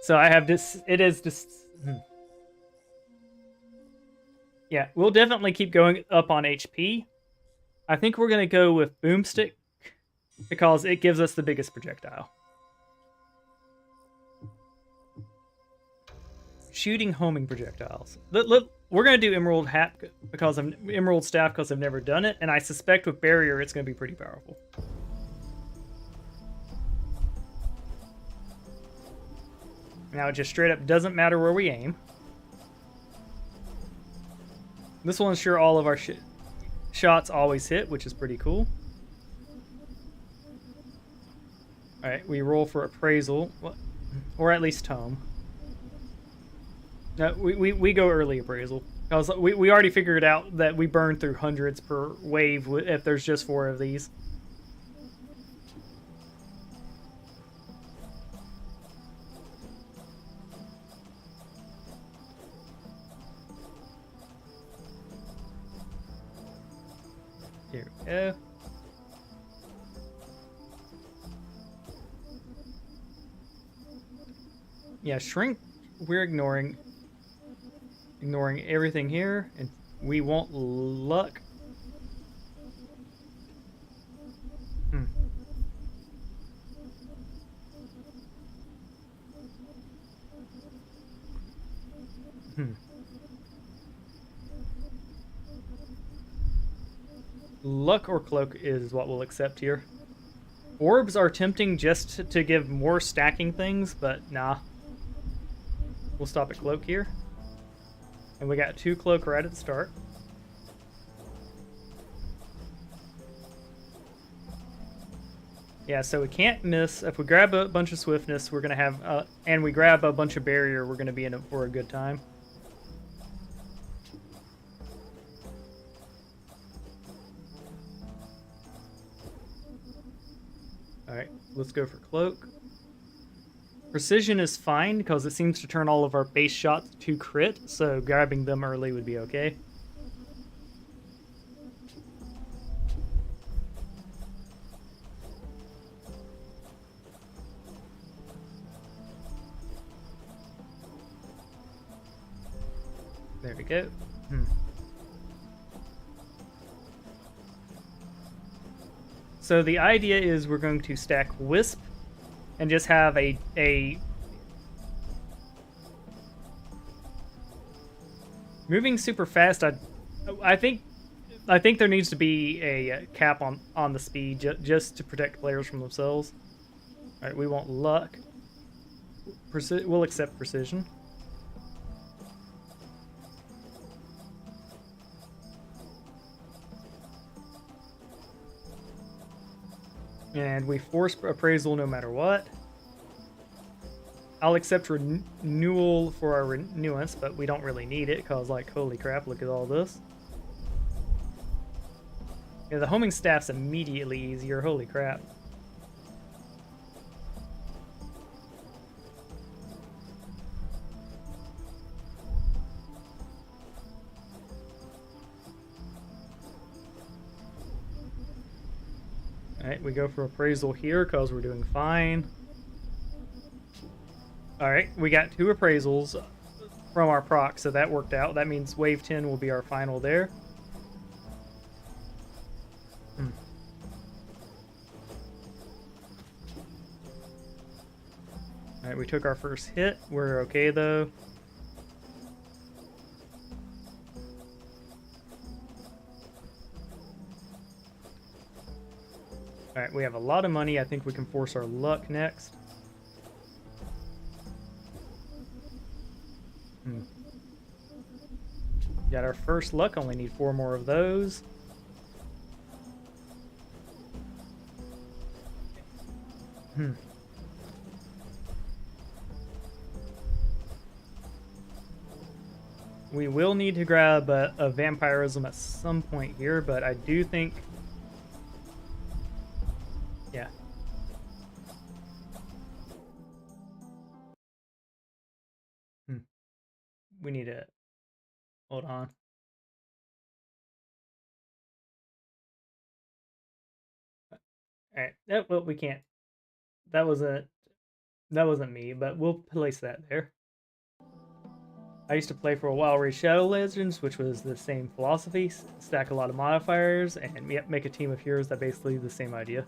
So I have this. It is just. Yeah, we'll definitely keep going up on HP. I think we're going to go with Boomstick because it gives us the biggest projectile. Shooting homing projectiles. We're going to do Emerald Hat because of Emerald Staff because I've never done it, and I suspect with Barrier it's going to be pretty powerful. Now it just straight up doesn't matter where we aim. This will ensure all of our shots always hit, which is pretty cool. Alright, we roll for appraisal, or at least tome. No, we go early appraisal. Because we already figured out that we burn through hundreds per wave if there's just 4 of these. Here we go. Yeah, shrink, we're ignoring everything here, and we want luck. Luck or cloak is what we'll accept here. Orbs are tempting just to give more stacking things, but nah. We'll stop at cloak here. And we got 2 cloak right at the start. Yeah, so we can't miss. If we grab a bunch of swiftness, we're going to have... and we grab a bunch of barrier, we're going to be in it for a good time. Alright, let's go for cloak. Precision is fine, because it seems to turn all of our base shots to crit, so grabbing them early would be okay. There we go. So the idea is we're going to stack Wisp and just have a moving super fast. I think there needs to be a cap on the speed just to protect players from themselves. All right, we want luck. We'll accept precision. And we force appraisal no matter what. I'll accept renewal for our renewance, but we don't really need it because, like, holy crap, look at all this. Yeah, the homing staff's immediately easier, holy crap. Alright, we go for appraisal here because we're doing fine. Alright, we got 2 appraisals from our proc, so that worked out. That means wave 10 will be our final there. Alright, we took our first hit. We're okay, though. Alright, we have a lot of money. I think we can force our luck next. Got our first luck. Only need 4 more of those. We will need to grab a vampirism at some point here, but I do think... Yeah. We need to... Hold on. Alright. Well, we can't. That wasn't me, but we'll place that there. I used to play for a while Raid Shadow Legends, which was the same philosophy. Stack a lot of modifiers and make a team of heroes. That basically the same idea.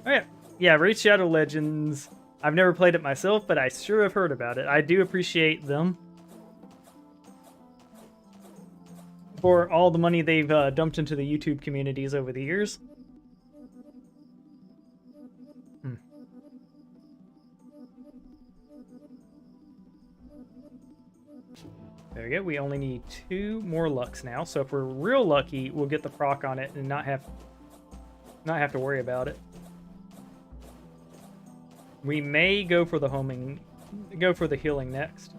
Alright. Yeah, Raid Shadow Legends. I've never played it myself, but I sure have heard about it. I do appreciate them for all the money they've dumped into the YouTube communities over the years. There we go. We only need 2 more lucks now. So if we're real lucky, we'll get the proc on it and not have to worry about it. We may go for the healing next.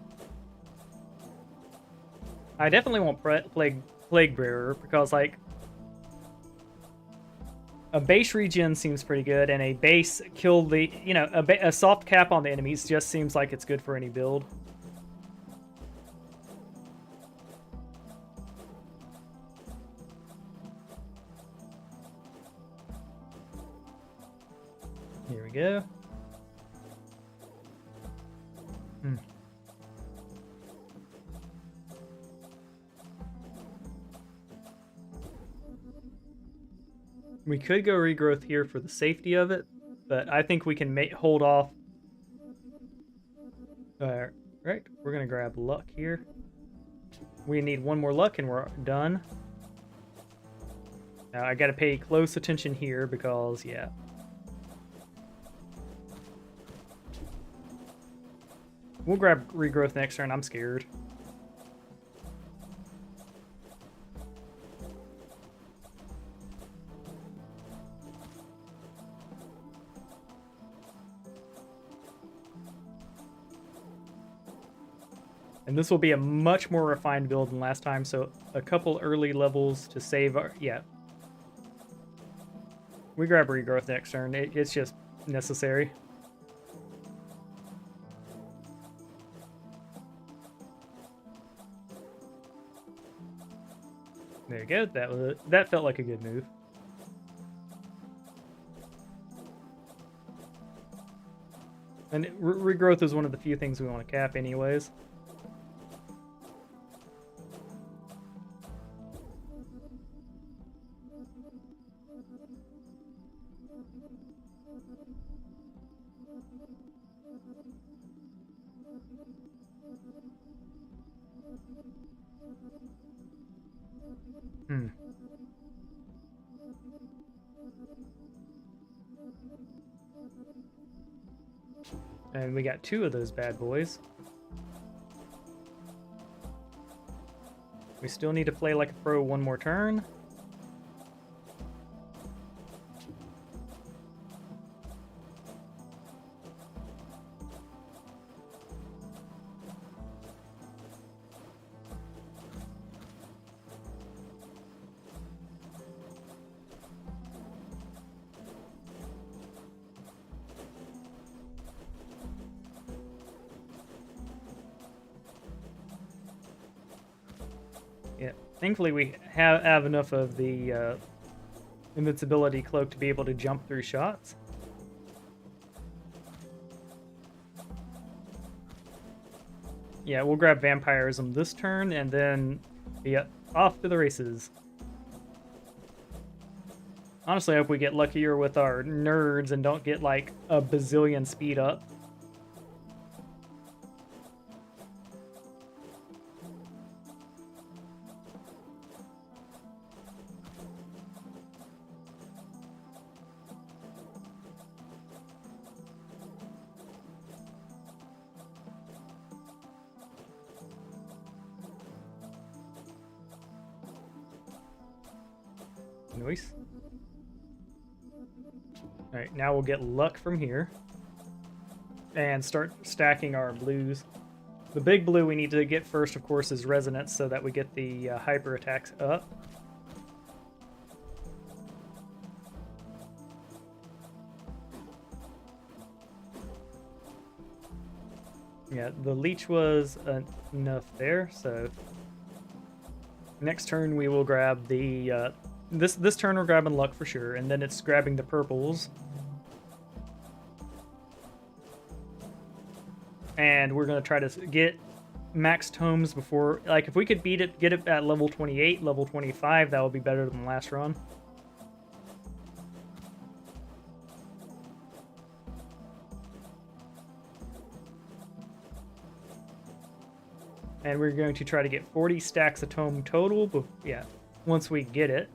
I definitely want Plague Bearer because, like, a base regen seems pretty good, and a base kill the, you know, a soft cap on the enemies just seems like it's good for any build. Here we go. We could go regrowth here for the safety of it, but I think we can hold off. Right, we're gonna grab luck here. We need 1 more luck and we're done. Now I gotta pay close attention here because, yeah. We'll grab regrowth next turn. I'm scared. And this will be a much more refined build than last time, so a couple early levels to save our... Yeah. We grab regrowth next turn. It's just necessary. There you go. That felt like a good move. And regrowth is one of the few things we want to cap anyways. And we got 2 of those bad boys. We still need to play like a pro one more turn. Yeah, thankfully we have enough of the invincibility cloak to be able to jump through shots. Yeah, we'll grab vampirism this turn and then yeah, off to the races. Honestly, I hope we get luckier with our nerds and don't get like a bazillion speed up. Nice. Alright, now we'll get luck from here. And start stacking our blues. The big blue we need to get first, of course, is resonance so that we get the hyper attacks up. Yeah, the leech was enough there, so... Next turn we will grab the... This turn we're grabbing luck for sure, and then it's grabbing the purples. And we're going to try to get max tomes before... Like, if we could beat it, get it at level 28, level 25, that would be better than last run. And we're going to try to get 40 stacks of tome total, but yeah, once we get it.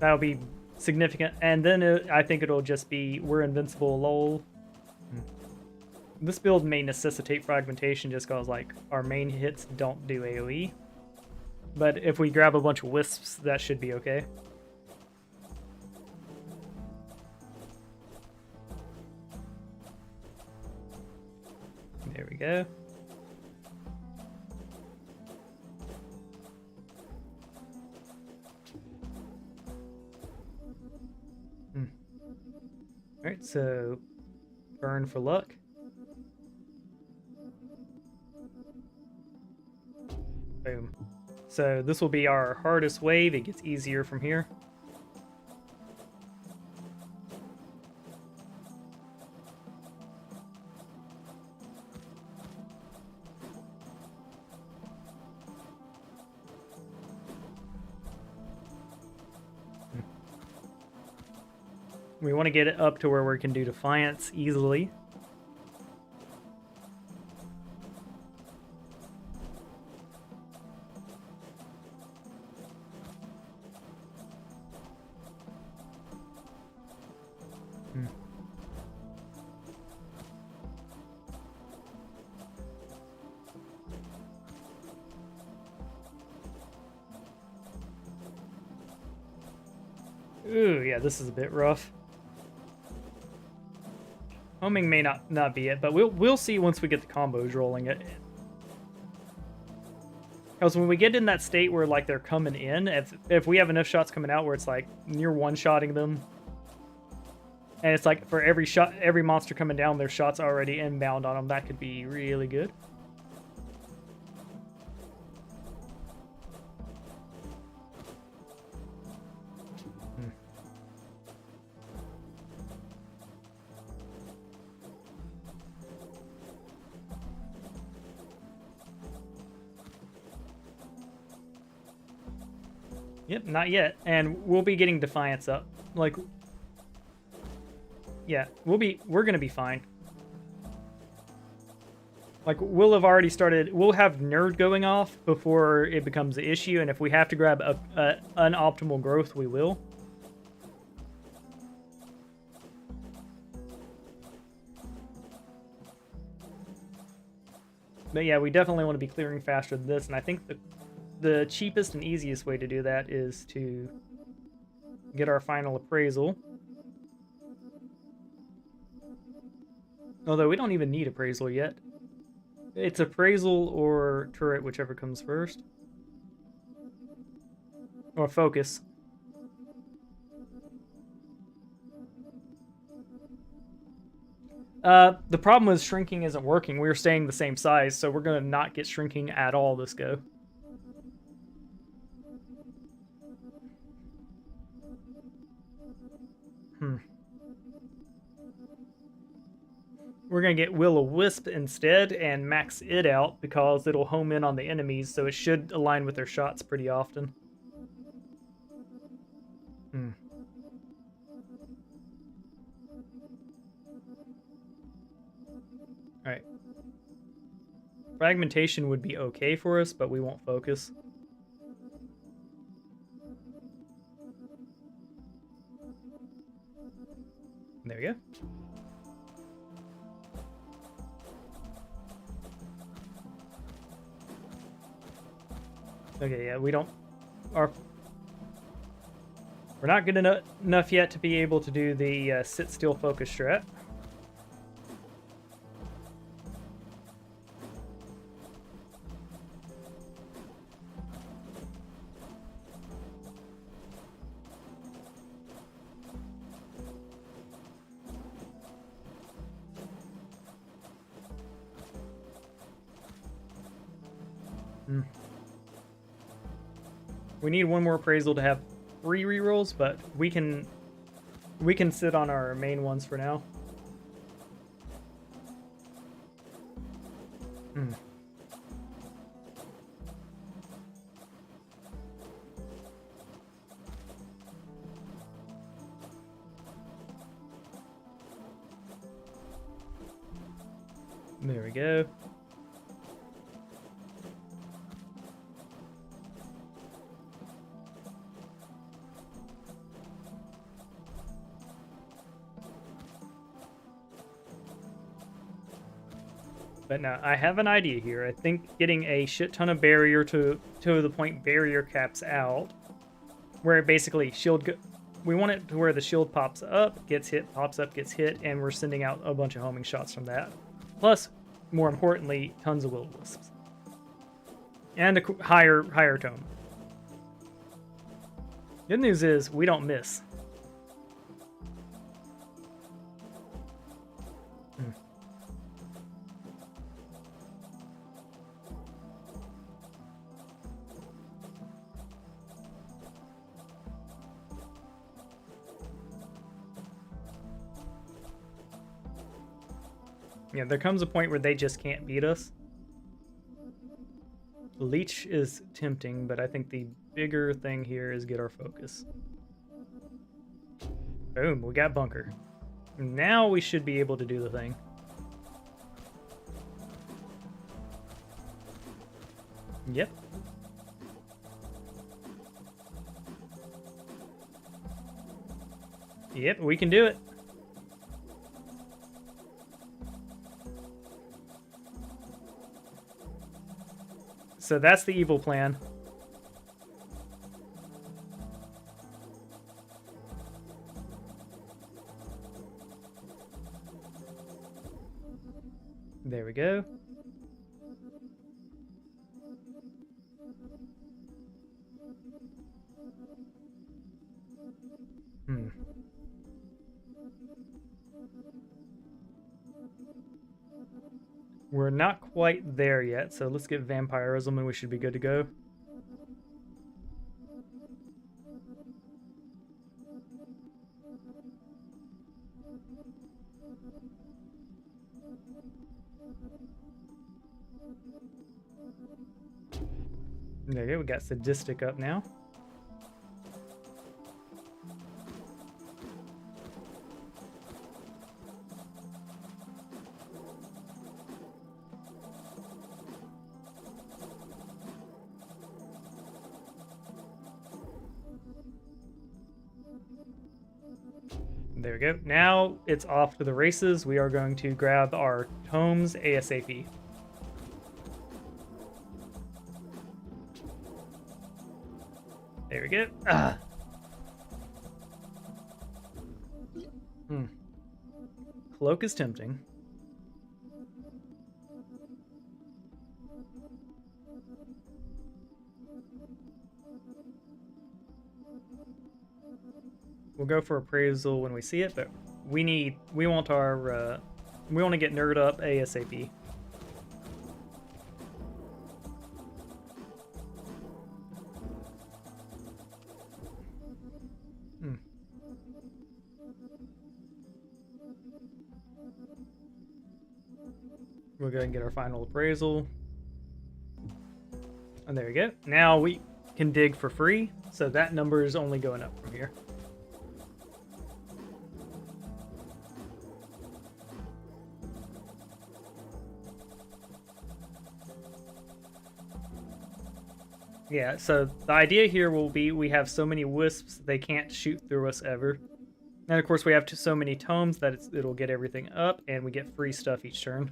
That'll be significant, and then I think it'll just be, we're invincible, lol. This build may necessitate fragmentation just because, like, our main hits don't do AoE. But if we grab a bunch of wisps, that should be okay. There we go. Alright, so burn for luck. Boom. So this will be our hardest wave. It gets easier from here. We want to get it up to where we can do Defiance easily. Ooh, yeah, this is a bit rough. Homing may not be it, but we'll see once we get the combos rolling it. Because when we get in that state where like they're coming in, if we have enough shots coming out where it's like you're one-shotting them, and it's like for every shot, every monster coming down, their shots already inbound on them, that could be really good. Yep, not yet. And we'll be getting Defiance up. Like, yeah, we're gonna be fine. Like, we'll have already started, we'll have Nerd going off before it becomes an issue, and if we have to grab a unoptimal growth, we will. But yeah, we definitely want to be clearing faster than this, and I think the cheapest and easiest way to do that is to get our final appraisal. Although we don't even need appraisal yet. It's appraisal or turret, whichever comes first. Or focus. The problem with shrinking isn't working. We're staying the same size, so we're going to not get shrinking at all this go. We're going to get Will-O-Wisp instead and max it out because it'll home in on the enemies, so it should align with their shots pretty often. Alright. Fragmentation would be okay for us, but we won't focus. There we go. Okay, yeah, we're not good enough yet to be able to do the sit still focus strat. We need one more appraisal to have 3 rerolls, but we can sit on our main ones for now. There we go. But now, I have an idea here. I think getting a shit ton of barrier to the point barrier caps out, where it basically we want it to where the shield pops up, gets hit, pops up, gets hit, and we're sending out a bunch of homing shots from that. Plus, more importantly, tons of Will-O-Wisps. And a higher tone. Good news is, we don't miss. Yeah, there comes a point where they just can't beat us. Leech is tempting, but I think the bigger thing here is get our focus. Boom, we got Bunker. Now we should be able to do the thing. Yep. Yep, we can do it. So that's the evil plan. There we go. We're not quite there yet, so let's get vampirism and we should be good to go. There you go, we got sadistic up now. There we go. Now it's off to the races. We are going to grab our tomes ASAP. There we go. Cloak is tempting. We'll go for appraisal when we see it, but we want to get nerd up ASAP. We'll go and get our final appraisal. And there we go. Now we can dig for free, so that number is only going up from here. Yeah, so the idea here will be we have so many wisps they can't shoot through us ever. And of course we have so many tomes that it'll get everything up and we get free stuff each turn.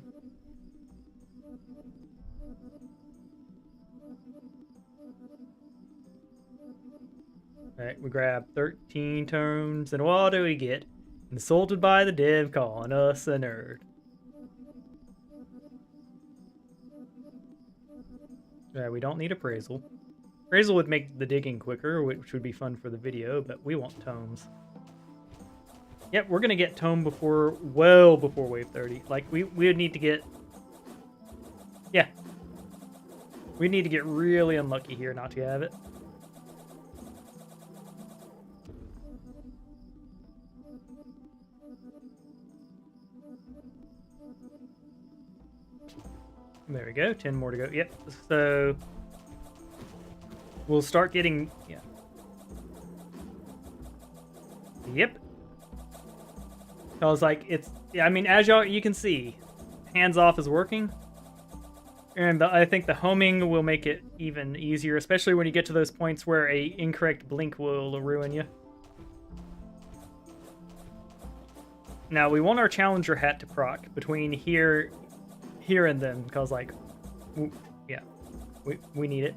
Alright, we grab 13 tomes, and what do we get? Insulted by the dev calling us a nerd. Alright, we don't need appraisal. Appraisal would make the digging quicker, which would be fun for the video, but we want tomes. Yep, we're gonna get tome well before wave 30. Like, we would need to get... Yeah. We need to get really unlucky here not to have it. There we go, 10 more to go. Yep, so we'll start getting, yeah. Yep. I was like, I mean, as you can see, hands off is working. And I think the homing will make it even easier, especially when you get to those points where a incorrect blink will ruin you. Now, we want our challenger hat to proc between here and then, because, like, yeah, we need it.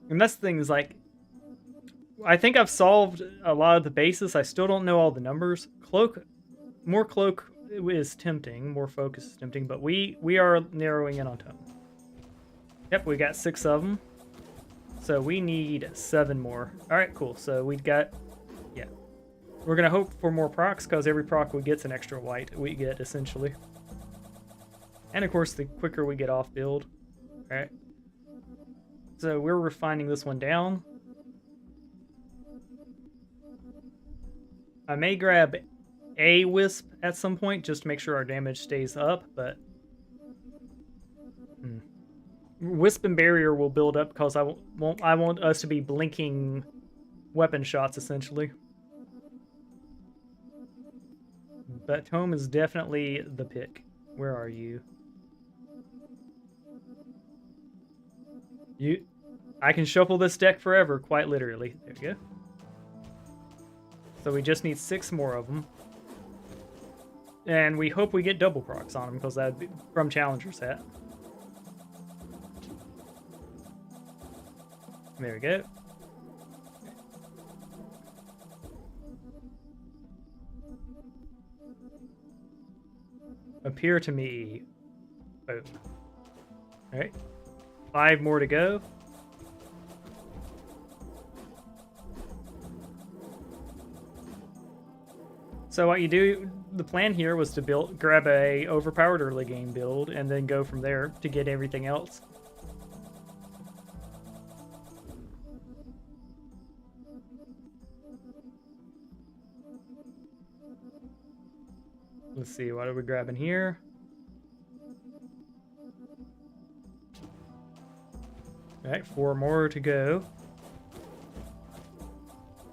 And that's the thing is, like, I think I've solved a lot of the bases. I still don't know all the numbers. More cloak is tempting, more focus is tempting, but we are narrowing in on tome. Yep, we got 6 of them. So we need 7 more. All right, cool. So we've got, yeah. We're going to hope for more procs, because every proc we get's an extra white we get, essentially. And, of course, the quicker we get off build. All right. So we're refining this one down. I may grab a wisp at some point, just to make sure our damage stays up, but... Wisp and barrier will build up, because I want us to be blinking weapon shots, essentially. But tome is definitely the pick. Where are you? I can shuffle this deck forever, quite literally. There we go. So we just need 6 more of them. And we hope we get double procs on them, because that'd be from Challenger's hat. There we go. appear to me. Boom. All right. 5 more to go. So what you do, the plan here was to grab a overpowered early game build and then go from there to get everything else. Let's see, what are we grabbing here? All right, 4 more to go.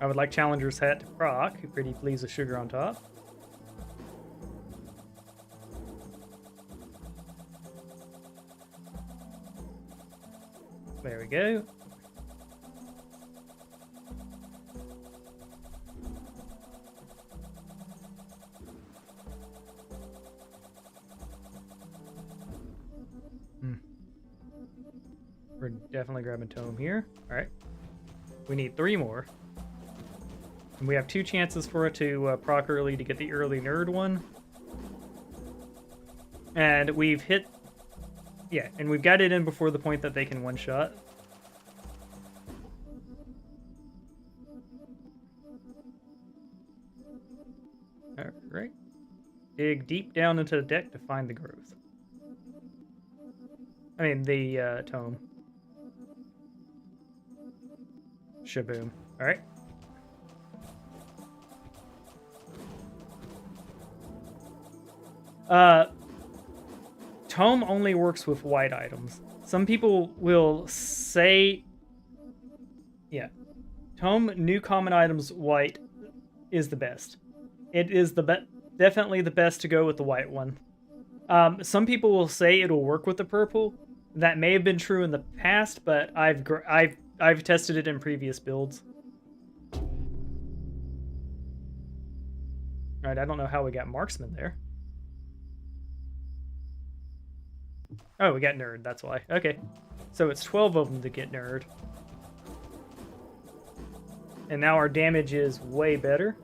I would like Challenger's Hat to proc. Pretty pleased with sugar on top. There we go. We're definitely grabbing Tome here. All right. We need 3 more. And we have 2 chances for it to proc early to get the early nerd one. And we've hit... Yeah, and we've got it in before the point that they can one-shot. Alright. Dig deep down into the deck to find the growth. I mean, the tome. Shaboom. Alright. Tome only works with white items. Some people will say... Yeah. Tome, new common items, white is the best. It is definitely the best to go with the white one. Some people will say it'll work with the purple. That may have been true in the past, but I've tested it in previous builds. Alright, I don't know how we got Marksman there. Oh, we got Nerd, that's why. Okay. So it's 12 of them to get Nerd. And now our damage is way better.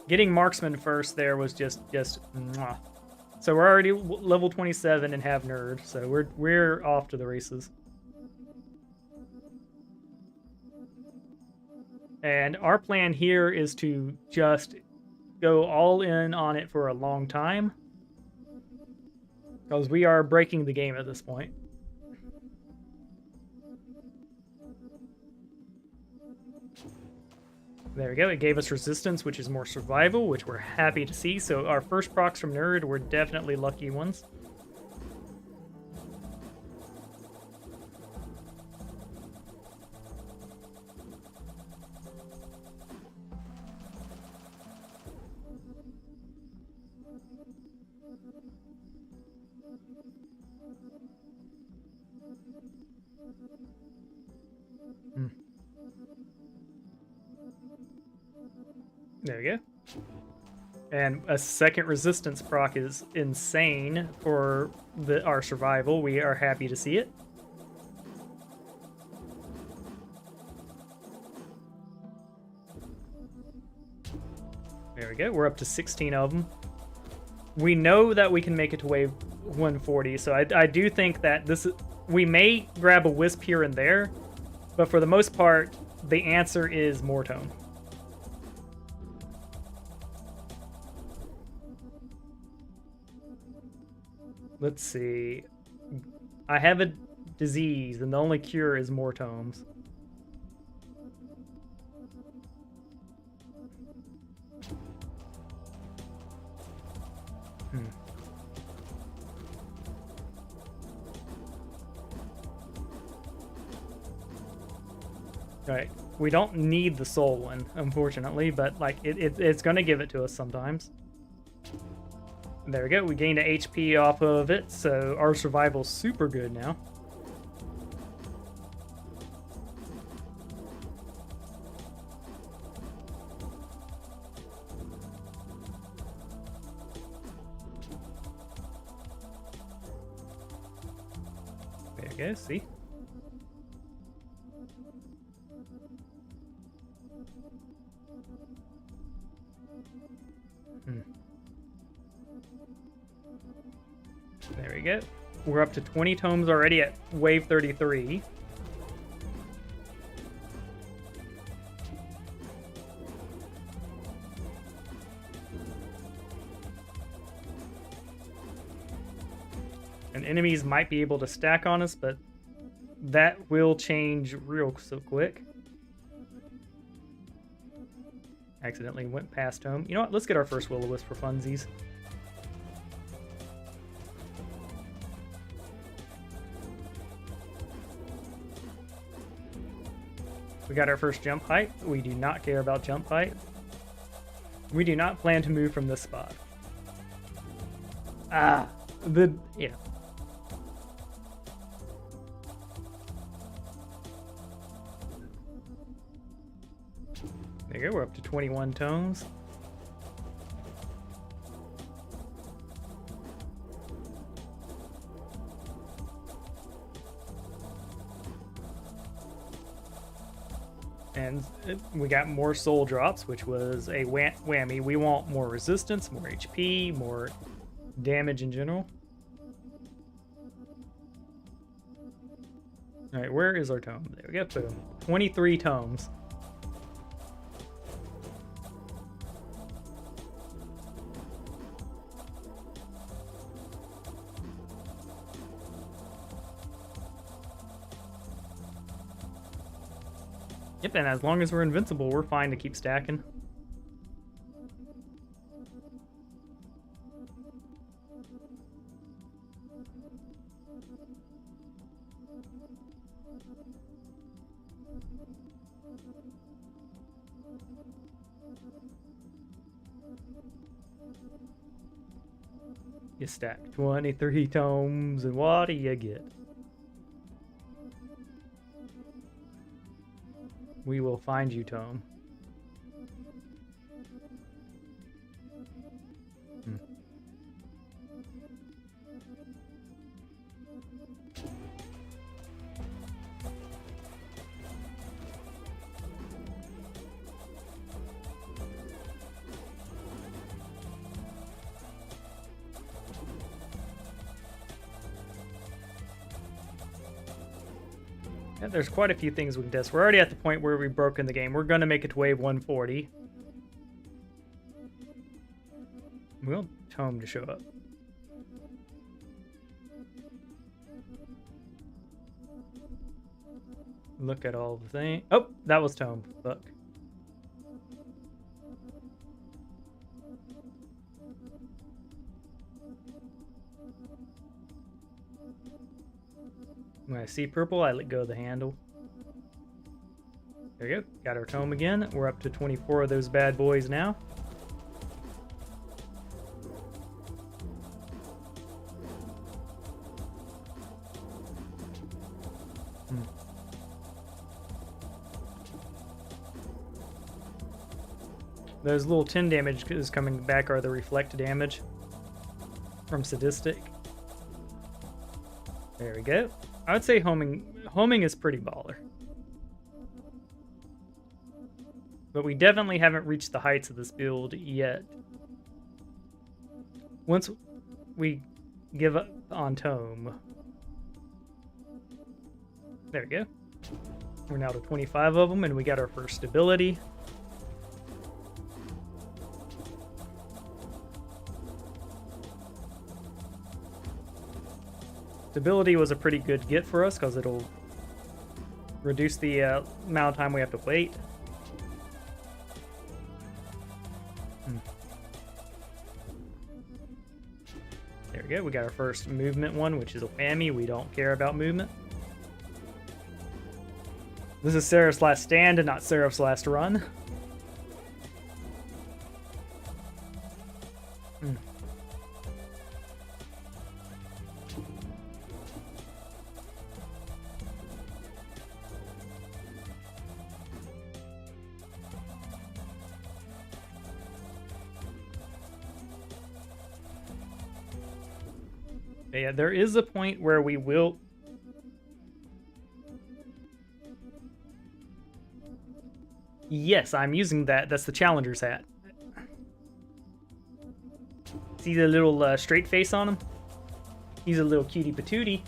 Getting Marksman first there was just mwah. So we're already level 27 and have Nerd, so we're off to the races. And our plan here is to just go all in on it for a long time. Because we are breaking the game at this point. There we go. It gave us resistance, which is more survival, which we're happy to see. So our first procs from Nerd were definitely lucky ones. There we go. And a second resistance proc is insane for our survival. We are happy to see it. There we go. We're up to 16 of them. We know that we can make it to wave 140, so I do think that we may grab a Wisp here and there, but for the most part, the answer is more Tome. Let's see. I have a disease, and the only cure is more tomes. Right. We don't need the soul one, unfortunately, but like it's gonna give it to us sometimes. There we go. We gained a HP off of it, so our survival's super good now. There you go, see? you go. We're up to 20 tomes already at wave 33. And enemies might be able to stack on us, but that will change real so quick. Accidentally went past home. You know what? Let's get our first Will-O-Wisp for funsies. We got our first jump height. We do not care about jump height. We do not plan to move from this spot. Yeah. There you go, we're up to 21 tomes. And we got more soul drops, which was a whammy. We want more resistance, more HP, more damage in general. Alright, where is our tome? There we go, boom. 23 tomes. Yep, and as long as we're invincible, we're fine to keep stacking. You stack 23 tomes, and what do you get? We will find you, tome. Yeah, there's quite a few things we can test. We're already at the point where we've broken the game. We're going to make it to wave 140. We want Tome to show up. Look at all the things. Oh, that was Tome. Look. When I see purple, I let go of the handle. There you go. Got our tome again. We're up to 24 of those bad boys now. Those little 10 damage is coming back are the reflect damage from Sadistic. There we go. I would say homing is pretty baller. But we definitely haven't reached the heights of this build yet. Once we give up on Tome. There we go. We're now to 25 of them, and we got our first stability. Stability was a pretty good get for us because it'll reduce the amount of time we have to wait. There we go. We got our first movement one, which is a whammy. We don't care about movement. This is Seraph's last stand and not Seraph's last run. Yeah, there is a point where we will... Yes, I'm using that. That's the Challenger's hat. See the little straight face on him? He's a little cutie patootie.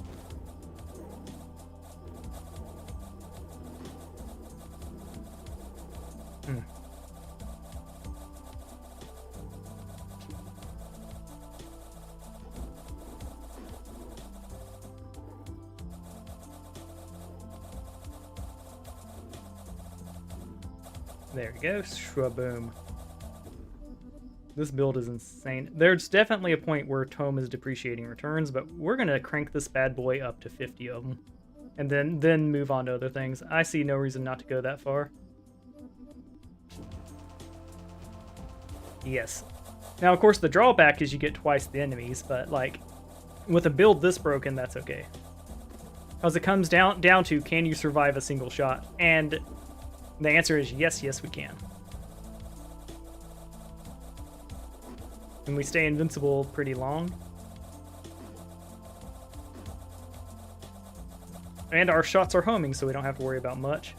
There we go. Shwaboom. This build is insane. There's definitely a point where Tome is depreciating returns, but we're going to crank this bad boy up to 50 of them. And then move on to other things. I see no reason not to go that far. Yes. Now, of course, the drawback is you get twice the enemies, but, like, with a build this broken, that's okay. Because it comes down to, can you survive a single shot? And the answer is yes, we can. And we stay invincible pretty long. And our shots are homing, so we don't have to worry about much.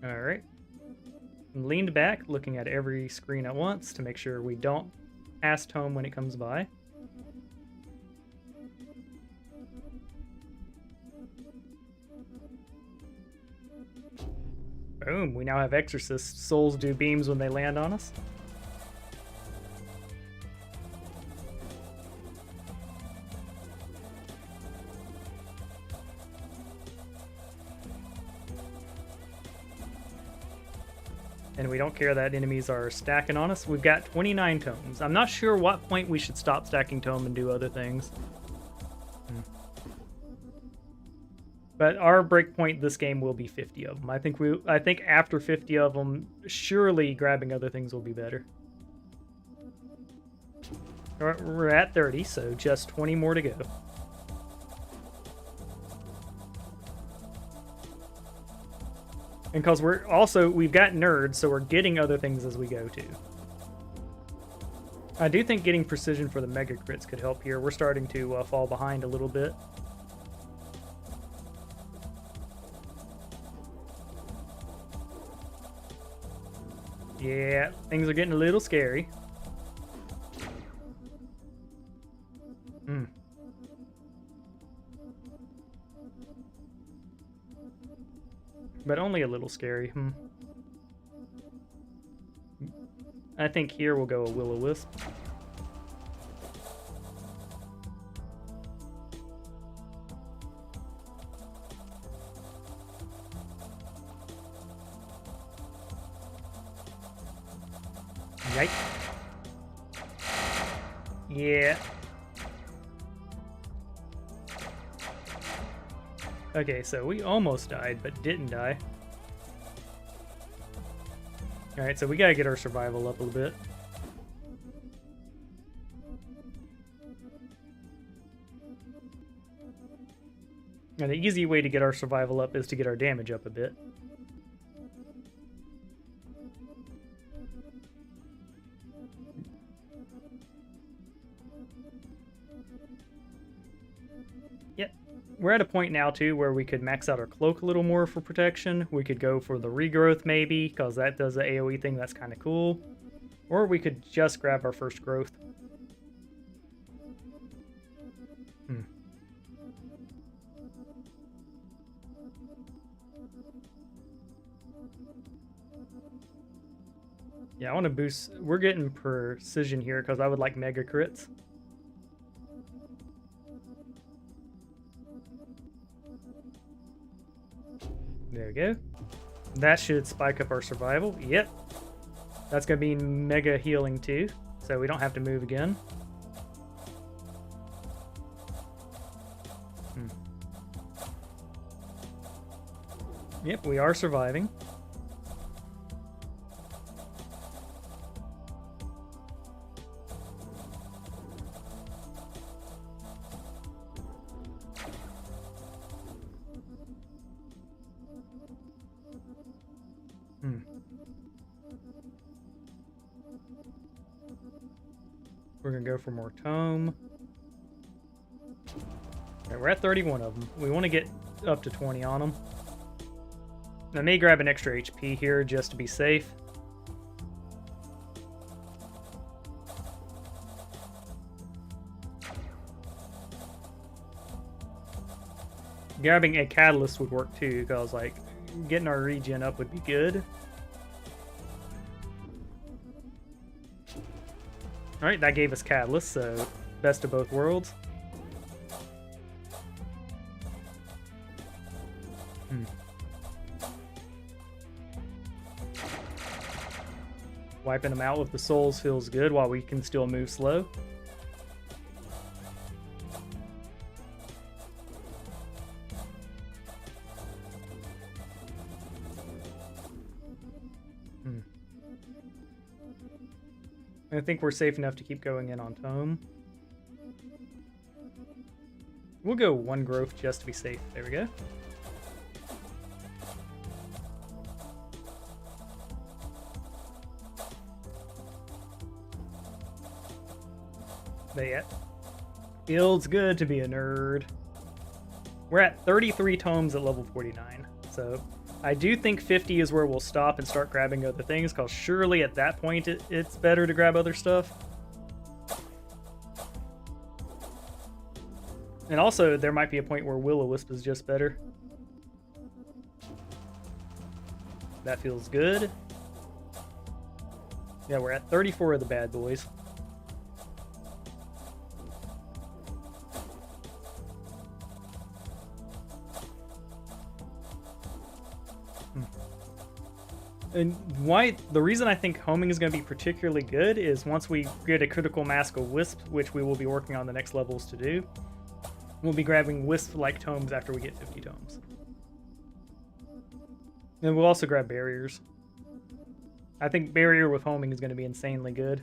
Alright. Leaned back, looking at every screen at once to make sure we don't pass Tome when it comes by. Boom, we now have Exorcist. Souls do beams when they land on us. And we don't care that enemies are stacking on us. We've got 29 tomes. I'm not sure what point we should stop stacking tome and do other things. But our breakpoint this game will be 50 of them. I think after 50 of them, surely grabbing other things will be better. We're at 30, so just 20 more to go. And because we've got nerds, so we're getting other things as we go too. I do think getting precision for the mega crits could help here. We're starting to fall behind a little bit. Yeah, things are getting a little scary. But only a little scary. I think here we'll go a Will-O-Wisp. Yikes. Yeah. Okay, so we almost died, but didn't die. Alright, so we gotta get our survival up a little bit. And the easy way to get our survival up is to get our damage up a bit. Yep. We're at a point now, too, where we could max out our cloak a little more for protection. We could go for the regrowth, maybe, because that does the AoE thing that's kind of cool. Or we could just grab our first growth. Yeah, I want to boost... We're getting precision here, because I would like mega crits. There we go. That should spike up our survival. Yep. That's going to be mega healing too, so we don't have to move again. Yep, we are surviving. We're gonna go for more tome. Okay, we're at 31 of them. We want to get up to 20 on them. I may grab an extra HP here just to be safe. Grabbing a catalyst would work too, because like getting our regen up would be good. Alright, that gave us catalyst, so best of both worlds. Wiping them out with the souls feels good while we can still move slow. I think we're safe enough to keep going in on Tome. We'll go one growth just to be safe. There we go. But yeah, feels good to be a nerd. We're at 33 tomes at level 49, so I do think 50 is where we'll stop and start grabbing other things, because surely at that point it's better to grab other stuff. And also, there might be a point where Will-O-Wisp is just better. That feels good. Yeah, we're at 34 of the bad boys. And the reason I think homing is going to be particularly good is once we get a critical mask of Wisp, which we will be working on the next levels to do, we'll be grabbing Wisp-like tomes after we get 50 tomes. And we'll also grab barriers. I think barrier with homing is going to be insanely good.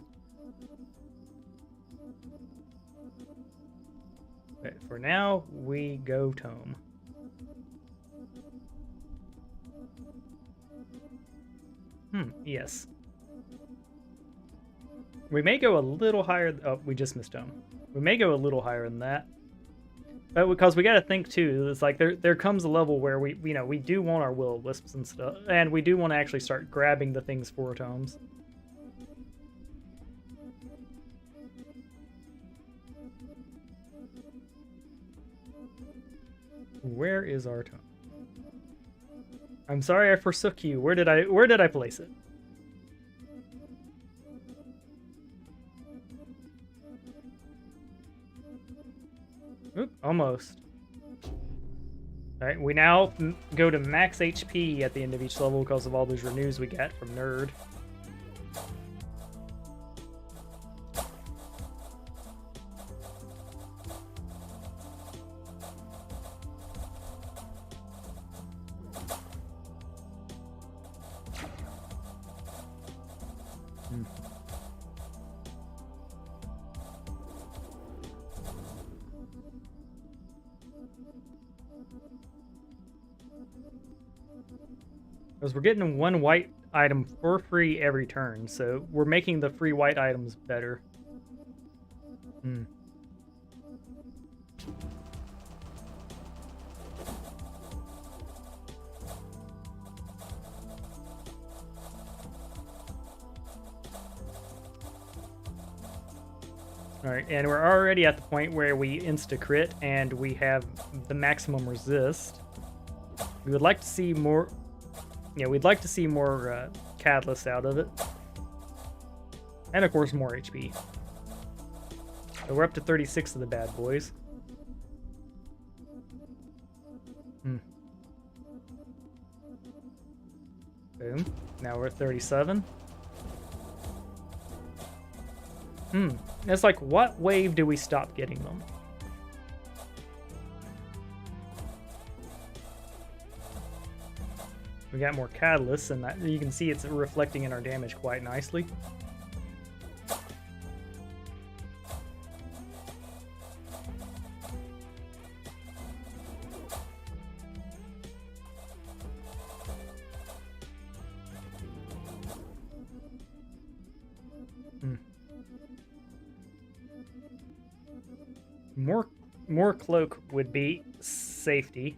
Okay, for now, we go tome. Yes. We may go a little higher. Oh, we just missed home. We may go a little higher than that. But because we got to think too, it's like there comes a level where we do want our Will-O-Wisps and stuff, and we do want to actually start grabbing the things for tomes. Where is our tome? I'm sorry I forsook you. Where did I place it? Oop, almost. Alright, we now go to max HP at the end of each level because of all those renews we get from Nerd. Because we're getting one white item for free every turn, so we're making the free white items better. Alright, and we're already at the point where we insta-crit and we have the maximum resist. We would like to see more... Yeah, we'd like to see more catalysts out of it. And of course, more HP. So we're up to 36 of the bad boys. Boom. Now we're at 37. It's like, what wave do we stop getting them? We got more catalysts, and that, you can see it's reflecting in our damage quite nicely. More more cloak would be safety.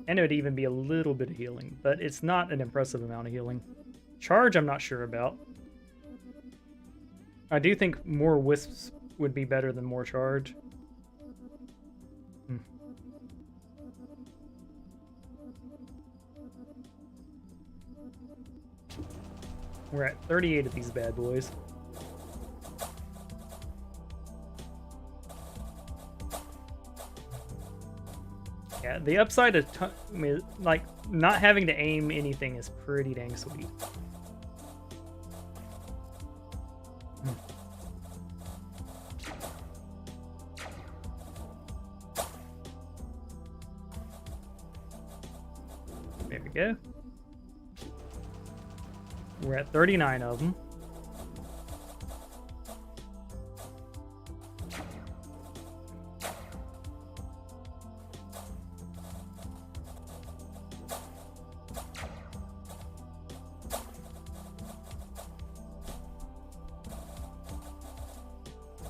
And it would even be a little bit of healing, but it's not an impressive amount of healing. Charge, I'm not sure about. I do think more wisps would be better than more charge. We're at 38 of these bad boys. Yeah, the upside of like not having to aim anything is pretty dang sweet. There we go. We're at 39 of them.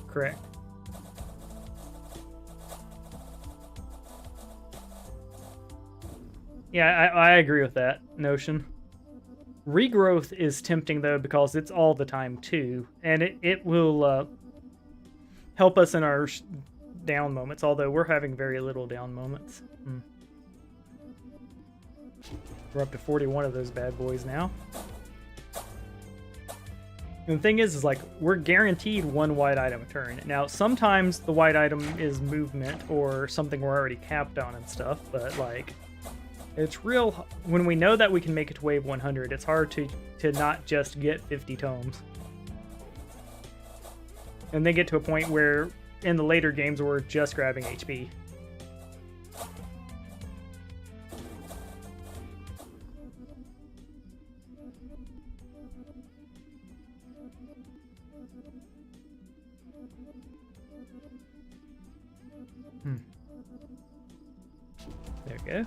Correct. Yeah, I agree with that notion. Regrowth is tempting, though, because it's all the time, too. And it will help us in our down moments, although we're having very little down moments. We're up to 41 of those bad boys now. And the thing is like, we're guaranteed one white item a turn. Now, sometimes the white item is movement or something we're already capped on and stuff, but, like, it's real... When we know that we can make it to wave 100, it's hard to not just get 50 tomes. And then get to a point where, in the later games, we're just grabbing HP. There we go.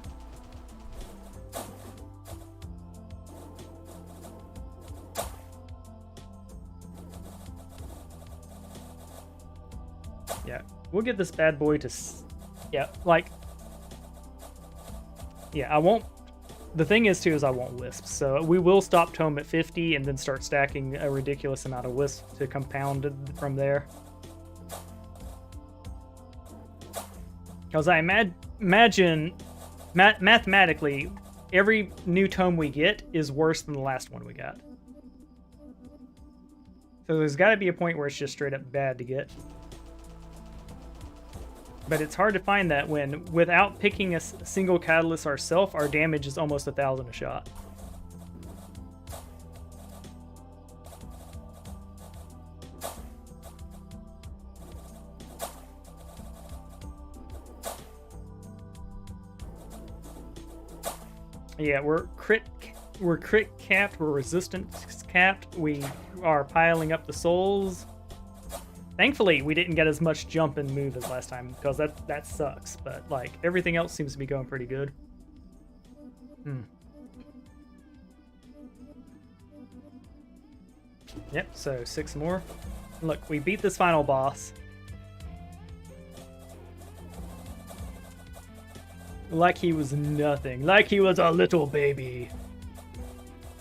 Yeah, we'll get this bad boy to... Yeah, like... Yeah, I won't... The thing is, too, is I won't wisp. So we will stop tome at 50 and then start stacking a ridiculous amount of wisp to compound it from there. Because I imagine, mathematically, every new tome we get is worse than the last one we got. So there's got to be a point where it's just straight up bad to get. But it's hard to find that when, without picking a single catalyst ourselves, our damage is almost 1,000 a shot. Yeah, we're crit capped, we're resistance capped, we are piling up the souls. Thankfully, we didn't get as much jump and move as last time, because that sucks, but like everything else seems to be going pretty good. Yep, so 6 more. Look, we beat this final boss. Like he was nothing. Like he was a little baby.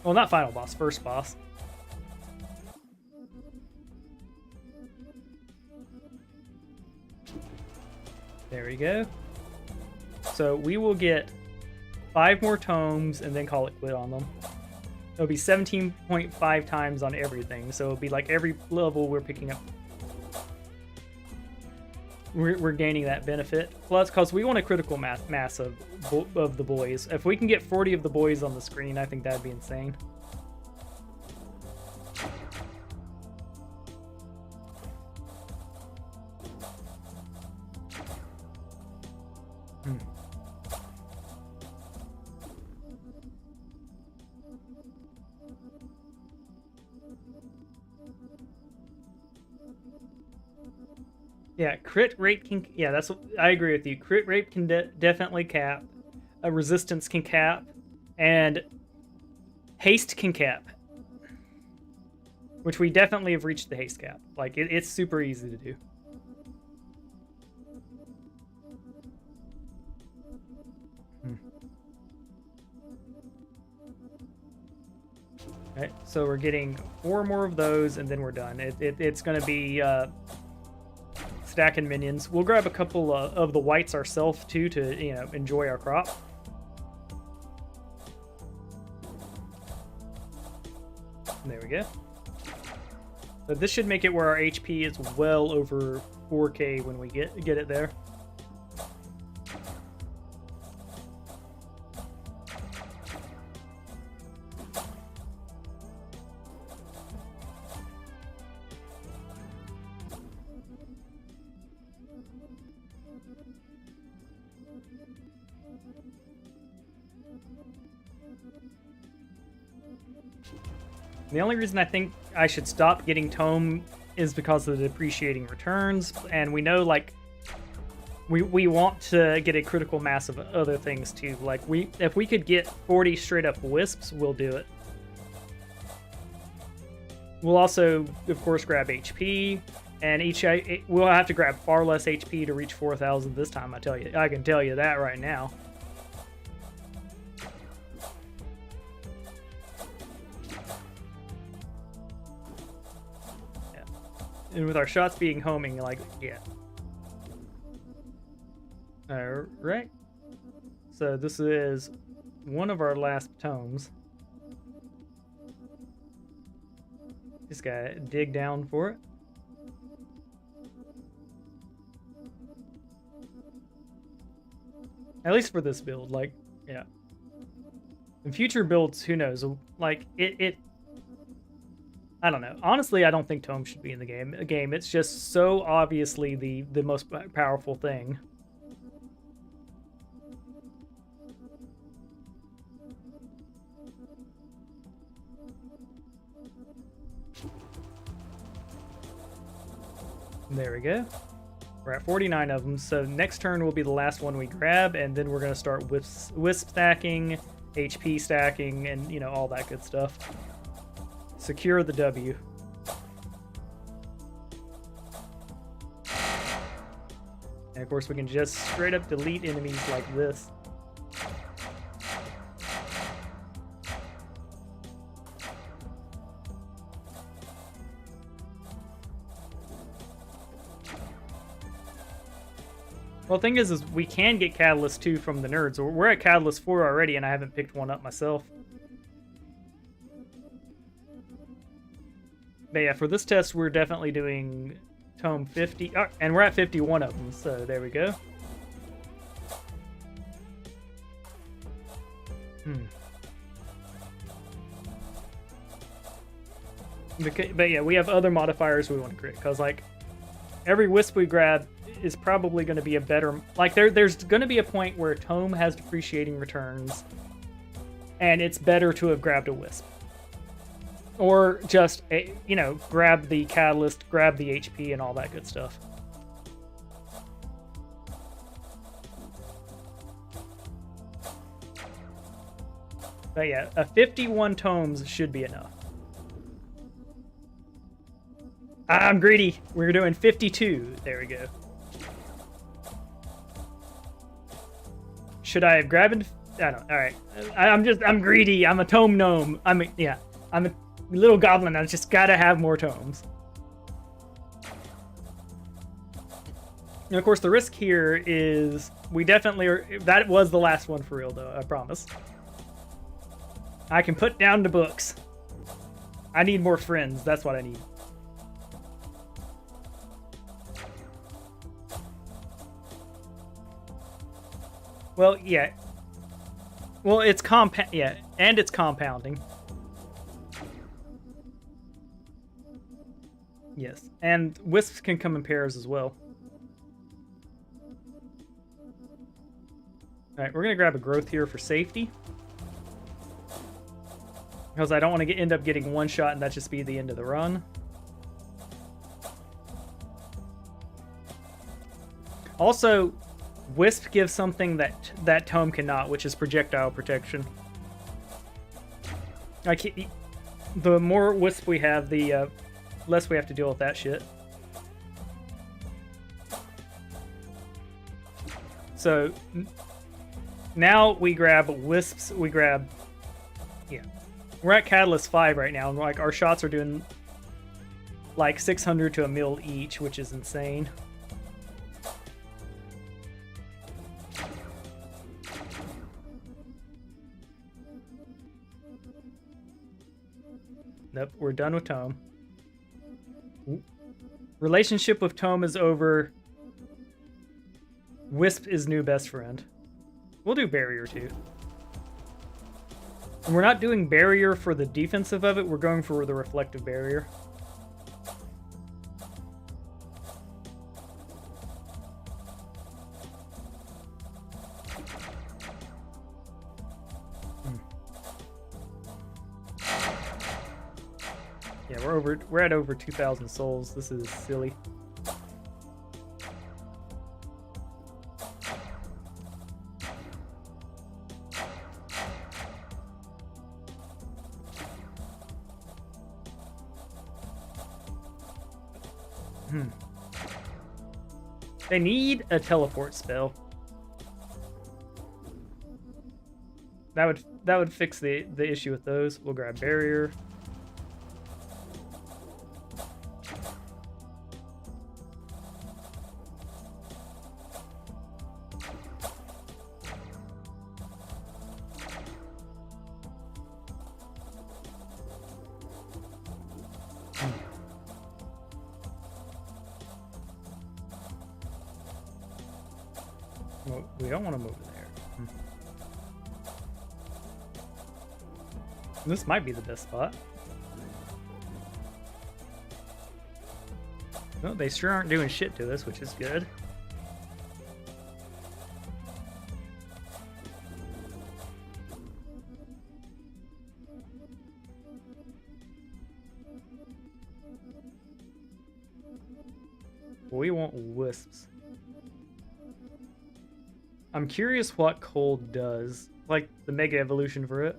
Well, not final boss, first boss. There we go. So we will get 5 more tomes and then call it quit on them. It'll be 17.5 times on everything. So it'll be like every level we're picking up. We're gaining that benefit. Plus, because we want a critical mass of the boys. If we can get 40 of the boys on the screen, I think that'd be insane. Yeah, crit rate can... Yeah, that's what, I agree with you. Crit rate can definitely cap. Resistance can cap. And haste can cap. Which we definitely have reached the haste cap. Like, it's super easy to do. Right, so we're getting 4 more of those, and then we're done. It's going to be stacking minions. We'll grab a couple of the whites ourselves, too, to, you know, enjoy our crop. There we go. So this should make it where our HP is well over 4K when we get it there. The only reason I think I should stop getting tome is because of the depreciating returns, and we know, like, we want to get a critical mass of other things too. Like, if we could get 40 straight up wisps, we'll do it. We'll also, of course, grab HP, and we'll have to grab far less HP to reach 4,000 this time. I can tell you that right now. And with our shots being homing, like, yeah. Alright. So this is one of our last tomes. Just gotta dig down for it. At least for this build, like, yeah. In future builds, who knows? Like, I don't know. Honestly, I don't think tome should be in the game. It's just so obviously the most powerful thing. There we go. We're at 49 of them, so next turn will be the last one we grab, and then we're going to start wisp stacking, HP stacking, and, you know, all that good stuff. Secure the W. And of course we can just straight up delete enemies like this. Well, the thing is we can get Catalyst 2 from the nerds. We're at Catalyst 4 already, and I haven't picked one up myself. But yeah, for this test, we're definitely doing tome 50. Oh, and we're at 51 of them, so there we go. But yeah, we have other modifiers we want to create, because, like, every wisp we grab is probably going to be a better... Like, there's going to be a point where tome has depreciating returns, and it's better to have grabbed a wisp. Or just, you know, grab the catalyst, grab the HP, and all that good stuff. But yeah, a 51 tomes should be enough. I'm greedy. We're doing 52. There we go. Should I have grabbed... I don't... Alright. I'm greedy. I'm a tome gnome. I'm a little goblin. I just gotta have more tomes. And of course, the risk here is we definitely are... That was the last one for real, though. I promise. I can put down the books. I need more friends. That's what I need. Well, yeah. Well, it's yeah, and it's compounding. Yes, and wisps can come in pairs as well. All right, we're gonna grab a growth here for safety, because I don't want to end up getting one shot and that just be the end of the run. Also, wisp gives something that tome cannot, which is projectile protection. Like, the more wisp we have, the less we have to deal with that shit. So now we grab wisps. We grab, yeah. We're at Catalyst 5 right now, and like our shots are doing like 600 to a mil each, which is insane. Nope, we're done with Tome. Relationship with Tome is over. Wisp is new best friend. We'll do Barrier too. And we're not doing Barrier for the defensive of it, we're going for the reflective barrier. Yeah, we're at over 2,000 souls. This is silly. They need a teleport spell. That would fix the issue with those. We'll grab barrier. Well, we don't want to move there. This might be the best spot. No, they sure aren't doing shit to us, which is good. We want wisps. I'm curious what cold does. Like the mega evolution for it.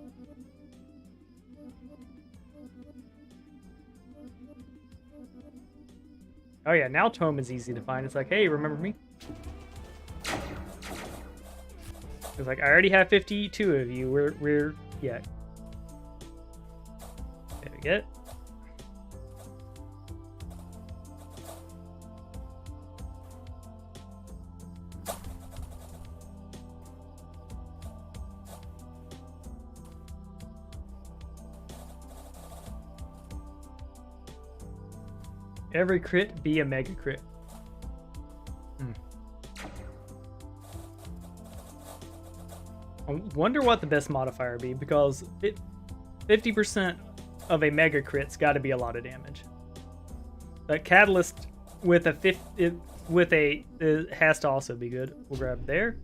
Oh yeah, now Tome is easy to find. It's like, hey, remember me? It's like, I already have 52 of you. We're yeah. There we go. Every crit be a mega crit. I wonder what the best modifier would be, because 50% of a mega crit's got to be a lot of damage. But Catalyst with a it has to also be good. We'll grab there.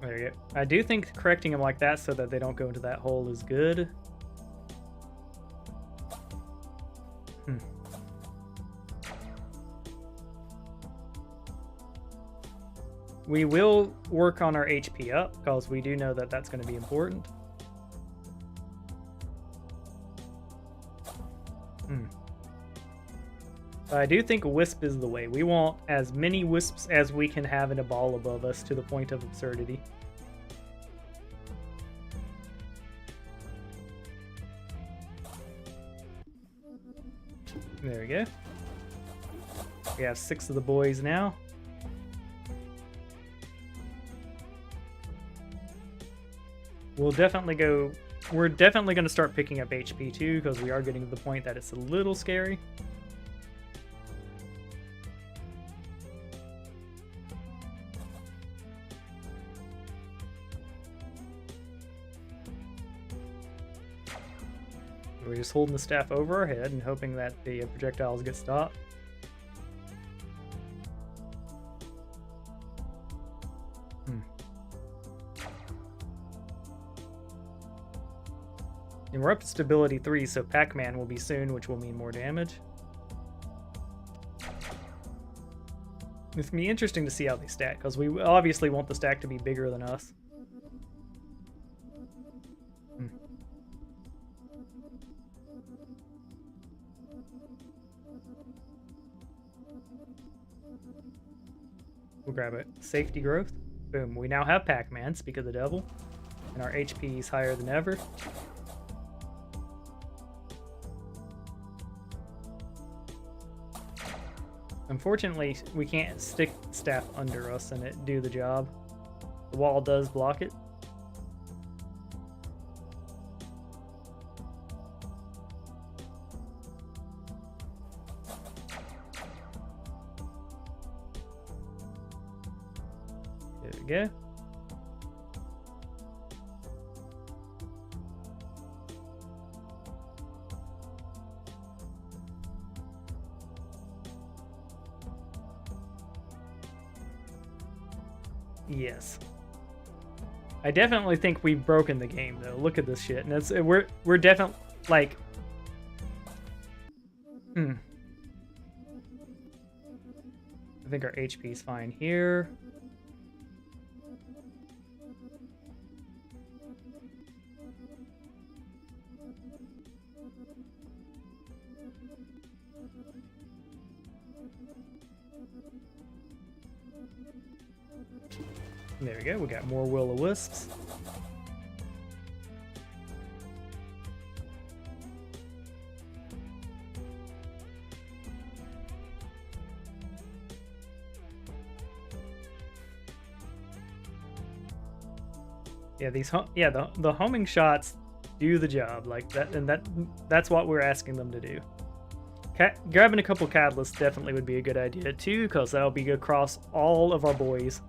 There you go. I do think correcting them like that so that they don't go into that hole is good. We will work on our HP up, because we do know that that's going to be important. I do think Wisp is the way. We want as many Wisps as we can have in a ball above us, to the point of absurdity. There we go. We have 6 of the boys now. We're definitely going to start picking up HP too, because we are getting to the point that it's a little scary. We're just holding the staff over our head and hoping that the projectiles get stopped. And we're up to stability 3, so Pac-Man will be soon, which will mean more damage. It's gonna be interesting to see how they stack, because we obviously want the stack to be bigger than us. We'll grab it. Safety growth. Boom. We now have Pac-Man, speak of the devil. And our HP is higher than ever. Unfortunately, we can't stick staff under us and it do the job. The wall does block it. There we go. Yes. I definitely think we've broken the game though. Look at this shit. And it's we're definitely like I think our HP is fine here. There we go, we got more will-o-wisps. Yeah, the homing shots do the job like that, and that's what we're asking them to do. Grabbing a couple catalysts definitely would be a good idea too, because that'll be across all of our boys.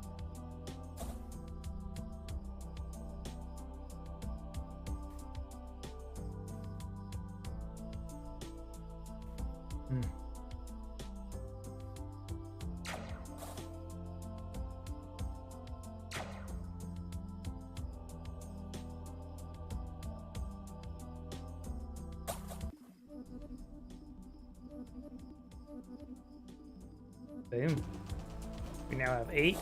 Boom. We now have 8.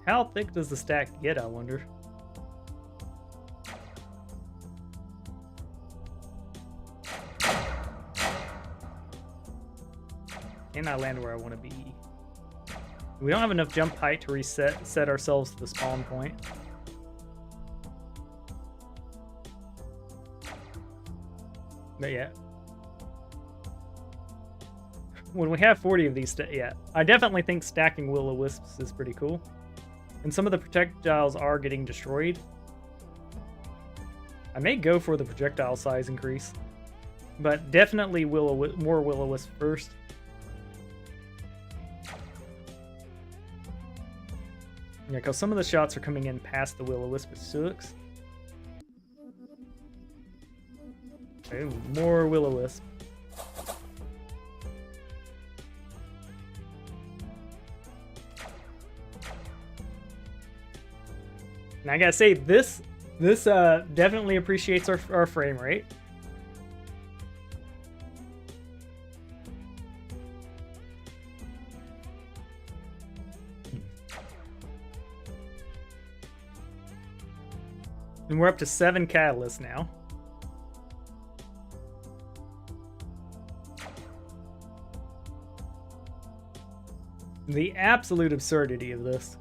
How thick does the stack get, I wonder? And I land where I want to be. We don't have enough jump height to set ourselves to the spawn point. But yeah. When we have 40 of these, yeah, I definitely think stacking will-o-wisps is pretty cool. And some of the projectiles are getting destroyed. I may go for the projectile size increase, but definitely more will-o-wisp first. Yeah, because some of the shots are coming in past the will-o-wisp, which sucks. Okay, more will-o-wisp. And I gotta say, this definitely appreciates our frame rate. And we're up to 7 catalysts now. The absolute absurdity of this.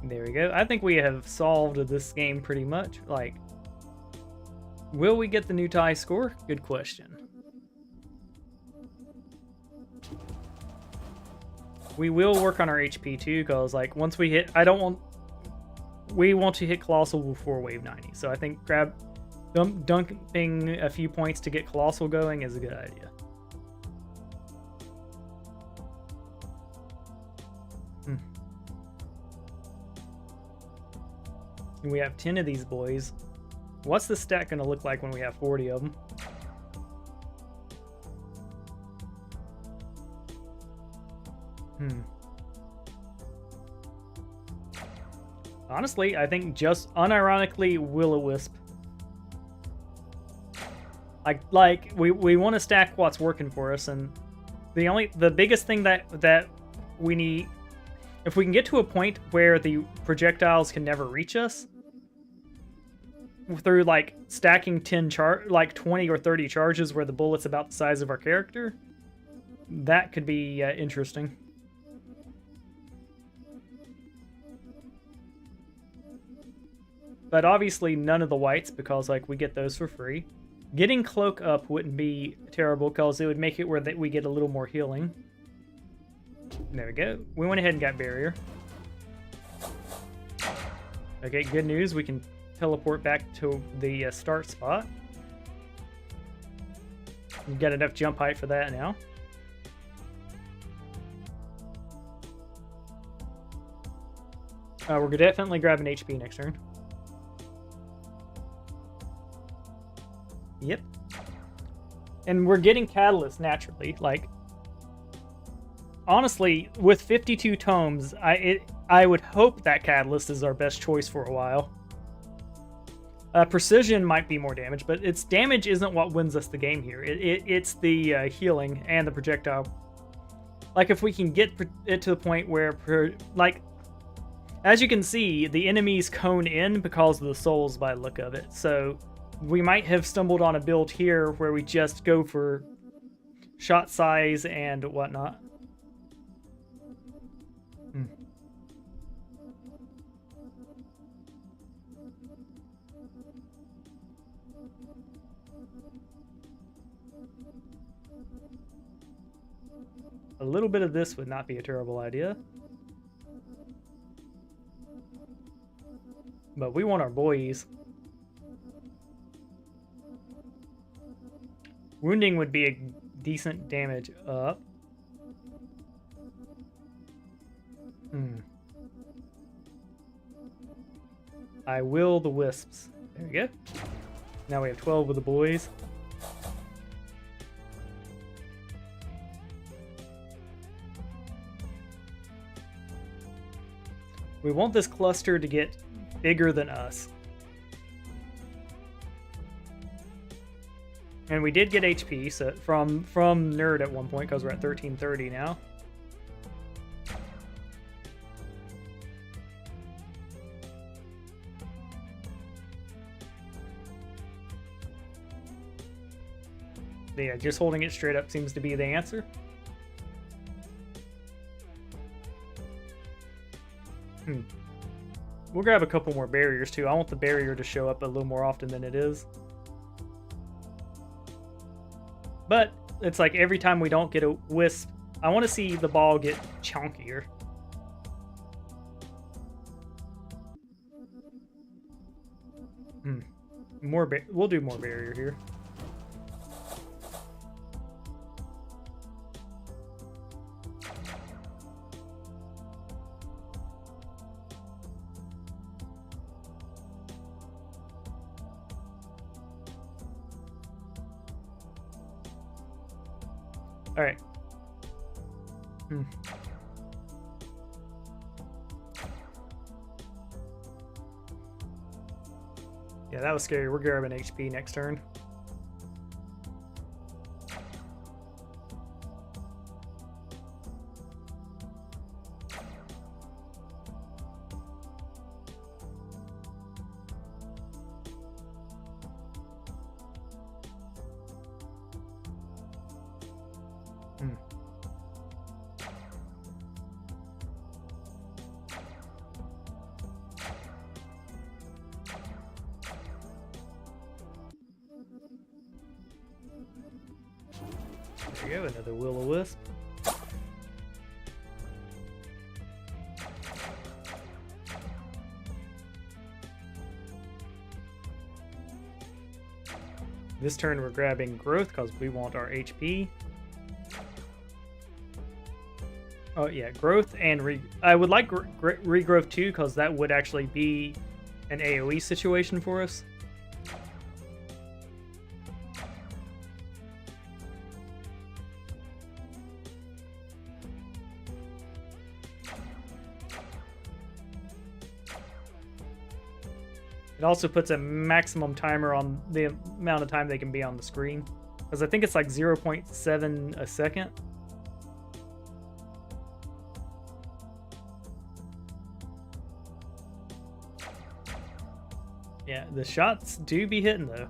There we go. I think we have solved this game pretty much. Like, will we get the new tie score? Good question. We will work on our HP too, because like once we hit, we want to hit Colossal before Wave 90. So I think dumping a few points to get Colossal going is a good idea. And we have 10 of these boys. What's the stack going to look like when we have 40 of them? Honestly, I think just unironically will-o-wisp. We want to stack what's working for us, and the biggest thing that we need... If we can get to a point where the projectiles can never reach us, through, like, stacking 20 or 30 charges where the bullet's about the size of our character, that could be interesting. But obviously none of the whites, because, like, we get those for free. Getting Cloak up wouldn't be terrible, because it would make it where we get a little more healing. There we go. We went ahead and got Barrier. Okay, good news. We can teleport back to the start spot. We've got enough jump height for that now. We're definitely grabbing HP next turn. Yep. And we're getting Catalyst naturally. Like, honestly, with 52 tomes, I would hope that Catalyst is our best choice for a while. Precision might be more damage, but its damage isn't what wins us the game here. It's the healing and the projectile. Like, if we can get it to the point where, like, as you can see, the enemies cone in because of the souls by the look of it. So we might have stumbled on a build here where we just go for shot size and whatnot. A little bit of this would not be a terrible idea. But we want our boys. Wounding would be a decent damage up. I will the wisps. There we go. Now we have 12 with the boys. We want this cluster to get bigger than us. And we did get HP so from Nerd at one point, because we're at 1330 now. Yeah, just holding it straight up seems to be the answer. We'll grab a couple more barriers too. I want the barrier to show up a little more often than it is. But it's like every time we don't get a wisp, I want to see the ball get chunkier. We'll do more barrier here. All right. Yeah, that was scary. We're grabbing HP next turn. There we go, another will-o-wisp. This turn we're grabbing growth because we want our HP. Oh yeah, growth and I would like regrowth too, because that would actually be an AoE situation for us. It also puts a maximum timer on the amount of time they can be on the screen, because I think it's like 0.7 a second. Yeah, the shots do be hitting though.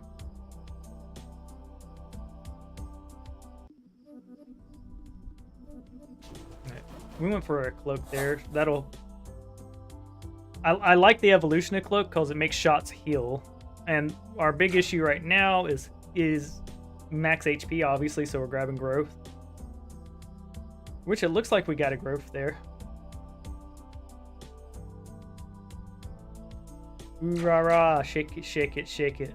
Right. We went for a cloak there. That'll. I like the evolution of cloak because it makes shots heal, and our big issue right now is max HP, obviously. So we're grabbing growth, which it looks like we got a growth there. Ooh rah rah! Shake it, shake it, shake it.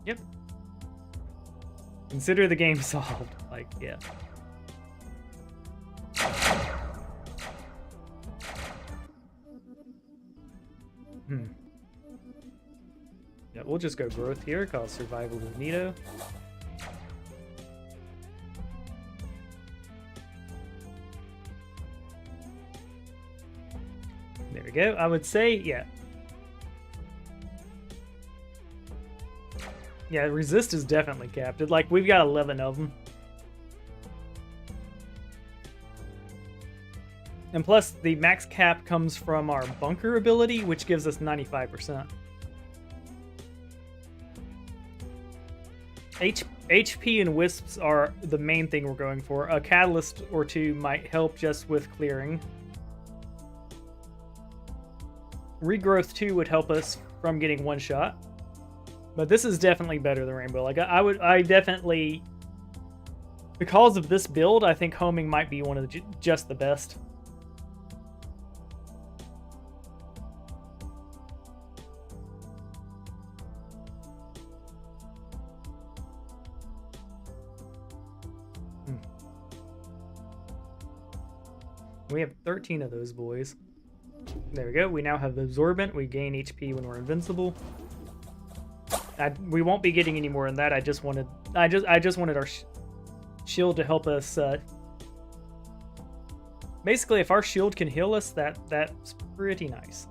Yep. Consider the game solved. Like, yeah. Yeah, we'll just go growth here, cause survival is neato. There we go. I would say, yeah. Yeah, resist is definitely capped. Like, we've got 11 of them. And plus, the max cap comes from our bunker ability, which gives us 95%. HP and wisps are the main thing we're going for. A catalyst or two might help just with clearing. Regrowth 2 would help us from getting one shot. But this is definitely better than Rainbow. Like, I definitely, because of this build, I think homing might be one of the, just the best. We have 13 of those boys. There we go. We now have Absorbent. We gain HP when we're invincible. We won't be getting any more than that. I just wanted our shield to help us. Basically, if our shield can heal us, that's pretty nice.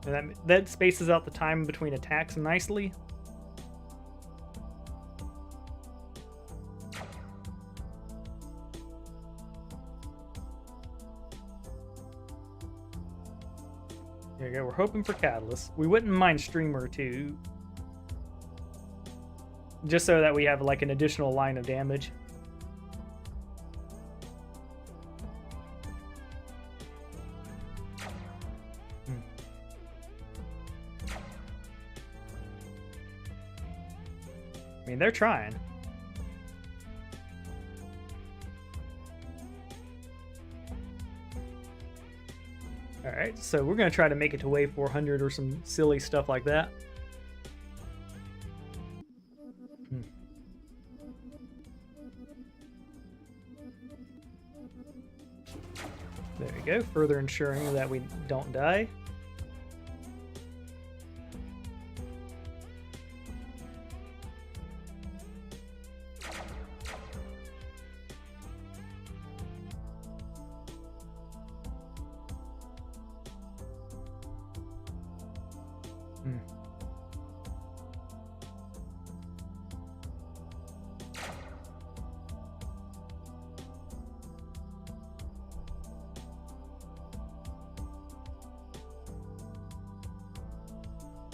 And that spaces out the time between attacks nicely. There you go. We're hoping for Catalyst. We wouldn't mind Streamer too, just so that we have like an additional line of damage. I mean, they're trying. Alright, so we're going to try to make it to wave 400 or some silly stuff like that. There we go, further ensuring that we don't die.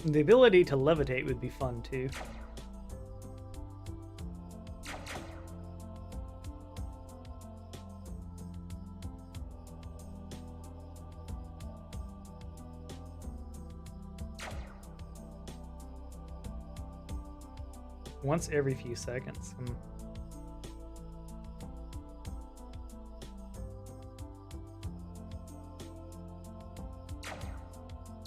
The ability to levitate would be fun too. Once every few seconds.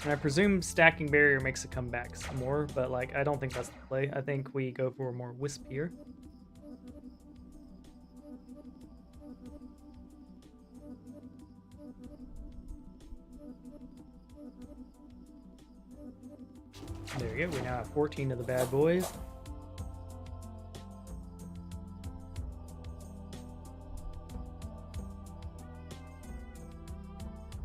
And I presume stacking barrier makes it come back some more, but like I don't think that's the play. I think we go for more wisp here. we go. We now have 14 of the bad boys.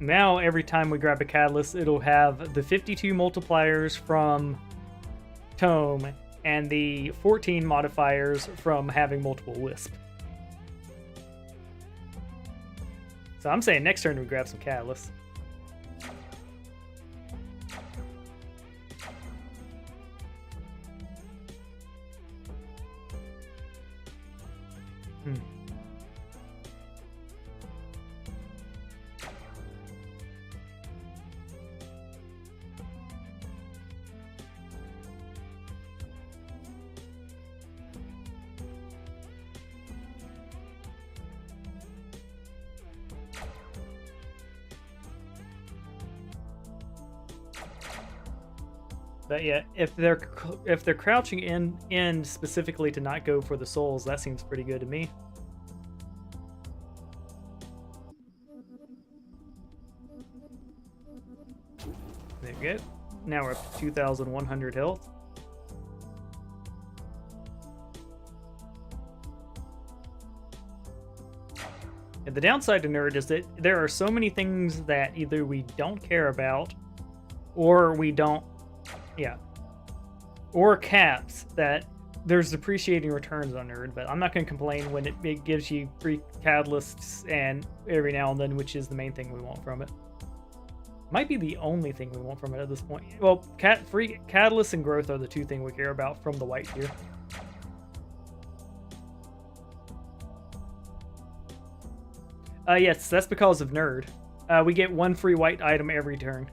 Now, every time we grab a catalyst, it'll have the 52 multipliers from Tome and the 14 modifiers from having multiple Wisp. So I'm saying next turn we grab some catalysts. But yeah, if they're crouching in specifically to not go for the souls, that seems pretty good to me. There we go. Now we're up to 2,100 health. And the downside to Nerd is that there are so many things that either we don't care about or we don't. Yeah. Or caps that there's depreciating returns on Nerd, but I'm not going to complain when it gives you free catalysts and every now and then, which is the main thing we want from it. Might be the only thing we want from it at this point. Well, free catalysts and growth are the two things we care about from the white tier. Yes, that's because of Nerd. We get one free white item every turn.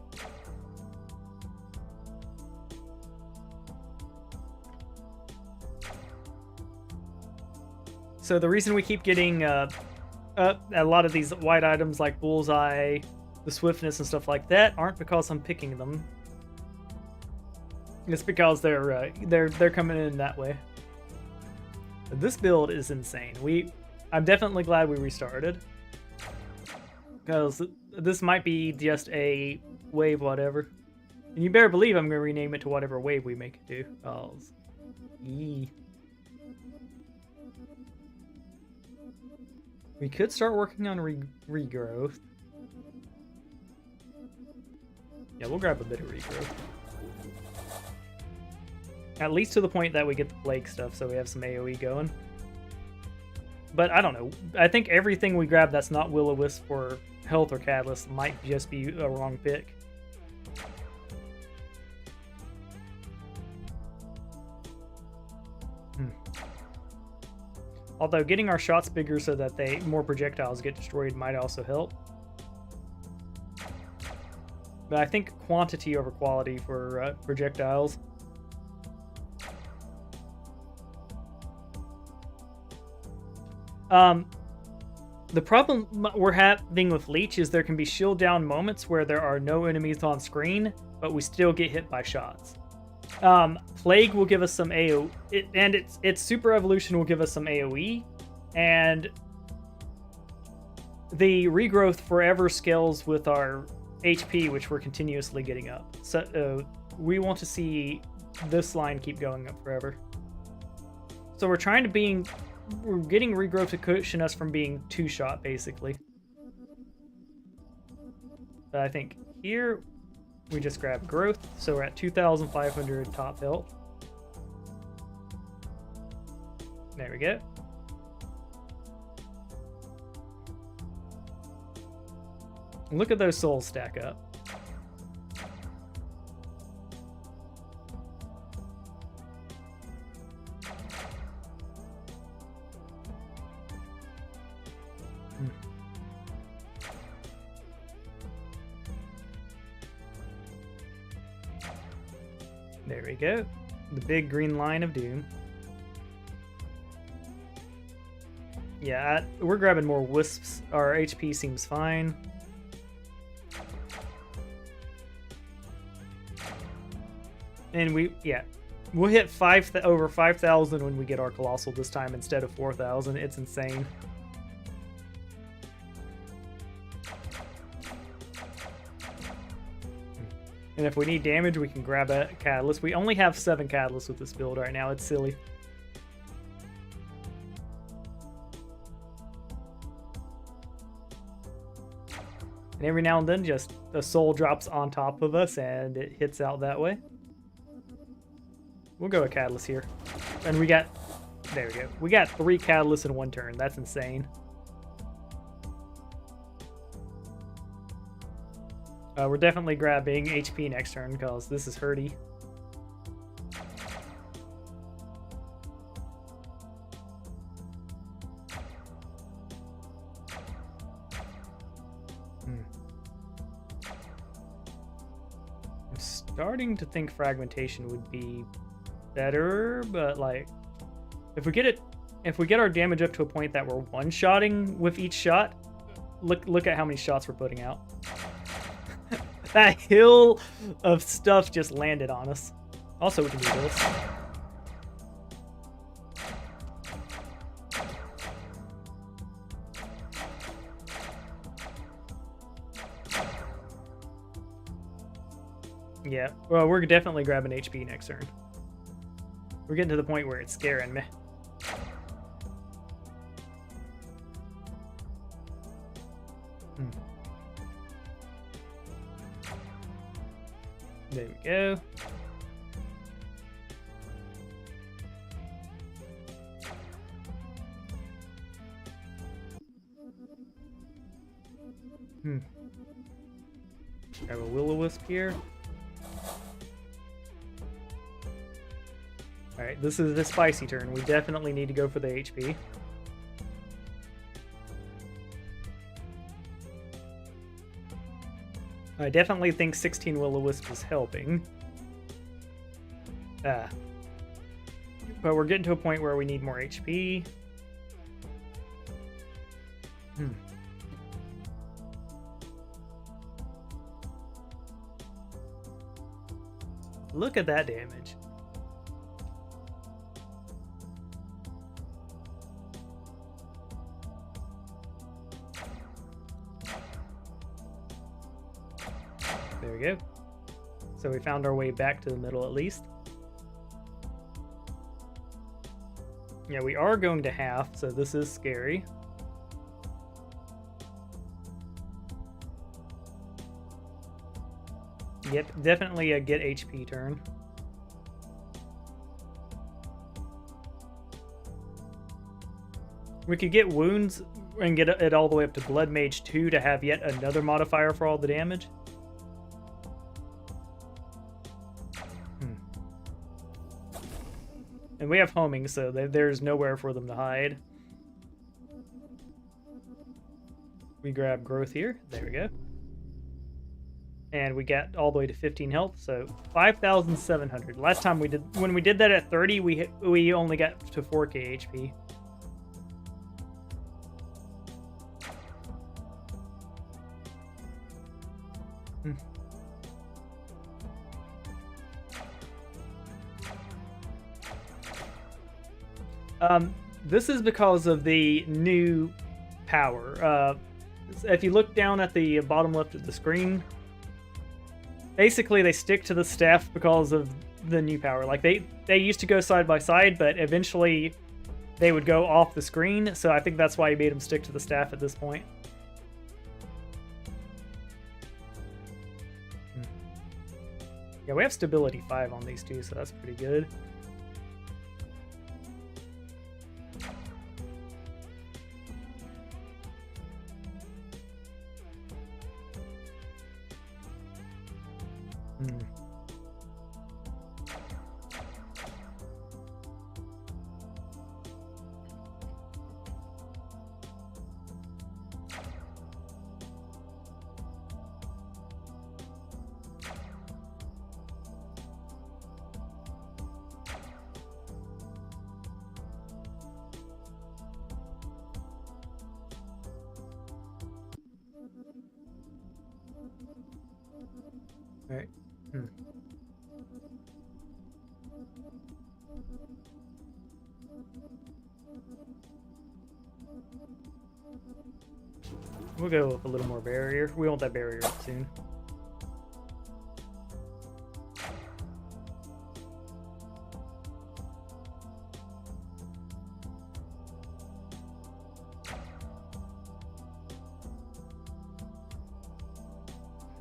So the reason we keep getting a lot of these white items like Bullseye, the Swiftness and stuff like that aren't because I'm picking them. It's because they're coming in that way. This build is insane. I'm definitely glad we restarted, because this might be just a wave whatever. And you better believe I'm going to rename it to whatever wave we make it to. We could start working on regrowth. Yeah, we'll grab a bit of regrowth. At least to the point that we get the plague stuff, so we have some AoE going. But I don't know. I think everything we grab that's not Will-O-Wisp for health or catalyst might just be a wrong pick. Although getting our shots bigger so that more projectiles get destroyed might also help. But I think quantity over quality for projectiles. The problem we're having with Leech is there can be shield down moments where there are no enemies on screen, but we still get hit by shots. Plague will give us some AoE, and its Super Evolution will give us some AoE, and the regrowth forever scales with our HP, which we're continuously getting up. So we want to see this line keep going up forever. So we're getting regrowth to cushion us from being two-shot, basically. But I think here we just grab growth, so we're at 2,500 top health. There we go. Look at those souls stack up. There we go. The big green line of doom. Yeah, we're grabbing more wisps. Our HP seems fine. And we'll hit over 5,000 when we get our Colossal this time instead of 4,000. It's insane. And if we need damage, we can grab a catalyst. We only have 7 catalysts with this build right now. It's silly. And every now and then, just a soul drops on top of us, and it hits out that way. We'll go a catalyst here. And we got... There we go. We got 3 catalysts in 1 turn. That's insane. We're definitely grabbing HP next turn, because this is hurty. I'm starting to think fragmentation would be better, but like if we get our damage up to a point that we're one-shotting with each shot, look at how many shots we're putting out. That hill of stuff just landed on us. Also, we can do this. Yeah, well, we're definitely grabbing HP next turn. We're getting to the point where it's scaring me. There we go. Grab a will-o-wisp here. Alright, this is the spicy turn. We definitely need to go for the HP. I definitely think 16 will-o-wisp is helping. But we're getting to a point where we need more HP. Look at that damage. There we go. So we found our way back to the middle at least. Yeah, we are going to half, so this is scary. Yep, definitely a get HP turn. We could get wounds and get it all the way up to Blood Mage 2 to have yet another modifier for all the damage. And we have homing, so there's nowhere for them to hide. We grab growth here. There we go. And we got all the way to 15 health, so 5,700. Last time when we did that at 30, we only got to 4k HP. This is because of the new power. If you look down at the bottom left of the screen, basically they stick to the staff because of the new power. Like they used to go side by side, but eventually they would go off the screen. So I think that's why he made them stick to the staff at this point. Yeah, we have stability 5 on these two, so that's pretty good. All right. We'll go with a little more barrier. We want that barrier up soon.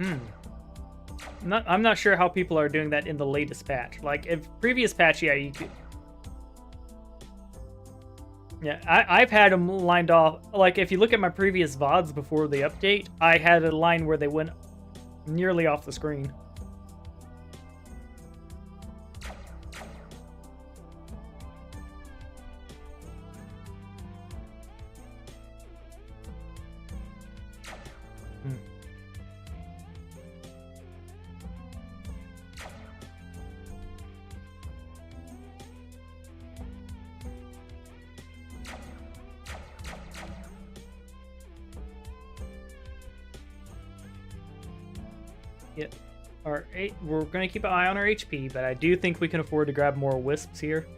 I'm not sure how people are doing that in the latest patch. Like, if previous patch, yeah, you could... Yeah, I've had them lined off. Like, if you look at my previous VODs before the update, I had a line where they went nearly off the screen. Yep. We're going to keep an eye on our HP, but I do think we can afford to grab more wisps here.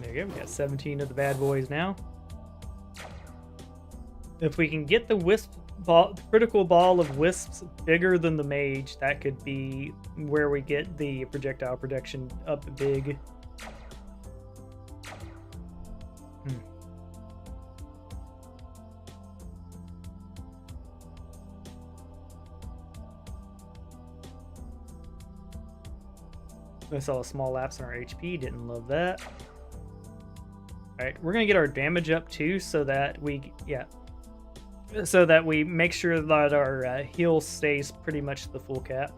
There you go, we got 17 of the bad boys now. If we can get the critical ball of wisps bigger than the mage, that could be where we get the projectile protection up big. I saw a small lapse in our HP, didn't love that. Alright, we're gonna get our damage up too, so that we make sure that our heal stays pretty much the full cap.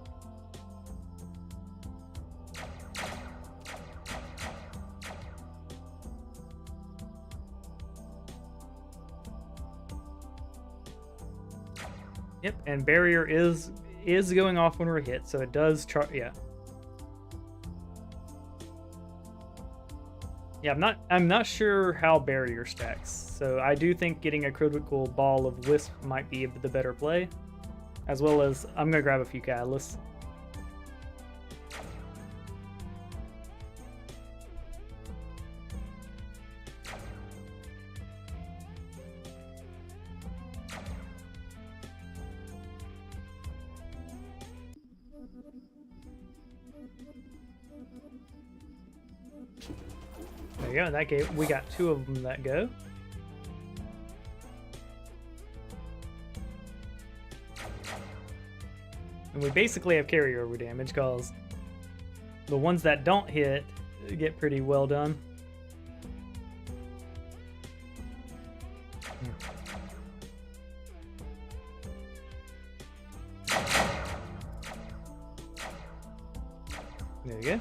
Yep, and barrier is going off when we're hit, so it does Yeah, I'm not sure how barrier stacks, so I do think getting a critical ball of wisp might be the better play, as well as I'm gonna grab a few catalysts. There you go. We got 2 of them that go. And we basically have carryover damage because the ones that don't hit get pretty well done. There you go.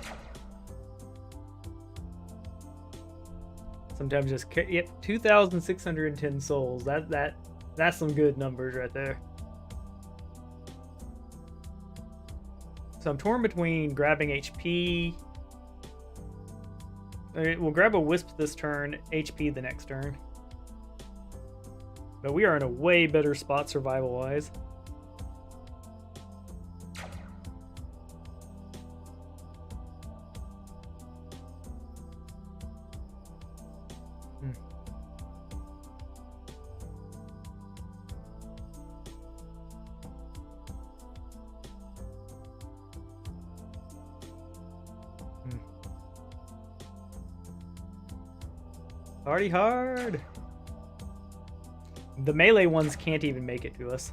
Sometimes just 2,610 souls. That's some good numbers right there. So I'm torn between grabbing HP. We'll grab a wisp this turn, HP the next turn. But we are in a way better spot survival-wise. Party hard! The melee ones can't even make it to us.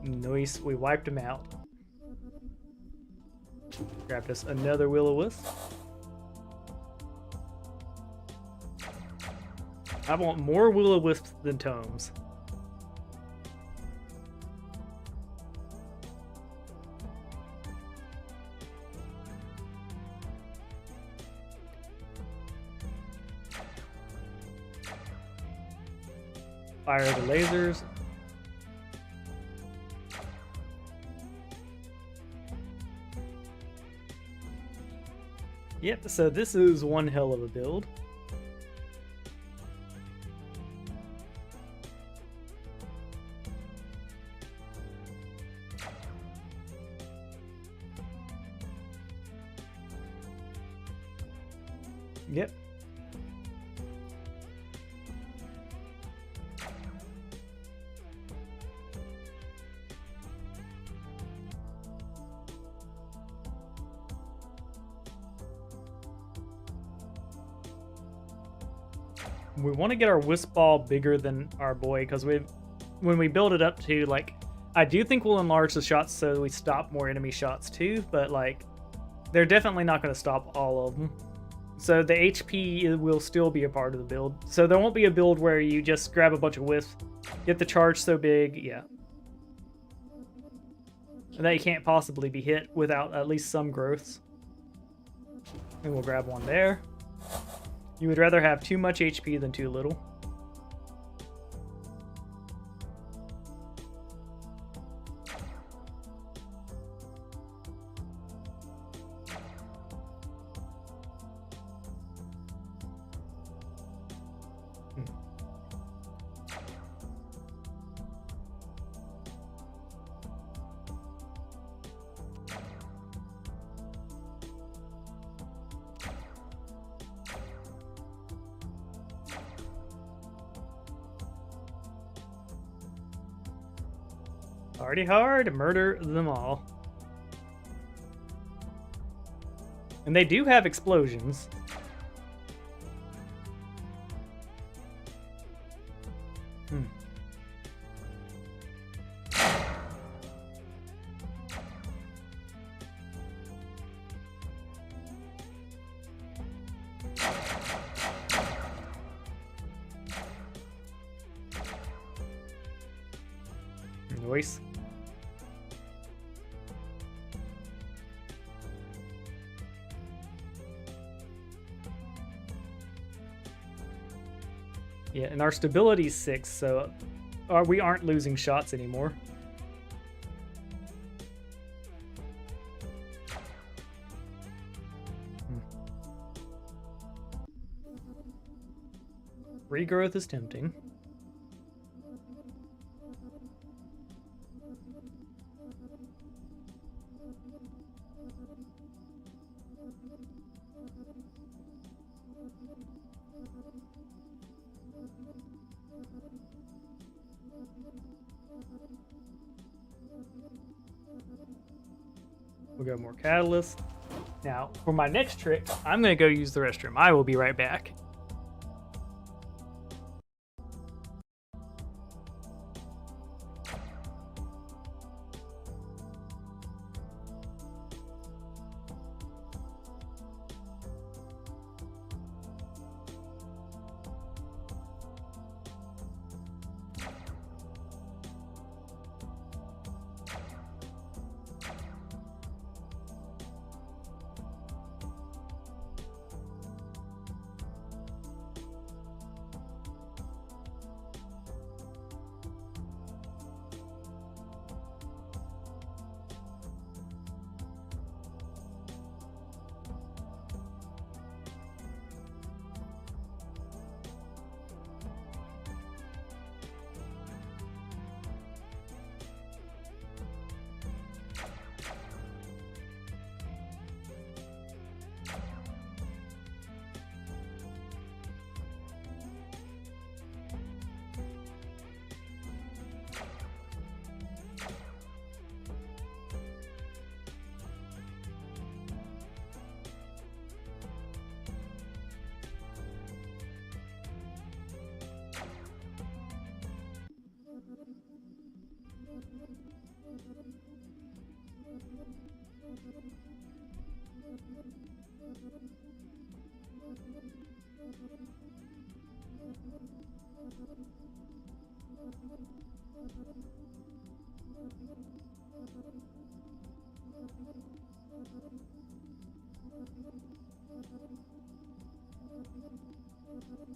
Nice, we wiped them out. Grabbed us another will-o-wisp. I want more will-o-wisps than tomes. Fire the lasers. Yep, so this is one hell of a build. Yep. We want to get our wisp ball bigger than our boy, because when we build it up to, like, I do think we'll enlarge the shots so we stop more enemy shots too, but like, they're definitely not going to stop all of them. So the HP will still be a part of the build. So there won't be a build where you just grab a bunch of wisps, get the charge so big, yeah, and that you can't possibly be hit without at least some growths. And we'll grab one there. You would rather have too much HP than too little. Party hard, murder them all. And they do have explosions. Noise. Yeah, and our stability is 6, so we aren't losing shots anymore. Regrowth is tempting. We'll go more catalyst. Now, for my next trick, I'm going to go use the restroom. I will be right back.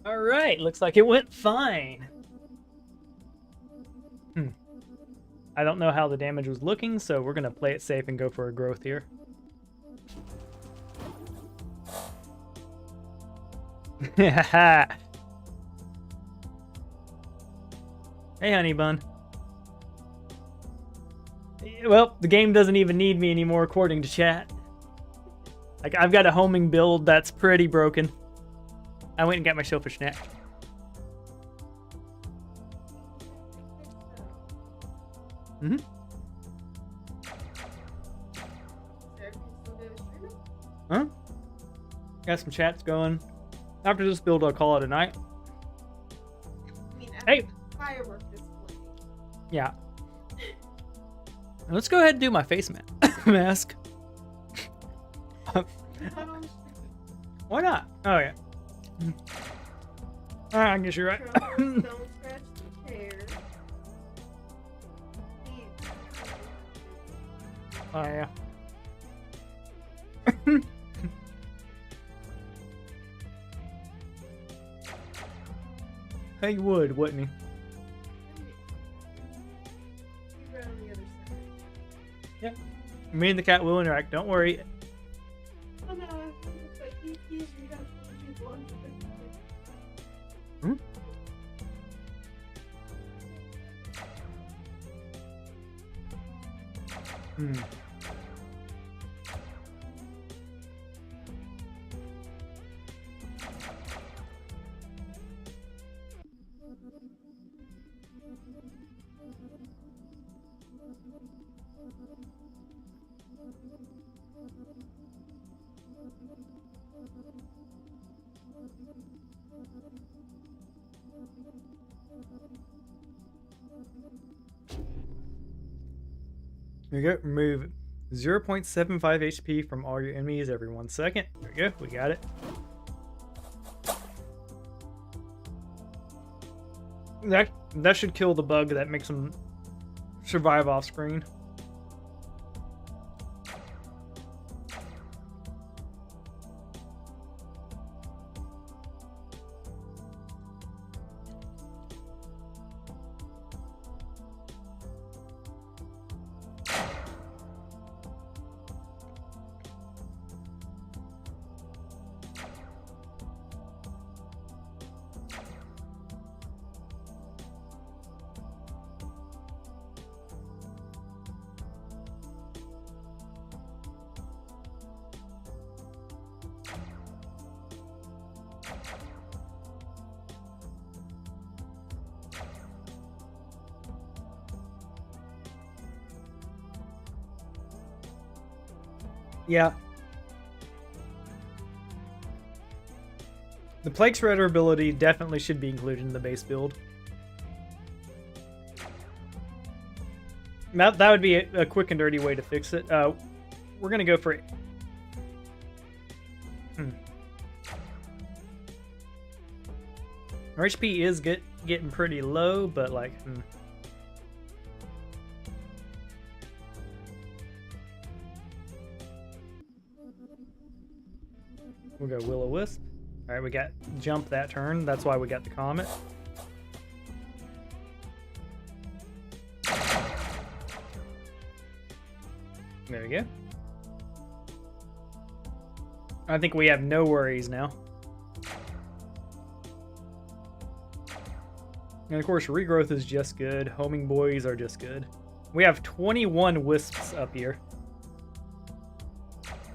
All right, looks like it went fine. I don't know how the damage was looking, so we're gonna play it safe and go for a growth here. Hey, honey bun. Well, the game doesn't even need me anymore, according to chat. Like, I've got a homing build that's pretty broken. I went and got my shellfish snack. Mm-hmm. Huh? Got some chats going. After this build, I'll call it a night. I mean, hey! Firework display. Yeah. Let's go ahead and do my face mask. Why not? Oh, yeah. I guess you're right. Don't scratch the chair. Oh, yeah. He would, wouldn't he? Yeah. Me and the cat will interact, don't worry. Oh no, it's like he's Hmm? Hmm. There you go. Remove 0.75 HP from all your enemies every 1 second. There we go. We got it. That should kill the bug that makes them survive off screen. Yeah. The Plague Shredder ability definitely should be included in the base build. That would be a quick and dirty way to fix it. We're gonna go for it. Our HP is getting pretty low, but like. We'll go Will-O-Wisp. Alright, we got jump that turn. That's why we got the Comet. There we go. I think we have no worries now. And of course, regrowth is just good. Homing boys are just good. We have 21 wisps up here.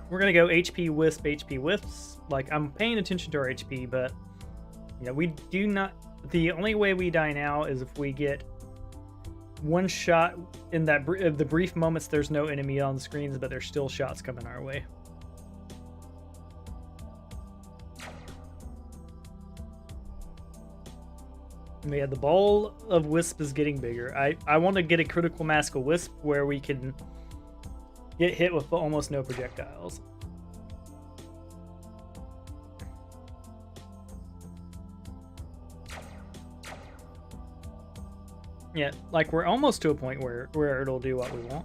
We're gonna go HP wisp, HP wisps. Like, I'm paying attention to our HP, but yeah, we do not. The only way we die now is if we get one shot in that the brief moments there's no enemy on the screens, but there's still shots coming our way. Yeah, the ball of wisp is getting bigger. I want to get a critical mask of wisp where we can get hit with almost no projectiles. Yeah, like we're almost to a point where it'll do what we want.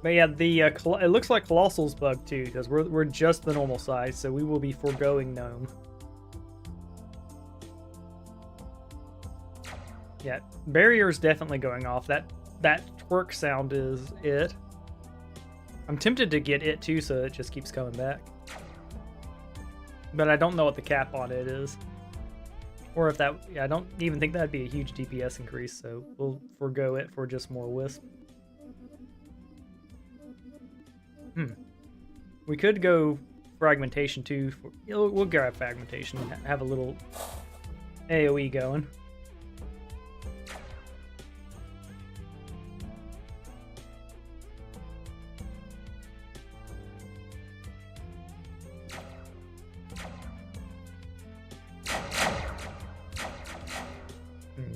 But yeah, it looks like Colossal's bugged too, because we're just the normal size, so we will be foregoing Gnome. Yeah, barrier's definitely going off. That twerk sound is it. I'm tempted to get it too, so it just keeps coming back. But I don't know what the cap on it is. Or if that, yeah, I don't even think that'd be a huge DPS increase, so we'll forego it for just more Wisp. We could go fragmentation too. We'll grab fragmentation and have a little AoE going.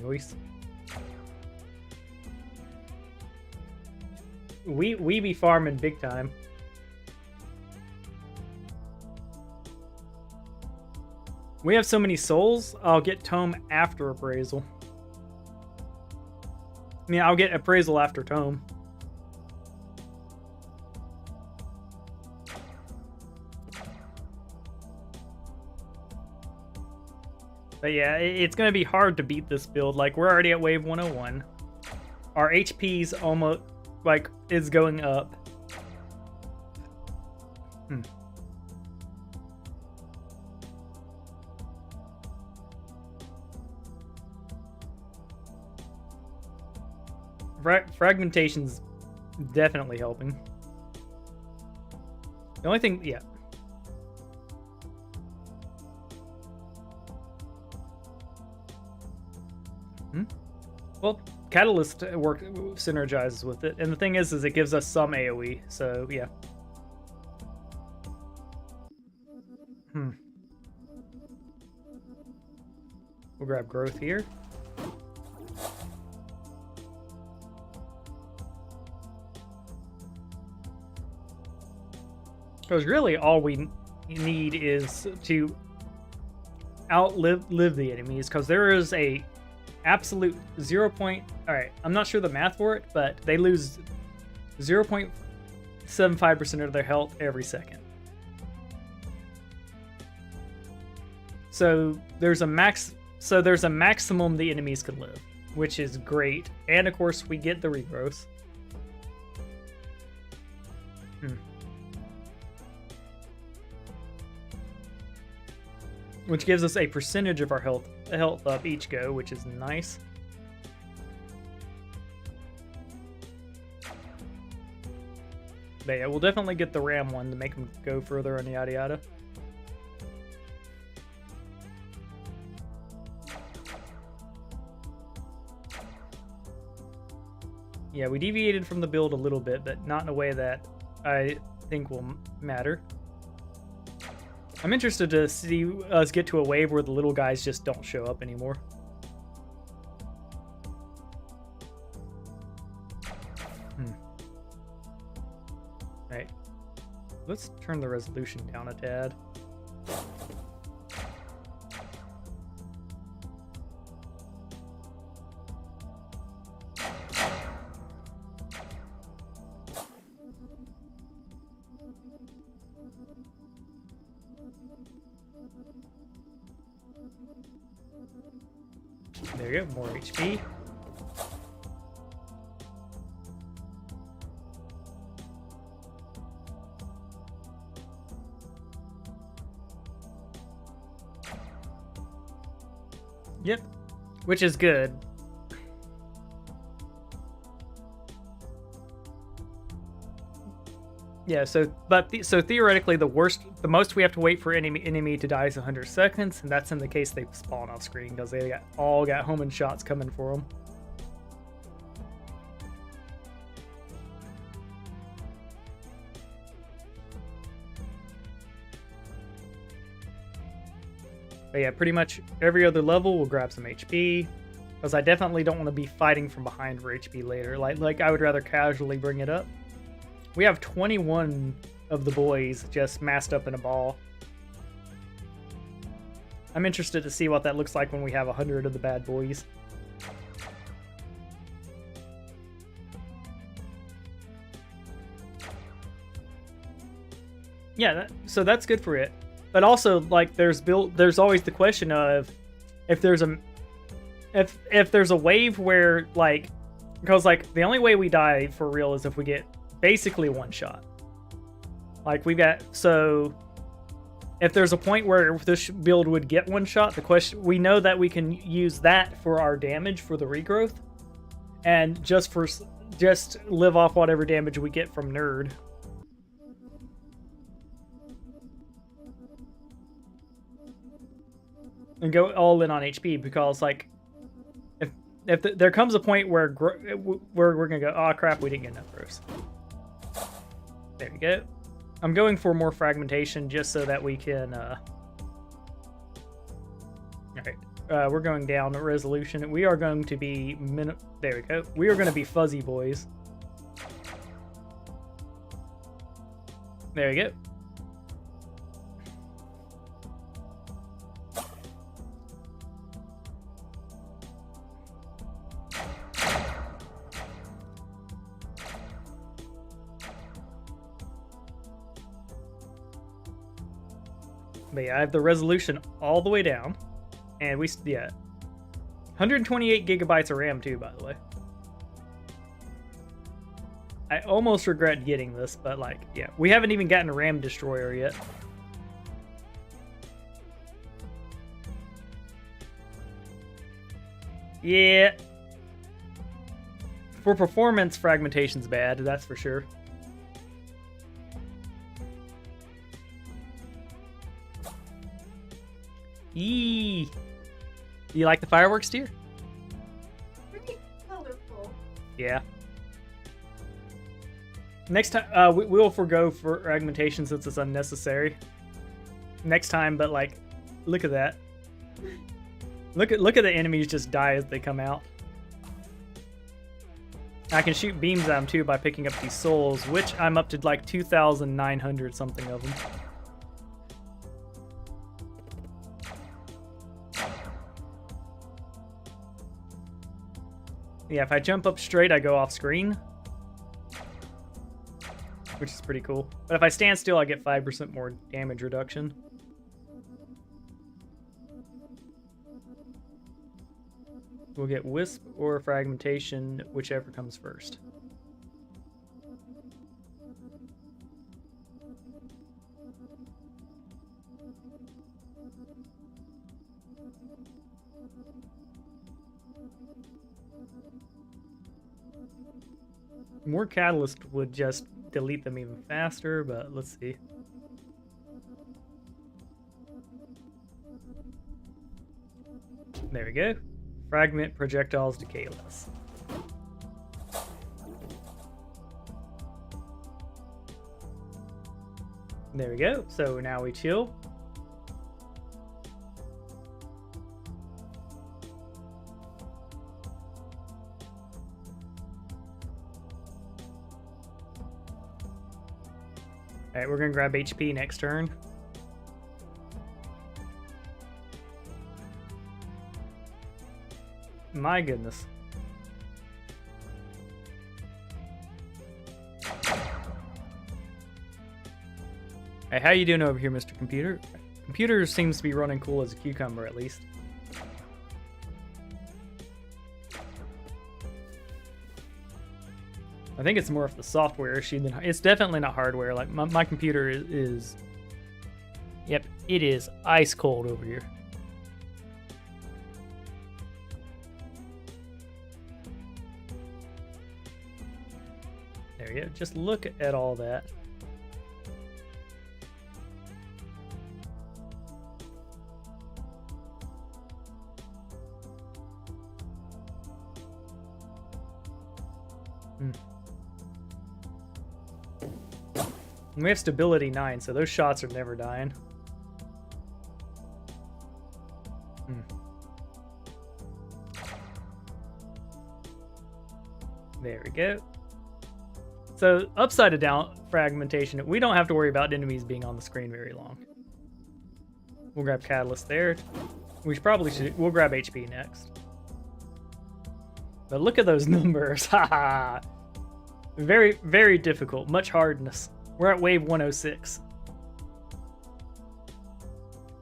Nice. We be farming big time. We have so many souls, I'll get tome after appraisal. I mean, I'll get appraisal after tome. But yeah, it's going to be hard to beat this build. Like, we're already at wave 101. Our HP's almost, like, is going up. Fragmentation's definitely helping. The only thing, yeah. Well, Catalyst synergizes with it, and the thing is it gives us some AoE, so yeah. We'll grab growth here. Because really all we need is to outlive the enemies, because there is a absolute 0. Alright, I'm not sure the math for it, but they lose 0.75% of their health every second. So there's a maximum the enemies can live, which is great. And of course we get the regrowth. Which gives us a percentage of our health up each go, which is nice. But yeah, we'll definitely get the ram one to make them go further and yada yada. Yeah, we deviated from the build a little bit, but not in a way that I think will matter. I'm interested to see us get to a wave where the little guys just don't show up anymore. Alright. Let's turn the resolution down a tad. There you go, more HP. Yep, which is good. Yeah, so theoretically the most we have to wait for enemy to die is 100 seconds, and that's in the case they spawn off screen, because they all got homing shots coming for them. But yeah, pretty much every other level we'll grab some HP, because I definitely don't want to be fighting from behind for HP later. Like I would rather casually bring it up. We have 21 of the boys just massed up in a ball. I'm interested to see what that looks like when we have 100 of the bad boys. Yeah, so that's good for it. But also, like, there's always the question of if there's a wave where, like, because like the only way we die for real is if we get basically one shot. Like so if there's a point where this build would get one shot, the question, we know that we can use that for our damage for the regrowth, and just live off whatever damage we get from Nerd. and go all in on HP, because like if there comes a point where we're gonna go, oh crap, we didn't get enough growths. There we go. I'm going for more fragmentation just so that we can. All right, we're going down resolution. We are going to be there we go. We are going to be fuzzy boys. There we go. But yeah, I have the resolution all the way down, and 128 gigabytes of RAM too, by the way. I almost regret getting this, but like, yeah, we haven't even gotten a RAM destroyer yet. Yeah. For performance, fragmentation's bad, that's for sure. Eee. Do you like the fireworks, dear? Pretty colorful. Yeah. Next time, we will forgo fragmentation since it's unnecessary. Next time, but like, look at that. Look at the enemies just die as they come out. I can shoot beams at them too by picking up these souls, which I'm up to like 2,900 something of them. Yeah, if I jump up straight, I go off screen, which is pretty cool. But if I stand still, I get 5% more damage reduction. We'll get Wisp or Fragmentation, whichever comes first. More Catalyst would just delete them even faster, but let's see. There we go. Fragment projectiles decay less. There we go. So now we chill. Alright, we're gonna grab HP next turn. My goodness. Hey, how you doing over here, Mr. Computer? Computer seems to be running cool as a cucumber, at least. I think it's more of the software issue than... It's definitely not hardware. Like, my computer is... Yep, it is ice cold over here. There we go. Just look at all that. We have stability 9, so those shots are never dying. There we go. So upside down fragmentation, we don't have to worry about enemies being on the screen very long. We'll grab Catalyst there. We'll grab HP next. But look at those numbers. Haha. Very, very difficult. Much hardness. We're at wave 106.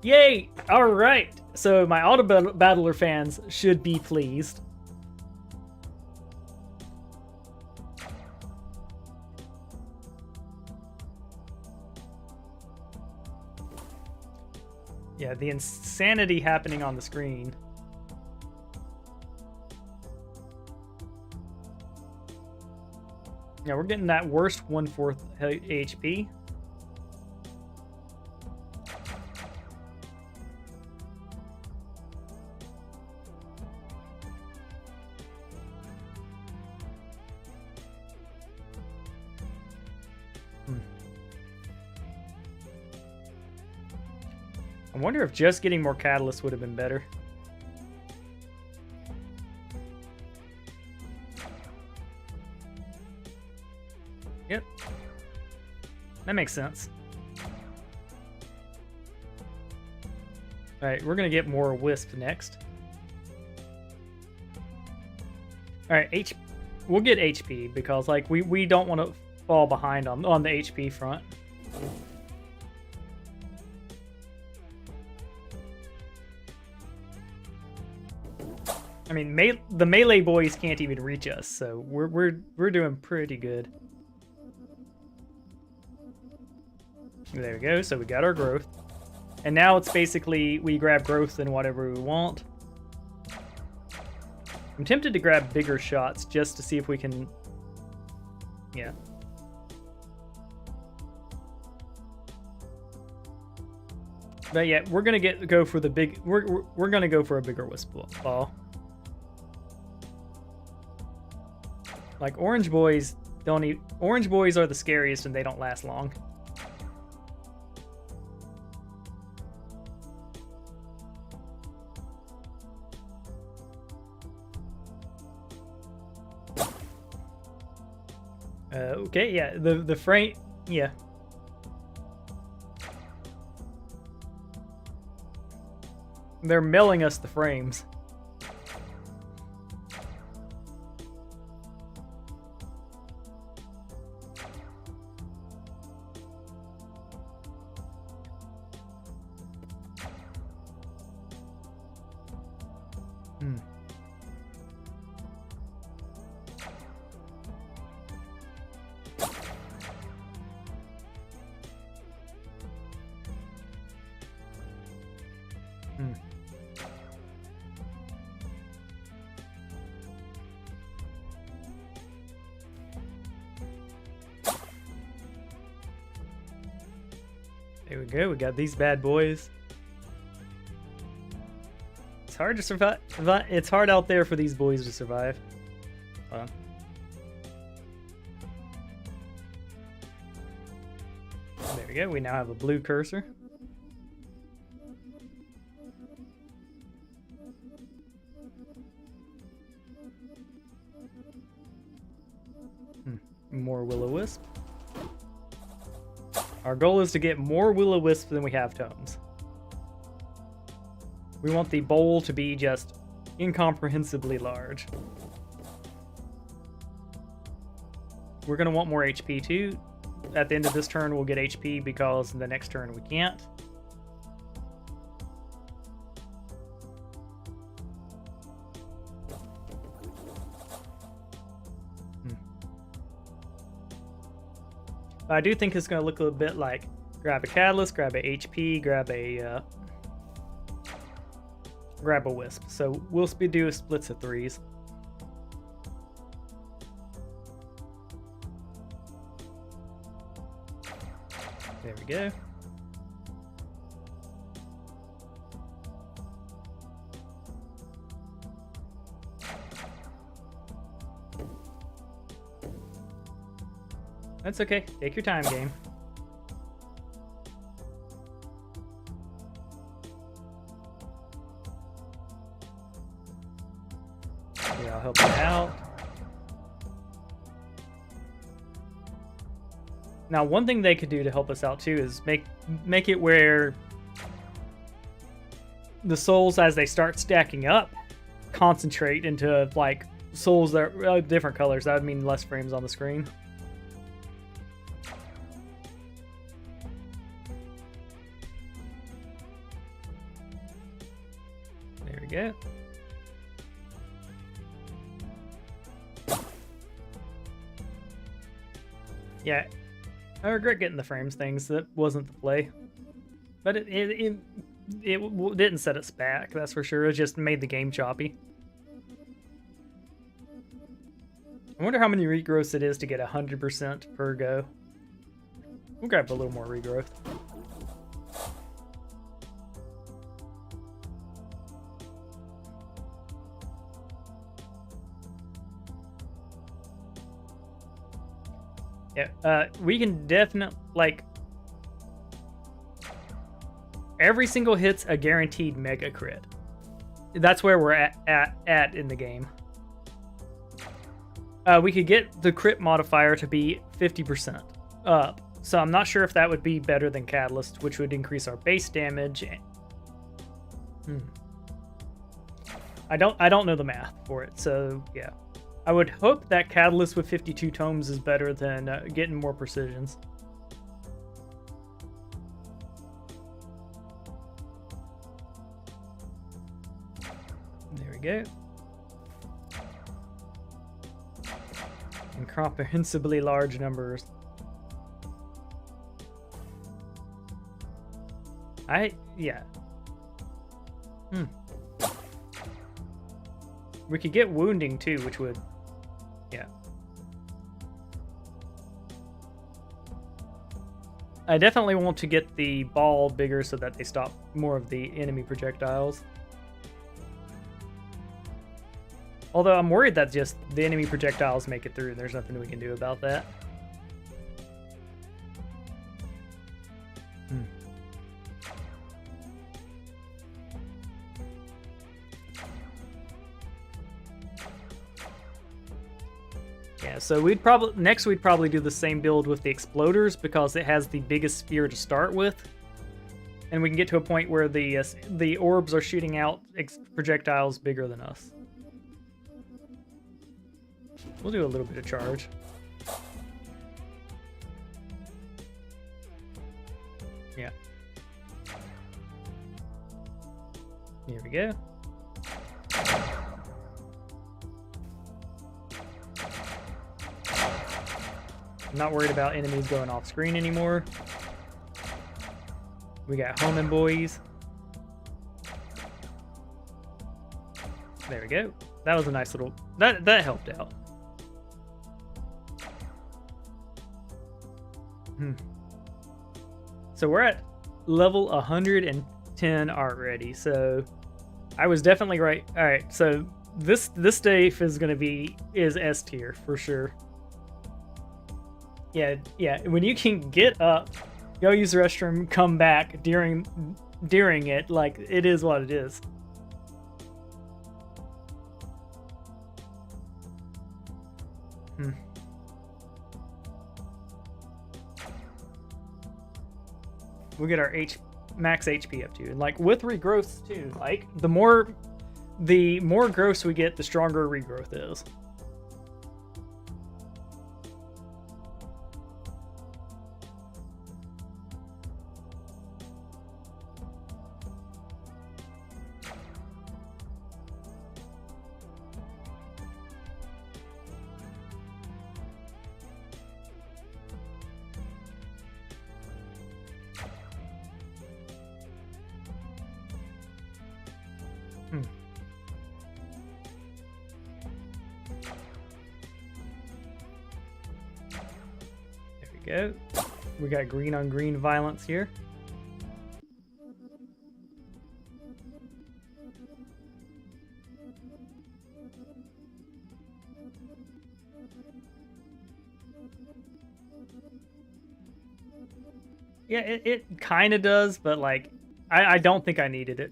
Yay! Alright! So my Auto Battler fans should be pleased. Yeah, the insanity happening on the screen. Yeah, we're getting that worst 1/4 HP. I wonder if just getting more catalyst would have been better. Yep. That makes sense. Alright, we're gonna get more Wisp next. Alright, we'll get HP because like we don't want to fall behind on the HP front. I mean, the melee boys can't even reach us, so we're doing pretty good. There we go. So we got our growth, and now it's basically we grab growth and whatever we want. I'm tempted to grab bigger shots just to see if we can. Yeah. But yeah, we're gonna go for the big. We're gonna go for a bigger wisp ball. Like orange boys don't. Orange boys are the scariest and they don't last long. Okay, yeah, the frame, yeah. They're mailing us the frames. There we go, we got these bad boys. It's hard to survive. It's hard out there for these boys to survive. Hold on. There we go, we now have a blue cursor. More will-o-wisp. Our goal is to get more will-o-wisp than we have tomes. We want the bowl to be just incomprehensibly large. We're going to want more HP too. At the end of this turn, we'll get HP because the next turn we can't. I do think it's going to look a little bit like grab a catalyst, grab a HP, grab a wisp. So we'll do splits of 3s. There we go. That's okay. Take your time, game. Yeah, I'll help you out. Now, one thing they could do to help us out too is make it where the souls, as they start stacking up, concentrate into like souls that are different colors. That would mean less frames on the screen. There we go. Yeah, I regret getting the frames things. That wasn't the play, but it didn't set us back. That's for sure. It just made the game choppy. I wonder how many regrowths it is to get 100% per go. We'll grab a little more regrowth. Yeah, we can definitely, like, every single hit's a guaranteed mega crit. That's where we're at in the game. We could get the crit modifier to be 50% up. So I'm not sure if that would be better than Catalyst, which would increase our base damage. I don't know the math for it, so yeah. I would hope that Catalyst with 52 tomes is better than getting more precisions. There we go. Incomprehensibly large numbers. Yeah. We could get wounding too, which would, yeah. I definitely want to get the ball bigger so that they stop more of the enemy projectiles. Although I'm worried that just the enemy projectiles make it through and there's nothing we can do about that. Yeah, so we'd probably do the same build with the exploders because it has the biggest sphere to start with. And we can get to a point where the orbs are shooting out projectiles bigger than us. We'll do a little bit of charge. Yeah. Here we go. I'm not worried about enemies going off screen anymore. We got homing boys. There we go. That was a nice little... That helped out. So we're at level 110 already, so I was definitely right. Alright, so this Dave is going to be... is S tier, for sure. Yeah, when you can get up, go use the restroom, come back during it, like, it is what it is. We'll get our max HP up to, and like with regrowths too, like the more growths we get, the stronger regrowth is. Go. We got green on green violence here. Yeah, it kind of does, but like, I don't think I needed it.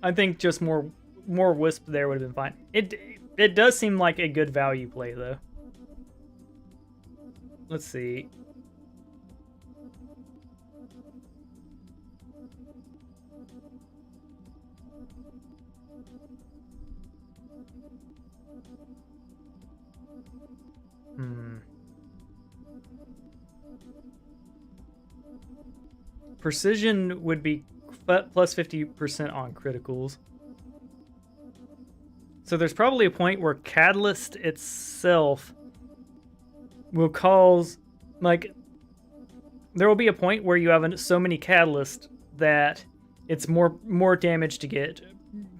I think just more wisp there would have been fine. It does seem like a good value play though. Let's see. Precision would be plus 50% on criticals. So there's probably a point where Catalyst itself will cause, like, there will be a point where you have so many catalysts that it's more damage to get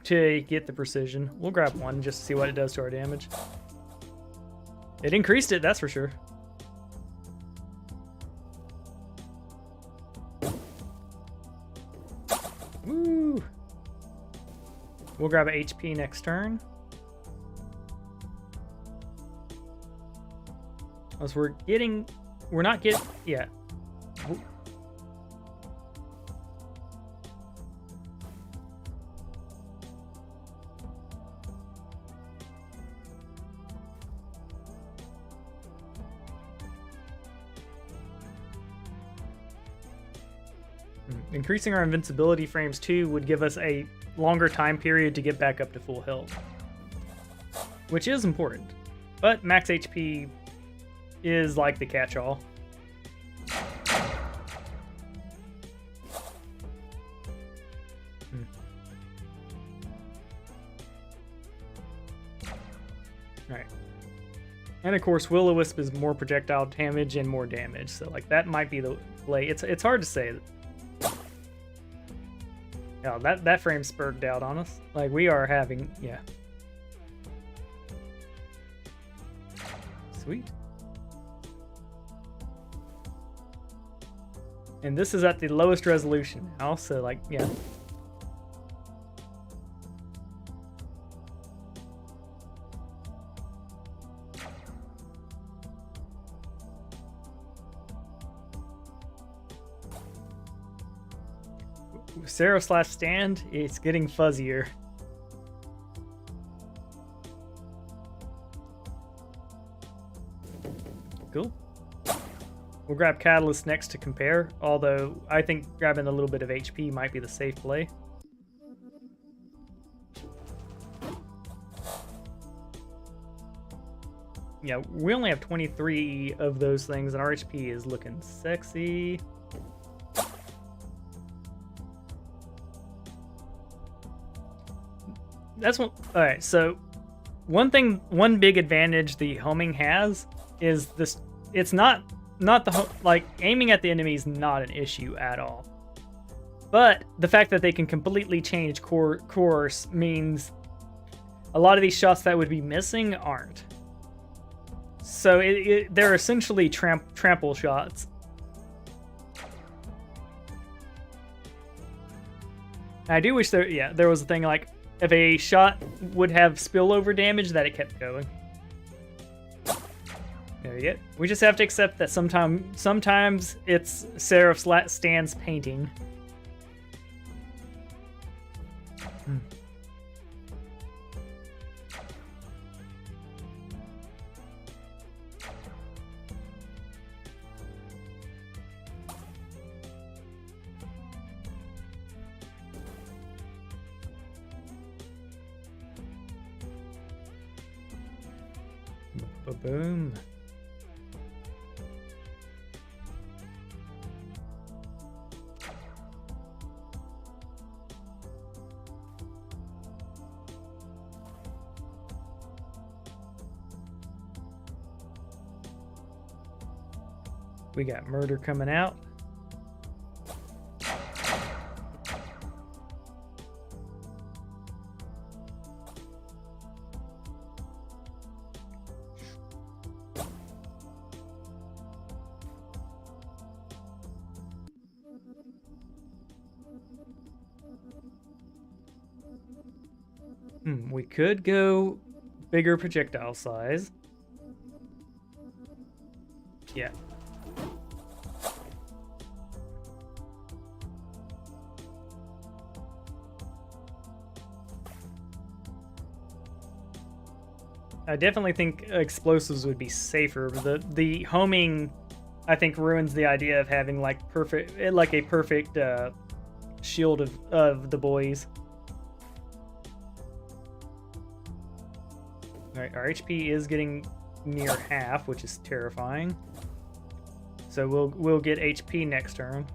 the precision. We'll grab one just to see what it does to our damage. It increased it, that's for sure. Woo! We'll grab a HP next turn. As we're not getting, yeah. Increasing our invincibility frames too would give us a longer time period to get back up to full health, which is important. But max HP is like the catch-all. Alright. And of course, Will-O-Wisp is more projectile damage and more damage, so like that might be the play. It's hard to say. Yeah, that frame spurred out on us. Like we are having, yeah. Sweet. And this is at the lowest resolution now, so like, yeah. Seraph/stand, it's getting fuzzier. Cool. We'll grab Catalyst next to compare, although I think grabbing a little bit of HP might be the safe play. Yeah, we only have 23 of those things, and our HP is looking sexy. That's one. All right, so one big advantage the homing has is this. It's not like aiming at the enemy is not an issue at all. But the fact that they can completely change course means a lot of these shots that would be missing aren't. So they're essentially trample shots. I do wish there was a thing like if a shot would have spillover damage that it kept going. There you go. We just have to accept that sometimes it's Seraph stands painting. Boom. We got murder coming out. We could go bigger projectile size. Yeah. I definitely think explosives would be safer. The homing, I think, ruins the idea of having like a perfect shield of the boys. All right, our HP is getting near half, which is terrifying. So we'll get HP next turn.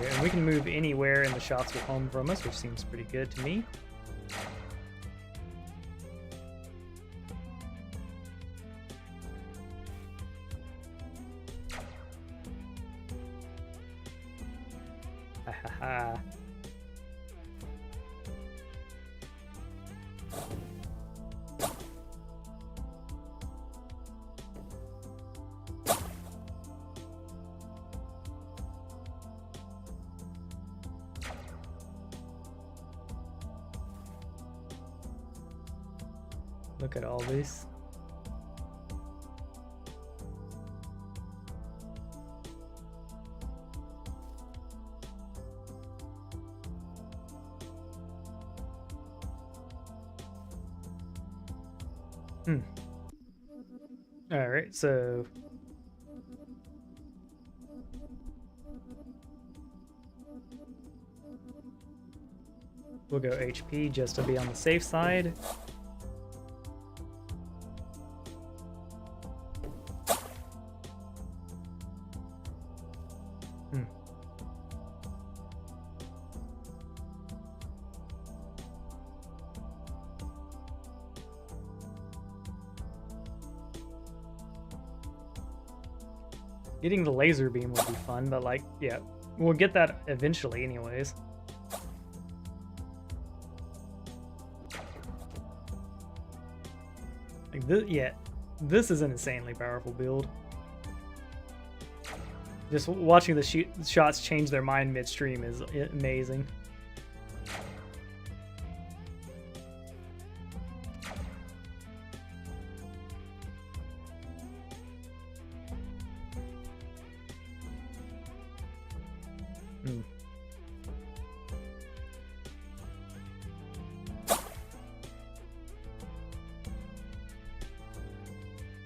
And we can move anywhere and the shots will home from us, which seems pretty good to me. Ha ha ha. Look at all these. All right, so we'll go HP just to be on the safe side. Getting the laser beam would be fun, but like, yeah, we'll get that eventually anyways. Like this, yeah, this is an insanely powerful build. Just watching the shots change their mind midstream is amazing.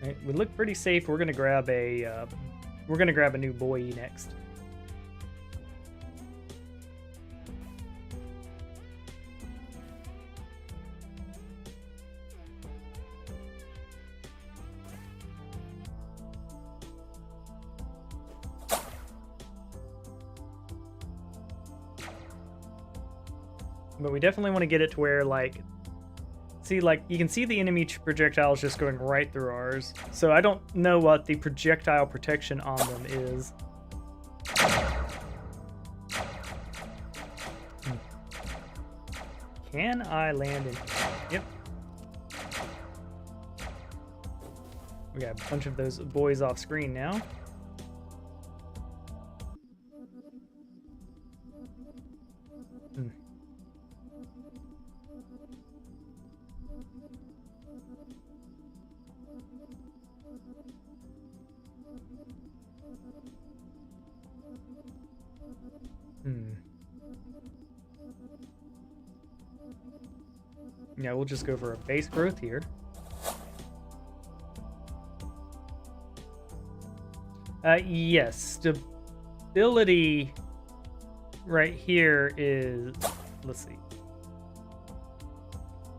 Right, we look pretty safe. We're gonna grab a new boy next. But we definitely want to get it to where, like, see, like, you can see the enemy projectiles just going right through ours. So I don't know what the projectile protection on them is. Can I land in? Yep. We got a bunch of those boys off screen now. Yeah, we'll just go for a base growth here. Yes, stability right here is, let's see.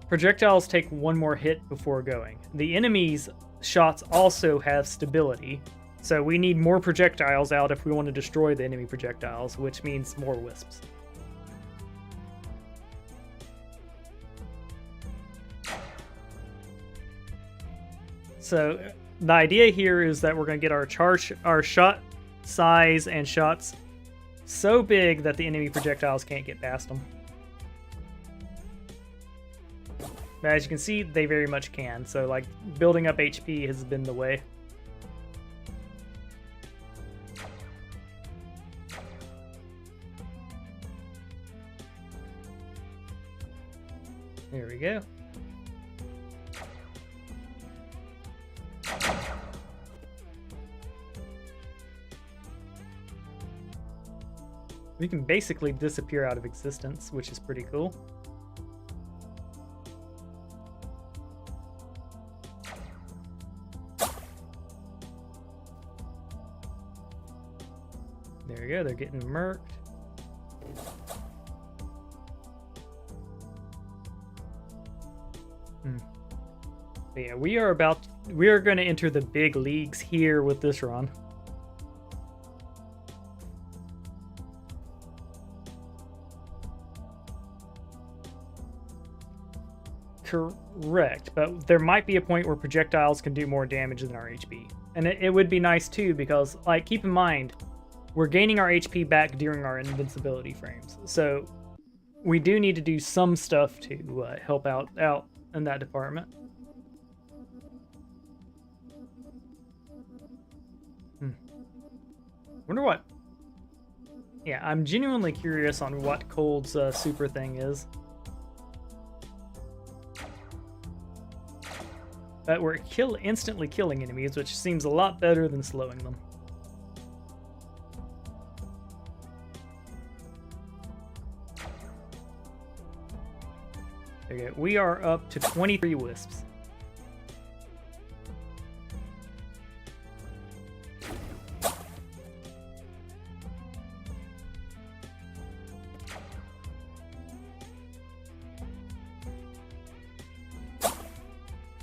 Projectiles take one more hit before going. The enemy's shots also have stability, so we need more projectiles out if we want to destroy the enemy projectiles, which means more wisps. So the idea here is that we're going to get our shot size and shots so big that the enemy projectiles can't get past them. But as you can see, they very much can. So, like, building up HP has been the way. There we go. We can basically disappear out of existence, which is pretty cool. There we go, they're getting murked. But yeah, we are going to enter the big leagues here with this run. Correct, but there might be a point where projectiles can do more damage than our HP. And it would be nice too, because, like, keep in mind, we're gaining our HP back during our invincibility frames. So we do need to do some stuff to help out in that department. Wonder what... Yeah, I'm genuinely curious on what Cold's super thing is. but we're instantly killing enemies, which seems a lot better than slowing them. Okay, we are up to 23 wisps.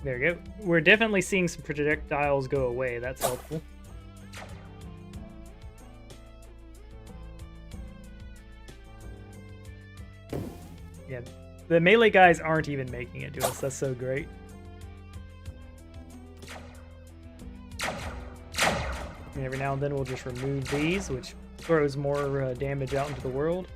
There we go. We're definitely seeing some projectiles go away. That's helpful. Yeah, the melee guys aren't even making it to us. That's so great. And every now and then we'll just remove these, which throws more damage out into the world.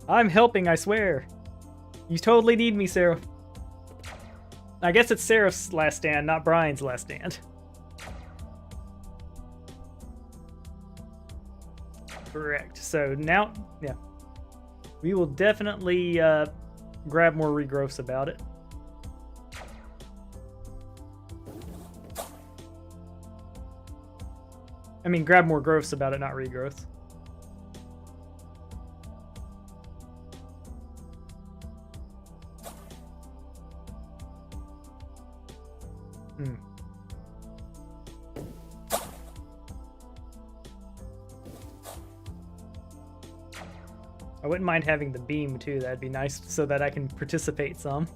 I'm helping, I swear. You totally need me, Seraph. I guess it's Seraph's last stand, not Brian's last stand. Correct. So now, yeah. We will definitely grab more regrowths about it. I mean, grab more growths about it, not regrowths. I wouldn't mind having the beam too, that'd be nice so that I can participate some.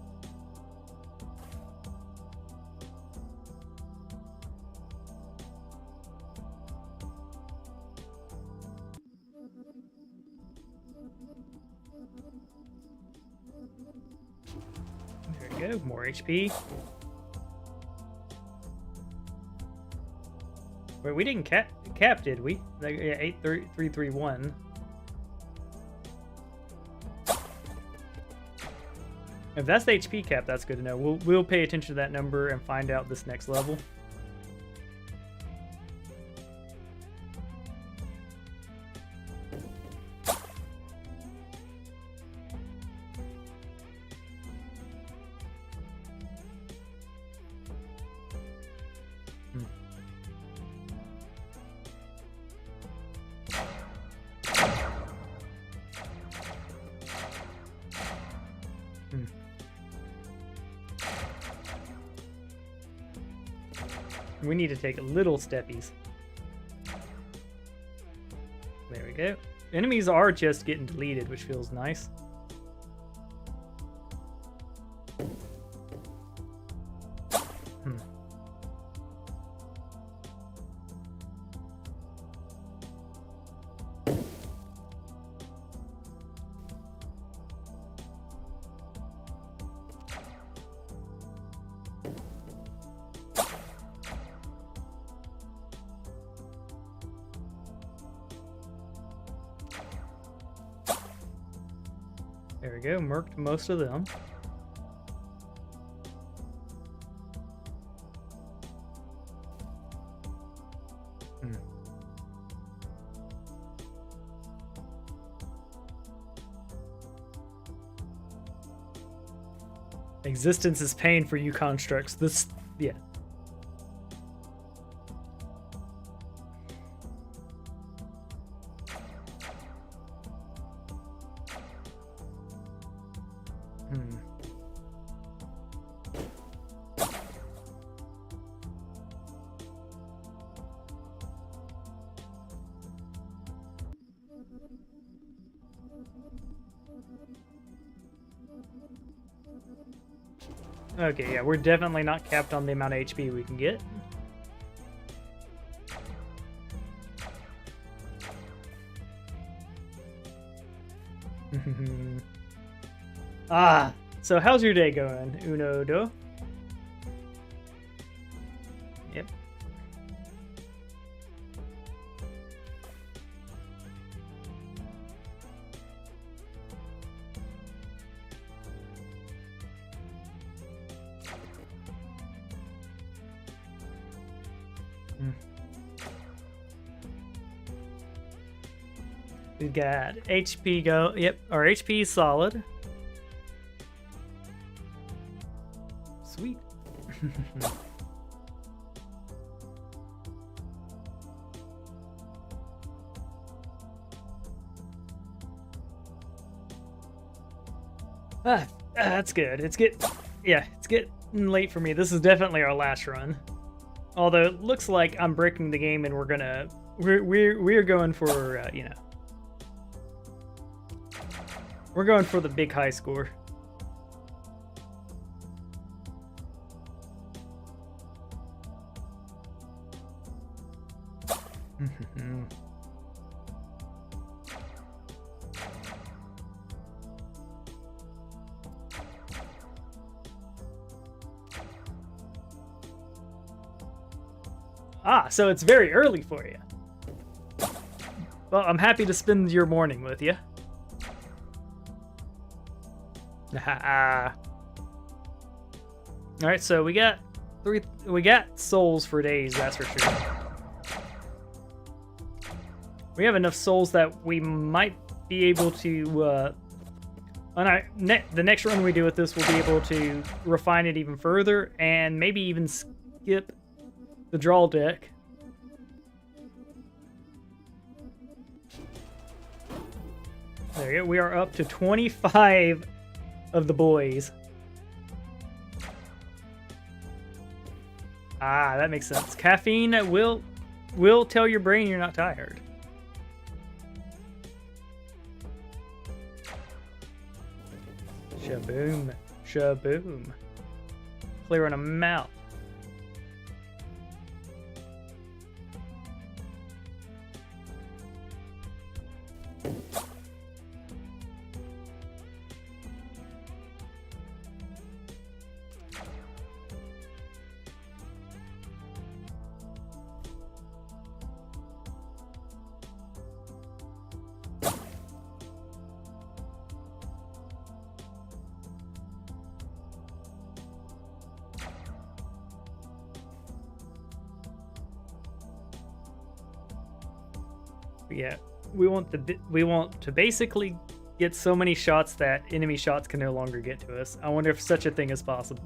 There we go, more HP. Wait, we didn't cap, did we? Yeah, 83331. If that's the HP cap, that's good to know. We'll pay attention to that number and find out this next level. We need to take little steppies. There we go. Enemies are just getting deleted, which feels nice. There we go, murked most of them. Existence is pain for you constructs. This, yeah. Okay, yeah, we're definitely not capped on the amount of HP we can get. Ah, so how's your day going, Uno Do? Yep. We got HP go. Yep, our HP is solid. Sweet. That's good. It's getting late for me. This is definitely our last run. Although it looks like I'm breaking the game and we're going for you know, we're going for the big high score. So it's very early for you. Well, I'm happy to spend your morning with you. Alright, so we got souls for days, that's for sure. We have enough souls that we might be able to, the next run we do with this, we'll be able to refine it even further and maybe even skip the draw deck. There you go. We are up to 25 of the boys. That makes sense. Caffeine will tell your brain you're not tired. Shaboom. Shaboom. Clearing them out. Yeah, we want to basically get so many shots that enemy shots can no longer get to us. I wonder if such a thing is possible.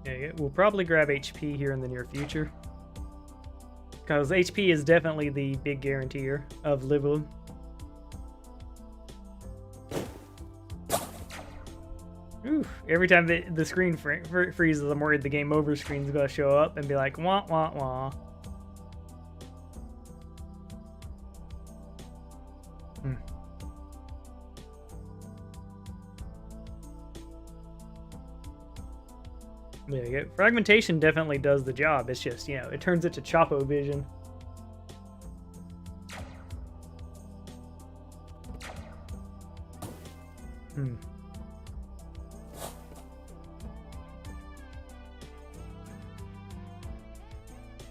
Yeah, we'll probably grab HP here in the near future, because HP is definitely the big guaranteer of living. Oof. Every time the screen freezes, I'm worried the game over screen's gonna show up and be like, wah, wah, wah. There you go. Fragmentation definitely does the job. It's just, you know, it turns it to Chapo vision.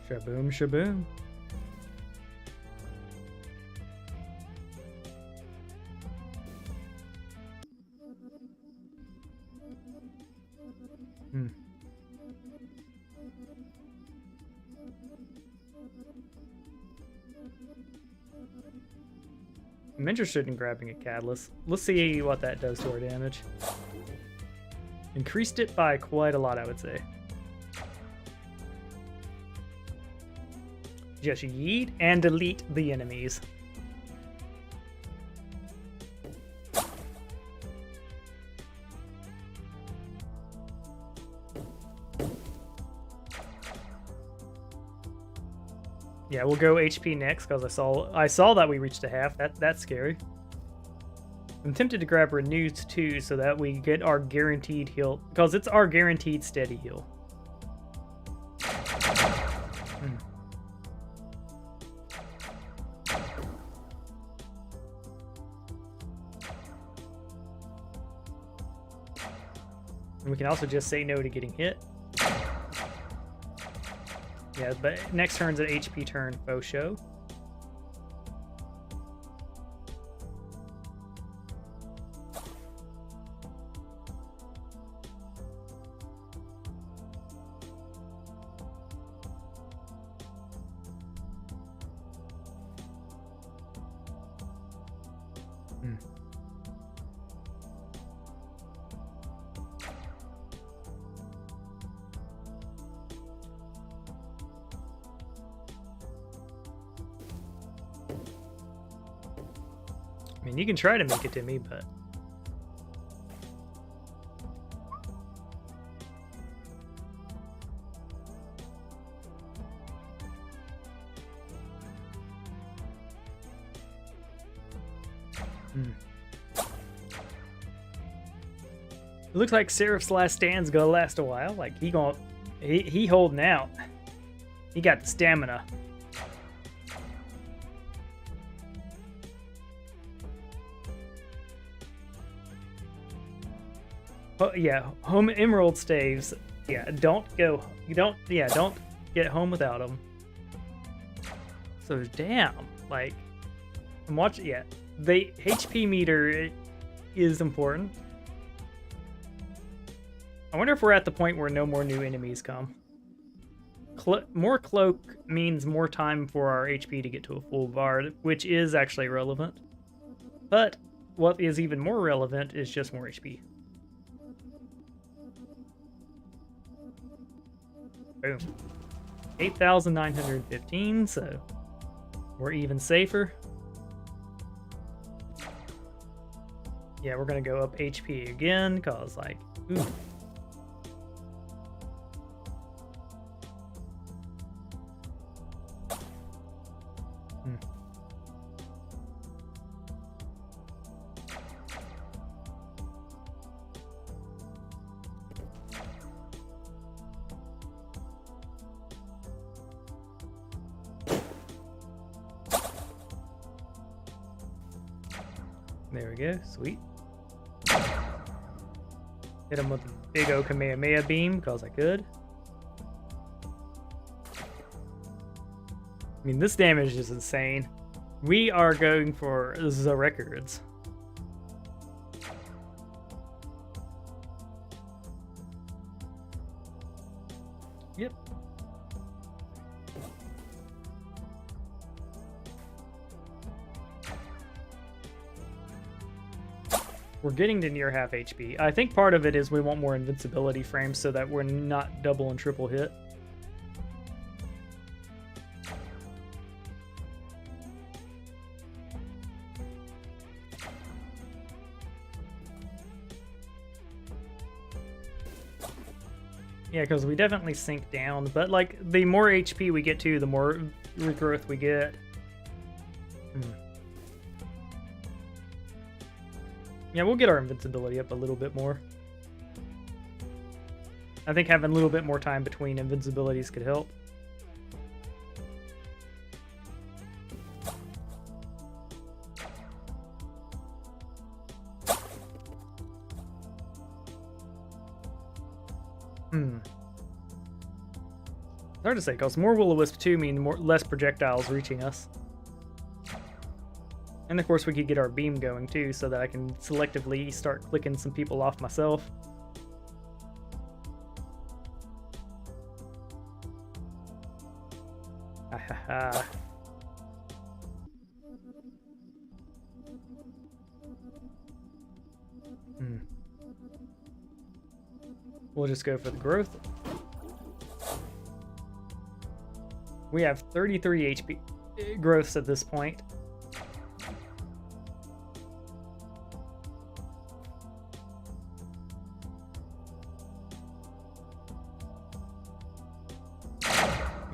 Shaboom, shaboom. I'm interested in grabbing a catalyst. Let's see what that does to our damage. Increased it by quite a lot, I would say. Just yeet and delete the enemies. Yeah, we'll go HP next because I saw that we reached a half. That's scary. I'm tempted to grab Renews too, so that we get our guaranteed heal, because it's our guaranteed steady heal. And we can also just say no to getting hit. Yeah, but next turn's an HP turn, faux show. Hmm. I mean, you can try to make it to me, but... It looks like Seraph's last stand's gonna last a while. Like, he holding out. He got the stamina. Oh, yeah, home emerald staves. Yeah, don't get home without them. So damn, like, I'm watching. Yeah, the HP meter is important. I wonder if we're at the point where no more new enemies come. More cloak means more time for our HP to get to a full bar, which is actually relevant. But what is even more relevant is just more HP. Boom. 8,915, so we're even safer. Yeah, we're gonna go up HP again, cause like, ooh. There we go, sweet. Hit him with a big O Kamehameha beam, because I could. I mean, this damage is insane. We are going for the records. Yep. We're getting to near half HP. I think part of it is we want more invincibility frames so that we're not double and triple hit. Yeah, because we definitely sink down, but like the more HP we get to, the more regrowth we get. Yeah, we'll get our invincibility up a little bit more. I think having a little bit more time between invincibilities could help. It's hard to say, because more Will-O-Wisp 2 mean less projectiles reaching us. And of course we could get our beam going too, so that I can selectively start clicking some people off myself. Ahaha. We'll just go for the growth. We have 33 HP growths at this point.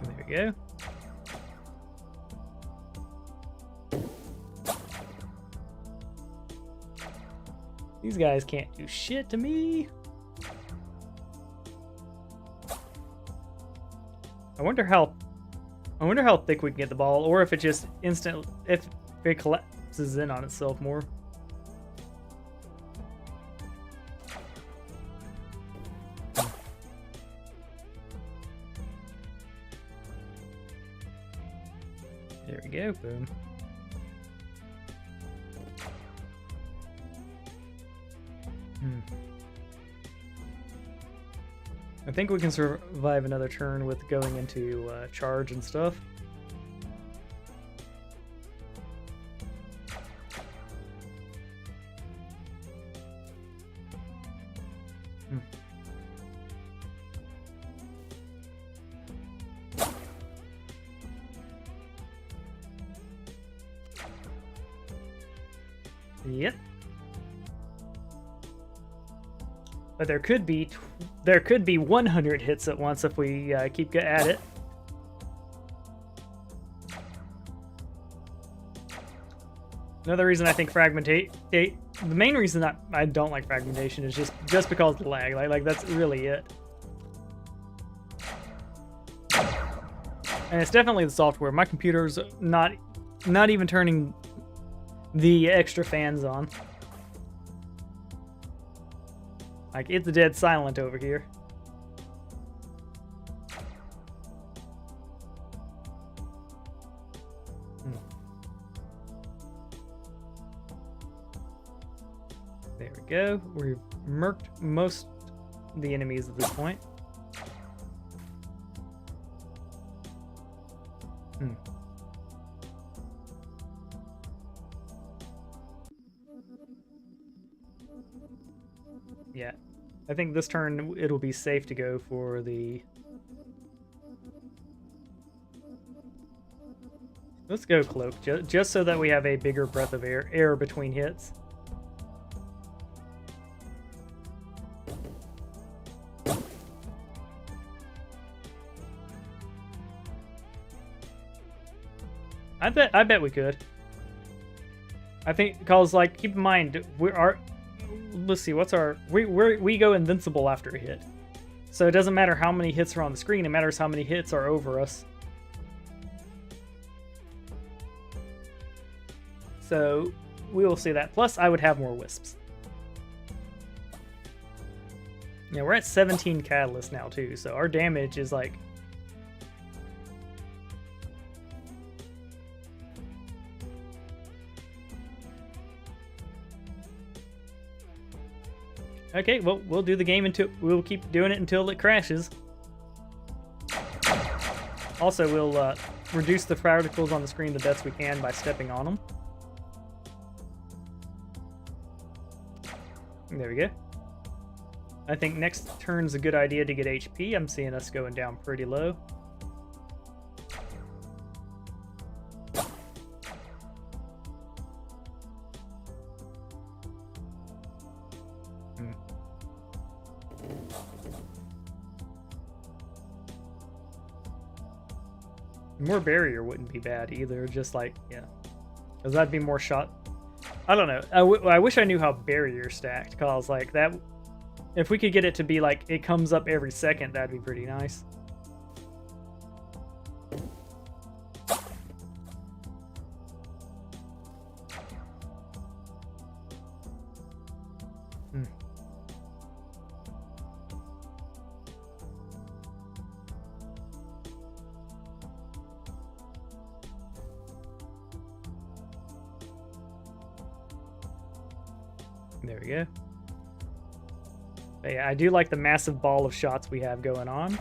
There we go. These guys can't do shit to me. I wonder how thick we can get the ball, or if it just if it collapses in on itself more. There we go, boom. I think we can survive another turn with going into charge and stuff. Yep. But there could be 100 hits at once if we keep at it. Another reason I think the main reason that I don't like fragmentation is just because of the lag. Like that's really it. And it's definitely the software. My computer's not even turning the extra fans on. Like, it's dead silent over here. There we go. We've murked most of the enemies at this point. Yeah. I think this turn it'll be safe to go for the... Let's go Cloak, just so that we have a bigger breath of air between hits. I bet we could. I think because, like, keep in mind let's see, what's our... We go invincible after a hit. So it doesn't matter how many hits are on the screen, it matters how many hits are over us. So we will see that. Plus, I would have more wisps. Yeah, we're at 17 catalysts now, too, so our damage is like... Okay, well, we'll do the game we'll keep doing it until it crashes. Also, we'll reduce the particles on the screen the best we can by stepping on them. There we go. I think next turn's a good idea to get HP. I'm seeing us going down pretty low. More barrier wouldn't be bad either, just like, yeah. Because that'd be more shot. I don't know. I wish I knew how barrier stacked, because, like, that... If we could get it to be, like, it comes up every second, that'd be pretty nice. There we go. But yeah, I do like the massive ball of shots we have going on.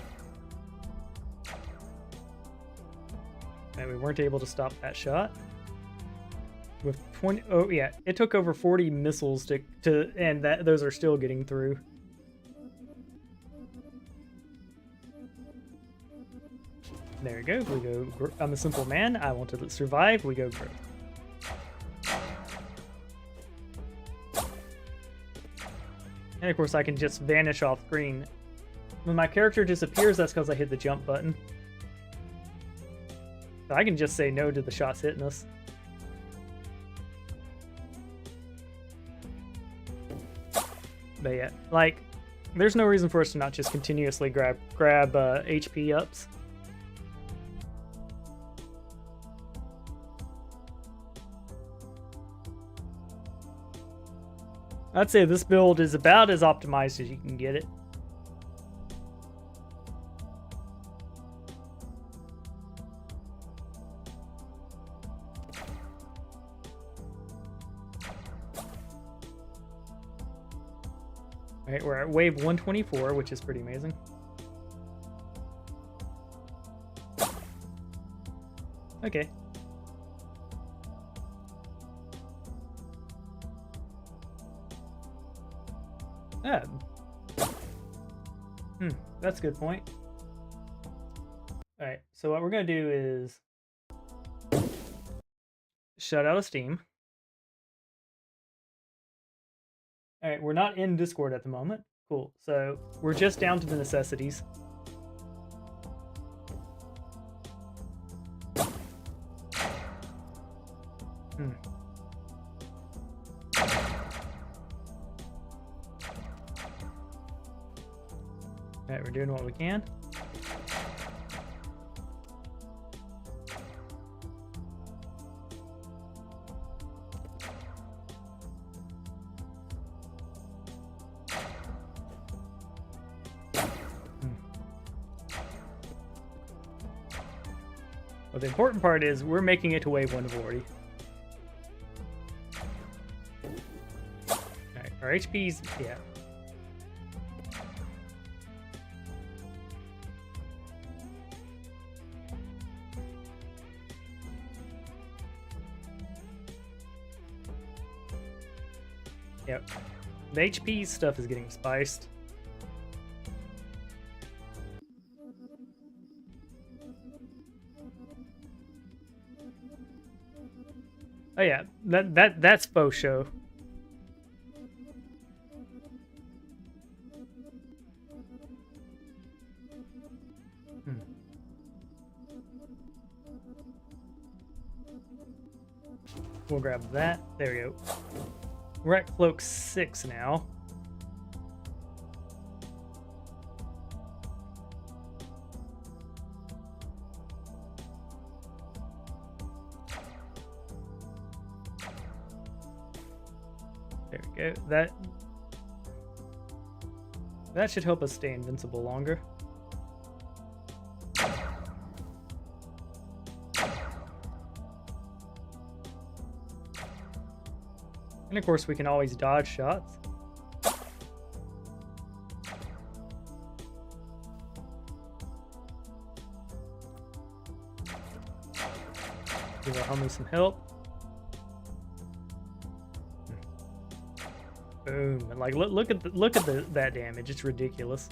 And we weren't able to stop that shot. With 20... Oh, yeah. It took over 40 missiles to and those are still getting through. There we go. We go... I'm a simple man. I want to survive. We go growth. And of course I can just vanish off screen. When my character disappears, that's because I hit the jump button. So I can just say no to the shots hitting us. But yeah, like, there's no reason for us to not just continuously grab HP ups. I'd say this build is about as optimized as you can get it. Alright, we're at wave 124, which is pretty amazing. Okay. Yeah. That's a good point. Alright, so what we're going to do is shut out of Steam. All right, we're not in Discord at the moment. Cool. So we're just down to the necessities. All right, we're doing what we can. Well, the important part is we're making it to wave 1 of 40. Alright, our HP's, yeah. Yep. The HP stuff is getting spiced. Oh yeah, that's faux show. We'll grab that. There we go. We're at cloak 6 now. There we go. That should help us stay invincible longer. And of course, we can always dodge shots. Give our homie some help. Boom! And like, look at that damage. It's ridiculous.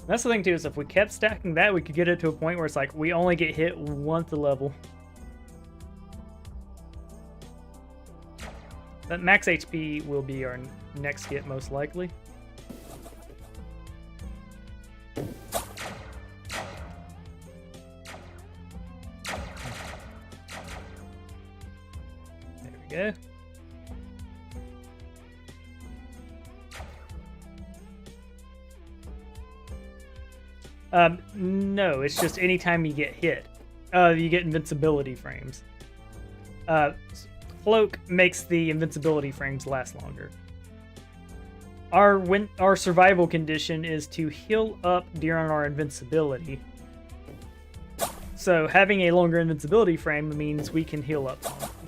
That's the thing too, is if we kept stacking that, we could get it to a point where it's like we only get hit once a level. That max HP will be our next hit most likely. There we go. No, it's just anytime you get hit, you get invincibility frames. Cloak makes the invincibility frames last longer. Our survival condition is to heal up during our invincibility. So having a longer invincibility frame means we can heal up.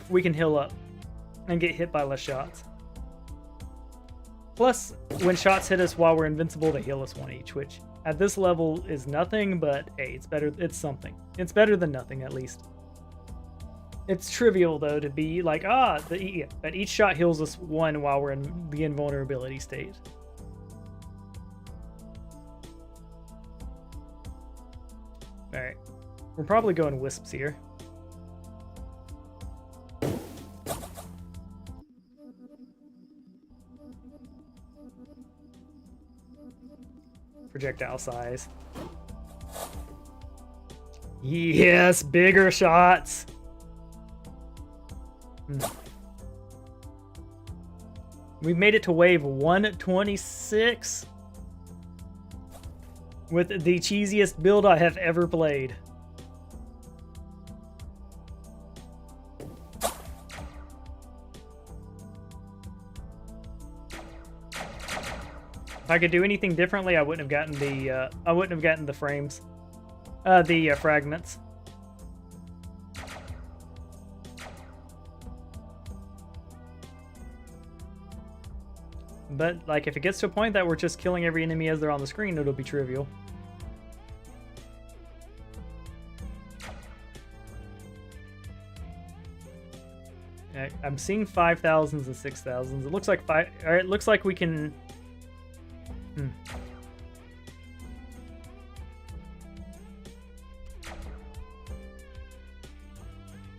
We can heal up and get hit by less shots. Plus, when shots hit us while we're invincible, they heal us 1 each, which at this level is nothing, but hey, it's better. It's something. It's better than nothing, at least. It's trivial, though, to be like, but each shot heals us 1 while we're in the invulnerability state. Alright. We're probably going Wisps here. Projectile size. Yes, bigger shots. We've made it to wave 126 with the cheesiest build I have ever played. If I could do anything differently, I wouldn't have gotten the frames, the fragments. But like, if it gets to a point that we're just killing every enemy as they're on the screen, it'll be trivial. I'm seeing 5,000s and 6,000s. It looks like it looks like we can Hmm.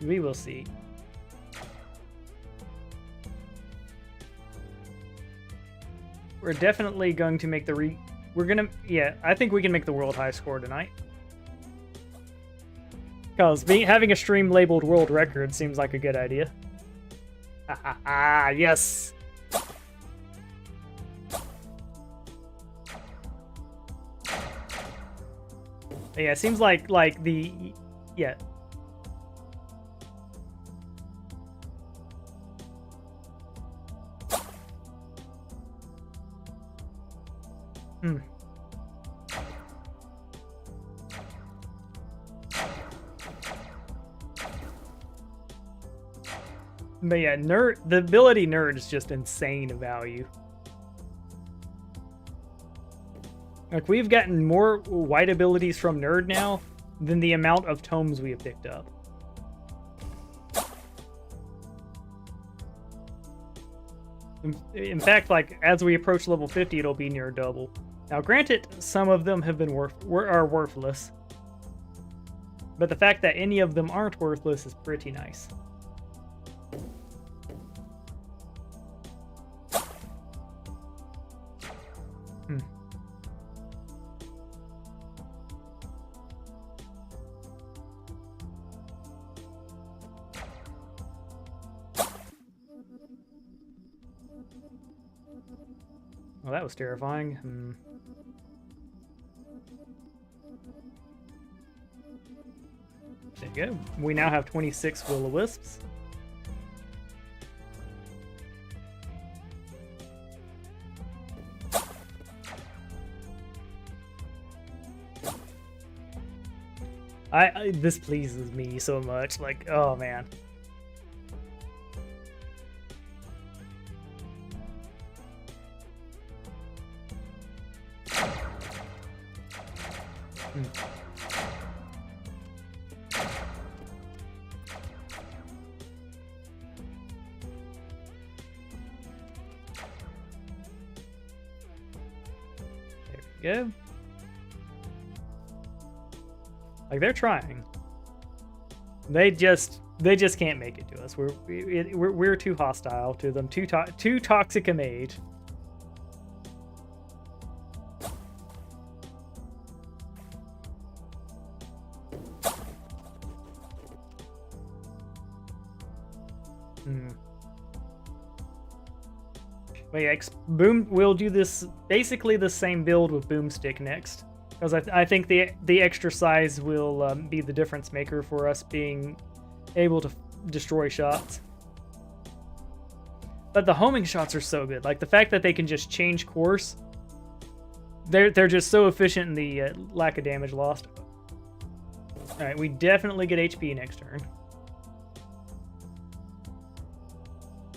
We will see. We're definitely going to make the yeah, I think we can make the world high score tonight. Because having a stream labeled world record seems like a good idea. Yes! Yeah, it seems like yeah. Hmm. But yeah, the ability nerd is just insane value. Like, we've gotten more white abilities from nerd now than the amount of tomes we have picked up. In fact, like, as we approach level 50, it'll be near double. Now, granted, some of them have been are worthless. But the fact that any of them aren't worthless is pretty nice. Hmm. Well, that was terrifying. Hmm. There you go. We now have 26 will-o-wisps. This pleases me so much. Like, oh man. There we go. Like, they're trying. They just can't make it to us. We're too hostile to them. Too toxic a mage. But yeah, we'll do this basically the same build with Boomstick next. Because I think the extra size will be the difference maker for us being able to destroy shots. But the homing shots are so good. Like, the fact that they can just change course, they're just so efficient in the lack of damage lost. All right, we definitely get HP next turn.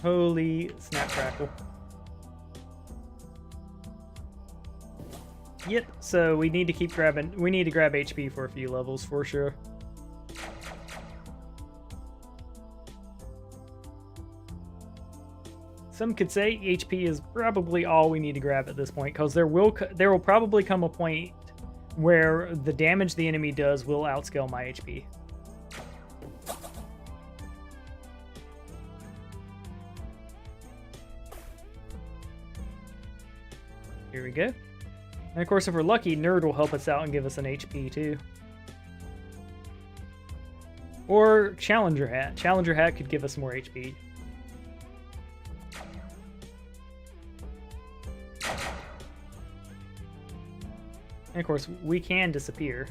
Holy snap crackle. Yep, so we need to keep grabbing. We need to grab HP for a few levels for sure. Some could say HP is probably all we need to grab at this point, because there will probably come a point where the damage the enemy does will outscale my HP. Here we go. And of course, if we're lucky, Nerd will help us out and give us an HP too. Or Challenger Hat. Challenger Hat could give us more HP. And of course, we can disappear.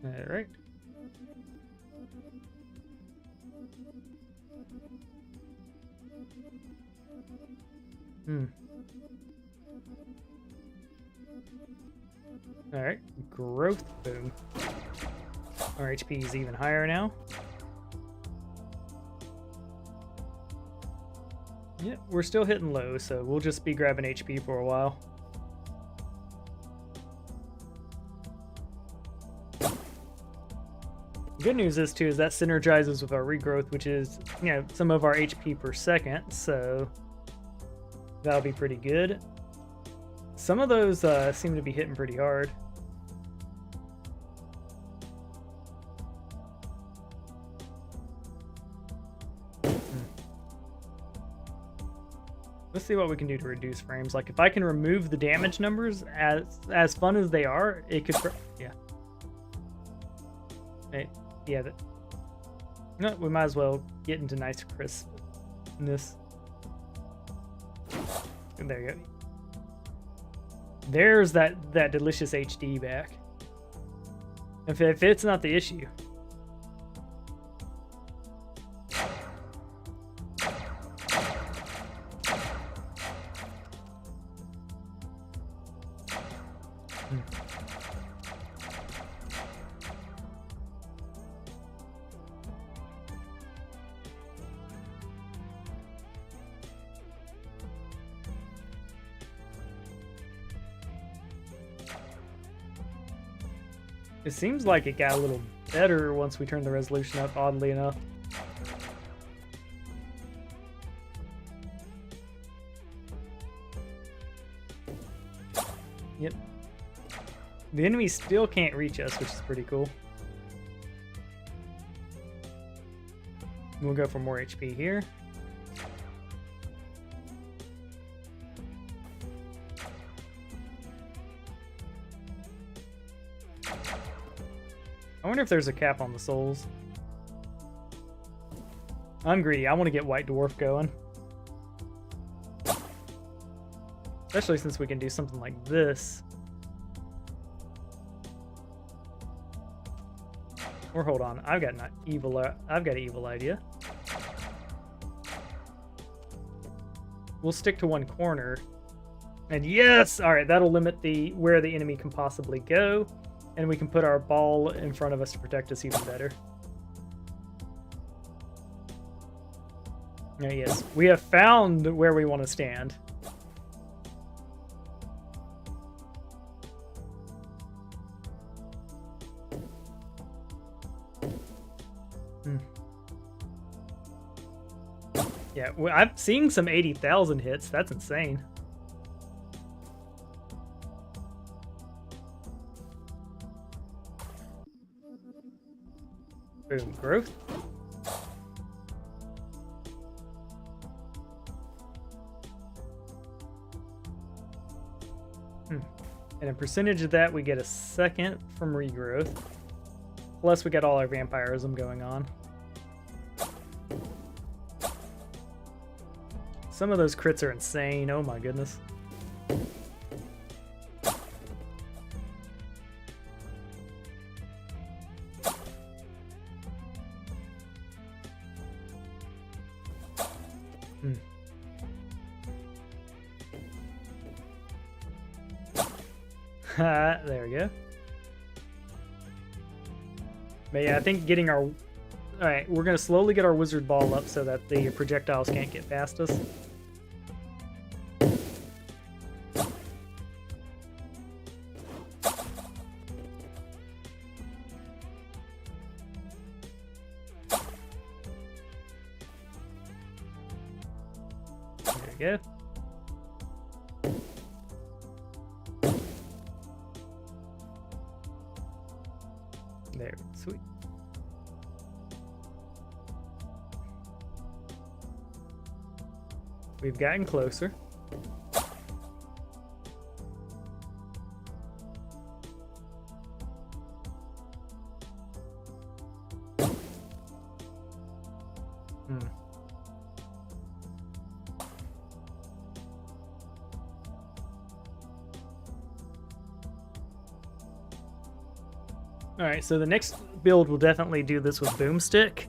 Alright. Alright, growth boom. Our HP is even higher now. Yeah, we're still hitting low, so we'll just be grabbing HP for a while. Good news is, too, is that synergizes with our regrowth, which is, you know, some of our HP per second, so that'll be pretty good. Some of those seem to be hitting pretty hard. Let's see what we can do to reduce frames. Like, if I can remove the damage numbers, as fun as they are, it could... Yeah. Hey, yeah, no, we might as well get into nice crispness. And there you go. There's that delicious HD back. If it's not the issue. It seems like it got a little better once we turned the resolution up, oddly enough. Yep. The enemy still can't reach us, which is pretty cool. We'll go for more HP here. I wonder if there's a cap on the souls. I'm greedy. I want to get White Dwarf going. Especially since we can do something like this. Or hold on. I've got an evil idea. We'll stick to one corner. And yes! Alright, that'll limit where the enemy can possibly go. And we can put our ball in front of us to protect us even better. Yes, we have found where we want to stand. Yeah, I'm seeing some 80,000 hits. That's insane. Boom, growth. And a percentage of that, we get a second from regrowth. Plus, we got all our vampirism going on. Some of those crits are insane. Oh my goodness. There we go. But yeah, I think getting our... Alright, we're going to slowly get our wizard ball up so that the projectiles can't get past us. There we go. There, sweet. We've gotten closer. Alright, so the next build will definitely do this with Boomstick,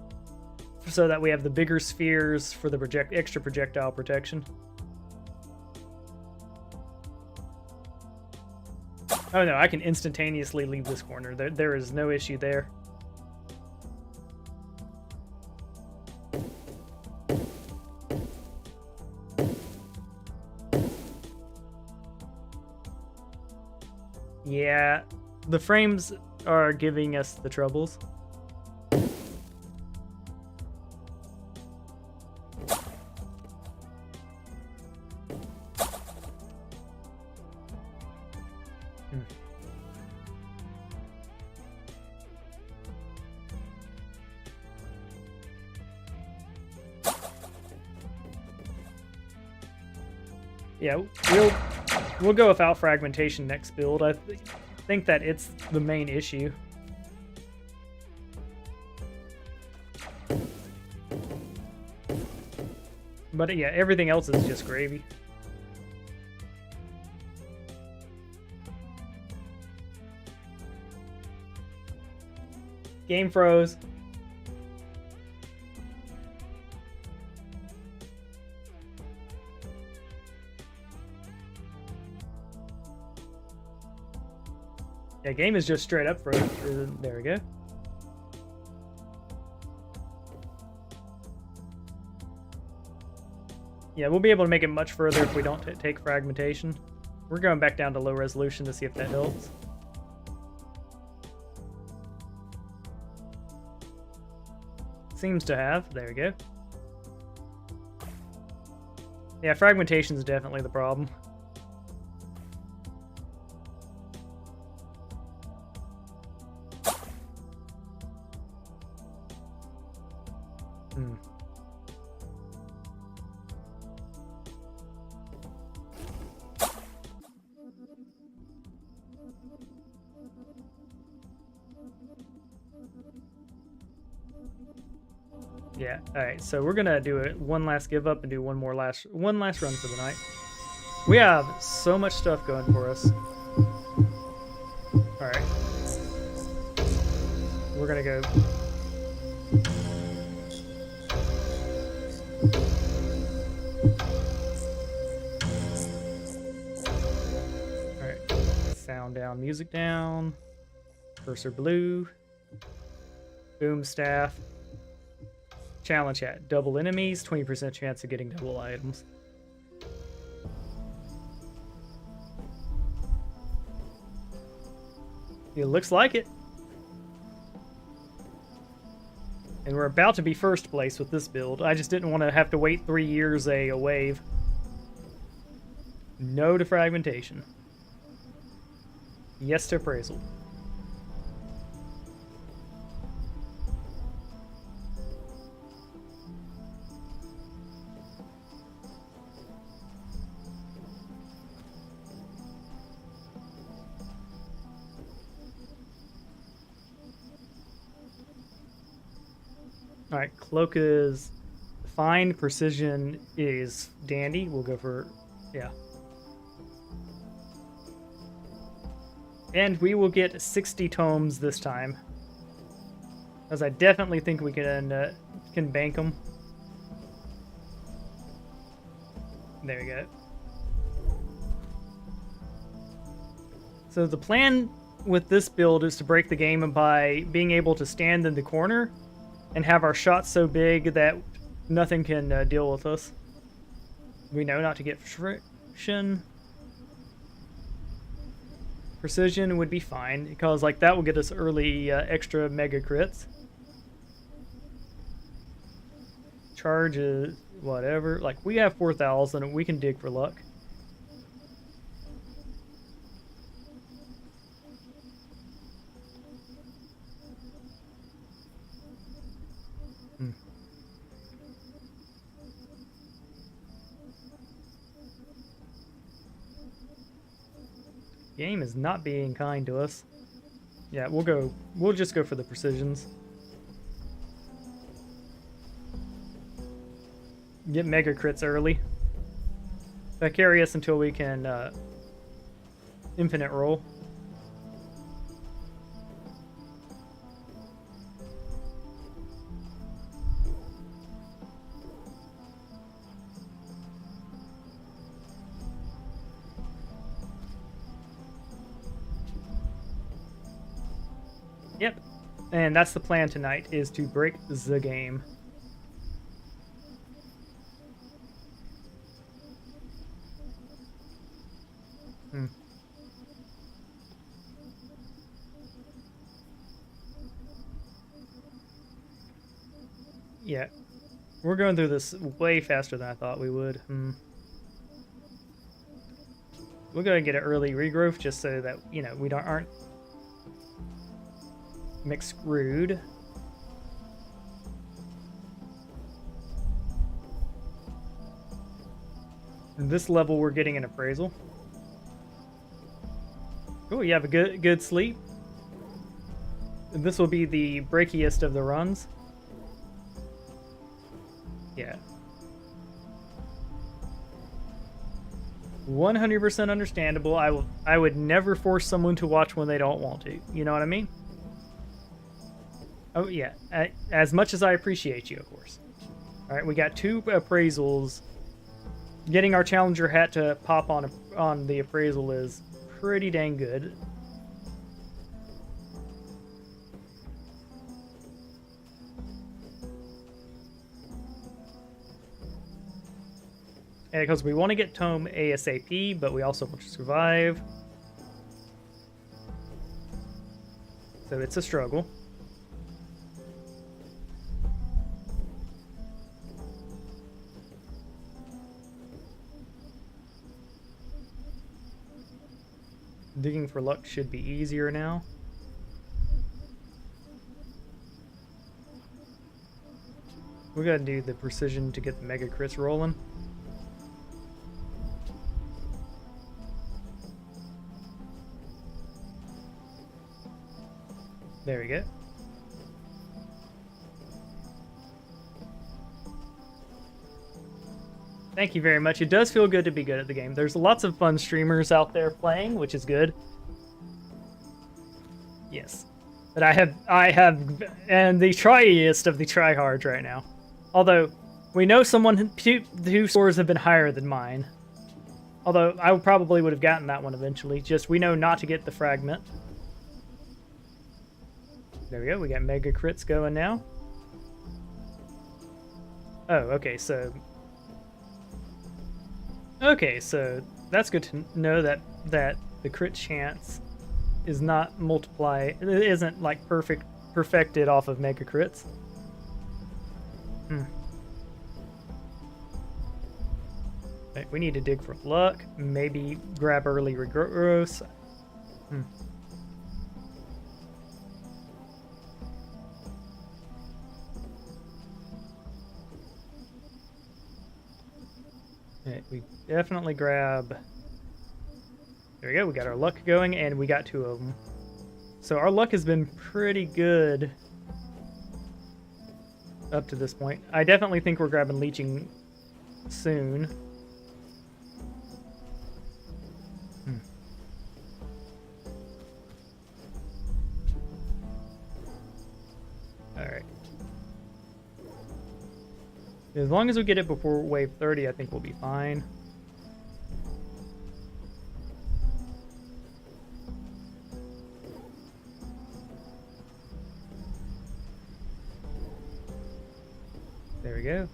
so that we have the bigger spheres for the extra projectile protection. Oh no, I can instantaneously leave this corner. There is no issue there. Yeah, the frames are giving us the troubles. Hmm. Yeah, we'll go without fragmentation next build. I think that it's the main issue. But yeah, everything else is just gravy. Game froze. Yeah, game is just straight up frozen. There we go. Yeah, we'll be able to make it much further if we don't take fragmentation. We're going back down to low resolution to see if that helps. Seems to have. There we go. Yeah, fragmentation is definitely the problem. Yeah, alright, so we're gonna do one last give up and do one last run for the night. We have so much stuff going for us. Alright. We're gonna go. Alright. Sound down, music down. Cursor blue. Boom staff. Challenge hat. Double enemies, 20% chance of getting double items. It looks like it. And we're about to be first place with this build. I just didn't want to have to wait 3 years a wave. No to fragmentation. Yes to appraisal. Alright, cloak is fine, precision is dandy. We'll go for, yeah. And we will get 60 tomes this time. As I definitely think we can bank them. There we go. So the plan with this build is to break the game by being able to stand in the corner and have our shots so big that nothing can deal with us. We know not to get friction. Precision would be fine, because like that will get us early extra mega crits. Charge is whatever. Like, we have 4,000 and we can dig for luck. Game is not being kind to us. Yeah, we'll just go for the precisions. Get mega crits early. That carry us until we can infinite roll. Yep. And that's the plan tonight, is to break the game. Yeah. We're going through this way faster than I thought we would. We'll go ahead and get an early regrowth just so that, you know, we aren't mixed screwed. In this level, we're getting an appraisal. Oh, you have a good sleep. This will be the breakiest of the runs. Yeah. 100% understandable. I would never force someone to watch when they don't want to. You know what I mean? Oh yeah. As much as I appreciate you, of course. All right, we got 2 appraisals. Getting our challenger hat to pop on the appraisal is pretty dang good. And because we want to get Tome ASAP, but we also want to survive. So it's a struggle. Digging for luck should be easier now. We're gonna do the precision to get the mega crits rolling. There we go. Thank you very much. It does feel good to be good at the game. There's lots of fun streamers out there playing, which is good. Yes. But I have, and the tryest of the tryhards right now. Although, we know someone whose scores have been higher than mine. Although, I probably would have gotten that one eventually. Just, we know not to get the fragment. There we go. We got mega crits going now. Oh, okay, so... Okay, so that's good to know that the crit chance is not it isn't like perfected off of mega crits. Right, we need to dig for luck, maybe grab early regrowth. Right, we definitely grab... There we go, we got our luck going, and we got 2 of them. So our luck has been pretty good up to this point. I definitely think we're grabbing leeching soon. Alright. As long as we get it before wave 30, I think we'll be fine. There we go.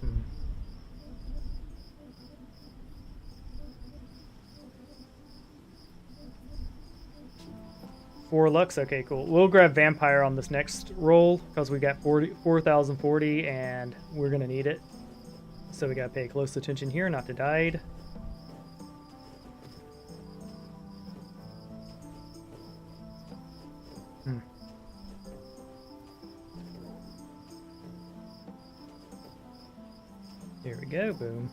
4 lux. Okay, cool. We'll grab Vampire on this next roll because we got 4,040 and we're going to need it. So we got to pay close attention here not to die. There we go. Boom.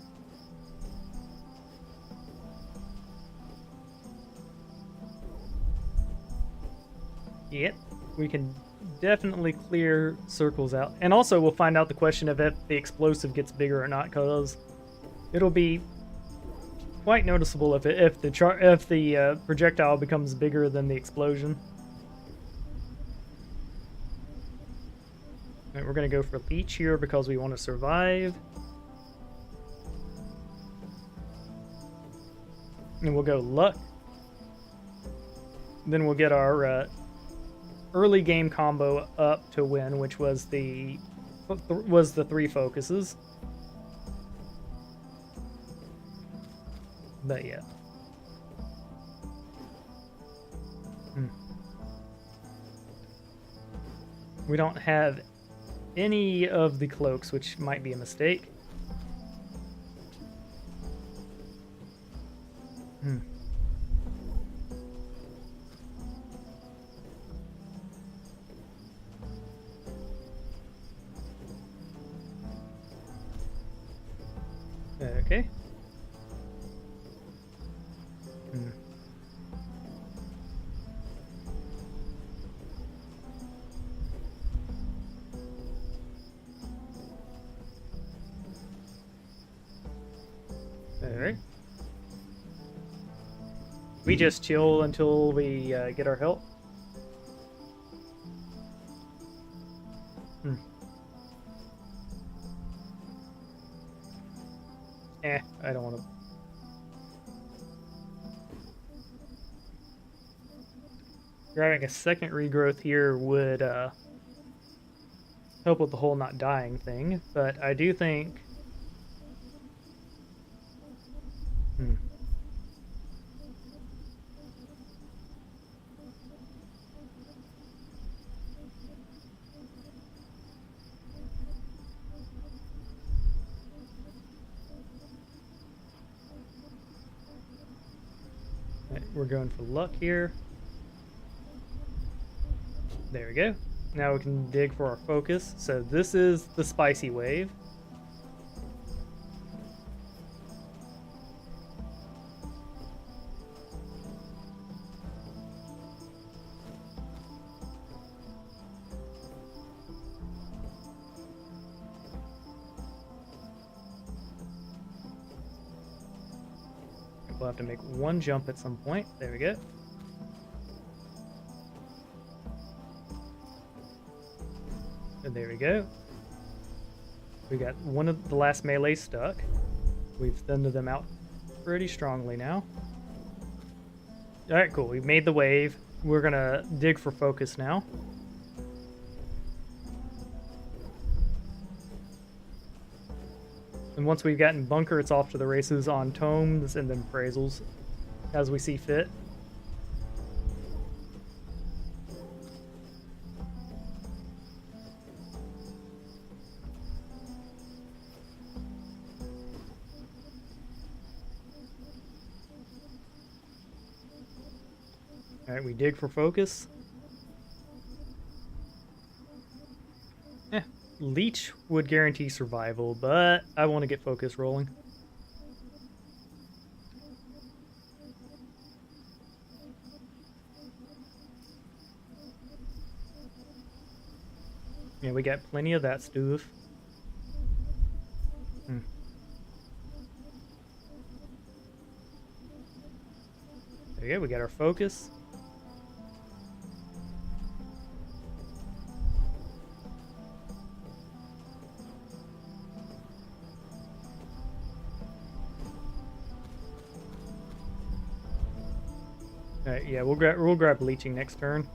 Yep, we can definitely clear circles out. And also we'll find out the question of if the explosive gets bigger or not, because it'll be quite noticeable if the projectile becomes bigger than the explosion. All right, we're going to go for Leech here because we want to survive. And we'll go Luck. Then we'll get our early game combo up to win, which was the 3 focuses. But yeah. We don't have any of the cloaks, which might be a mistake. Okay. Hmm. Alright. We just chill until we get our help. Hmm. I don't want to. Grabbing a second regrowth here would help with the whole not dying thing, but I do think. Hmm. Right, we're going for luck here. There we go. Now we can dig for our focus. So this is the spicy wave. We'll have to make one jump at some point. There we go. And there we go. We got one of the last melee stuck. We've thinned them out pretty strongly now. Alright, cool. We've made the wave. We're gonna dig for focus now. And once we've gotten bunker, it's off to the races on tomes and then appraisals as we see fit. Alright, we dig for focus. Leech would guarantee survival, but I want to get focus rolling. Yeah, we got plenty of that stuff. There you go, we got our focus. Alright, yeah, we'll grab leeching next turn.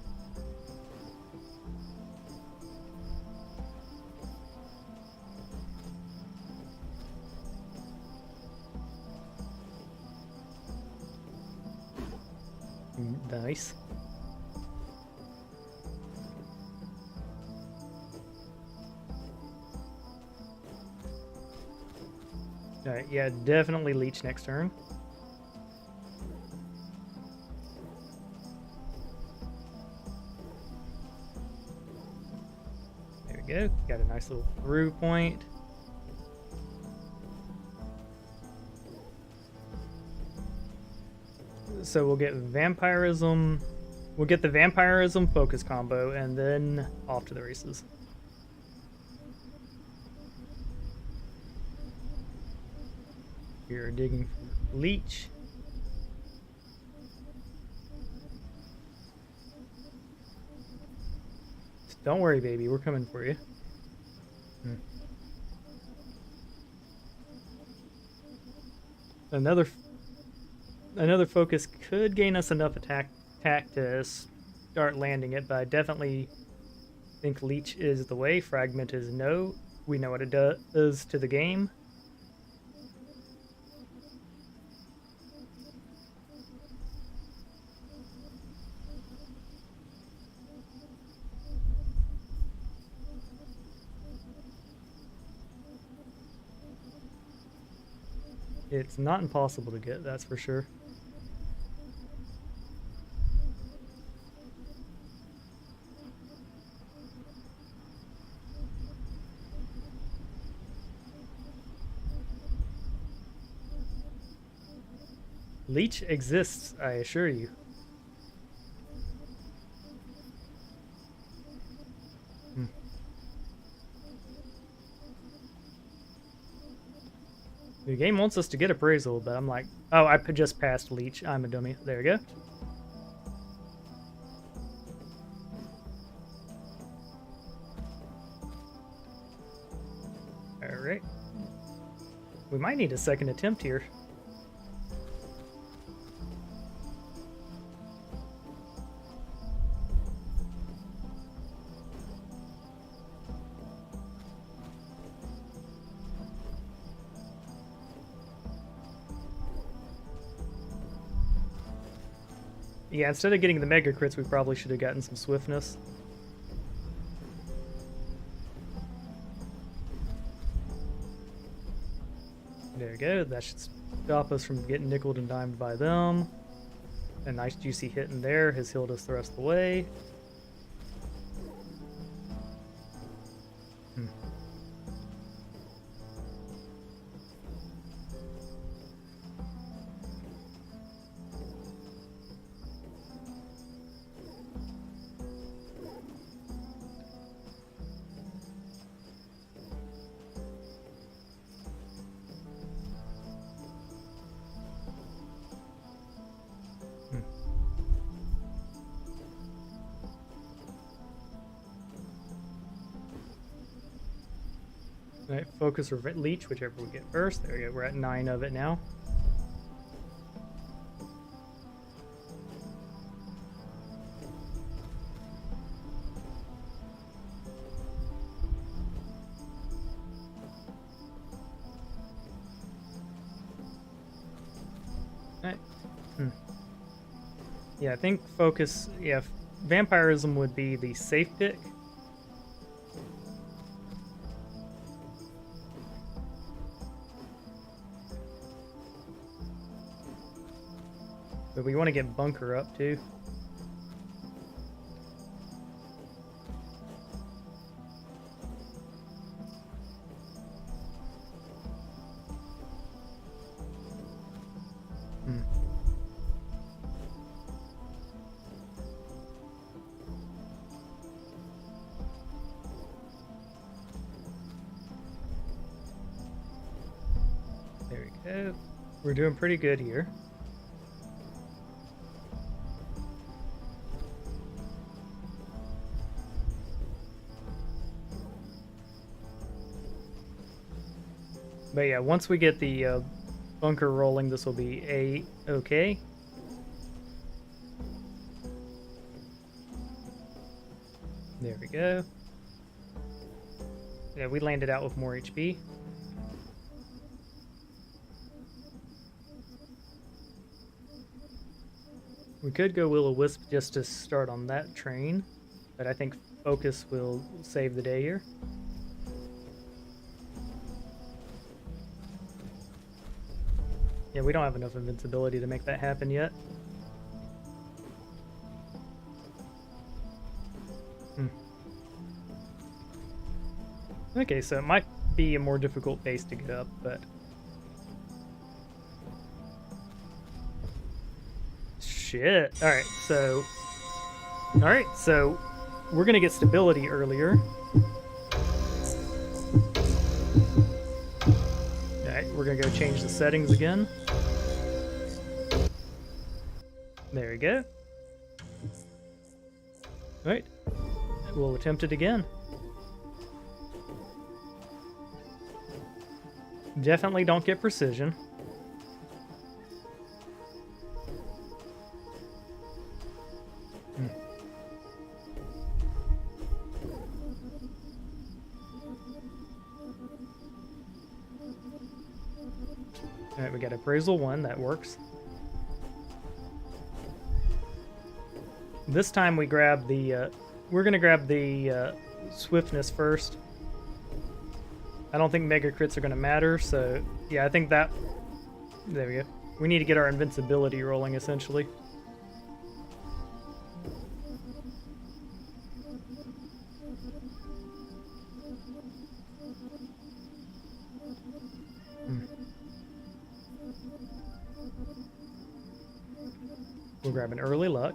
Nice. Alright, yeah, definitely leech next turn. There we go. Got a nice little through point. So we'll get vampirism. We'll get the vampirism focus combo and then off to the races. We're digging for leech. Don't worry, baby. We're coming for you. Another focus could gain us enough attack to start landing it, but I definitely think leech is the way. Fragment is no. We know what it does to the game. It's not impossible to get, that's for sure. Leech exists, I assure you. Hmm. The game wants us to get appraisal, but I'm like, oh, I just passed Leech. I'm a dummy. There we go. Alright. We might need a second attempt here. Yeah, instead of getting the mega crits, we probably should have gotten some swiftness. There we go. That should stop us from getting nickeled and dimed by them. A nice juicy hit in there has healed us the rest of the way. Hmm. Alright, focus or leech, whichever we get first. There we go. We're at 9 of it now. Alright. Yeah, I think focus. Yeah, vampirism would be the safe pick. But we want to get bunker up too. There we go. We're doing pretty good here. But yeah, once we get the bunker rolling, this will be a-okay. There we go. Yeah, we landed out with more HP. We could go Will-O-Wisp just to start on that train, but I think Focus will save the day here. Yeah, we don't have enough invincibility to make that happen yet. Okay, so it might be a more difficult base to get up, but... Shit. Alright, so... Alright, so... We're gonna get stability earlier. Alright, we're gonna go change the settings again. There we go. Alright. We'll attempt it again. Definitely don't get precision. Alright, we got appraisal 1, that works. This time we grab the, we're gonna grab the swiftness first. I don't think mega crits are gonna matter, so yeah, I think that, there we go. We need to get our invincibility rolling, essentially. We'll grab an early luck.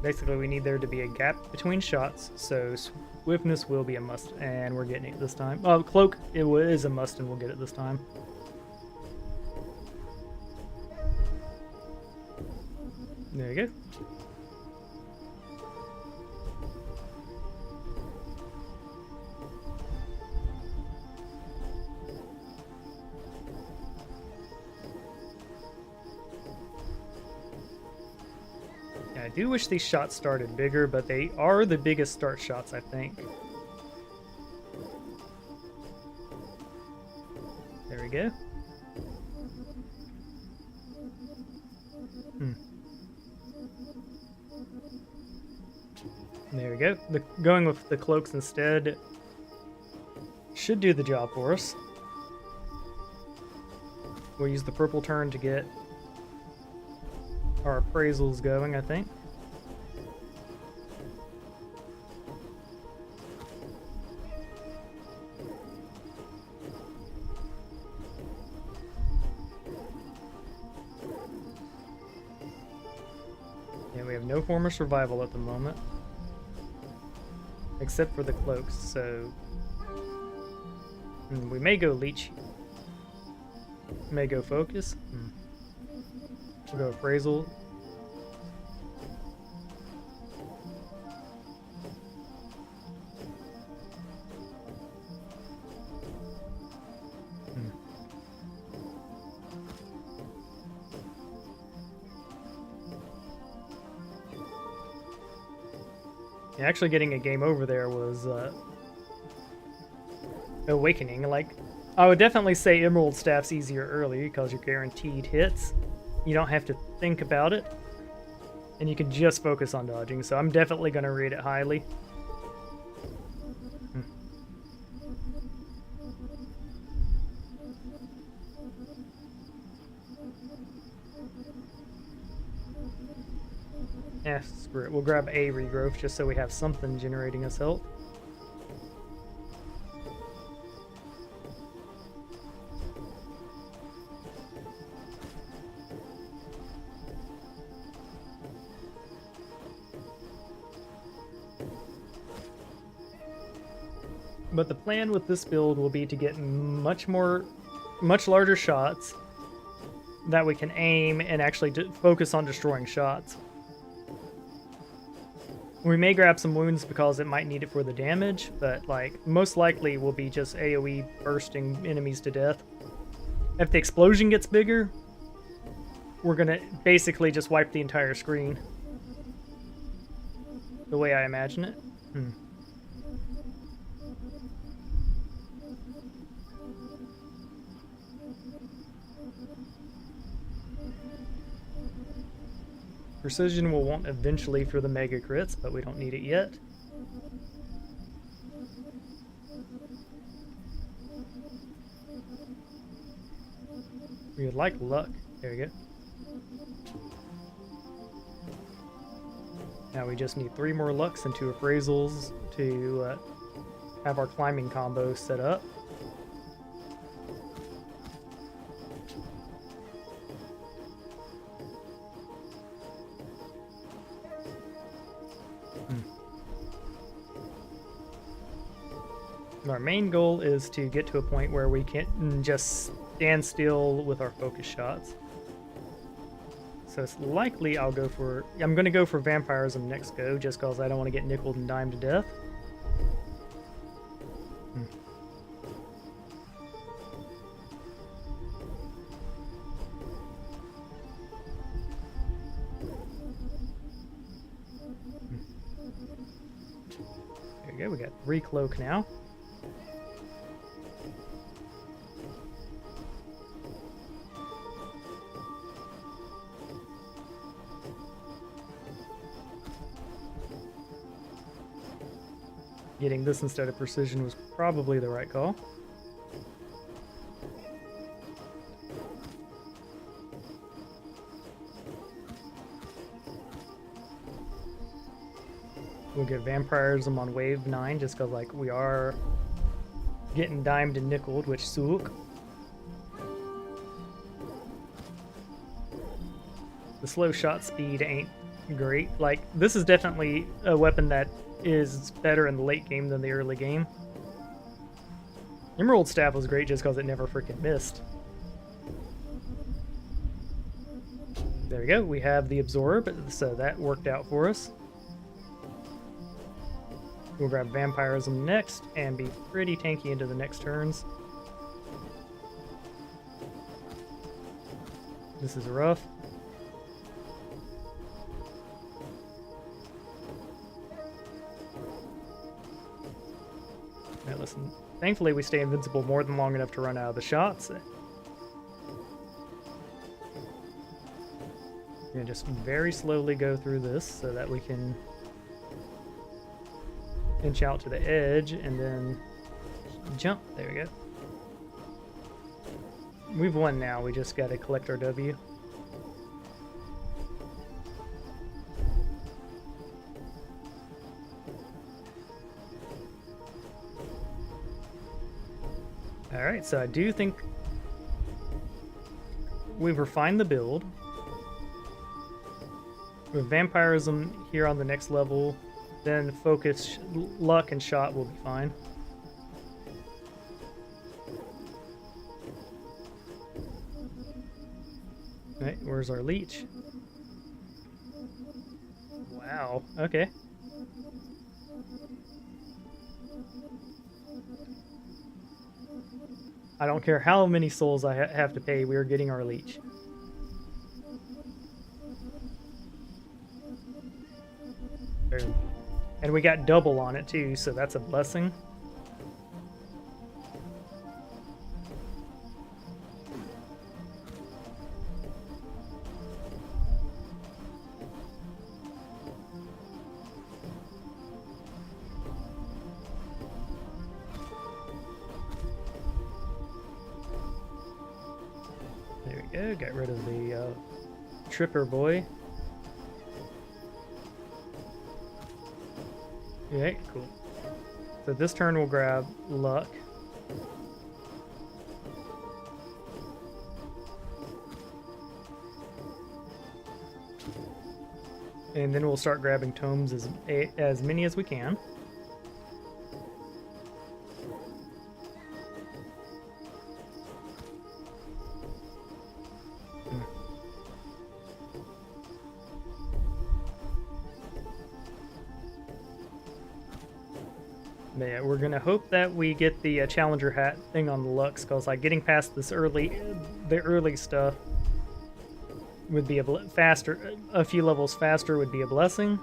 Basically, we need there to be a gap between shots, so swiftness will be a must, and we're getting it this time. Oh, cloak, is a must, and we'll get it this time. There you go. I do wish these shots started bigger, but they are the biggest start shots, I think. There we go. There we go. Going with the cloaks instead should do the job for us. We'll use the purple turn to get our appraisals going, I think. Yeah, we have no form of survival at the moment. Except for the cloaks, so... we may go leech. May go focus. We'll go appraisal. Yeah, actually getting a game over there was awakening. Like, I would definitely say Emerald Staff's easier early because you're guaranteed hits. You don't have to think about it. And you can just focus on dodging, so I'm definitely going to rate it highly. Yeah, screw it. We'll grab a regrowth just so we have something generating us health. But the plan with this build will be to get much larger shots that we can aim and actually focus on destroying shots. We may grab some wounds because it might need it for the damage, but like most likely will be just AoE bursting enemies to death. If the explosion gets bigger, we're gonna basically just wipe the entire screen. The way I imagine it. Precision we'll want eventually for the mega crits, but we don't need it yet. We would like luck. There we go. Now we just need 3 more lucks and 2 appraisals to have our climbing combo set up. Our main goal is to get to a point where we can just stand still with our focus shots. So it's likely I'm going to go for vampirism next go, just because I don't want to get nickeled and dimed to death. There we go, we got 3 cloak now. Getting this instead of precision was probably the right call. We'll get Vampirism on wave 9 just because like we are getting dimed and nickeled, which suck. The slow shot speed ain't great. Like, this is definitely a weapon that is better in the late game than the early game. Emerald Staff was great just because it never freaking missed. There we go, we have the Absorb, so that worked out for us. We'll grab Vampirism next and be pretty tanky into the next turns. This is rough. Now listen, thankfully we stay invincible more than long enough to run out of the shots. We're gonna just very slowly go through this so that we can inch out to the edge and then jump. There we go. We've won now, we just gotta collect our W. Alright, so I do think we've refined the build. With Vampirism here on the next level, then Focus, Luck, and Shot will be fine. Alright, where's our leech? Wow, okay. I don't care how many souls I have to pay, we are getting our leech. Boom. And we got double on it too, so that's a blessing. There we go, got rid of the Tripper boy. Okay, cool. So this turn we'll grab Luck. And then we'll start grabbing tomes as many as we can. Yeah, we're gonna hope that we get the Challenger hat thing on the Lux, because like getting past this the early stuff would be a few levels faster would be a blessing.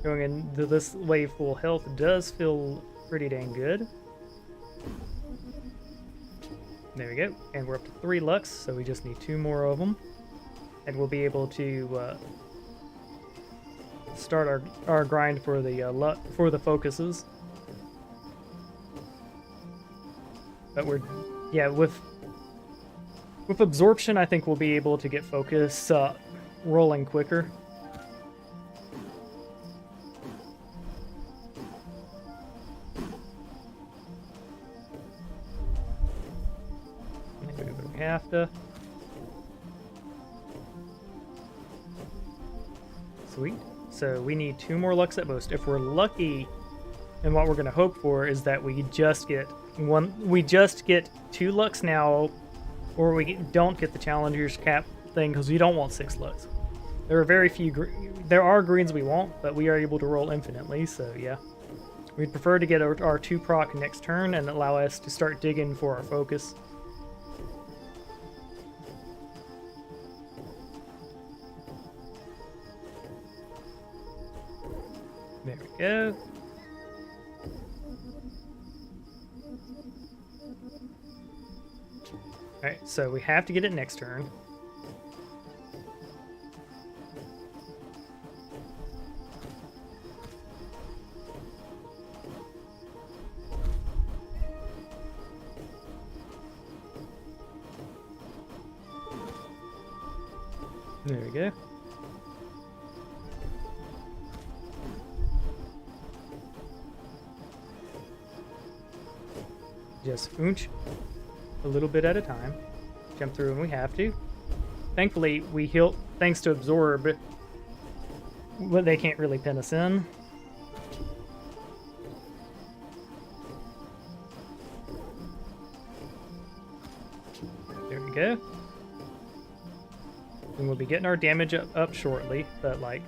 Going into this wave full health does feel pretty dang good. There we go, and we're up to 3 Lux, so we just need 2 more of them, and we'll be able to start our grind for the focuses. But with absorption, I think we'll be able to get focus rolling quicker. I think we have to. Sweet. So we need 2 more Lux at most. If we're lucky, and what we're going to hope for is that we just get 2 Lux now, or we don't get the Challenger's cap thing because we don't want 6 Lux. There are very few. There are greens we want, but we are able to roll infinitely. So yeah, we'd prefer to get our 2 proc next turn and allow us to start digging for our focus. There we go. Alright, so we have to get it next turn. There we go. Just oonch a little bit at a time. Jump through when we have to. Thankfully, we heal thanks to absorb. Well, they can't really pin us in. There we go. And we'll be getting our damage up shortly, but like...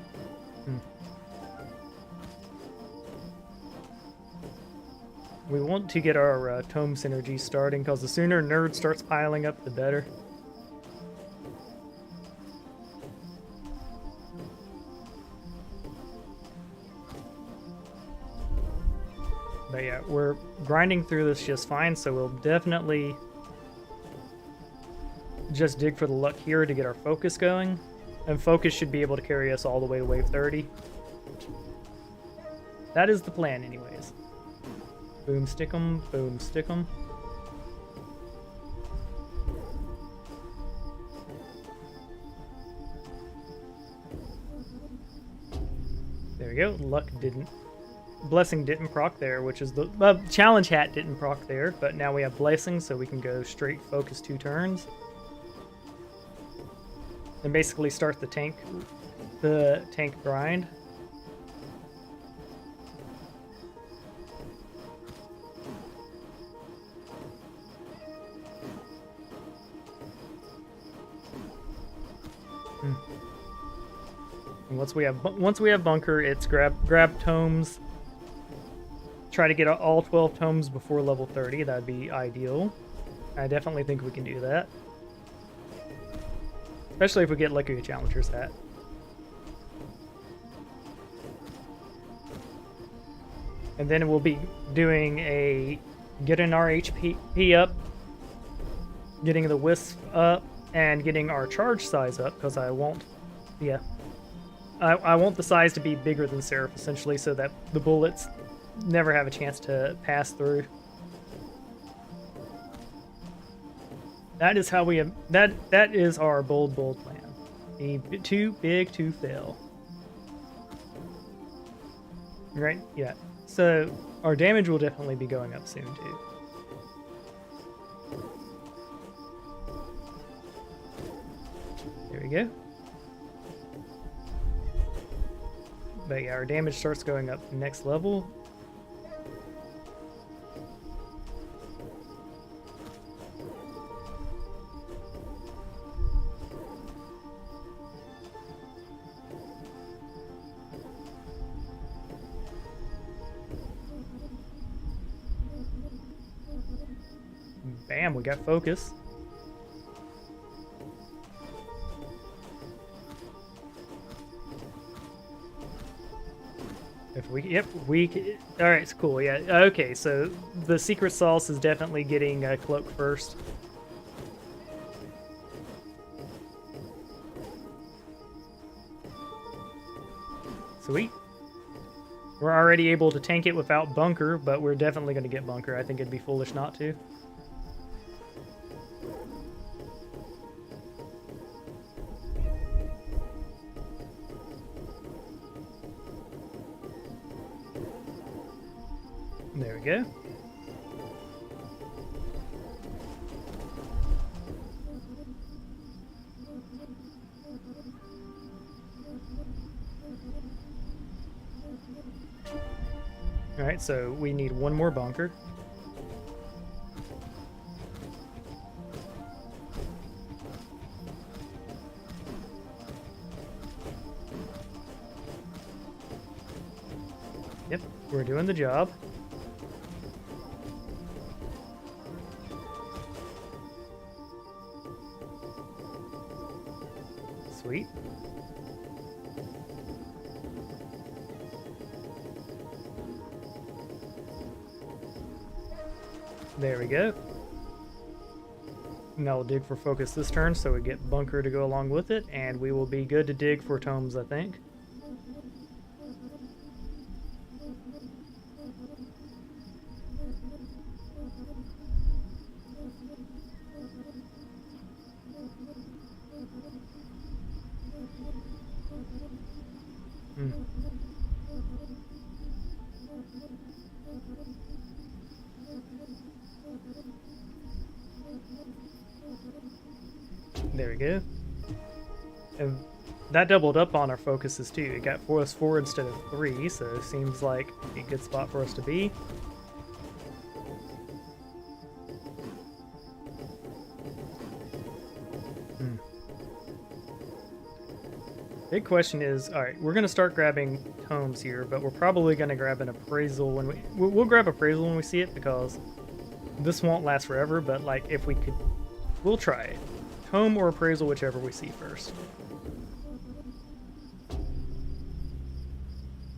We want to get our tome synergy starting, because the sooner nerd starts piling up, the better. But yeah, we're grinding through this just fine, so we'll definitely just dig for the luck here to get our focus going. And focus should be able to carry us all the way to wave 30. That is the plan anyways. Boom, stick 'em, boom, stick 'em. There we go. Luck didn't. Blessing didn't proc there, which is the challenge hat didn't proc there, but now we have blessing, so we can go straight focus 2 turns. And basically start the tank grind. And once we have bunker, it's grab tomes. Try to get all 12 tomes before level 30. That'd be ideal. I definitely think we can do that. Especially if we get lucky with Challenger's hat. And then we'll be doing getting our HP up, getting the wisp up, and getting our charge size up, because I want the size to be bigger than Seraph, essentially, so that the bullets never have a chance to pass through. That is how we have that is our bold plan. Too big to fail. Right? Yeah. So our damage will definitely be going up soon too. There we go. But yeah, our damage starts going up next level. Bam, we got focus. If all right, it's cool. Yeah, okay. So the secret sauce is definitely getting cloak first. Sweet. We're already able to tank it without bunker, but we're definitely going to get bunker. I think it'd be foolish not to. There we go. All right, so we need one more bunker. Yep, we're doing the job. Sweet. There we go. Now we'll dig for focus this turn, so we get bunker to go along with it, and we will be good to dig for tomes, I think. There we go. And that doubled up on our focuses too. It got us 4 instead of 3, so it seems like a good spot for us to be. Big question is, all right, we're going to start grabbing tomes here, but we're probably going to grab an appraisal when we'll grab appraisal when we see it, because this won't last forever, but like if we could, we'll try it. Tome or appraisal, whichever we see first.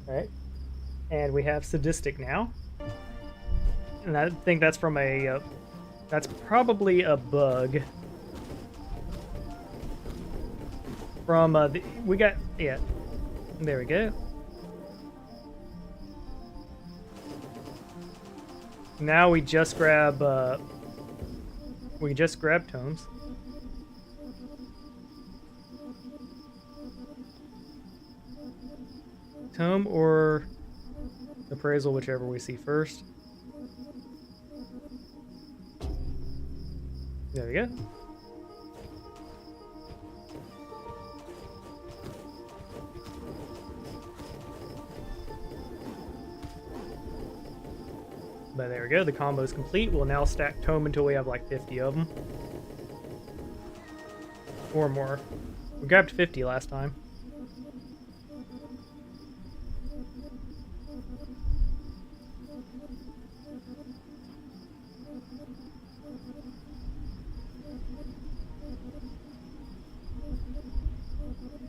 All right, and we have sadistic now, and I think that's from a, that's probably a bug. From we got, yeah, there we go. Now we just grab tomes. Tome or appraisal, whichever we see first. There we go. But there we go, the combo is complete. We'll now stack tome until we have like 50 of them. Or more. We grabbed 50 last time.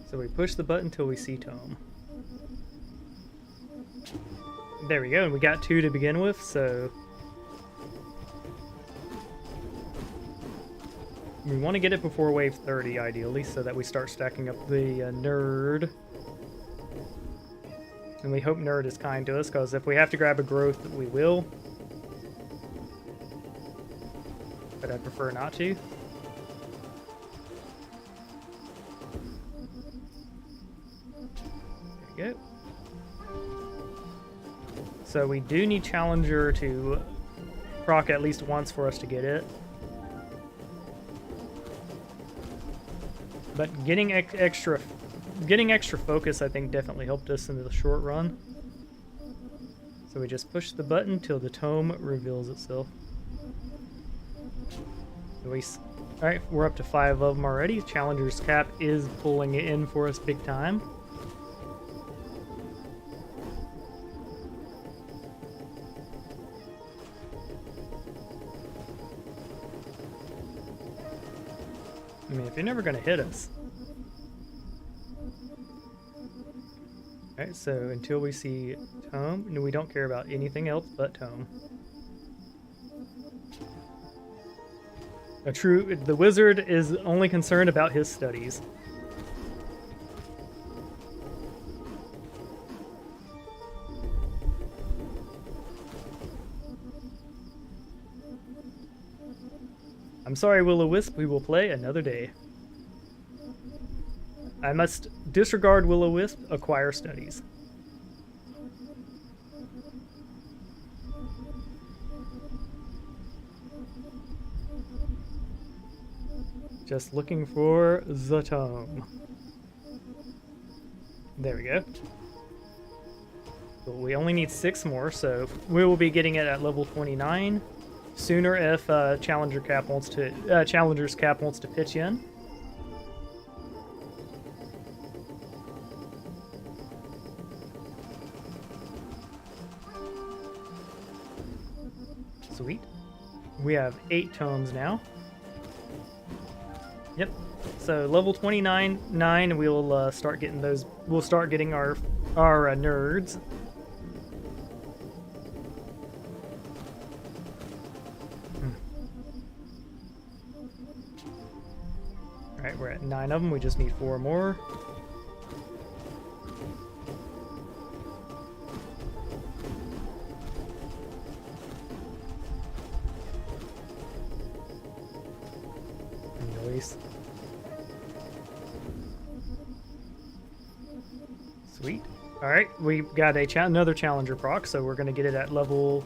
So we push the button until we see tome. There we go, and we got 2 to begin with, so we want to get it before wave 30, ideally, so that we start stacking up the nerd. And we hope nerd is kind to us, because if we have to grab a growth, we will. But I'd prefer not to. There we go. So we do need Challenger to proc at least once for us to get it. But getting extra focus, I think, definitely helped us in the short run. So we just push the button till the tome reveals itself. Alright, we're up to 5 of them already. Challenger's cap is pulling it in for us big time. I mean, if you're never going to hit us. Alright, so until we see tome, no, we don't care about anything else but tome. The wizard is only concerned about his studies. I'm sorry, Will-O-Wisp, we will play another day. I must disregard Will-O-Wisp, acquire studies. Just looking for the tome. There we go. So we only need 6 more, so we will be getting it at level 29. Sooner if Challenger's cap wants to pitch in. Sweet. We have 8 tomes now. Yep. So level 29, we'll start getting those. We'll start getting our nerds. Alright, we're at 9 of them. We just need 4 more. Nice. Sweet. Alright, we got another Challenger proc, so we're going to get it at level...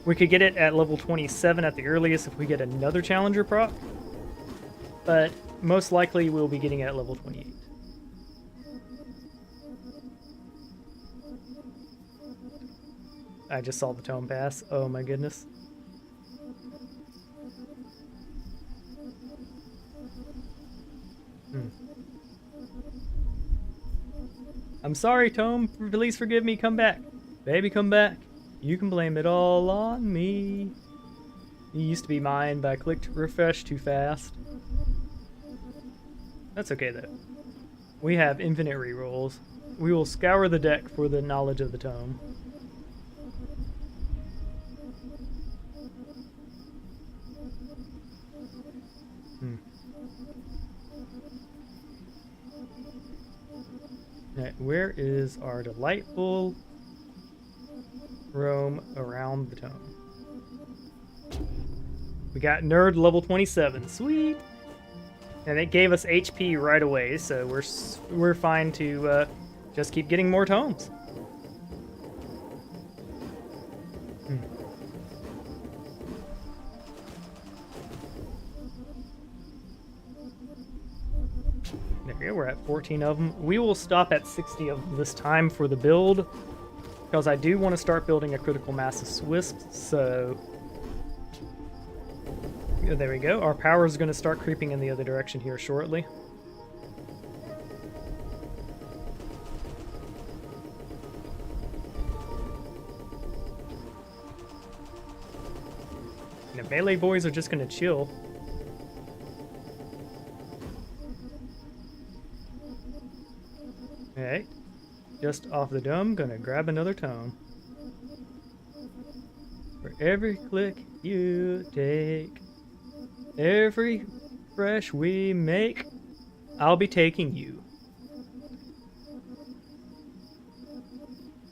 We could get it at level 27 at the earliest if we get another Challenger proc. But most likely we'll be getting it at level 28. I just saw the tome pass. Oh my goodness. I'm sorry, Tome. Please forgive me. Come back. Baby, come back. You can blame it all on me. You used to be mine, but I clicked refresh too fast. That's okay, though. We have infinite rerolls. We will scour the deck for the knowledge of the tome. Right, where is our delightful roam around the tome? We got nerd level 27. Sweet. And it gave us HP right away, so we're fine to just keep getting more tomes. There we go, we're at 14 of them. We will stop at 60 of them this time for the build, because I do want to start building a critical mass of Swisps, so... There we go. Our power is going to start creeping in the other direction here shortly. And the melee boys are just going to chill. Alright. Just off the dome, gonna grab another tome. For every click you take, every fresh we make, I'll be taking you.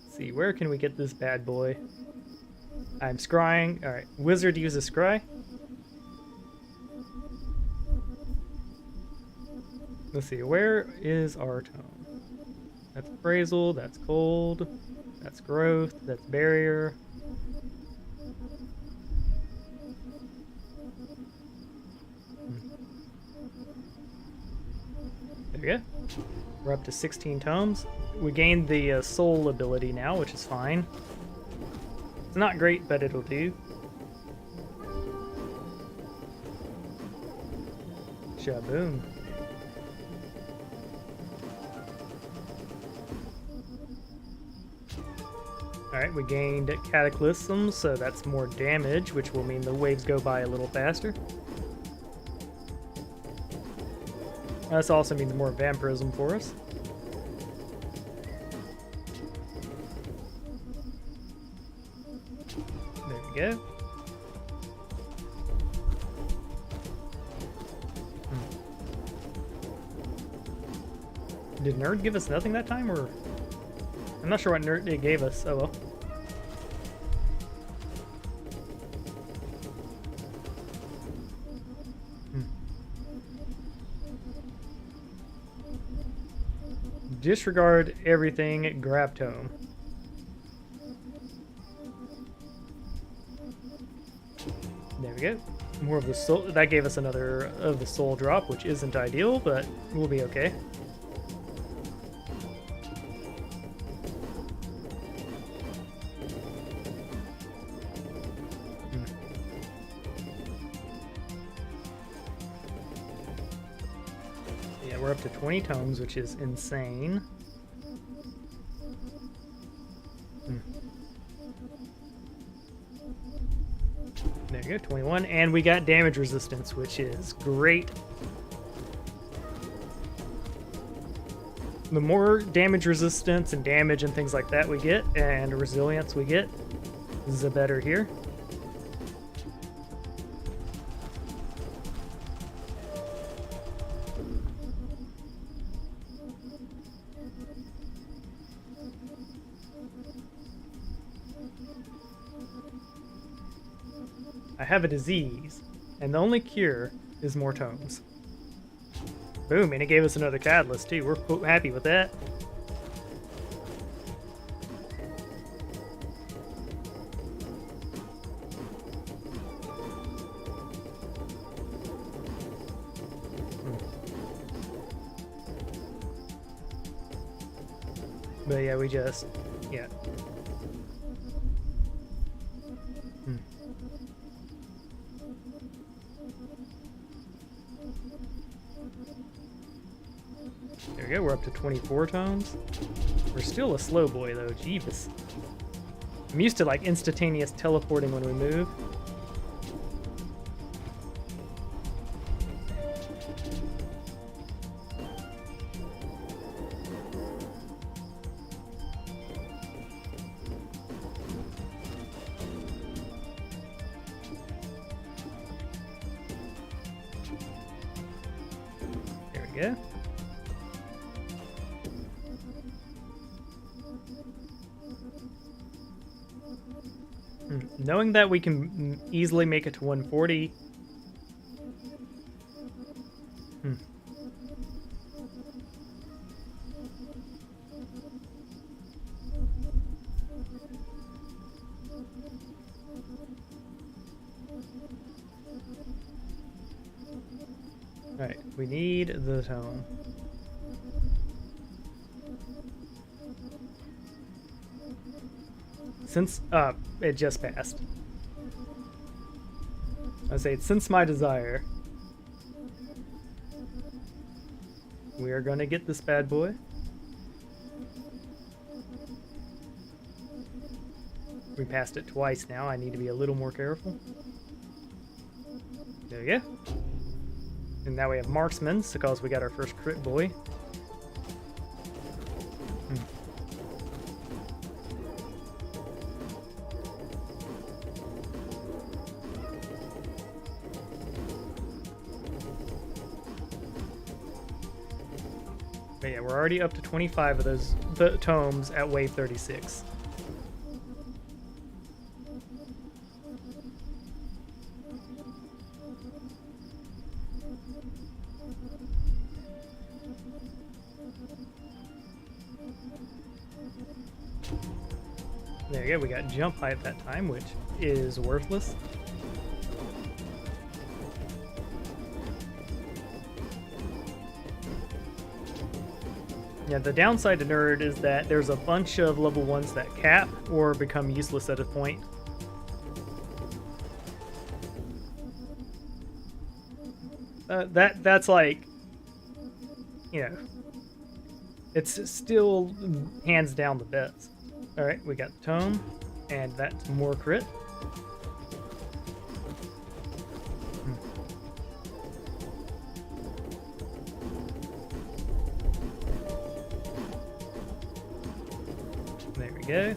Let's see, where can we get this bad boy? I'm scrying. Alright, wizard uses scry. Let's see, where is our tome? That's appraisal, that's cold, that's growth, that's barrier. There we go. We're up to 16 tomes. We gained the soul ability now, which is fine. It's not great, but it'll do. Shaboom. Alright, we gained Cataclysm, so that's more damage, which will mean the waves go by a little faster. This also means more Vampirism for us. There we go. Did Nerd give us nothing that time, or... I'm not sure what Nerd it gave us. Oh well. Disregard everything, grab tome. There we go. More of the soul. That gave us another of the soul drop, which isn't ideal, but we'll be okay. Yeah, we're up to 20 tomes, which is insane. There you go, 21, and we got damage resistance, which is great. The more damage resistance and damage and things like that we get, and resilience we get, the better here. I have a disease, and the only cure is more tomes. Boom, and it gave us another catalyst too. We're happy with that. But yeah, we just, yeah. Hmm. There we go, we're up to 24 tomes. We're still a slow boy though, jeebus. I'm used to like instantaneous teleporting when we move. There we go. Knowing that we can easily make it to 140. Alright, we need the tome. Since, it just passed. I say, since my desire, we are gonna get this bad boy. We passed it twice now, I need to be a little more careful. There we go. And now we have marksman, because we got our first crit boy. But yeah, we're already up to 25 of those tomes at wave 36. There you go, we got jump height that time, which is worthless. Yeah, the downside to Nerd is that there's a bunch of level 1s that cap or become useless at a point. That's like, you know, it's still hands down the best. Alright, we got the tome, and that's more crit. There we go.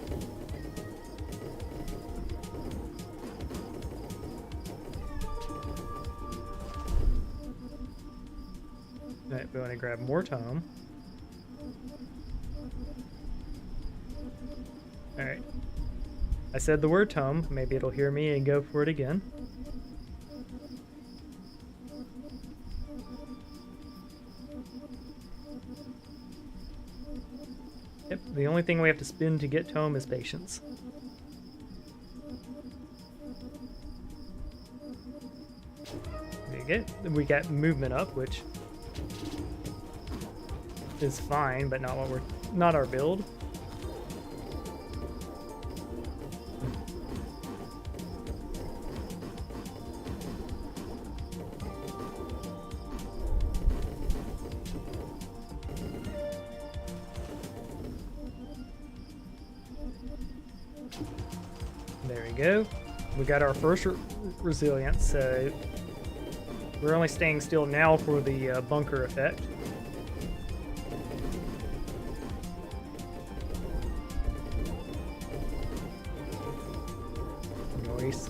Alright, we want to grab more tome. Alright. I said the word tome. Maybe it'll hear me and go for it again. Yep, the only thing we have to spend to get tome is patience. There you go. We got movement up, which is fine, but not our build. There we go. We got our first resilience, so we're only staying still now for the bunker effect. Nice.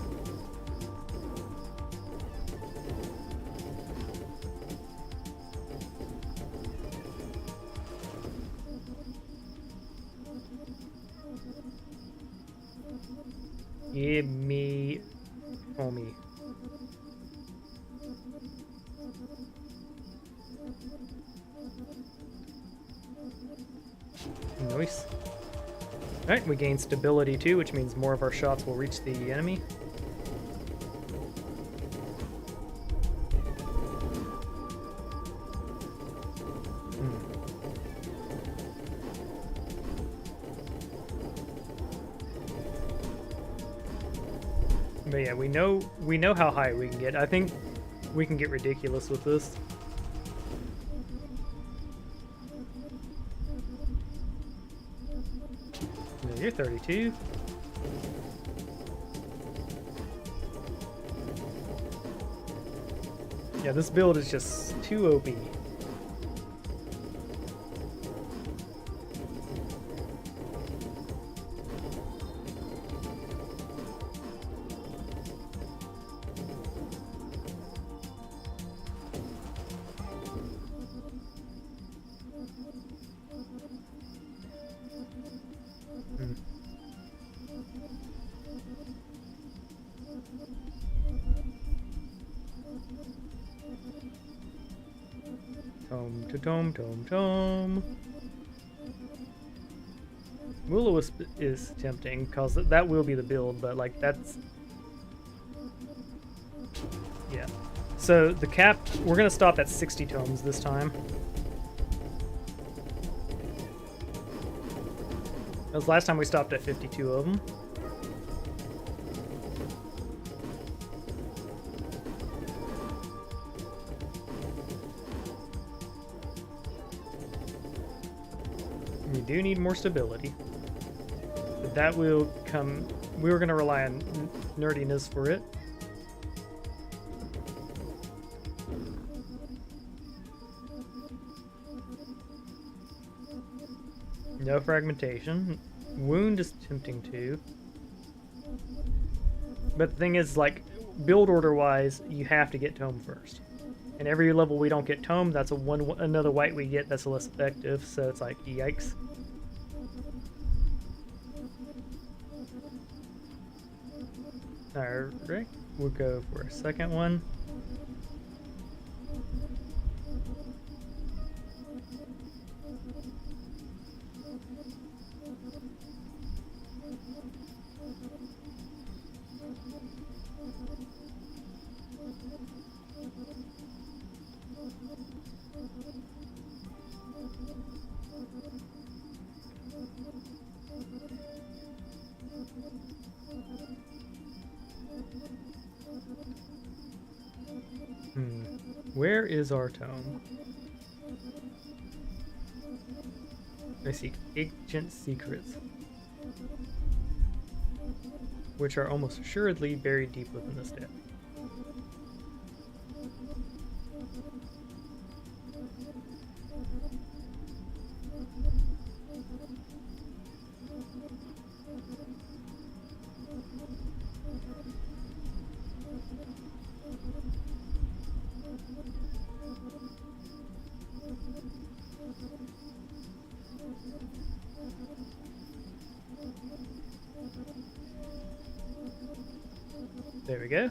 Give me homie. Nice. Alright, we gain stability too, which means more of our shots will reach the enemy. But yeah, we know how high we can get. I think we can get ridiculous with this. No, you're 32. Yeah, this build is just too OP. Tom. Will-O-Wisp is tempting, because that will be the build, but like that's... Yeah. So the cap, we're going to stop at 60 tomes this time. Because last time we stopped at 52 of them. We do need more stability. But that will come... We were going to rely on nerdiness for it. No fragmentation. Wound is tempting too. But the thing is, like, build order wise, you have to get tome first. And every level we don't get tome, that's another white we get that's less effective. So it's like, yikes. Alright, we'll go for a second one. Where is our tome? I seek ancient secrets, which are almost assuredly buried deep within this depth. There we go.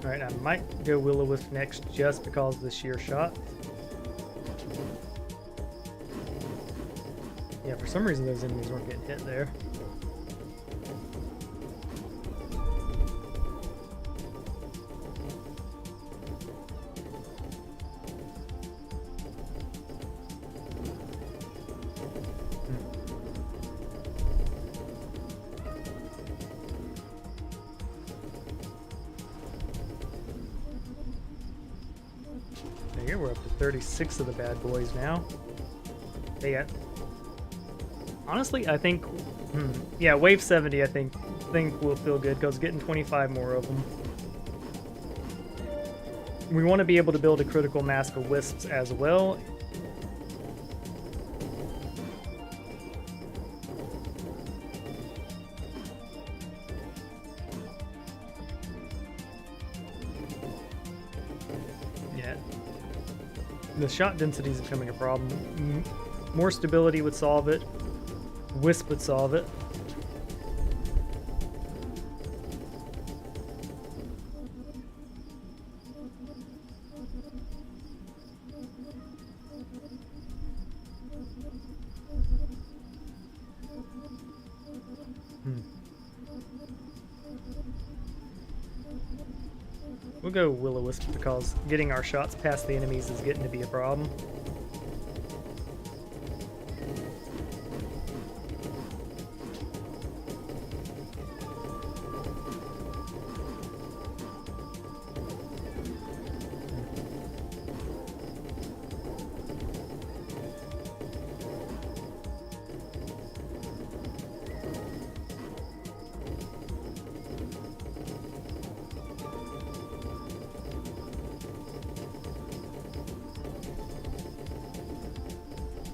Alright, I might go Will-O-Wisp next just because of the sheer shot. Yeah, for some reason those enemies weren't getting hit there. Here we're up to 36 of the bad boys now. They got... Honestly, I think... yeah, wave 70 I think will feel good because getting 25 more of them. We want to be able to build a critical mask of wisps as well. Yeah. The shot density is becoming a problem. More stability would solve it. Wisp would solve it. We'll We'll go Will-O-Wisp because getting our shots past the enemies is getting to be a problem.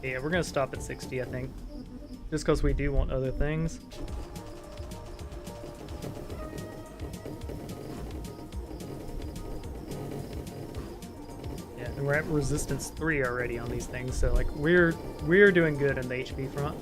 Yeah, we're gonna stop at 60, I think. Just because we do want other things. Yeah, and we're at resistance 3 already on these things, so like we're doing good in the HP front.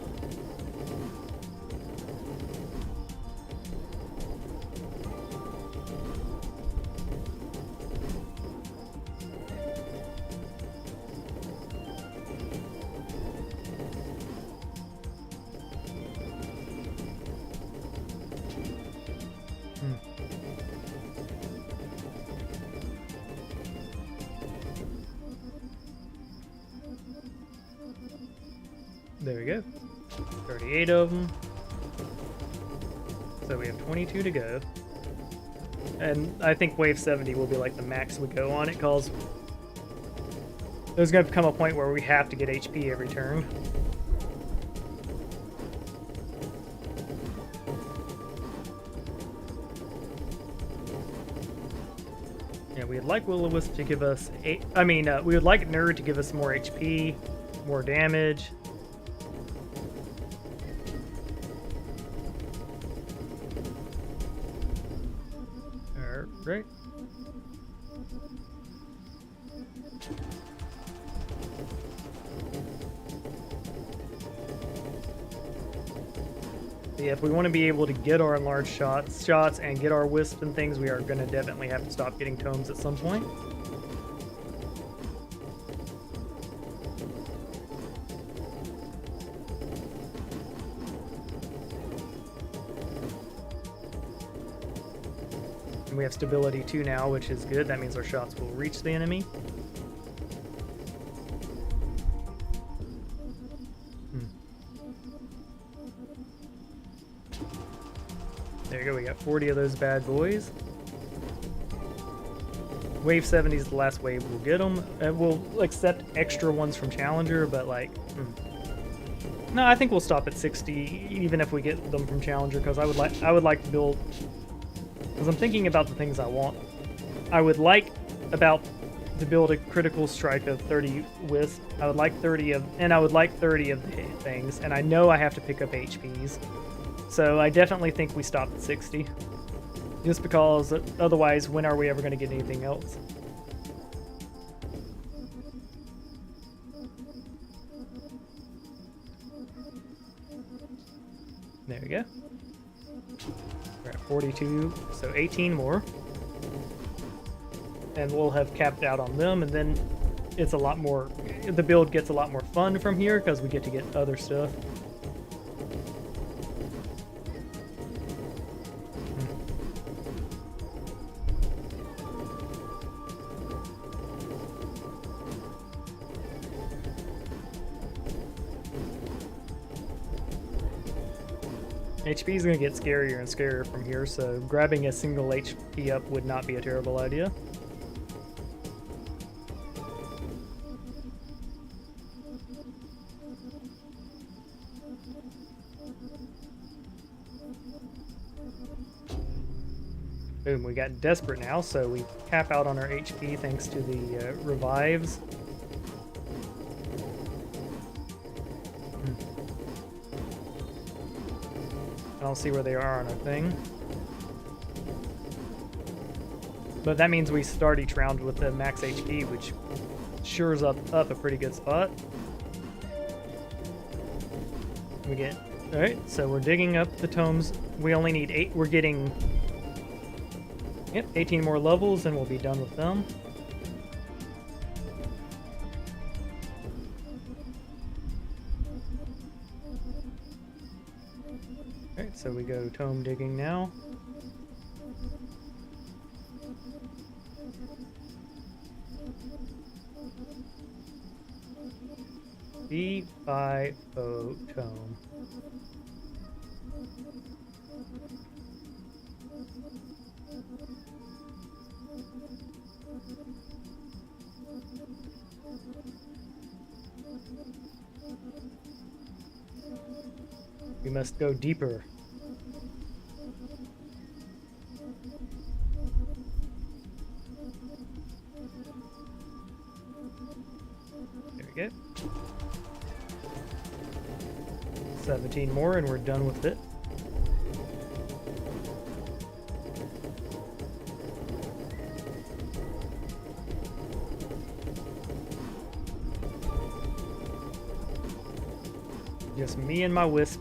There we go. 38 of them. So we have 22 to go. And I think wave 70 will be like the max we go on it, because there's going to come a point where we have to get HP every turn. Yeah, we'd like Will-O-Wisp to give us we would like Nerd to give us more HP, more damage. Right. Yeah, if we want to be able to get our enlarged shots and get our wisp and things, we are going to definitely have to stop getting tomes at some point. We have stability 2 now, which is good. That means our shots will reach the enemy. There you go, we got 40 of those bad boys. Wave 70 is the last wave we'll get them. We'll accept extra ones from Challenger, but like... No, I think we'll stop at 60, even if we get them from Challenger, because I would like to build... Because I'm thinking about the things I want. I would like to build a critical strike of 30 wisp. I would like 30 of the things, and I know I have to pick up HPs. So I definitely think we stop at 60. Just because otherwise, when are we ever going to get anything else? There we go. We're at 42, so 18 more. And we'll have capped out on them, and then it's a lot more... The build gets a lot more fun from here, because we get to get other stuff. HP is going to get scarier and scarier from here, so grabbing a single HP up would not be a terrible idea. Boom, we got desperate now, so we cap out on our HP thanks to the revives. I don't see where they are on our thing. But that means we start each round with the max HP, which shores up a pretty good spot. We get... Alright, so we're digging up the tomes. We only need 8. We're getting... Yep, 18 more levels and we'll be done with them. Alright, so we go tome digging now. B5 tome. We must go deeper. There we go. 17 more and we're done with it. Just me and my wisp.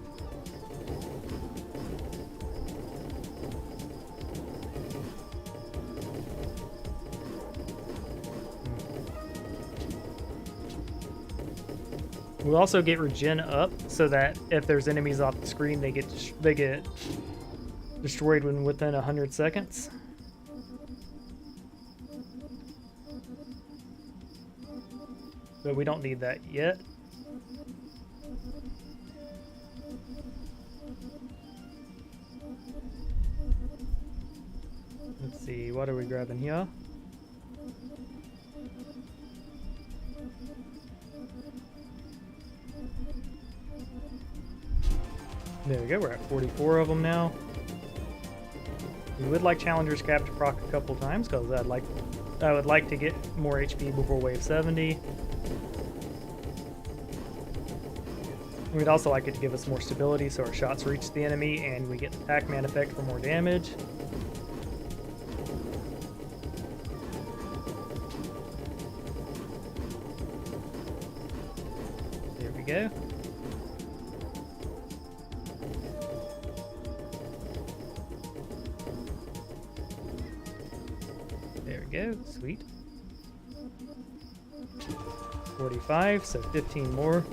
We'll also get regen up so that if there's enemies off the screen, they get destroyed within 100 seconds. But we don't need that yet. Let's see, what are we grabbing here? There we go, we're at 44 of them now. We would like Challenger Scrap to proc a couple times because I would like to get more HP before wave 70. We'd also like it to give us more stability so our shots reach the enemy and we get the Pac-Man effect for more damage. There we go. There we go, sweet. 45, so 15 more.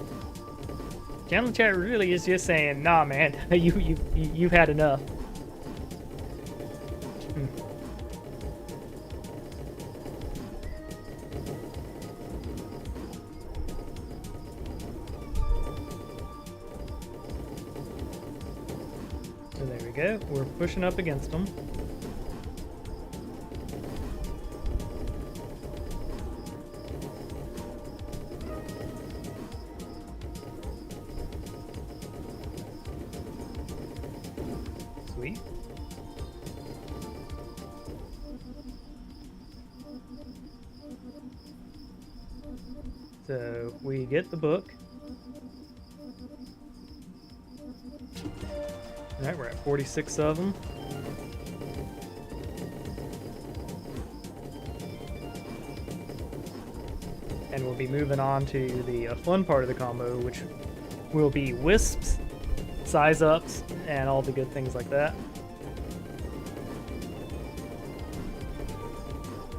Channel chat really is just saying, nah, man, you've had enough. So there we go. We're pushing up against them. Sweet. So we get the book. Alright, we're at 46 of them. And we'll be moving on to the fun part of the combo, which will be wisps, size ups, and all the good things like that.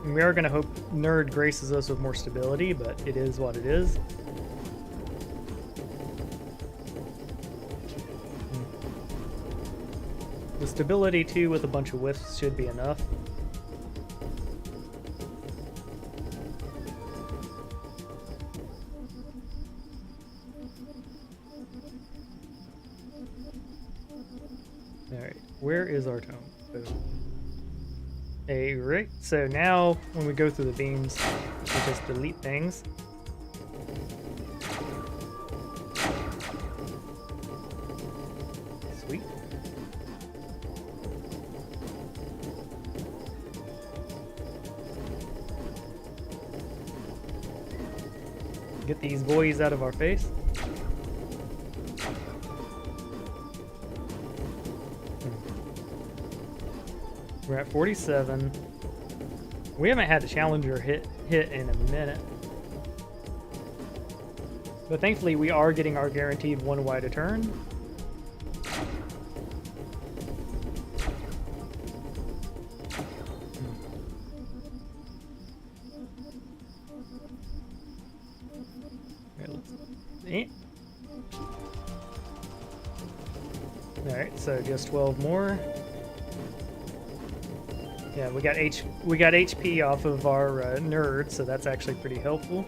And we are going to hope Nerd graces us with more stability, but it is what it is. The stability, too, with a bunch of wisps should be enough. Alright, where is our tome? Alright, so now when we go through the beams, we just delete things. Sweet. Get these boys out of our face. We're at 47. We haven't had a challenger hit in a minute. But thankfully we are getting our guaranteed 1 wide a turn. Alright, so just 12 more. Yeah, we got HP off of our nerd, so that's actually pretty helpful.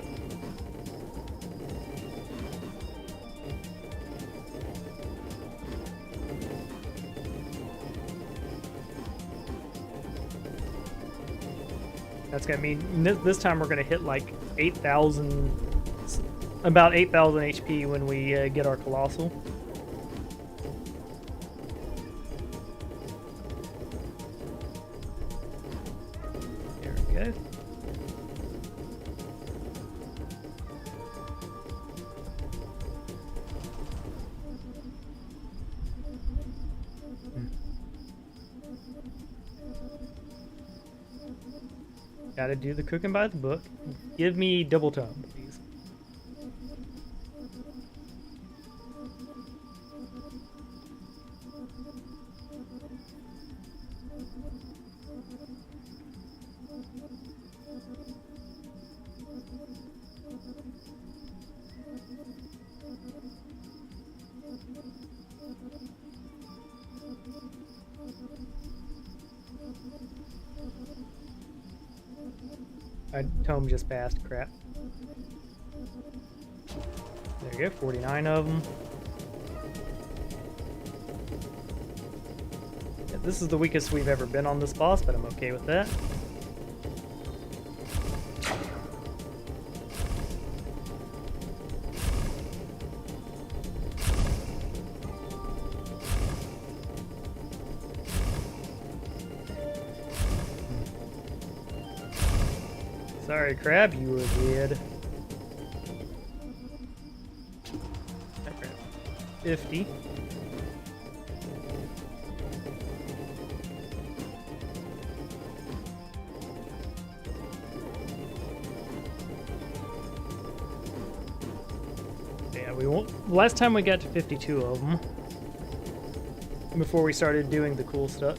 That's gonna mean this time we're gonna hit like 8,000, about 8,000 HP when we get our Colossal. There we go. Gotta do the cooking by the book. Give me double tone, please. Tome just passed, crap. There you go, 49 of them. Yeah, this is the weakest we've ever been on this boss, but I'm okay with that. Sorry, Crab, you were dead. 50. Yeah, we won't. Last time we got to 52 of them before we started doing the cool stuff.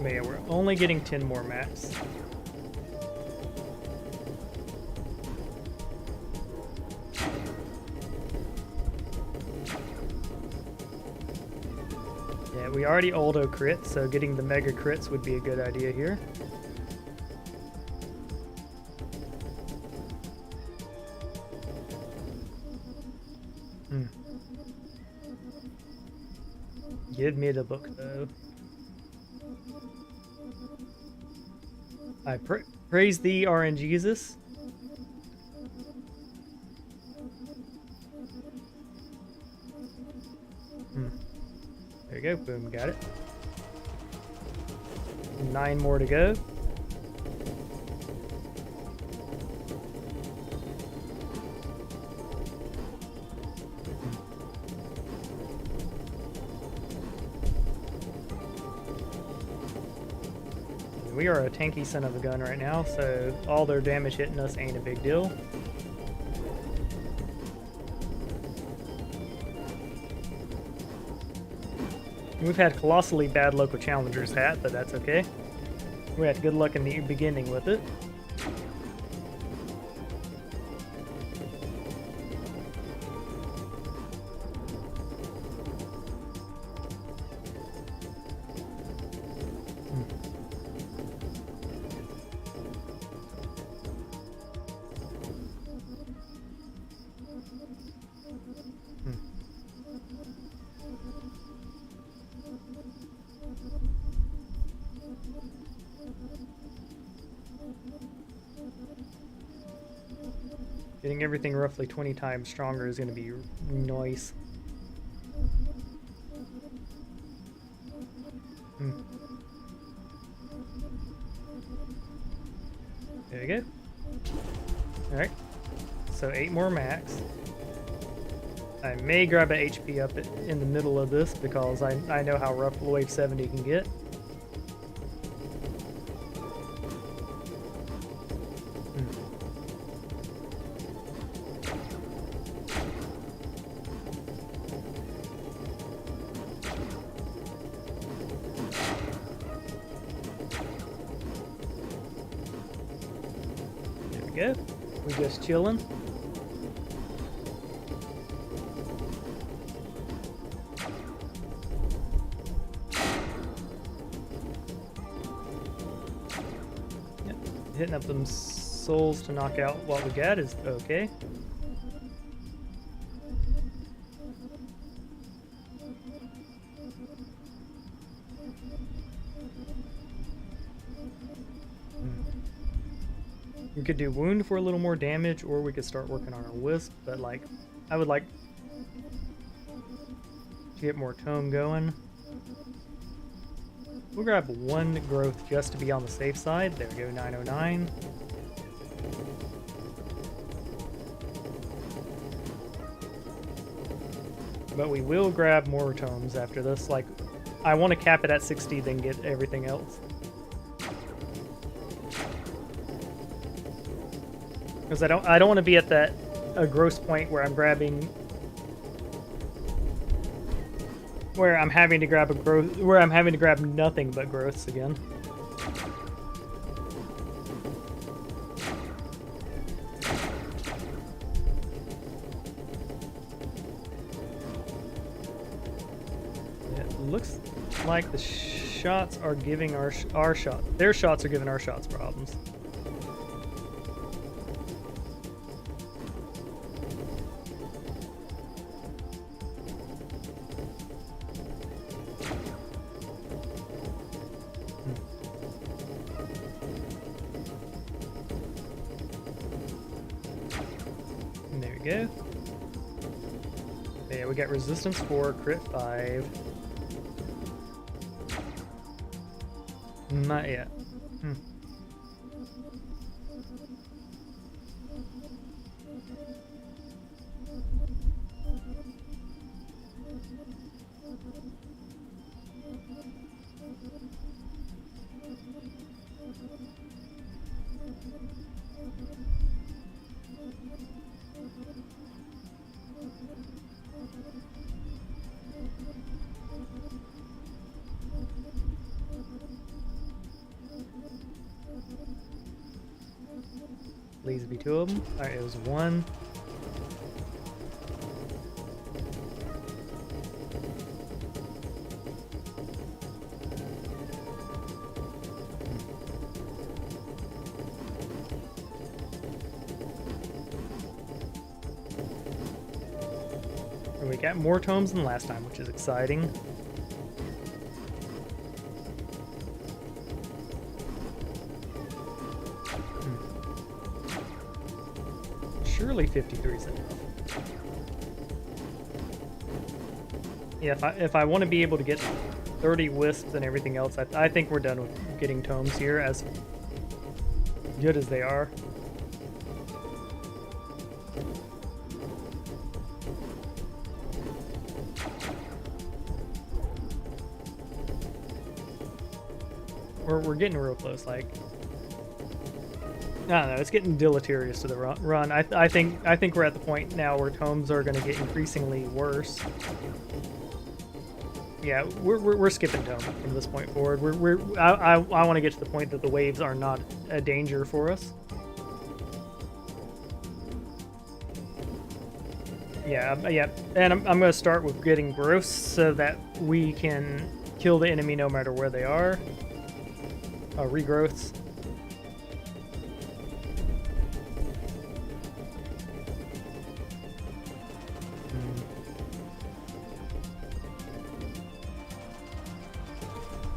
But yeah, we're only getting 10 more max. Yeah, we already auto crit, so getting the mega crits would be a good idea here. Give me the book, though. I praise thee, RNGesus. There you go, boom, got it. 9 more to go. We are a tanky son of a gun right now, so all their damage hitting us ain't a big deal. We've had colossally bad local challengers hat, but that's okay. We had good luck in the beginning with it. Getting everything roughly 20 times stronger is going to be nice. There you go. Alright. So 8 more max. I may grab an HP up in the middle of this because I know how rough wave 70 can get. Go. We just chilling. Yep. Hitting up them souls to knock out what we got is okay. We could do wound for a little more damage, or we could start working on our wisp, but like, I would like to get more tome going. We'll grab one growth just to be on the safe side. There we go, 909. But we will grab more tomes after this. Like, I want to cap it at 60, then get everything else. Because I don't want to be at that gross point where I'm grabbing, where I'm having to grab nothing but growths again. It looks like the shots are giving their shots are giving our shots problems. Go. Yeah, we got resistance 4, crit 5. Not yet. Please be 2 of them. Alright, it was 1. And we got more tomes than last time, which is exciting. Surely 53 is enough. Yeah, if I want to be able to get 30 wisps and everything else, I think we're done with getting tomes here, as good as they are. We're getting real close, like. I don't know, it's getting deleterious to the run. I think we're at the point now where tomes are going to get increasingly worse. Yeah, we're skipping tome from this point forward. I want to get to the point that the waves are not a danger for us. Yeah, and I'm going to start with getting growths so that we can kill the enemy no matter where they are. Regrowths.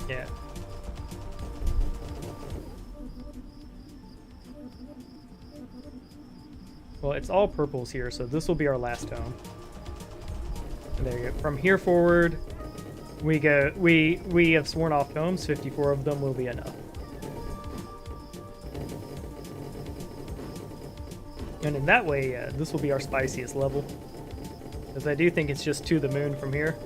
Yeah. Well, it's all purples here, so this will be our last tome. And there you go. From here forward, we have sworn off tomes. 54 of them will be enough. And in that way, this will be our spiciest level. Because I do think it's just to the moon from here.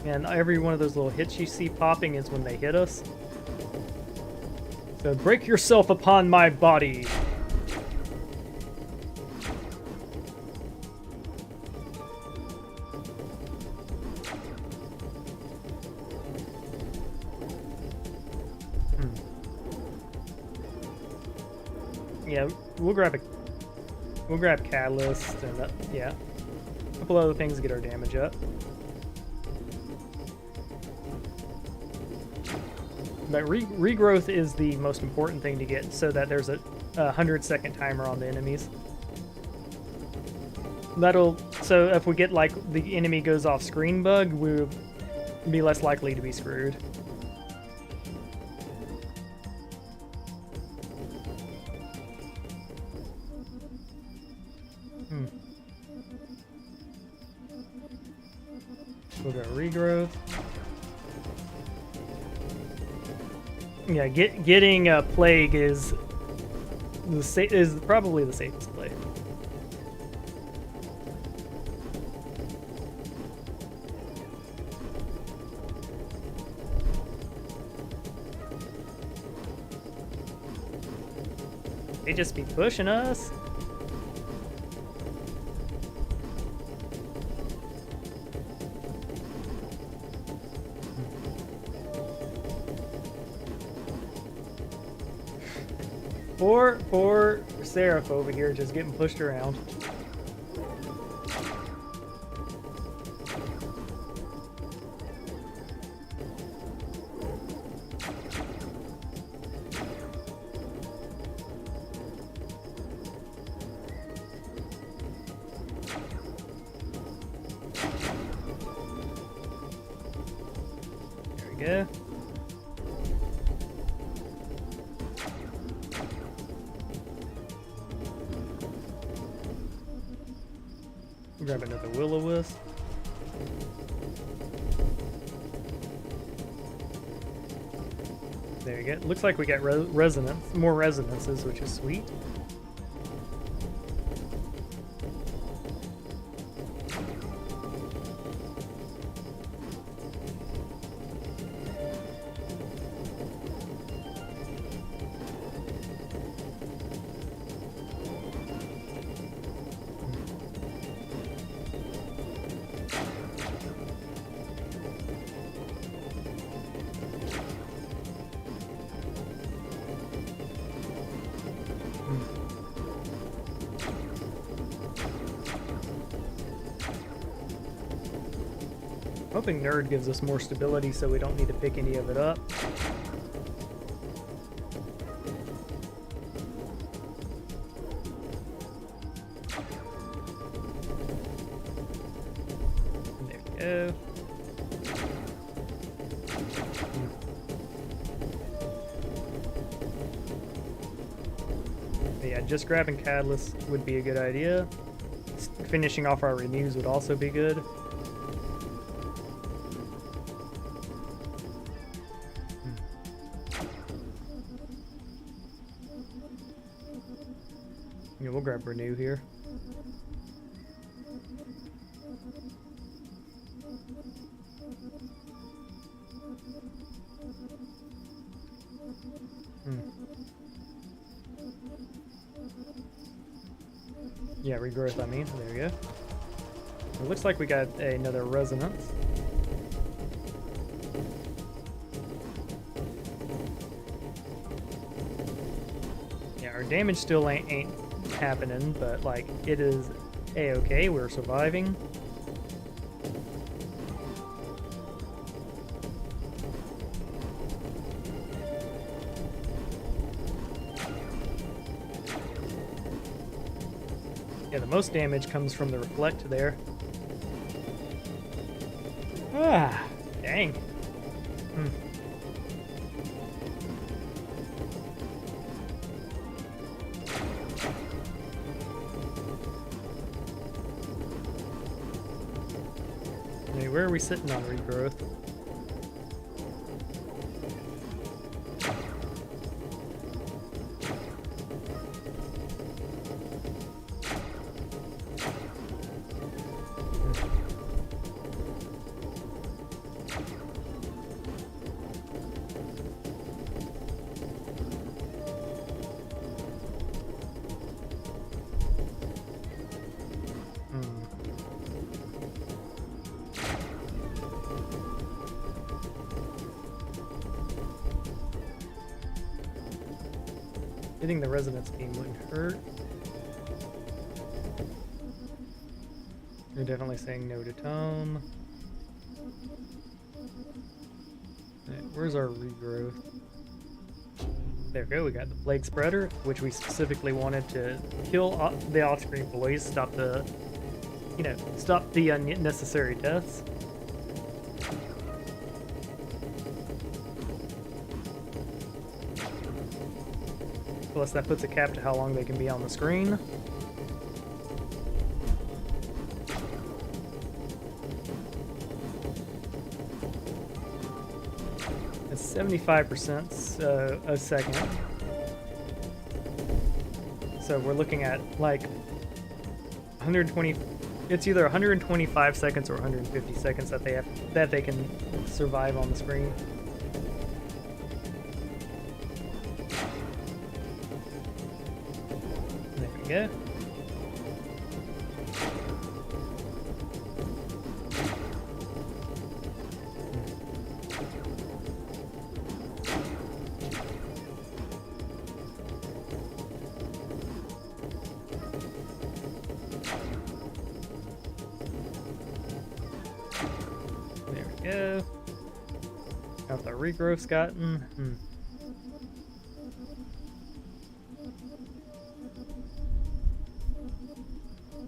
And every one of those little hits you see popping is when they hit us. So break yourself upon my body. Yeah, we'll grab a We'll grab Catalyst and, yeah. A couple other things to get our damage up. But regrowth is the most important thing to get so that there's a 100-second timer on the enemies. So if we get like the enemy goes off screen bug, we'll be less likely to be screwed. We'll go regrowth. Yeah, getting a plague is probably the safest play. They just be pushing us. Poor Seraph over here just getting pushed around. There we go. Grab another will-o-wisp. There you go. Looks like we got more resonances, which is sweet. Hoping Nerd gives us more stability so we don't need to pick any of it up. There we go. But yeah, just grabbing Catalyst would be a good idea. Finishing off our renews would also be good. Yeah, we'll grab Renew here. Yeah, regrowth, I mean. There we go. It looks like we got another resonance. Yeah, our damage still ain't happening, but like it is a-okay. We're surviving. Yeah, the most damage comes from the reflect there. Ah, dang. Hey, where are we sitting on regrowth? Hitting the resonance beam wouldn't hurt. You're definitely saying no to tome. Alright, where's our regrowth? There we go, we got the plague spreader, which we specifically wanted to kill the off-screen boys, stop the, stop the unnecessary deaths. Plus that puts a cap to how long they can be on the screen. It's 75% a second. So we're looking at like 120. It's either 125 seconds or 150 seconds that they can survive on the screen. There we go. Go. How the regrowth's gotten.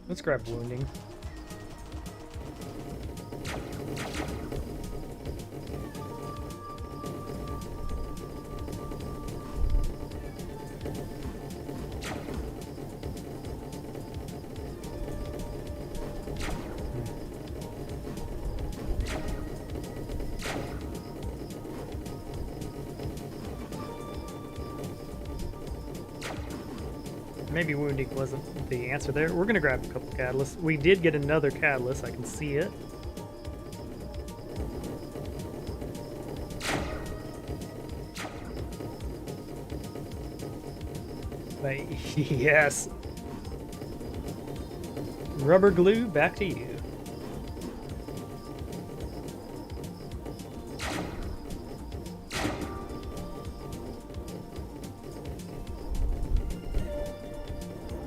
Let's grab wounding. Maybe wounding wasn't the answer there. We're gonna grab a couple catalysts. We did get another catalyst, I can see it. But yes. Rubber glue, back to you.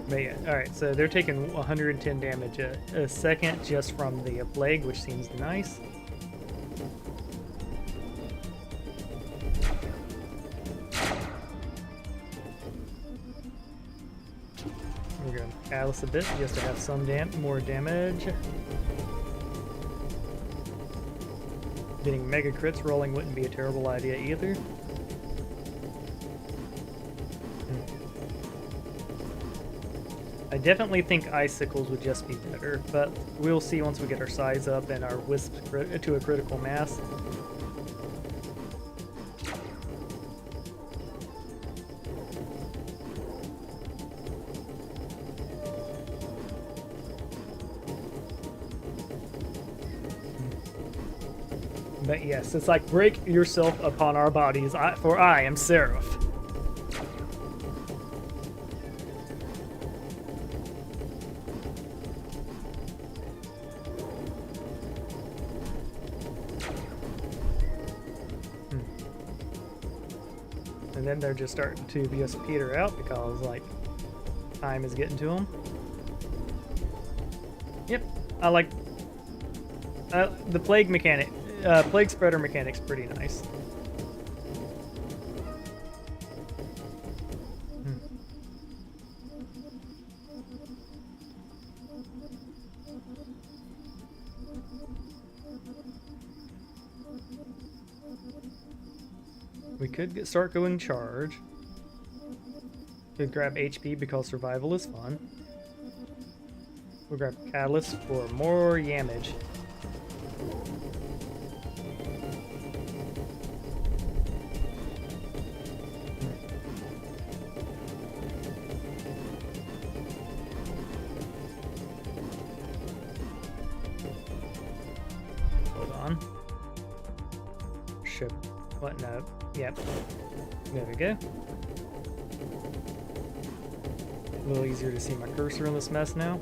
But yeah, alright, so they're taking 110 damage a second just from the plague, which seems nice. We're going to catalyst a bit just to have some more damage. Getting mega crits rolling wouldn't be a terrible idea either. I definitely think icicles would just be better, but we'll see once we get our size up and our wisp to a critical mass. But yes, it's like break yourself upon our bodies, for I am Seraph. And then they're just starting to just peter out because, like, time is getting to them. Yep, I like the plague mechanic. Plague spreader mechanic's pretty nice. We could start going charge. Could grab HP because survival is fun. We'll grab catalyst for more damage. Hold on. Ship. What? No. Yep. There we go. A little easier to see my cursor in this mess now.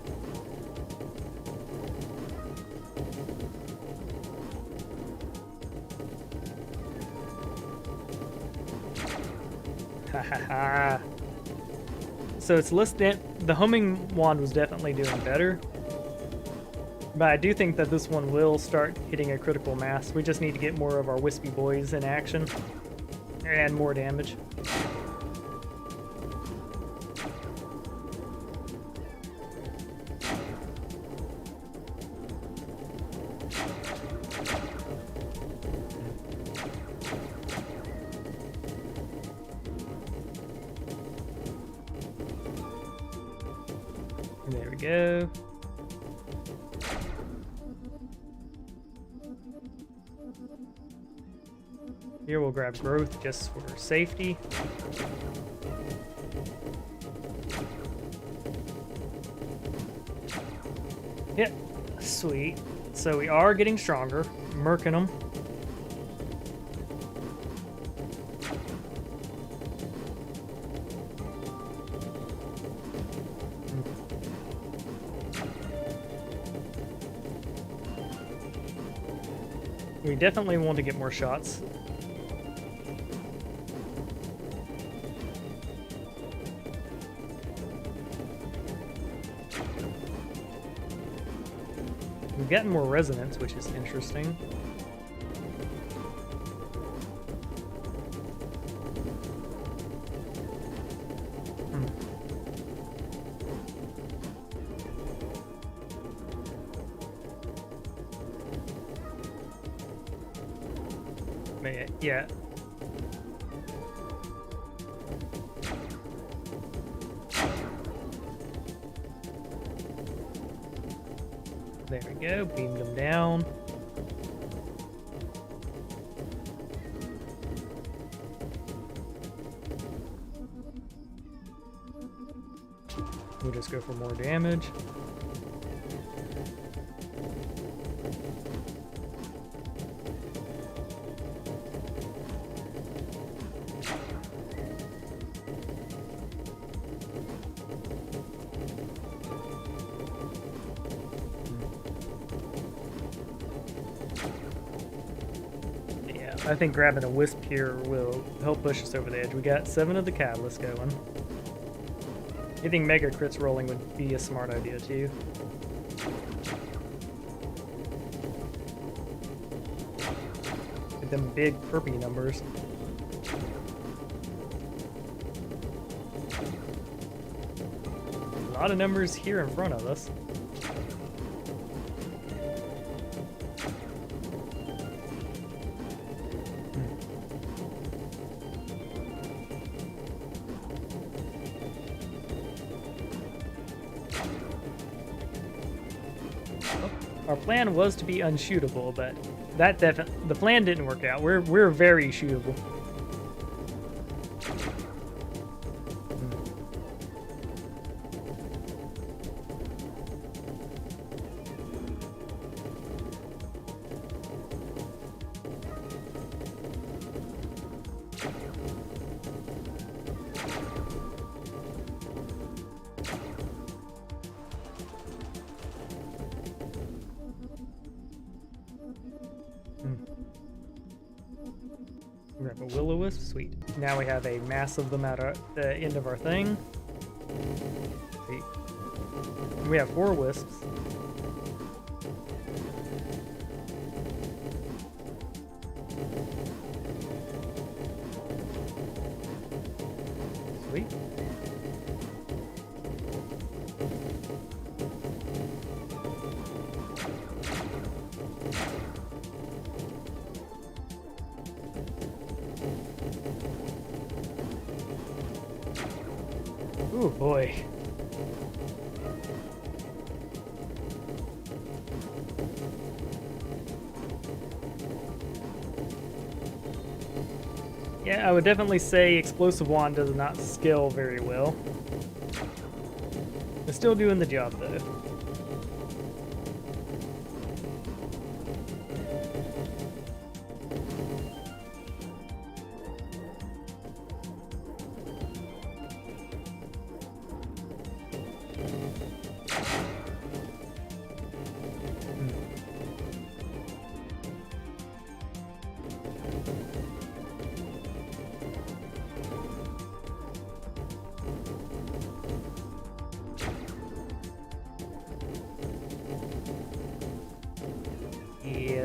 Ha ha ha. So it's less than the homing wand was definitely doing better. But I do think that this one will start hitting a critical mass. We just need to get more of our wispy boys in action and more damage. There we go. Here we'll grab growth just for safety. Yep, sweet. So we are getting stronger, murking them. We definitely want to get more shots. We've gotten more resonance, which is interesting. Yeah. There we go, beamed them down. We'll just go for more damage. I think grabbing a wisp here will help push us over the edge. We got 7 of the catalysts going. I think mega crits rolling would be a smart idea too. Get them big perpy numbers. A lot of numbers here in front of us. Our plan was to be unshootable, but the plan didn't work out. We're very shootable. Grab a will-o-wisp, sweet. Now we have a mass of them at the end of our thing. Sweet. We have 4 wisps. Sweet. Ooh, boy. Yeah, I would definitely say Explosive Wand does not scale very well. It's still doing the job, though.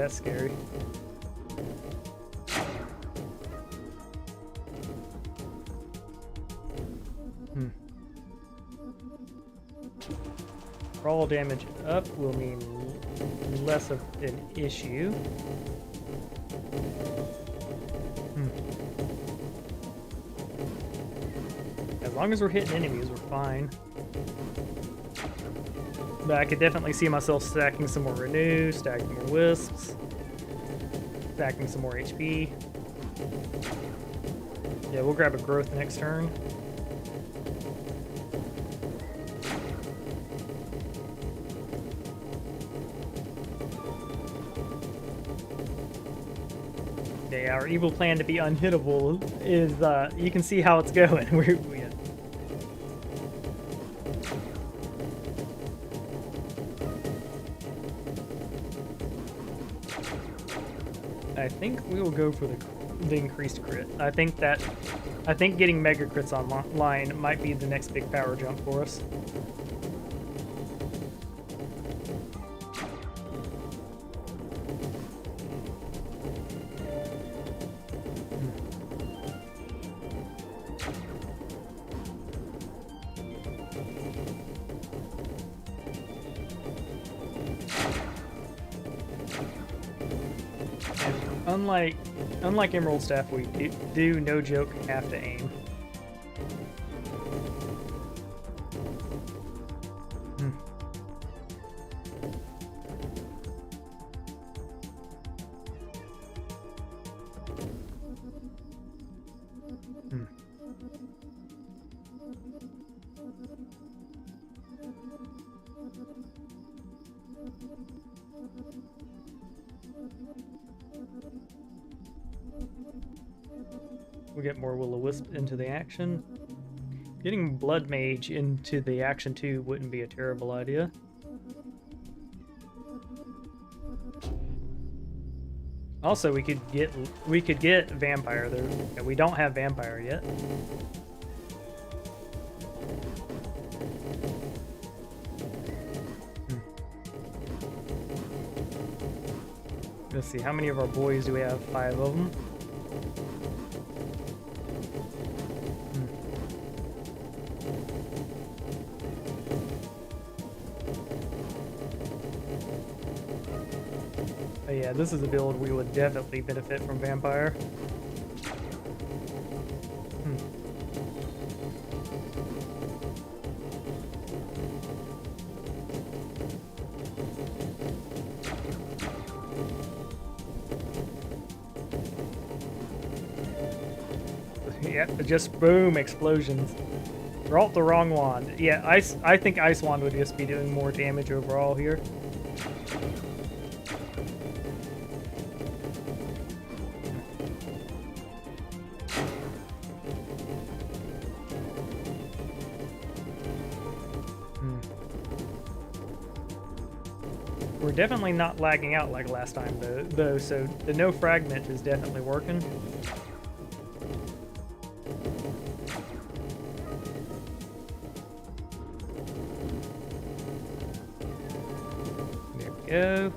that's scary. Brawl damage up will mean less of an issue. As long as we're hitting enemies, we're fine. But I could definitely see myself stacking some more Renew, stacking more Wisps, stacking some more HP. Yeah, we'll grab a Growth next turn. Yeah, our evil plan to be unhittable is, you can see how it's going. I think we will go for the increased crit. I think getting mega crits online might be the next big power jump for us. Unlike Emerald Staff, we do no joke have to aim. We'll get more Will-O-Wisp into the action. Getting Blood Mage into the action too wouldn't be a terrible idea. Also, we could get Vampire. We don't have Vampire yet. Let's see, how many of our boys do we have? 5 of them. Oh yeah, this is a build we would definitely benefit from Vampire. Yeah, just boom, explosions. Brought the wrong wand. Yeah, I think Ice Wand would just be doing more damage overall here. We're definitely not lagging out like last time though, so the no fragment is definitely working. There we go.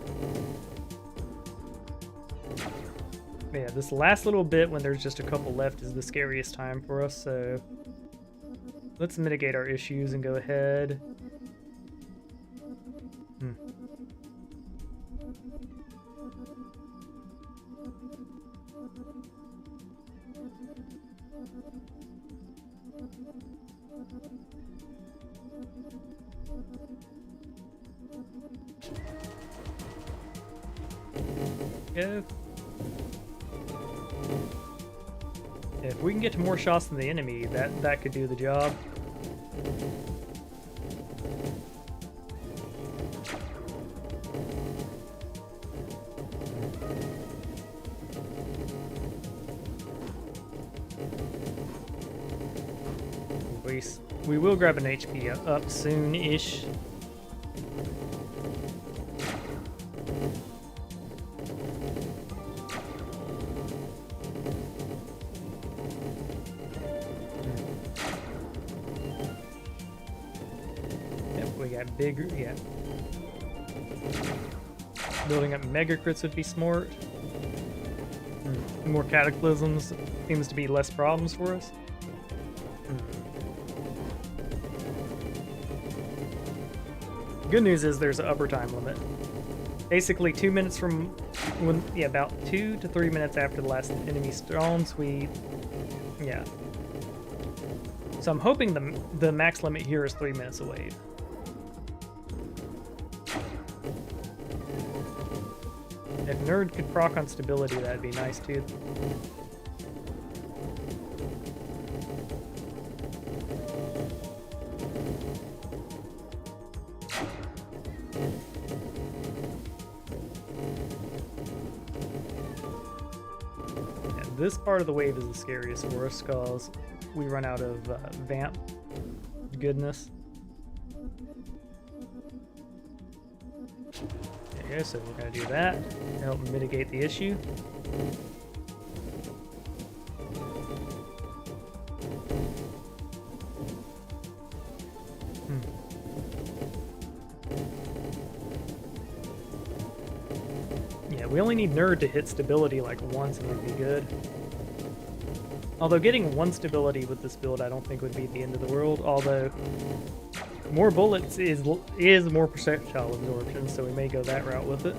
Yeah, this last little bit when there's just a couple left is the scariest time for us, so let's mitigate our issues and go ahead. Go. If we can get to more shots than the enemy, that could do the job. We will grab an HP up soon-ish. Yep, we got bigger, yeah. Building up mega crits would be smart. More cataclysms seems to be less problems for us. Good news is there's an upper time limit. Basically 2 minutes from when, yeah, about 2 to 3 minutes after the last enemy spawns, yeah. So I'm hoping the max limit here is 3 minutes away. If Nerd could proc on stability, that'd be nice too. And this part of the wave is the scariest for us because we run out of vamp goodness. There you go, so we're going to do that to help mitigate the issue. Yeah, we only need Nerd to hit stability like once and it'd be good. Although getting one stability with this build I don't think would be the end of the world, although more bullets is more projectile absorption, so we may go that route with it.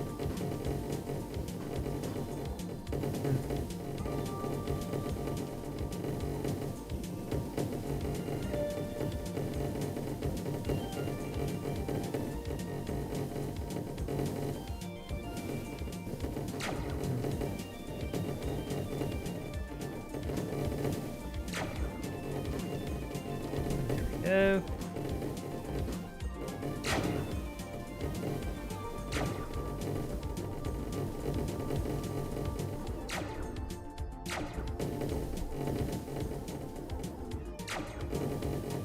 There we go.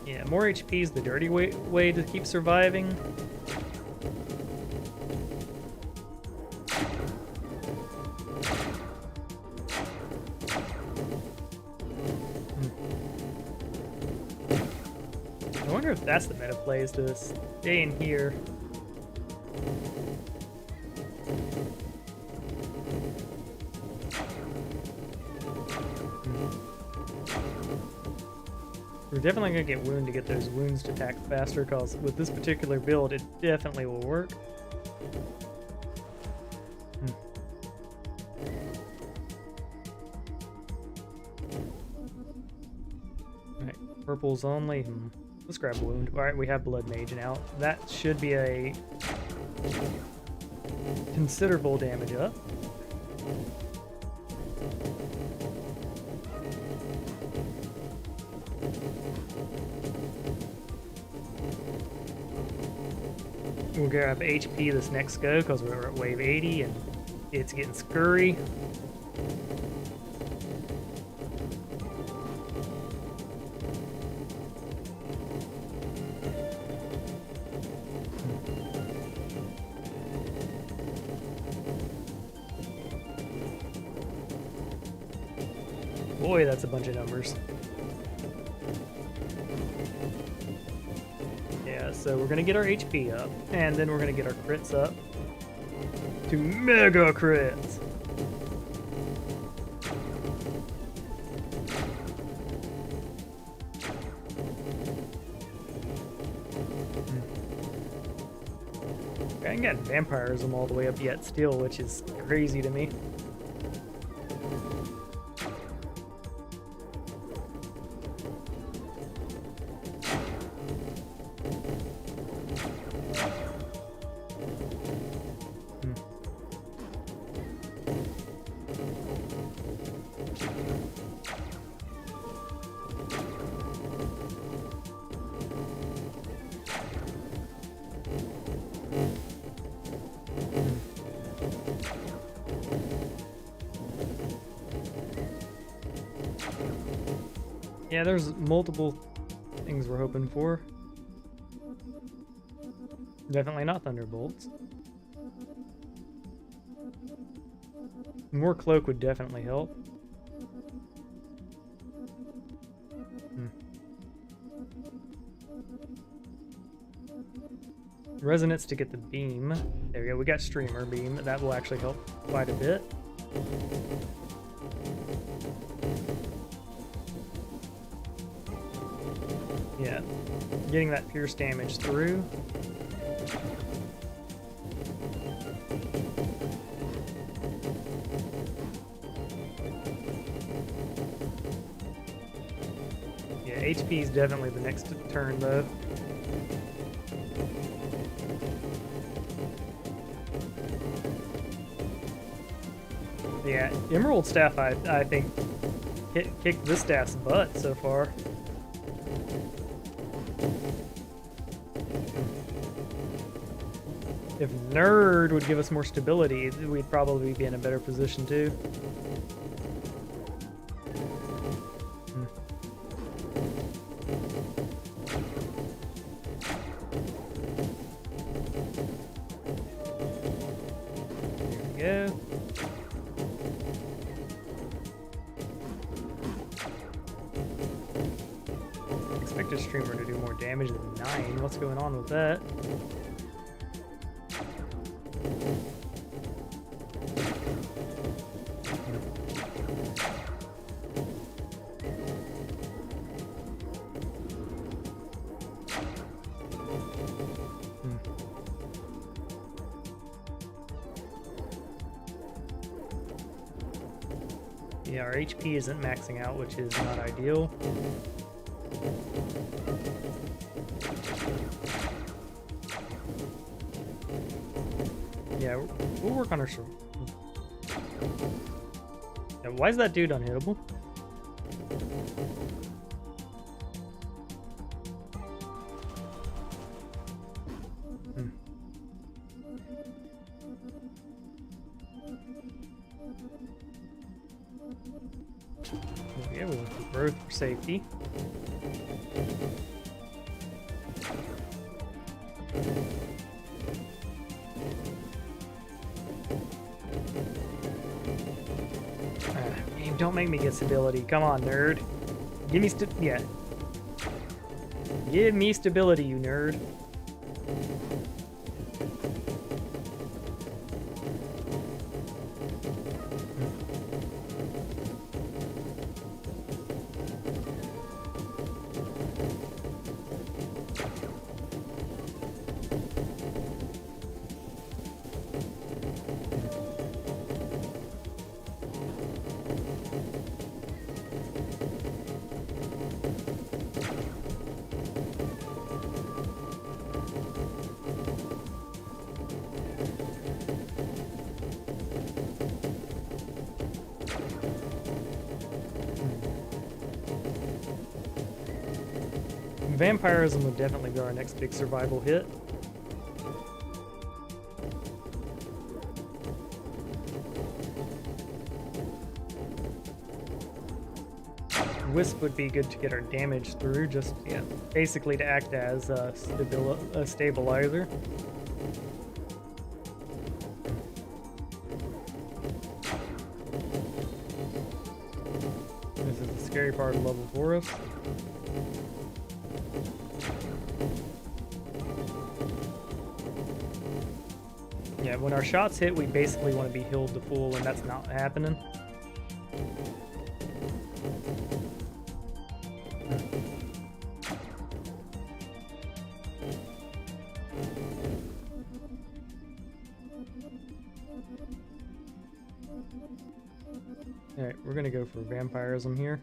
Yeah, more HP is the dirty way to keep surviving. I wonder if that's the meta play, is to stay in here. We're definitely going to get wound to get those wounds to attack faster, because with this particular build, it definitely will work. Alright, purples only. Let's grab wound. Alright, we have blood mage now. That should be a considerable damage up. We'll grab HP this next go because we're at wave 80 and it's getting scurry. Boy, that's a bunch of numbers. So we're gonna get our HP up, and then we're gonna get our crits up to mega crits. I ain't got vampirism all the way up yet still, which is crazy to me. Yeah, there's multiple things we're hoping for. Definitely not thunderbolts. More cloak would definitely help. Resonance to get the beam. There we go. We got streamer beam. That will actually help quite a bit. Yeah, getting that pierce damage through. Yeah, HP is definitely the next turn though. Yeah, Emerald Staff I think kicked this staff's butt so far. If Nerd would give us more stability, we'd probably be in a better position too. There we go. Expect a streamer to do more damage than 9. What's going on with that? Yeah, our HP isn't maxing out, which is not ideal. Yeah, we'll work on our... Yeah, why is that dude unhittable? Yeah, we'll look for growth for safety. Man, don't make me get stability. Come on, nerd. Give me yeah. Give me stability, you nerd. Vampirism would definitely be our next big survival hit. Wisp would be good to get our damage through, just yeah, basically to act as a stabilizer. This is the scary part of level 4 us. Yeah, when our shots hit, we basically want to be healed to full, and that's not happening. Alright, we're gonna go for vampirism here.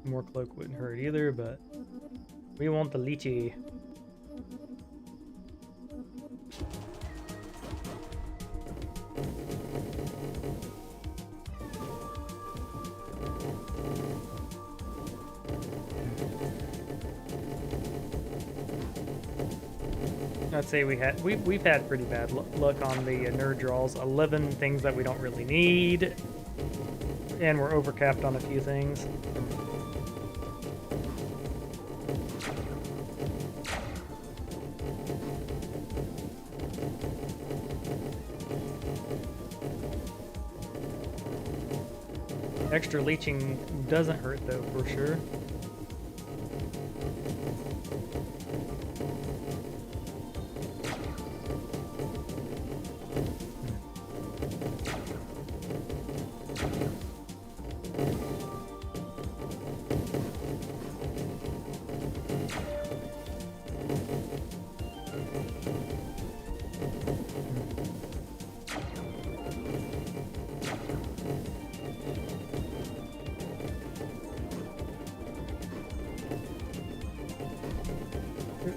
More cloak wouldn't hurt either, but we want the lychee. I'd say we've had pretty bad luck on the nerd draws. 11 things that we don't really need. and we're overcapped on a few things. Extra leeching doesn't hurt though, for sure.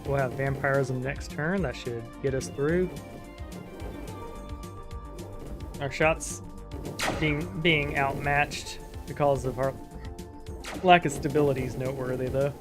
We'll have vampirism next turn. That should get us through. Our shots being outmatched because of our lack of stability is noteworthy, though.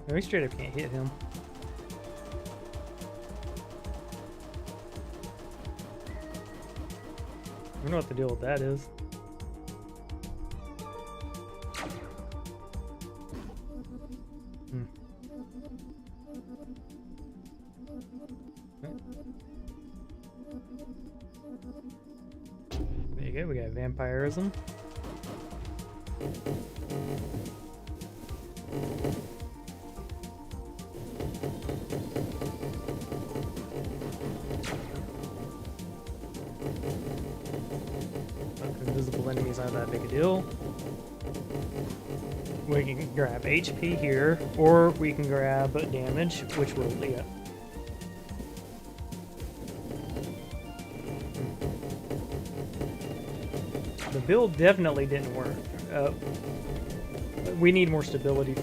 No, we straight up can't hit him. I don't know what the deal with that is. There you go, we got vampirism. Invisible enemies aren't that big a deal. We can grab HP here, or we can grab damage, which will, yeah. The build definitely didn't work. We need more stability.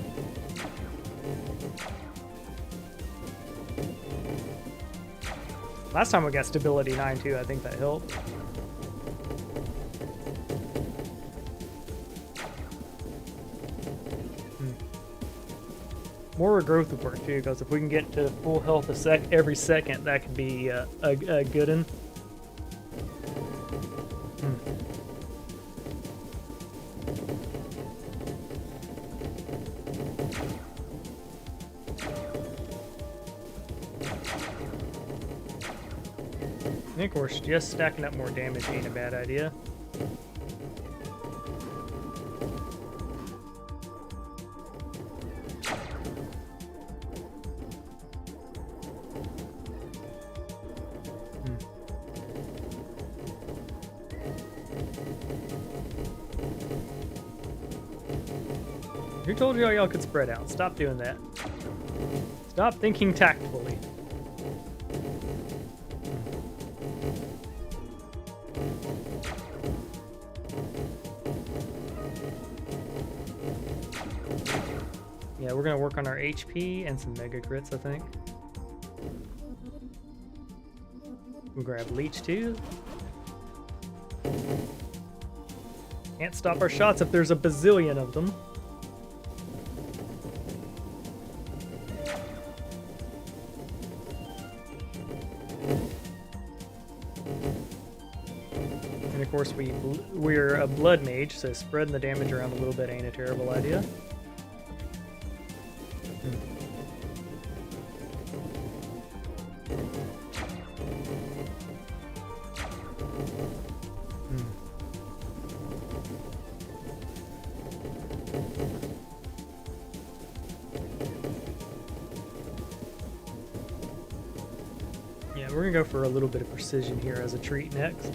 Last time we got stability 9 too, I think that helped. More regrowth would work too, because if we can get to full health every second, that could be a good one. I think we're just stacking up more damage ain't a bad idea. Who told y'all could spread out? Stop doing that. Stop thinking tactfully. Yeah, we're gonna work on our HP and some mega crits, I think. We'll grab leech too. Can't stop our shots if there's a bazillion of them. And of course we're a blood mage, so spreading the damage around a little bit ain't a terrible idea. Yeah, we're gonna go for a little bit of precision here as a treat next.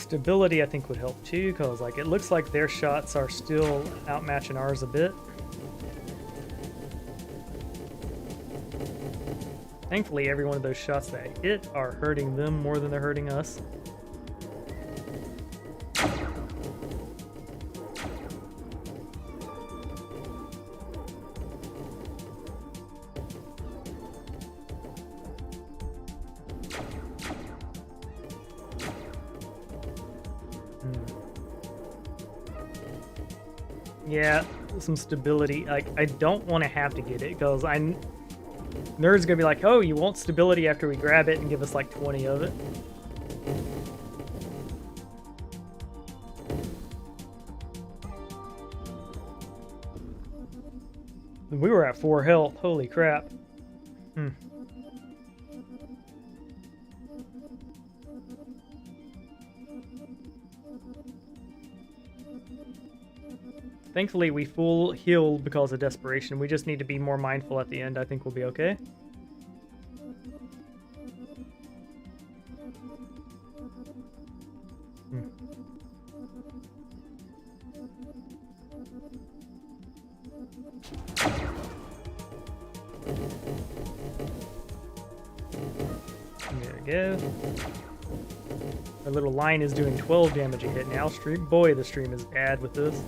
Stability, I think, would help too, because like it looks like their shots are still outmatching ours a bit. Thankfully, every one of those shots that I hit are hurting them more than they're hurting us. Yeah, some stability. Like, I don't want to have to get it, because Nerd's gonna be like, oh, you want stability after we grab it and give us like 20 of it. We were at 4 health. Holy crap. Thankfully, we full healed because of desperation. We just need to be more mindful at the end. I think we'll be okay. There we go. Our little line is doing 12 damage a hit now. Boy, the stream is bad with this.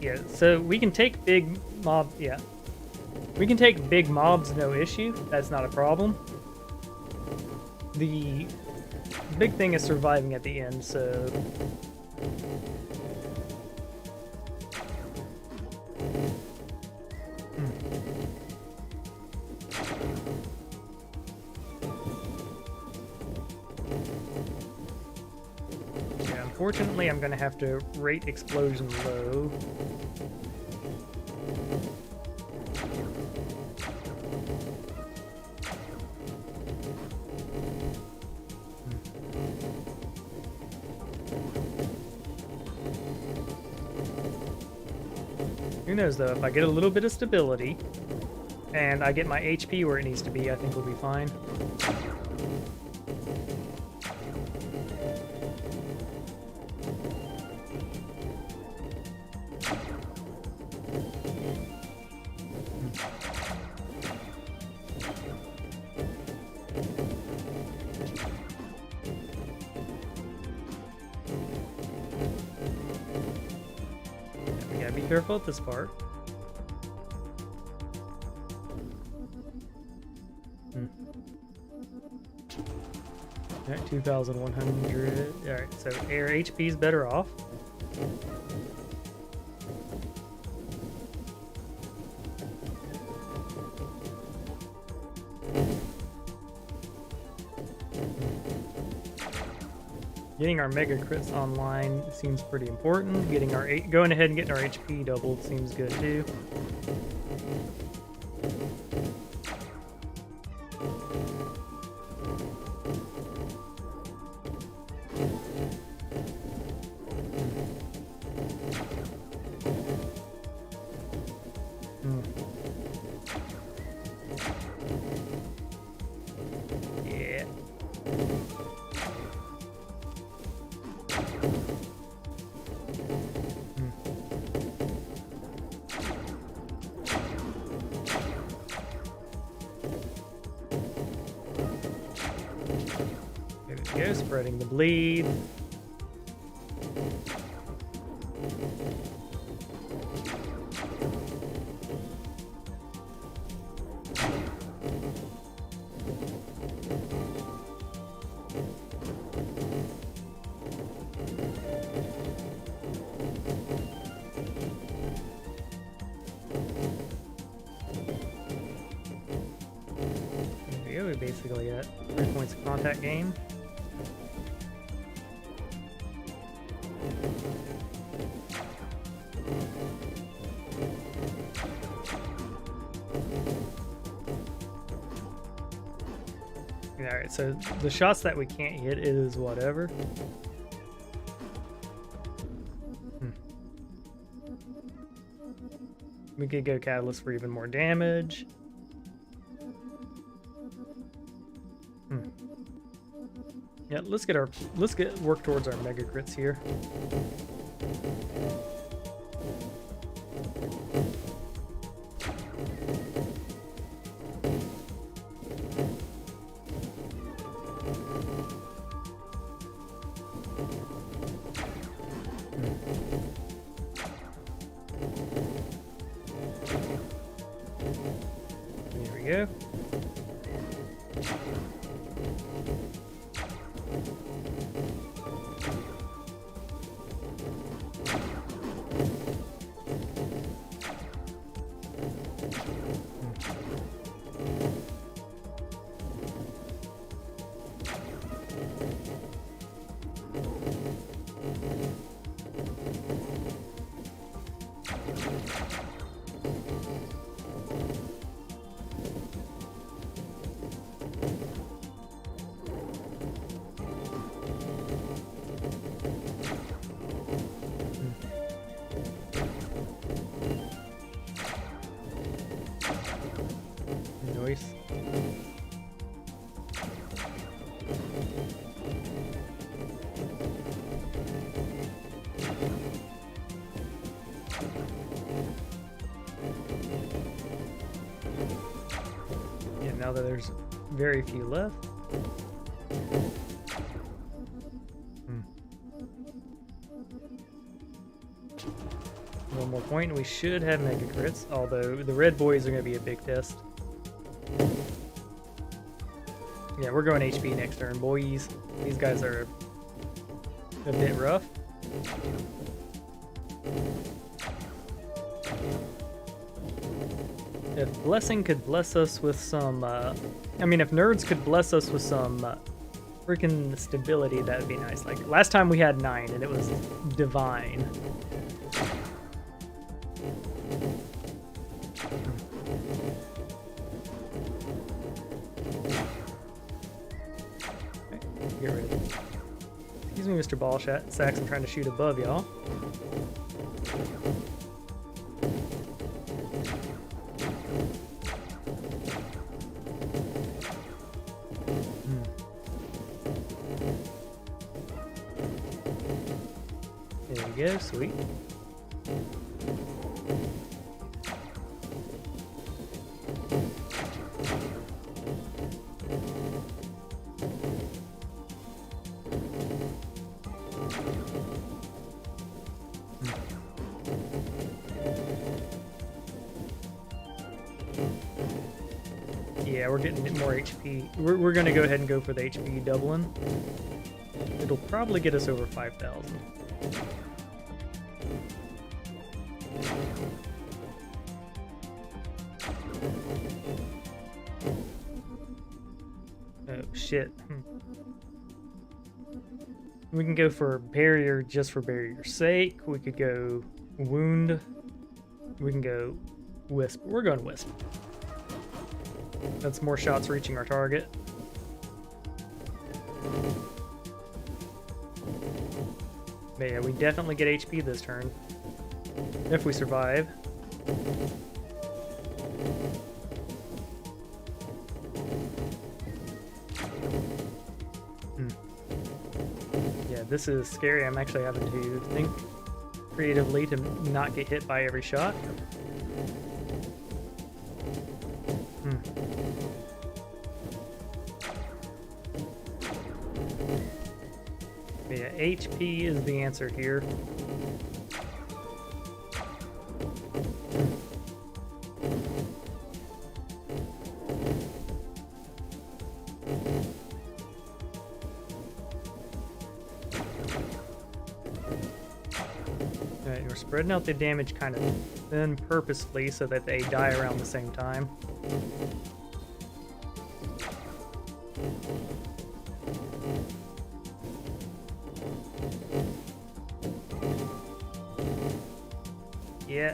Yeah, so we can take big mobs, yeah. We can take big mobs, no issue. That's not a problem. The big thing is surviving at the end, so... Yeah, unfortunately, I'm gonna have to rate explosion low. Who knows, though, if I get a little bit of stability, and I get my HP where it needs to be, I think we'll be fine. Be careful at this part. Alright, 2,100. Alright, so air HP is better off. Getting our mega crits online seems pretty important. Getting our going ahead and getting our HP doubled seems good too. Yeah. There we go, spreading the bleed. We're basically at 3 points of contact gain. Alright, so the shots that we can't hit is whatever. We could go Catalyst for even more damage. Yeah, let's get work towards our mega crits here. There we go. Nice. Yeah, now that there's very few left. One more point and we should have mega crits, although the red boys are going to be a big test. Yeah, we're going HP next turn, boys. These guys are a bit rough. If Blessing could bless us with some, if Nerds could bless us with some freaking stability, that would be nice. Like, last time we had 9 and it was divine. Get rid of it. Excuse me, Mr. Ball Sacks, I'm trying to shoot above y'all. There we go, sweet. Yeah, we're getting more HP. We're going to go ahead and go for the HP doubling. It'll probably get us over 5,000. Oh, shit. We can go for barrier just for barrier's sake. We could go wound. We can go wisp. We're going wisp. That's more shots reaching our target. But yeah, we definitely get HP this turn. If we survive. Yeah, this is scary. I'm actually having to think creatively to not get hit by every shot. Yeah, HP is the answer here. Alright, we're spreading out the damage kind of thin purposefully so that they die around the same time. Yeah.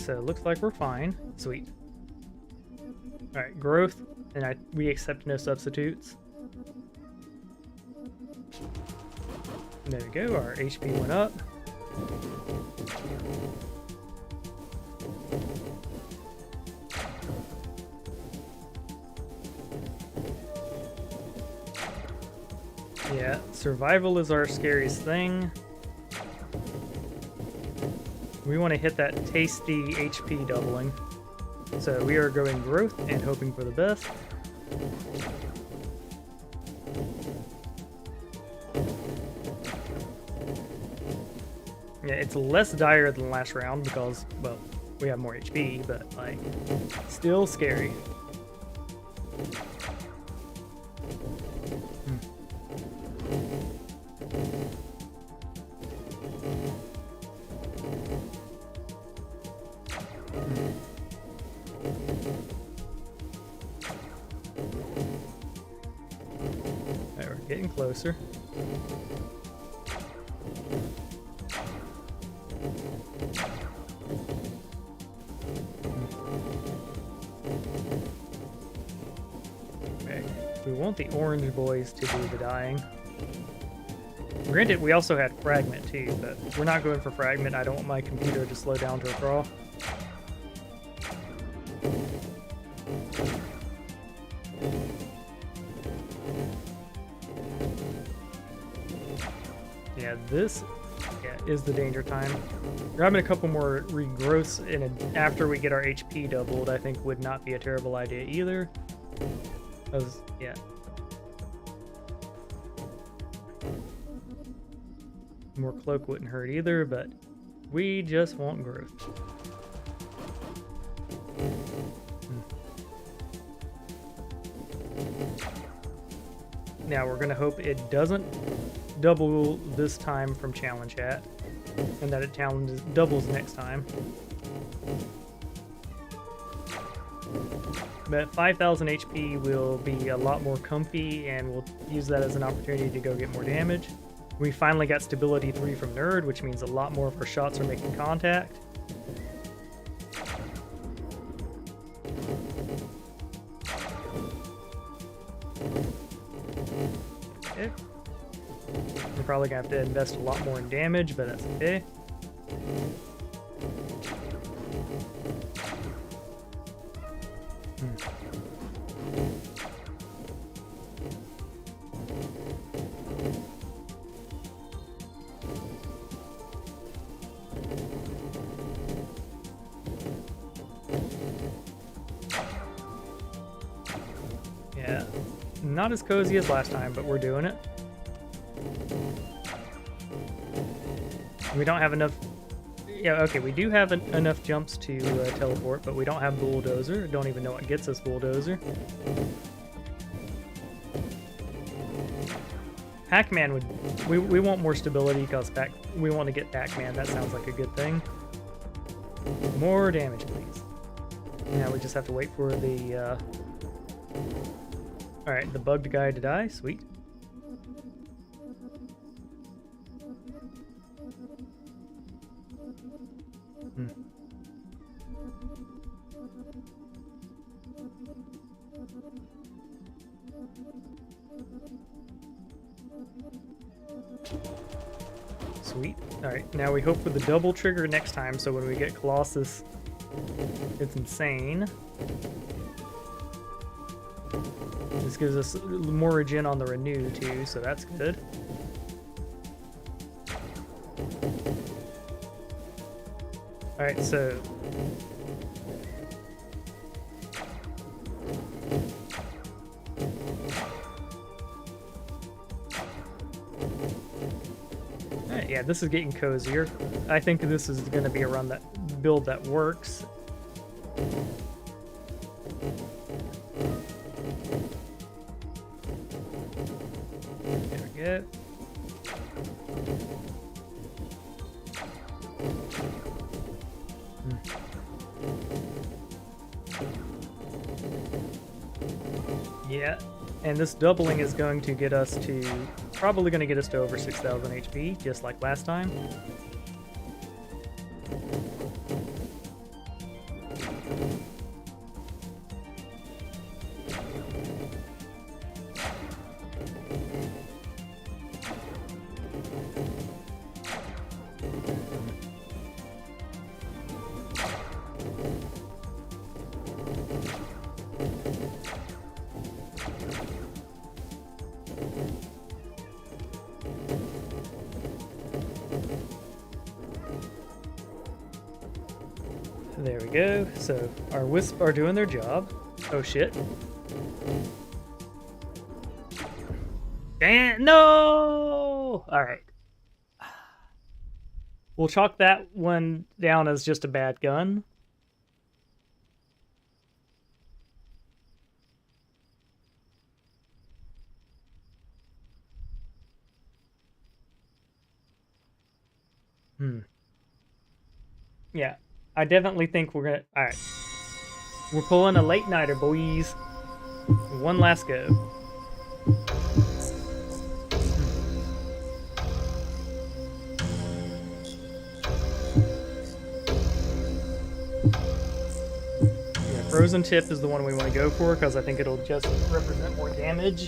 so it looks like we're fine. Sweet. Alright, growth, and we accept no substitutes. There we go, our HP went up. Yeah, survival is our scariest thing. We want to hit that tasty HP doubling. So we are going growth and hoping for the best. Yeah, it's less dire than last round because, well, we have more HP, but, like, still scary. Alright, we're getting closer. Okay, we want the orange boys to do the dying. Granted, we also had fragment too, but we're not going for fragment. I don't want my computer to slow down to a crawl. Yeah, this is the danger time. Grabbing a couple more regrowths after we get our HP doubled, I think would not be a terrible idea either. Because, yeah. More cloak wouldn't hurt either, but we just want growth. Now we're going to hope it doesn't double this time from challenge hat, and that it doubles next time. But 5,000 HP will be a lot more comfy, and we'll use that as an opportunity to go get more damage. We finally got stability 3 from Nerd, which means a lot more of our shots are making contact. Okay. We're probably gonna have to invest a lot more in damage, but that's okay. Yeah, not as cozy as last time, but we're doing it. We don't have enough. Yeah, okay, we do have enough jumps to teleport, but we don't have Bulldozer. Don't even know what gets us Bulldozer. Pac-Man would... We want more stability because we want to get Pac-Man. That sounds like a good thing. More damage, please. Now we just have to wait for the... Alright, the bugged guy to die. Sweet. Sweet. Alright, now we hope for the double trigger next time, so when we get Colossus, it's insane. This gives us more regen on the renew too, so that's good. Alright, so... Alright, yeah, this is getting cozier. I think this is going to be a build that works. There we go. Yeah, and this doubling is going to get us to, probably going to get us to over 6,000 HP, just like last time. we go. So our wisps are doing their job. Oh shit. Damn, no! Alright. We'll chalk that one down as just a bad gun. Yeah, I definitely think we're gonna... Alright. We're pulling a late nighter, boys. One last go. Yeah, frozen tip is the one we want to go for because I think it'll just represent more damage.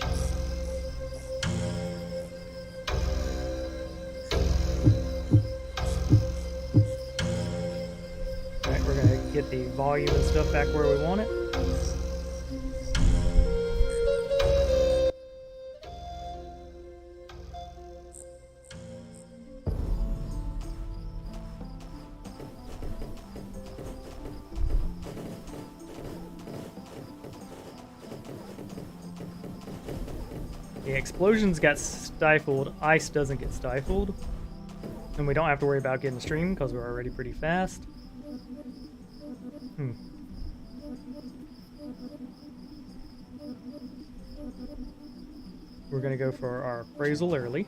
Alright, we're gonna get the volume and stuff back where we want it. The explosions got stifled, ice doesn't get stifled. And we don't have to worry about getting a stream because we're already pretty fast. We're gonna go for our appraisal early.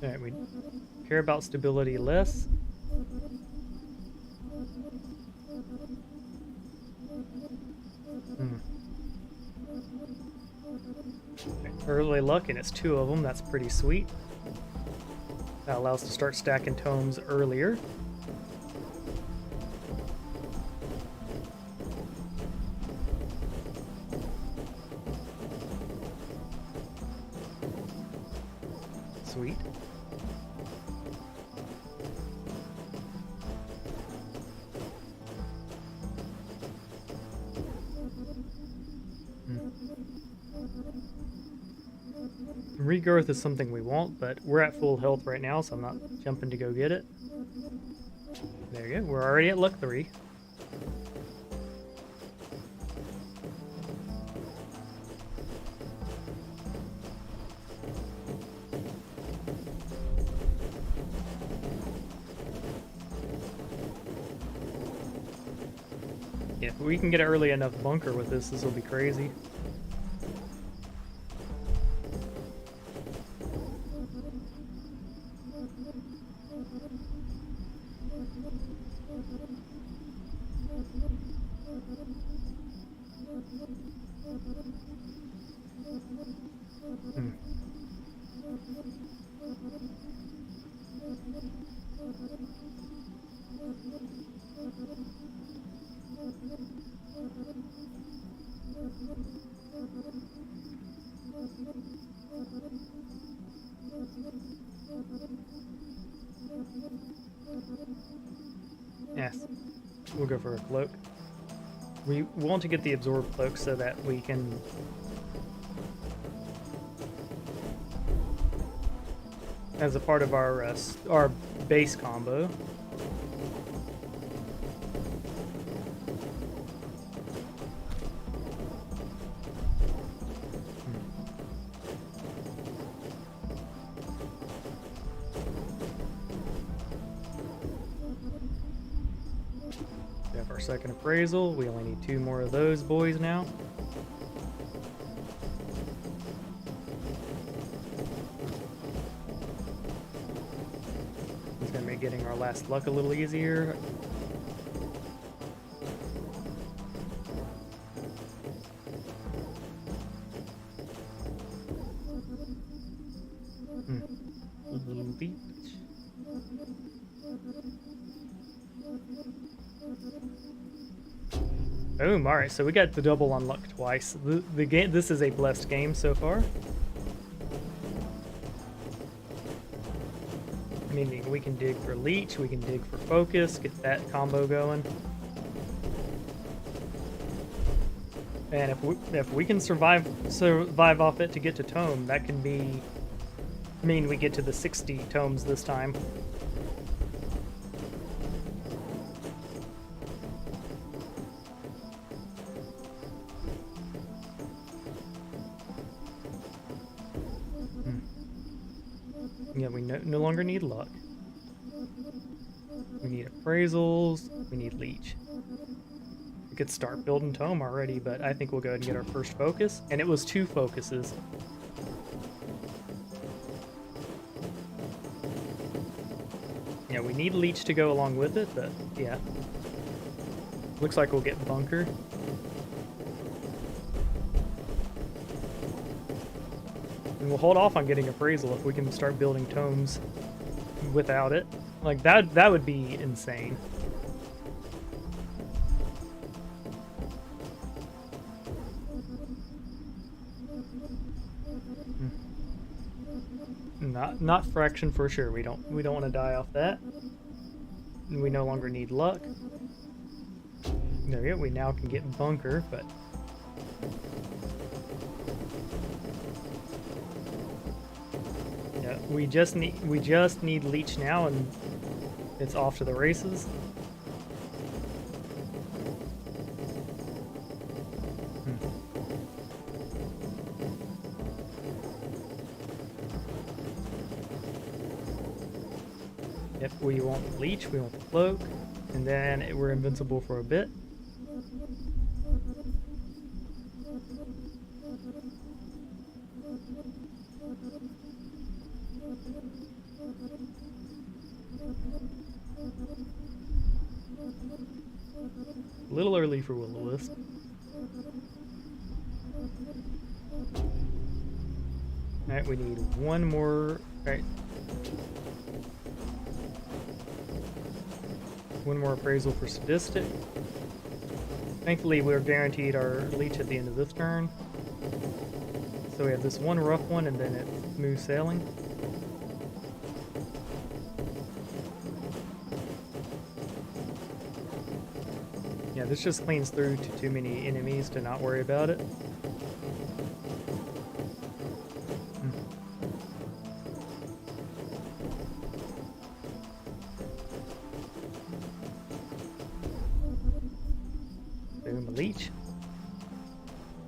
Alright, we care about stability less. Early luck, and it's 2 of them. That's pretty sweet. That allows us to start stacking tomes earlier. Sweet. Regrowth is something we want, but we're at full health right now, so I'm not jumping to go get it. There you go. We're already at luck 3. Yeah, if we can get an early enough bunker with this, this will be crazy. Yes, we'll go for a cloak. We want to get the absorb cloak so that we can as a part of our base combo. We have our second appraisal. We only need 2 more of those boys now. It's gonna make getting our last luck a little easier. A little beach. Boom! All right, so we got the double on luck twice. The game. This is a blessed game so far. Meaning we can dig for leech, we can dig for focus, get that combo going. And if we can survive off it to get to tome, that can mean we get to the 60 tomes this time. Yeah, we no longer need luck. We need appraisals, we need leech. We could start building tome already, but I think we'll go ahead and get our first focus. And it was 2 focuses. Yeah, we need leech to go along with it, but yeah. Looks like we'll get bunker. And we'll hold off on getting appraisal if we can start building tomes without it. Like that would be insane. Not fraction for sure. We don't want to die off that. And we no longer need luck. There we go. We now can get bunker, but yeah, we just need leech now, and it's off to the races. If we want the leech, we want the cloak, and then we're invincible for a bit. A little early for Will-O-Wisp. Alright, we need one more. Alright. One more appraisal for sadistic. Thankfully, we're guaranteed our leech at the end of this turn. So we have this one rough one, and then it's smooth sailing. Yeah, this just cleans through to too many enemies to not worry about it. Boom, leech.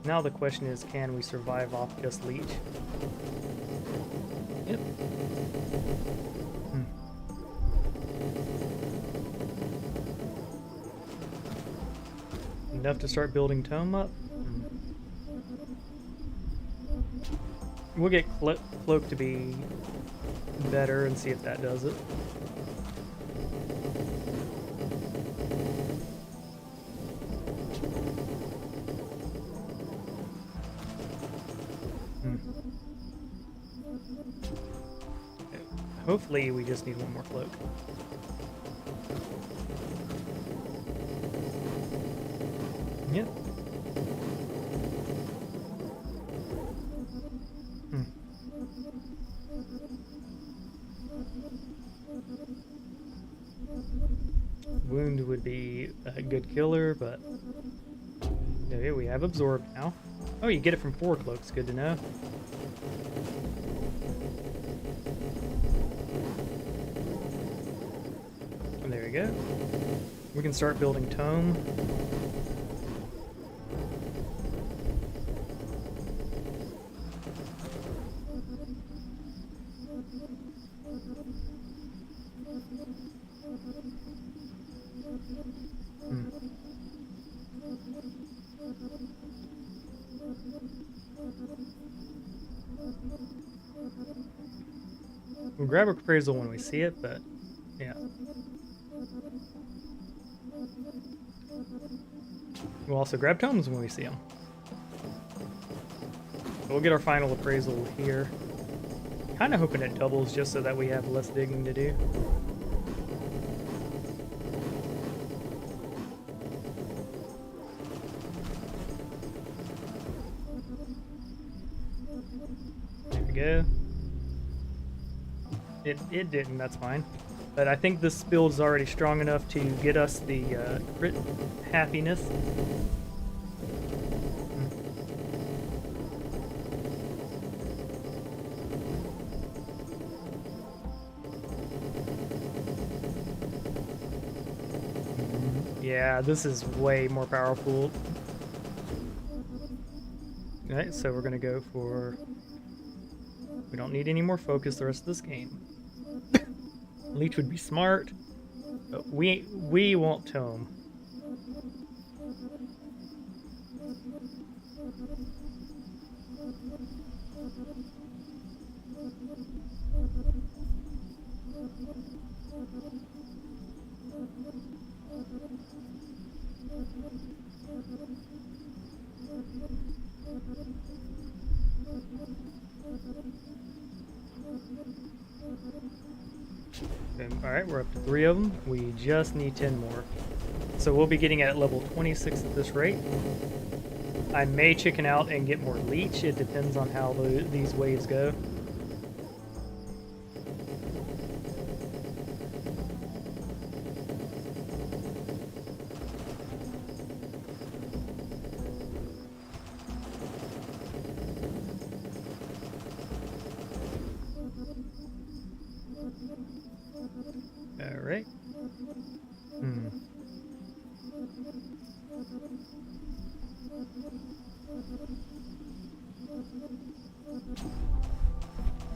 Now the question is, can we survive off just leech? Yep. Enough to start building tome up. We'll get cloak to be better and see if that does it. Hopefully we just need one more cloak. Yep. Wound would be a good killer, but okay, we have absorb now. Oh, you get it from 4 cloaks. Good to know. And there we go. We can start building tome. We'll grab appraisal when we see it, but yeah. We'll also grab tomes when we see them. We'll get our final appraisal here. Kind of hoping it doubles just so that we have less digging to do. There we go. It didn't, that's fine. But I think this build is already strong enough to get us the crit happiness. Yeah, this is way more powerful. Alright, so we're gonna go for... We don't need any more focus the rest of this game. Leech would be smart, but we won't tome. Alright, we're up to 3 of them. We just need 10 more. So we'll be getting at level 26 at this rate. I may chicken out and get more leech. It depends on how these waves go. Alright.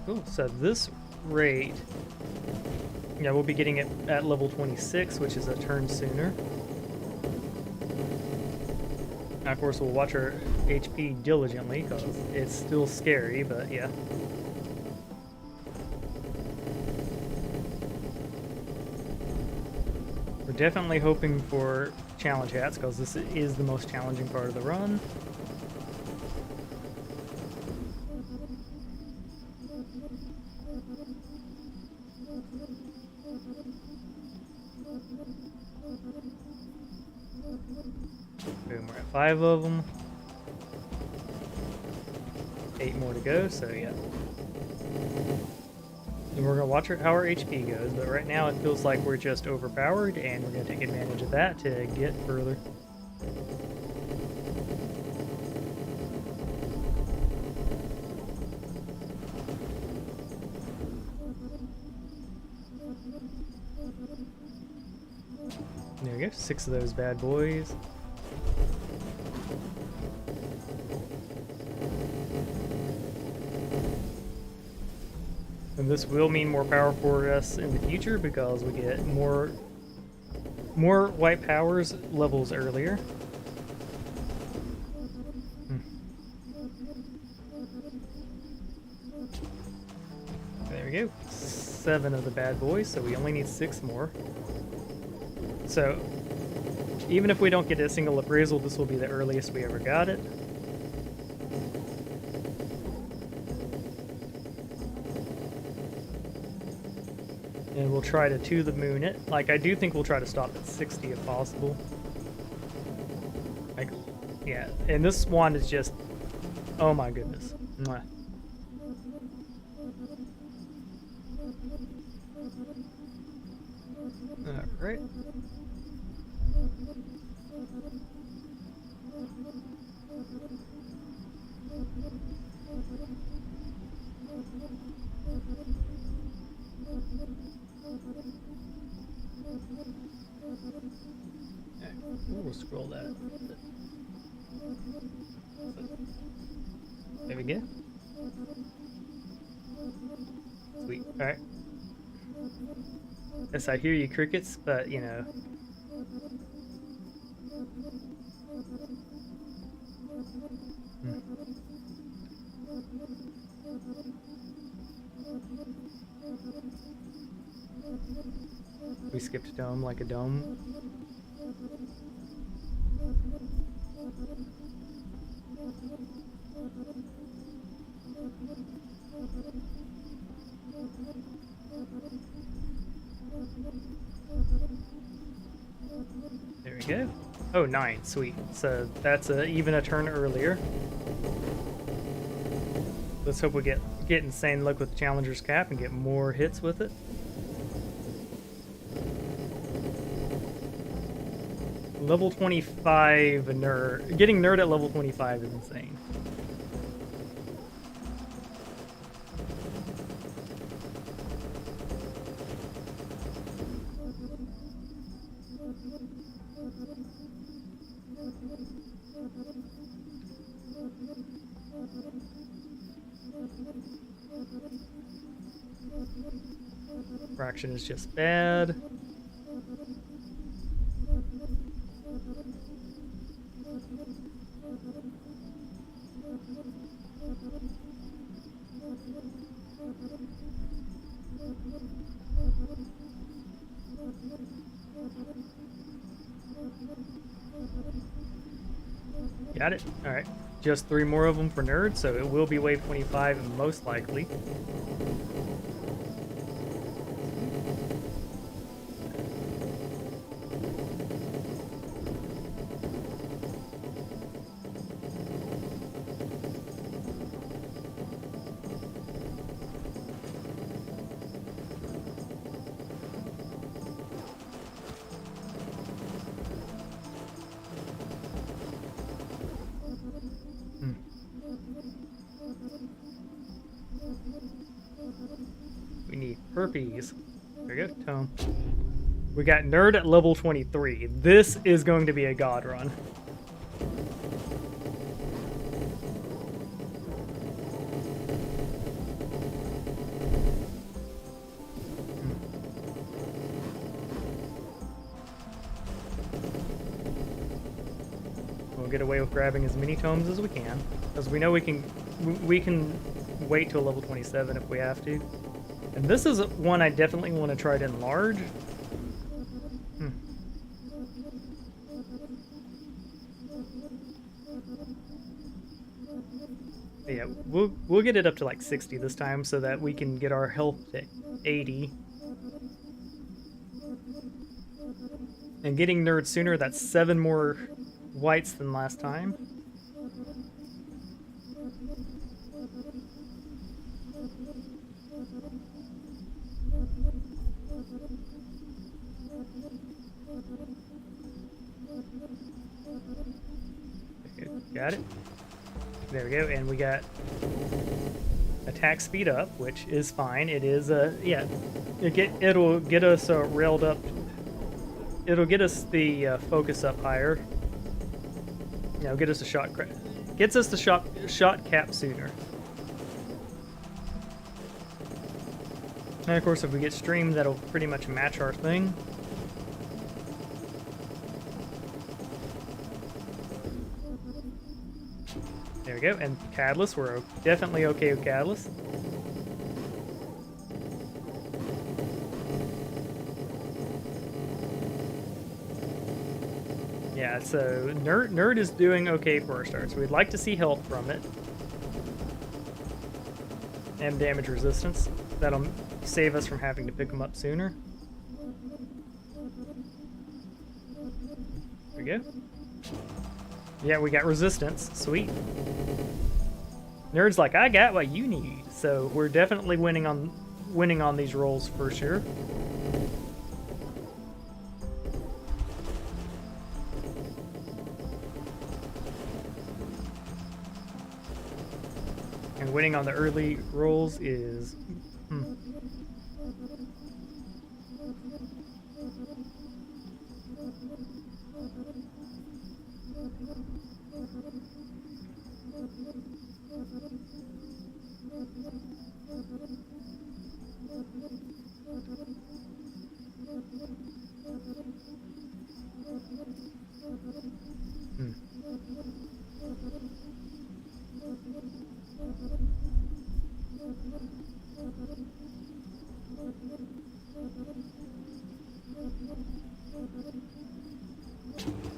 Cool, so this rate, yeah, we'll be getting it at level 26, which is a turn sooner. Now, of course, we'll watch our HP diligently, because it's still scary, but yeah. We're definitely hoping for challenge hats, because this is the most challenging part of the run. Boom, we're at 5 of them. 8 more to go, so yeah. And we're going to watch how our HP goes, but right now it feels like we're just overpowered, and we're going to take advantage of that to get further. There we go, 6 of those bad boys. And this will mean more power for us in the future because we get more white powers levels earlier. There we go. 7 of the bad boys, so we only need 6 more. So, even if we don't get a single appraisal, this will be the earliest we ever got it. And we'll try to the moon it. Like, I do think we'll try to stop at 60 if possible. Like, yeah. And this one is just... Oh my goodness. Mwah. Alright. We'll scroll that. There we go. Sweet. Alright. Yes, I hear you, crickets, but you know. We skipped a dome like a dome. There we go. Oh, 9. Sweet. So that's even a turn earlier. Let's hope we get get insane luck with Challenger's Cap and get more hits with it. Level 25 nerd. Getting nerd at level 25 is insane. Fraction is just bad. Got it. All right. Just 3 more of them for nerds, so it will be wave 25 most likely. We need herpes. There we go, tome. We got nerd at level 23. This is going to be a god run. We'll get away with grabbing as many tomes as we can, because we know we can wait till level 27 if we have to. And this is one I definitely want to try to enlarge. Yeah, we'll get it up to like 60 this time so that we can get our health to 80. And getting nerd sooner, that's 7 more whites than last time. Okay, got it. There we go, and we got attack speed up, which is fine. It is yeah, it'll get us railed up. It'll get us the focus up higher. You know, get us a shot. Gets us the shot cap sooner. And of course, if we get stream, that'll pretty much match our thing. There we go, and Catalyst, we're definitely okay with Catalyst. Yeah, so Nerd is doing okay for our start, so we'd like to see health from it. And damage resistance. That'll save us from having to pick them up sooner. There we go. Yeah, we got resistance. Sweet. Nerd's like, I got what you need. So we're definitely winning on these rolls for sure. And winning on the early rolls is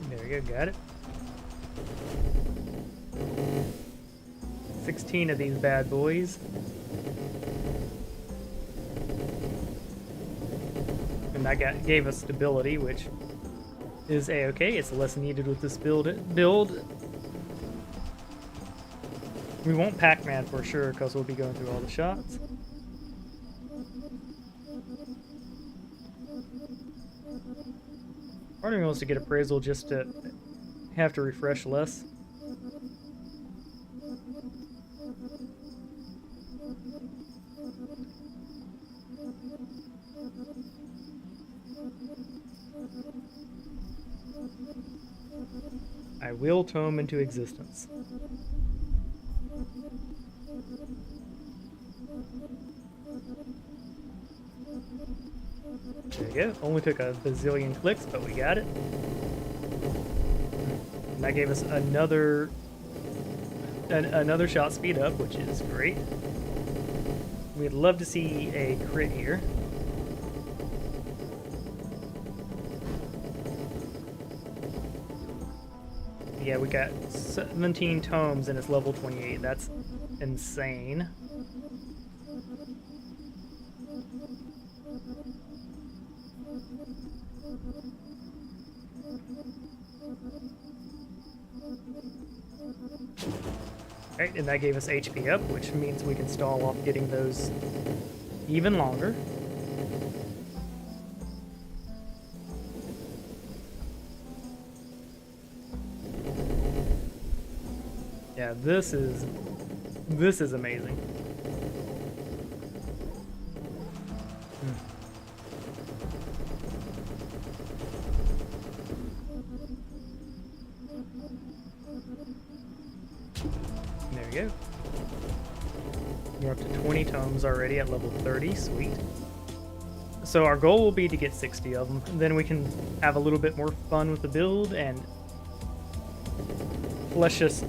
there we go, got it. 16 of these bad boys. And that gave us stability, which is a-okay. It's less needed with this build. We won't Pac-Man for sure because we'll be going through all the shots. Part of me wants to get appraisal just to have to refresh less. I will tome into existence. There you go. Only took a bazillion clicks, but we got it. And that gave us another shot speed up, which is great. We'd love to see a crit here. Yeah, we got 17 tomes and it's level 28. That's insane. Alright, and that gave us HP up, which means we can stall off getting those even longer. Yeah, this is amazing. There we go. We're up to 20 tomes already at level 30. Sweet. So our goal will be to get 60 of them. And then we can have a little bit more fun with the build and flesh us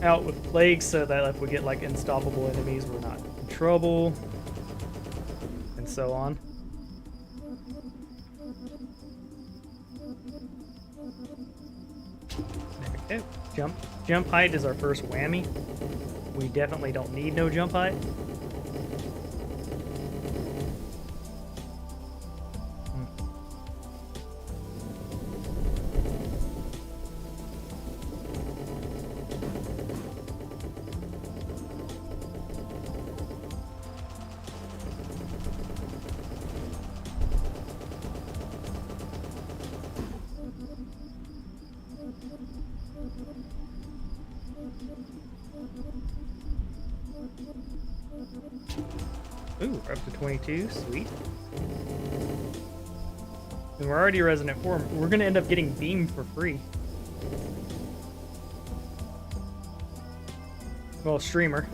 out with plagues so that if we get like unstoppable enemies, we're not in trouble. And so on. There we go. Jump height is our first whammy. We definitely don't need no jump height. Ooh, we're up to 22, sweet. And we're already Resonant Form. We're gonna end up getting Beam for free. Well, Streamer.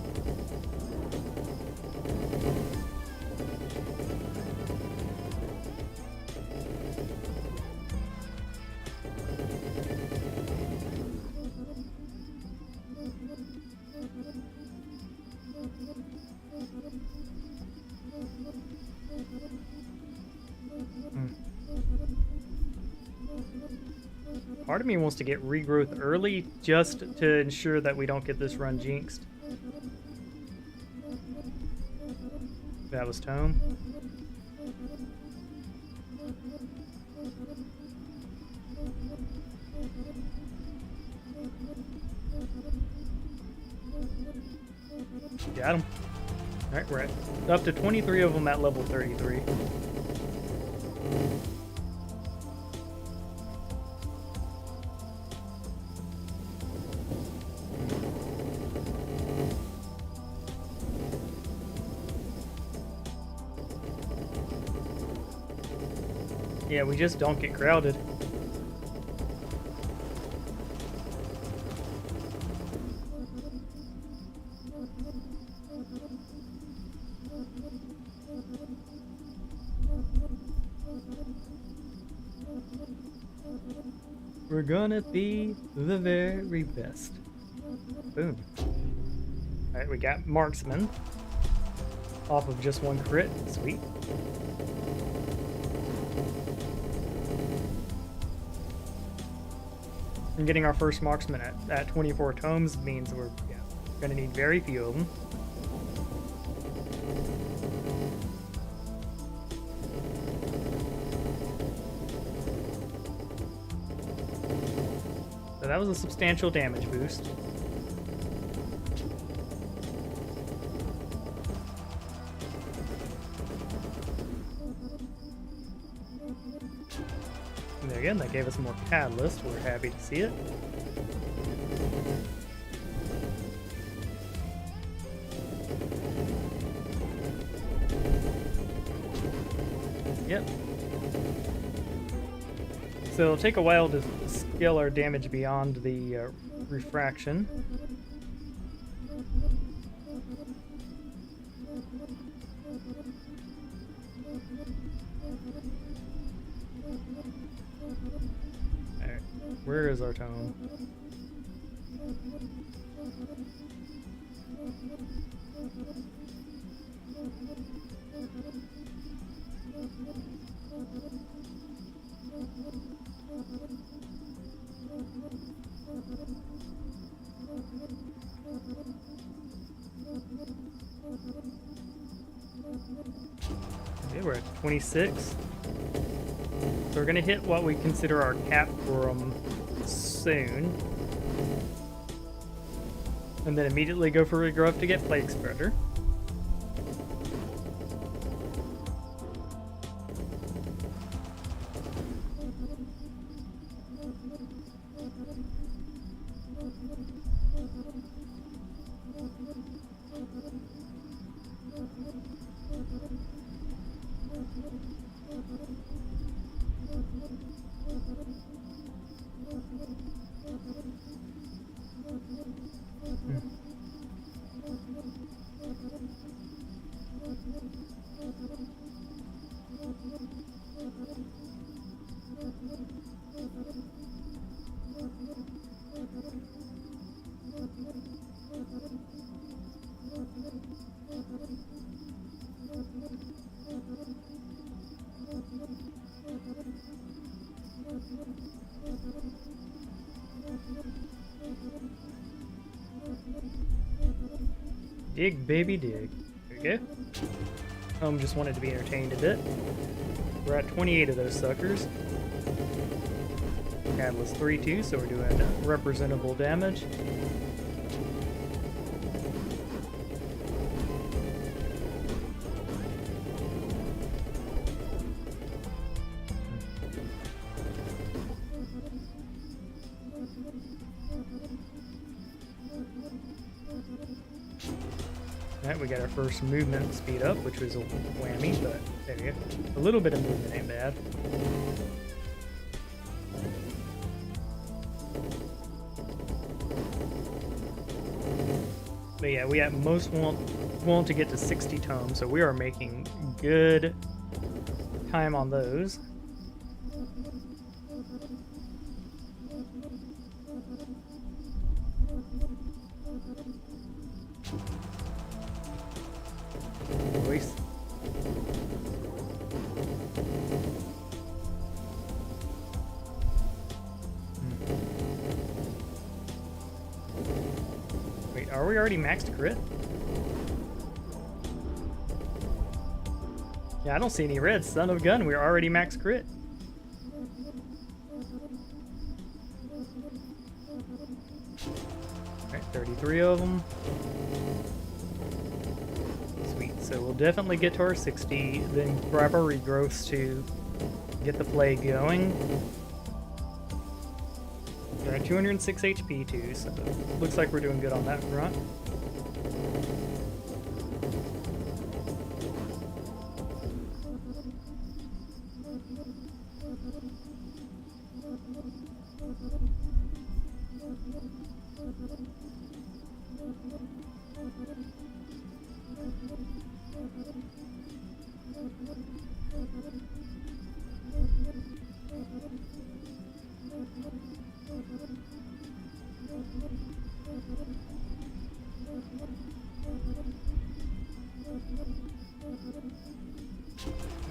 Part of me wants to get regrowth early just to ensure that we don't get this run jinxed. That was Tome. Got him. Alright, we're up to 23 of them at level 33. Yeah, we just don't get crowded. We're gonna be the very best. Boom. Alright, we got Marksman off of just one crit. Sweet. And getting our first Marksman at 24 tomes means we're gonna need very few of them. So that was a substantial damage boost. And there again, that gave us more catalyst. We're happy to see it. Yep. So it'll take a while to scale our damage beyond the refraction. Alright, where is our tome? Okay, we're at 26. So we're going to hit what we consider our cap for them soon. And then immediately go for regrowth to get plague spreader. Dig, baby, dig. There we go. Just wanted to be entertained a bit. We're at 28 of those suckers. Catalyst 3-2, so we're doing representable damage. Alright, we got our first movement speed up, which was a whammy, but there you go. A little bit of movement ain't bad. But yeah, we at most want to get to 60 tomes, so we are making good time on those. Voice. Wait, are we already maxed crit? Yeah, I don't see any red. Son of a gun, we're already max crit. Alright, 33 of them. Sweet, so we'll definitely get to our 60, then grab our regrowths to get the plague going. We're at 206 HP too, so looks like we're doing good on that front.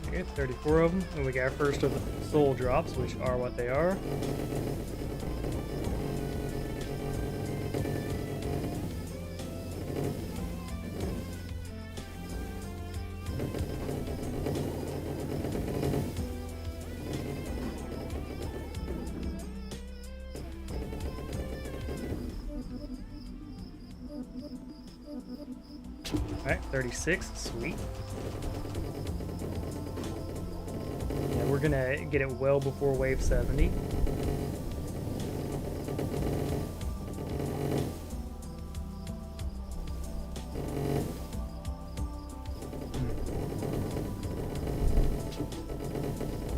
Okay, 34 of them, and we got our first of the soul drops, which are what they are. Alright, 36, sweet. Yeah, we're gonna get it well before wave 70.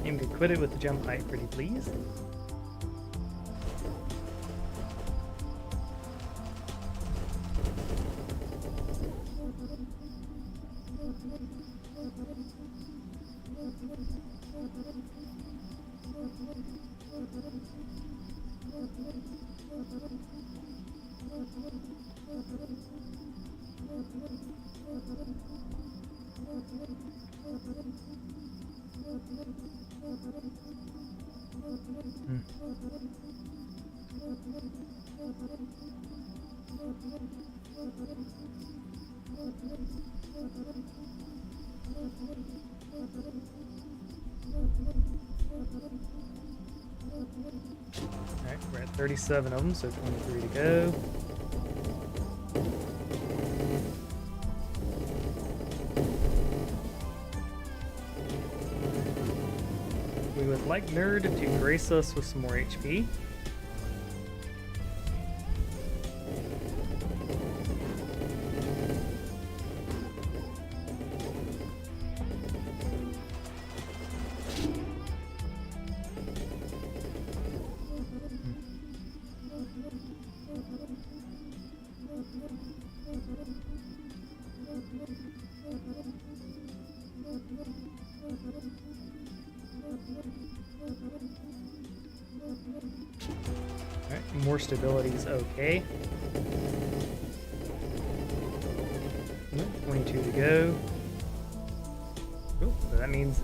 Aim to quit it with the jump height, pretty please. Alright, we're at 37 of them, so 23 to go. We would like Nerd to grace us with some more HP. Alright, more stability is okay. 22 to go. Cool. So that means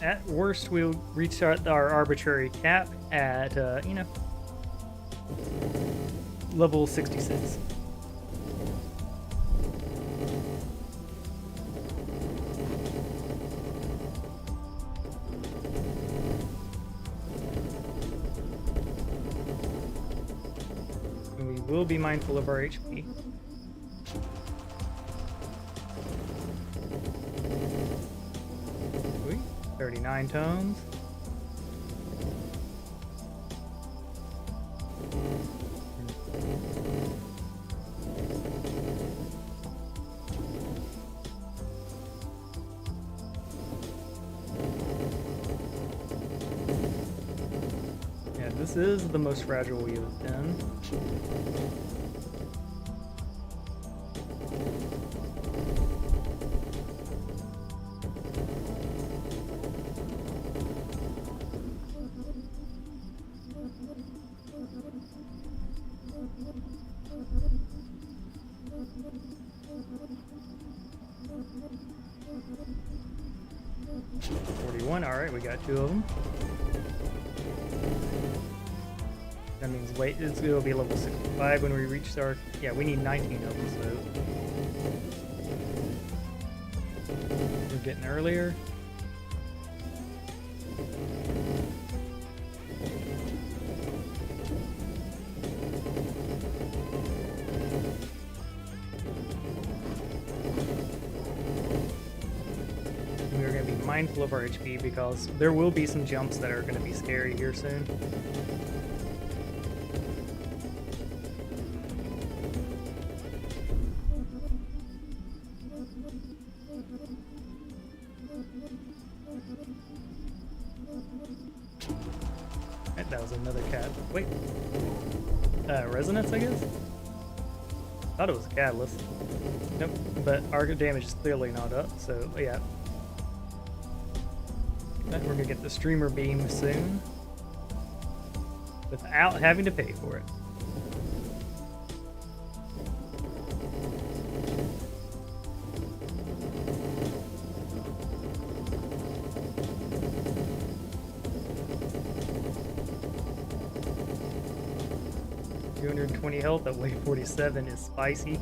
at worst we'll reach our arbitrary cap at, level 66. We'll be mindful of our HP. Sweet. 39 tones. Yeah, this is the most fragile we have done. Alright, we got 2 of them. That means it'll be level 65 when we reach our... Yeah, we need 19 of them, so... We're getting earlier. Mindful of our HP because there will be some jumps that are going to be scary here soon. That was another cat. Wait. Resonance, I guess? Thought it was a catalyst. Nope, but our damage is clearly not up, so yeah. We're gonna get the streamer beam soon without having to pay for it. $220 health at wave 47 is spicy.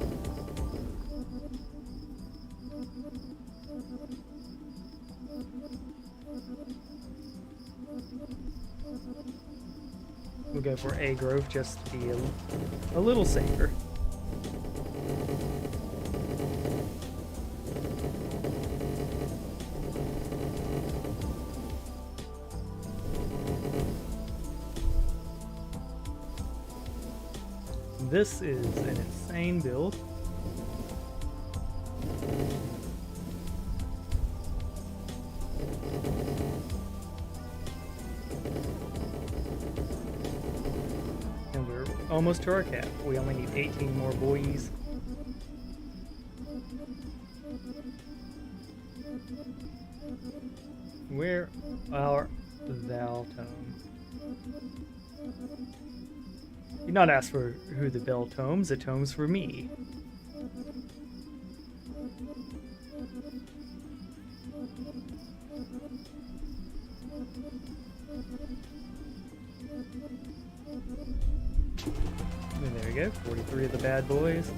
We'll go for A growth just to be a little safer. this is an insane build. And we're almost to our cap. We only need 18 more boys. Where are thou tomes? You not ask for who the bell tomes, it tomes for me. And there we go, 43 of the bad boys.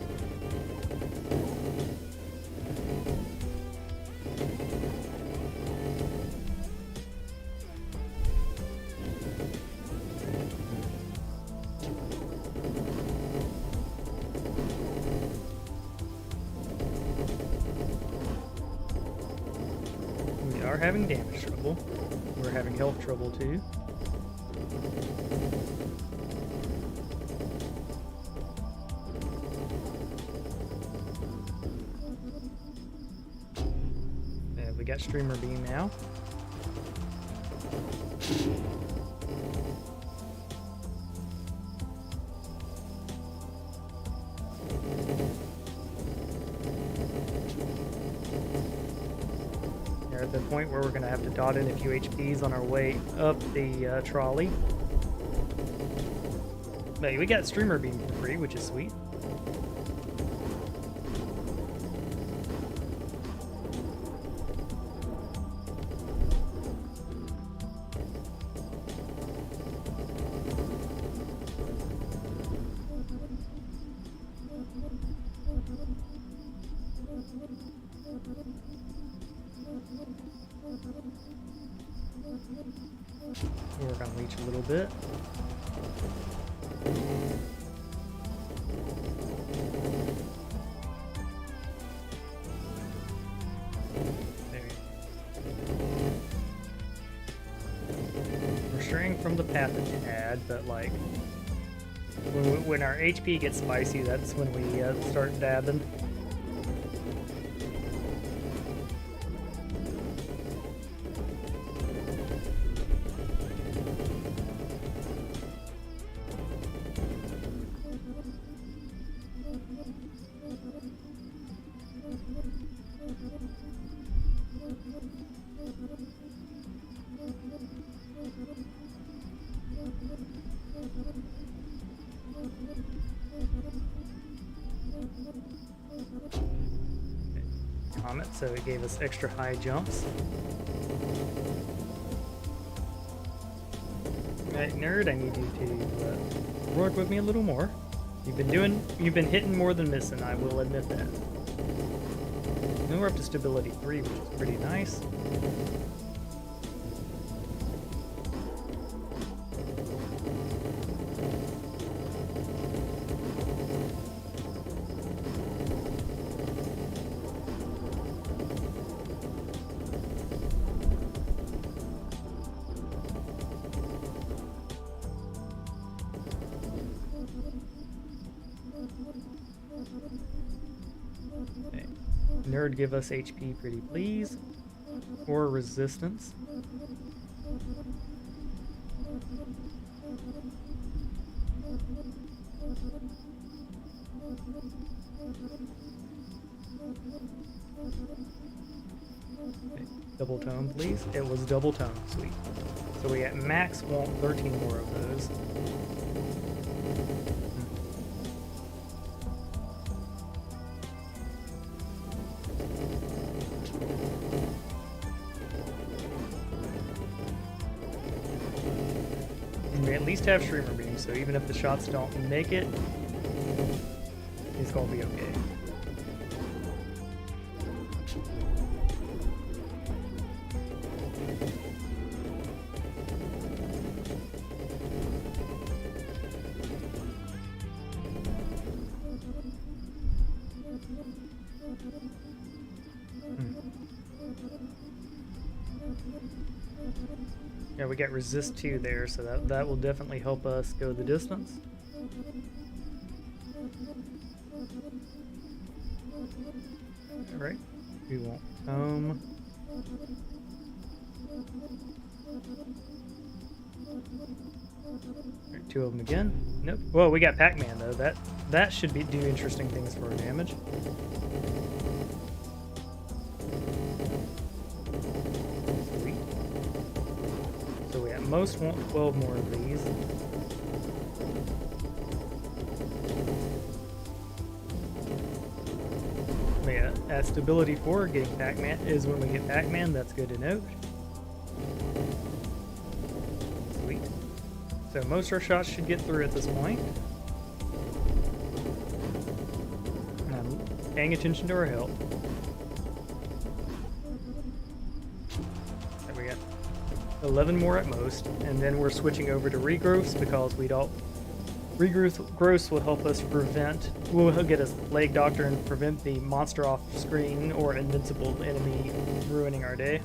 We are having damage trouble. We're having health trouble too. And we got streamer beam now. We're at the point where we're going to have to dot in a few HPs on our way up the trolley. But we got streamer beam for free, which is sweet. Work on leech a little bit. There. We're straying from the path that you had, but like when our HP gets spicy, that's when we start dabbing. Comet, so it gave us extra high jumps. Alright, nerd, I need you to work with me a little more. You've been hitting more than missing, I will admit that. Now we're up to stability 3, which is pretty nice. Okay. Nerd, give us HP pretty please. Or resistance. Okay. Double tone, please. It was double tone, sweet. So we at max want 13 more of those. We at least have streamer beam, so even if the shots don't make it, it's gonna be okay. Yeah, we got resist 2 there, so that will definitely help us go the distance. Alright, we want home. Alright, 2 of them again. Nope. Well, we got Pac-Man though. That should do interesting things for our damage. Sweet. So we at most want 12 more of these. Yeah, at stability 4, getting Pac-Man is when we get Pac-Man. That's good to note. Sweet. So most of our shots should get through at this point. And I'm paying attention to our health. There we go. 11 more at most, and then we're switching over to regrowths because we don't. Regrowths will help us prevent. Will get us Plague Doctor and prevent the monster off screen or invincible enemy ruining our day.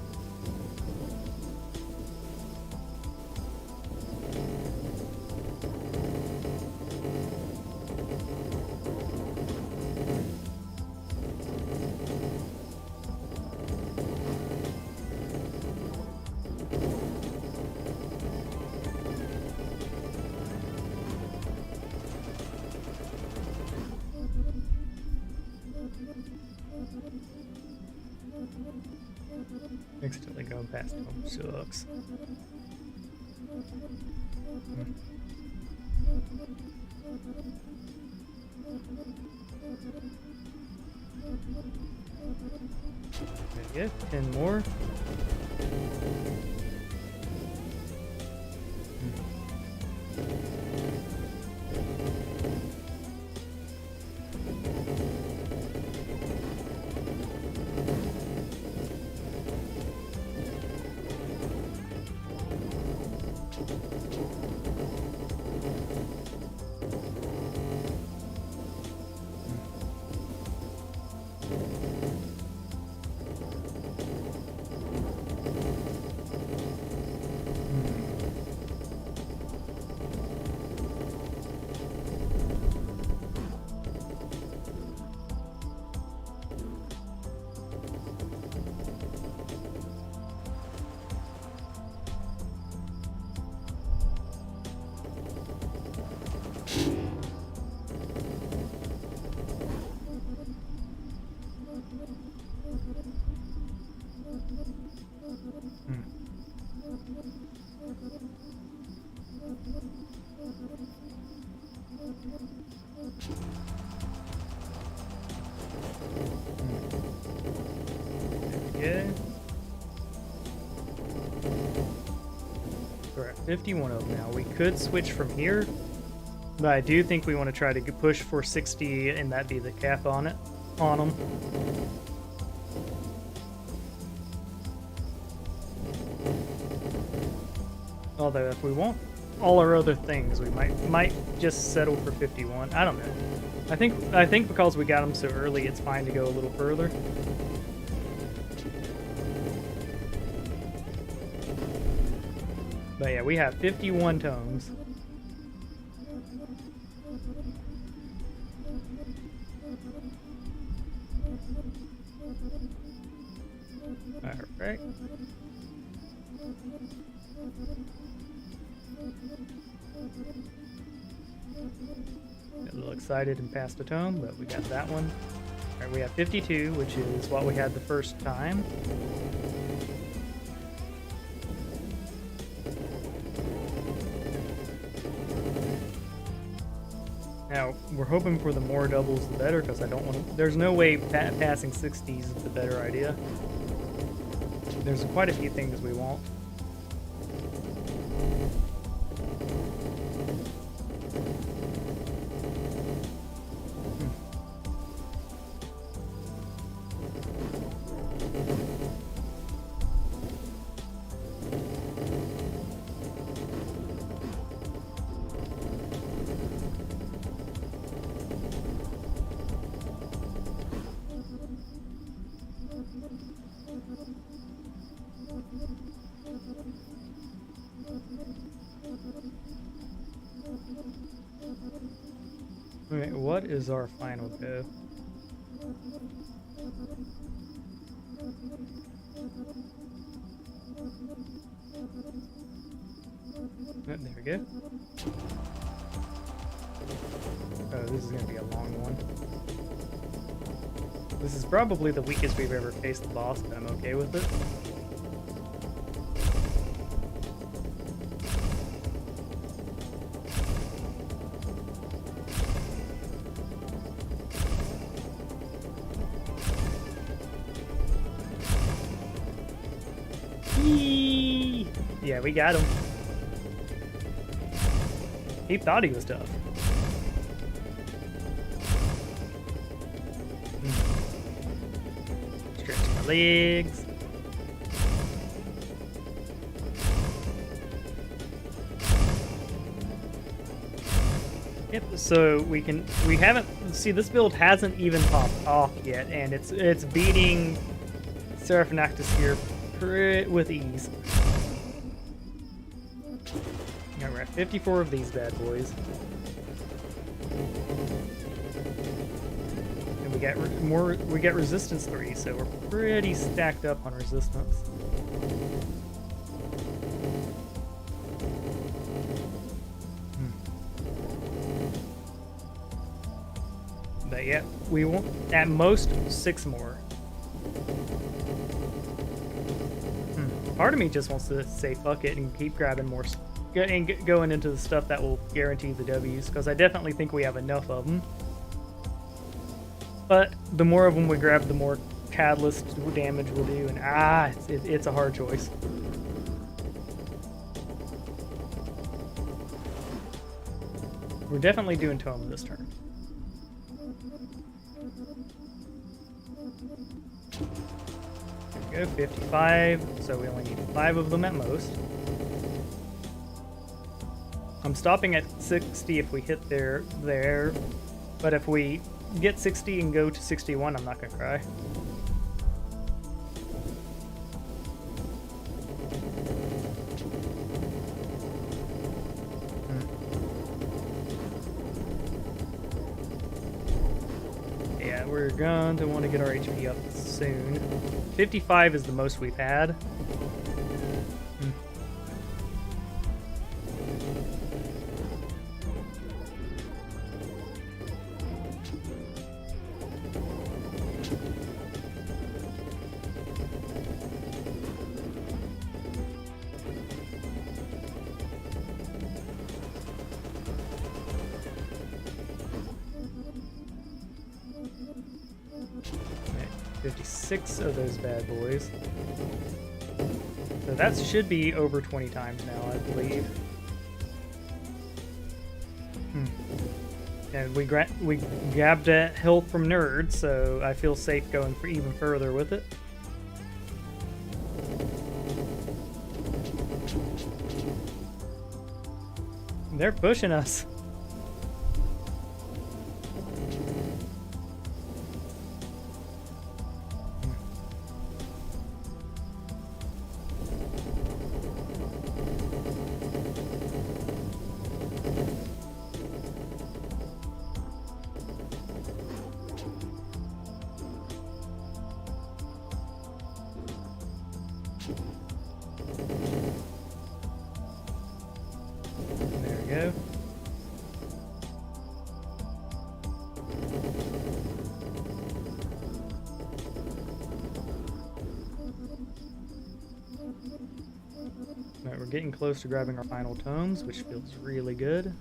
Accidentally going past him sucks. There you go, 10 more. There we go. We're at 51 of them now. We could switch from here, but I do think we want to try to push for 60 and that be the cap on them. Although if we want all our other things, we might just settle for 51. I don't know. I think because we got them so early, it's fine to go a little further. But yeah, we have 51 tomes. Alright. Got a little excited and passed a tome, but we got that one. Alright, we have 52, which is what we had the first time. Now, we're hoping for the more doubles the better, because I don't want to... There's no way passing 60s is the better idea. There's quite a few things we want. Wait, what is our final go? Oh, there we go. Oh, this is gonna be a long one. This is probably the weakest we've ever faced the boss, but I'm okay with it. Yee! Yeah, we got him. He thought he was tough. Stretch my legs. Yep, so we haven't, see, this build hasn't even popped off yet, and it's beating Seraph here with ease. Yeah, we're at 54 of these bad boys. And we get resistance 3, so we're pretty stacked up on resistance. But yeah, we want at most 6 more. Part of me just wants to say fuck it and keep grabbing more and going into the stuff that will guarantee the W's, because I definitely think we have enough of them. But the more of them we grab, the more catalyst damage we'll do, and it's a hard choice. We're definitely doing Tome this turn. There we go, 55, so we only need 5 of them at most. I'm stopping at 60 if we hit there, but if we get 60 and go to 61, I'm not gonna cry. Yeah, we're going to want to get our HP up soon. 55 is the most we've had. Okay, 56 of those bad boys. So that should be over 20 times now, I believe. And we grabbed that health from Nerd, so I feel safe going for even further with it. They're pushing us. There we go. Alright, we're getting close to grabbing our final tomes, which feels really good.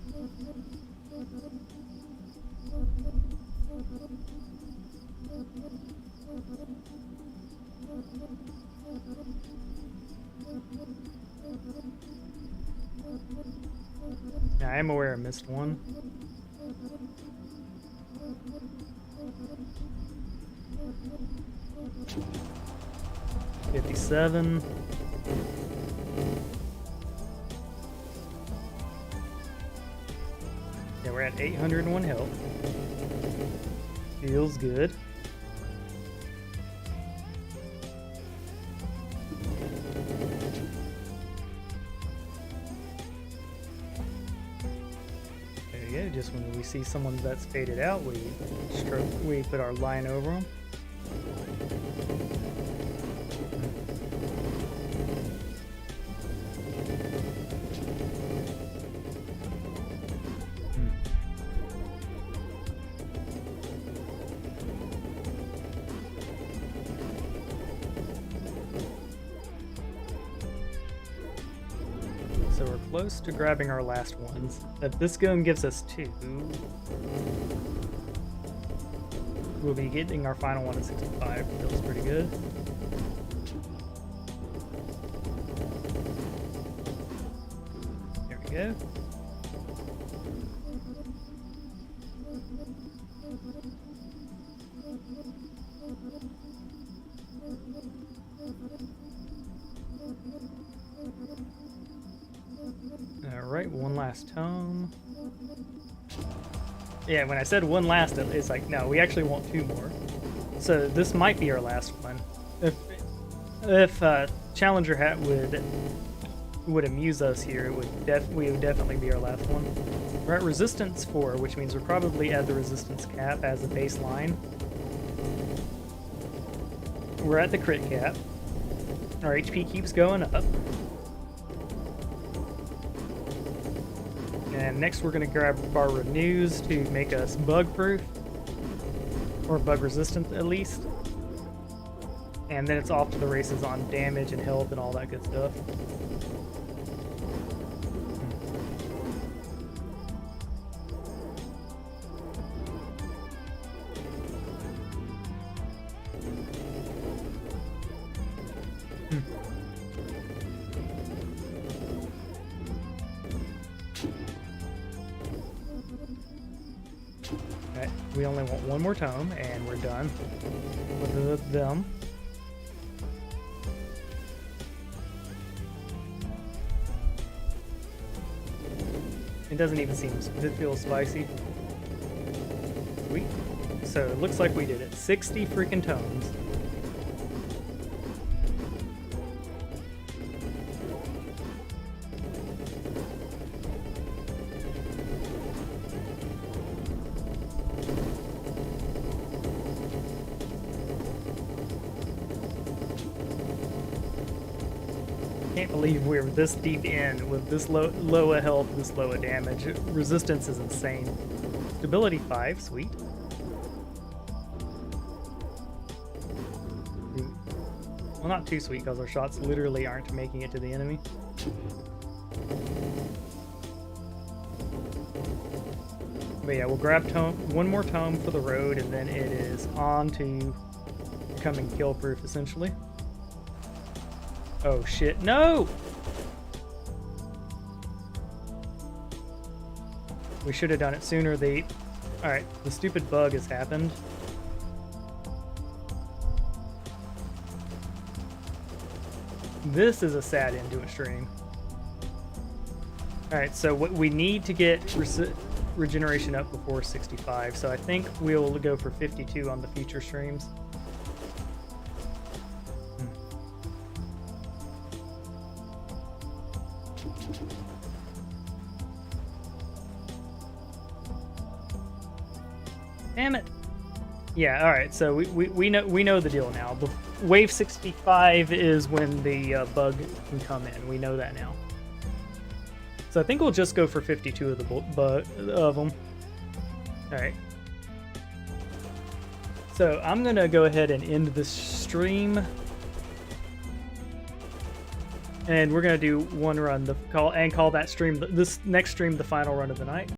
Yeah, I am aware I missed one. $57. Yeah, we're at 801 health. Feels good. There you go. Just when we see someone that's faded out, we put our line over them. So we're close to grabbing our last ones. If this gun gives us 2, we'll be getting our final one at 65. Feels pretty good. There we go. Alright, one last tome. Yeah, when I said one last, it's like, no, we actually want 2 more. So this might be our last one. If Challenger Hat would amuse us here, it would we would definitely be our last one. We're at resistance 4, which means we're probably at the resistance cap as a baseline. We're at the crit cap. Our HP keeps going up. And next we're going to grab our renews to make us bug proof. Or bug resistant at least. And then it's off to the races on damage and health and all that good stuff. Okay, we only want one more tome and we're done with them. It doesn't even seem, it feels spicy. Sweet. So it looks like we did it. 60 freaking tomes. Can't believe we're this deep in with this low of health, this low of damage. Resistance is insane. Stability 5, sweet. Well, not too sweet because our shots literally aren't making it to the enemy. But yeah, we'll grab one more tome for the road, and then it is on to becoming kill proof essentially. Oh shit, no! We should have done it sooner. Alright, the stupid bug has happened. This is a sad end to a stream. Alright, so what we need to get regeneration up before 65, so I think we'll go for 52 on the future streams. Damn it! Yeah, alright, so we know the deal now. Wave 65 is when the bug can come in. We know that now. So I think we'll just go for 52 of them. Alright. So I'm gonna go ahead and end this stream. And we're gonna do one run, call that stream, this next stream, the final run of the night.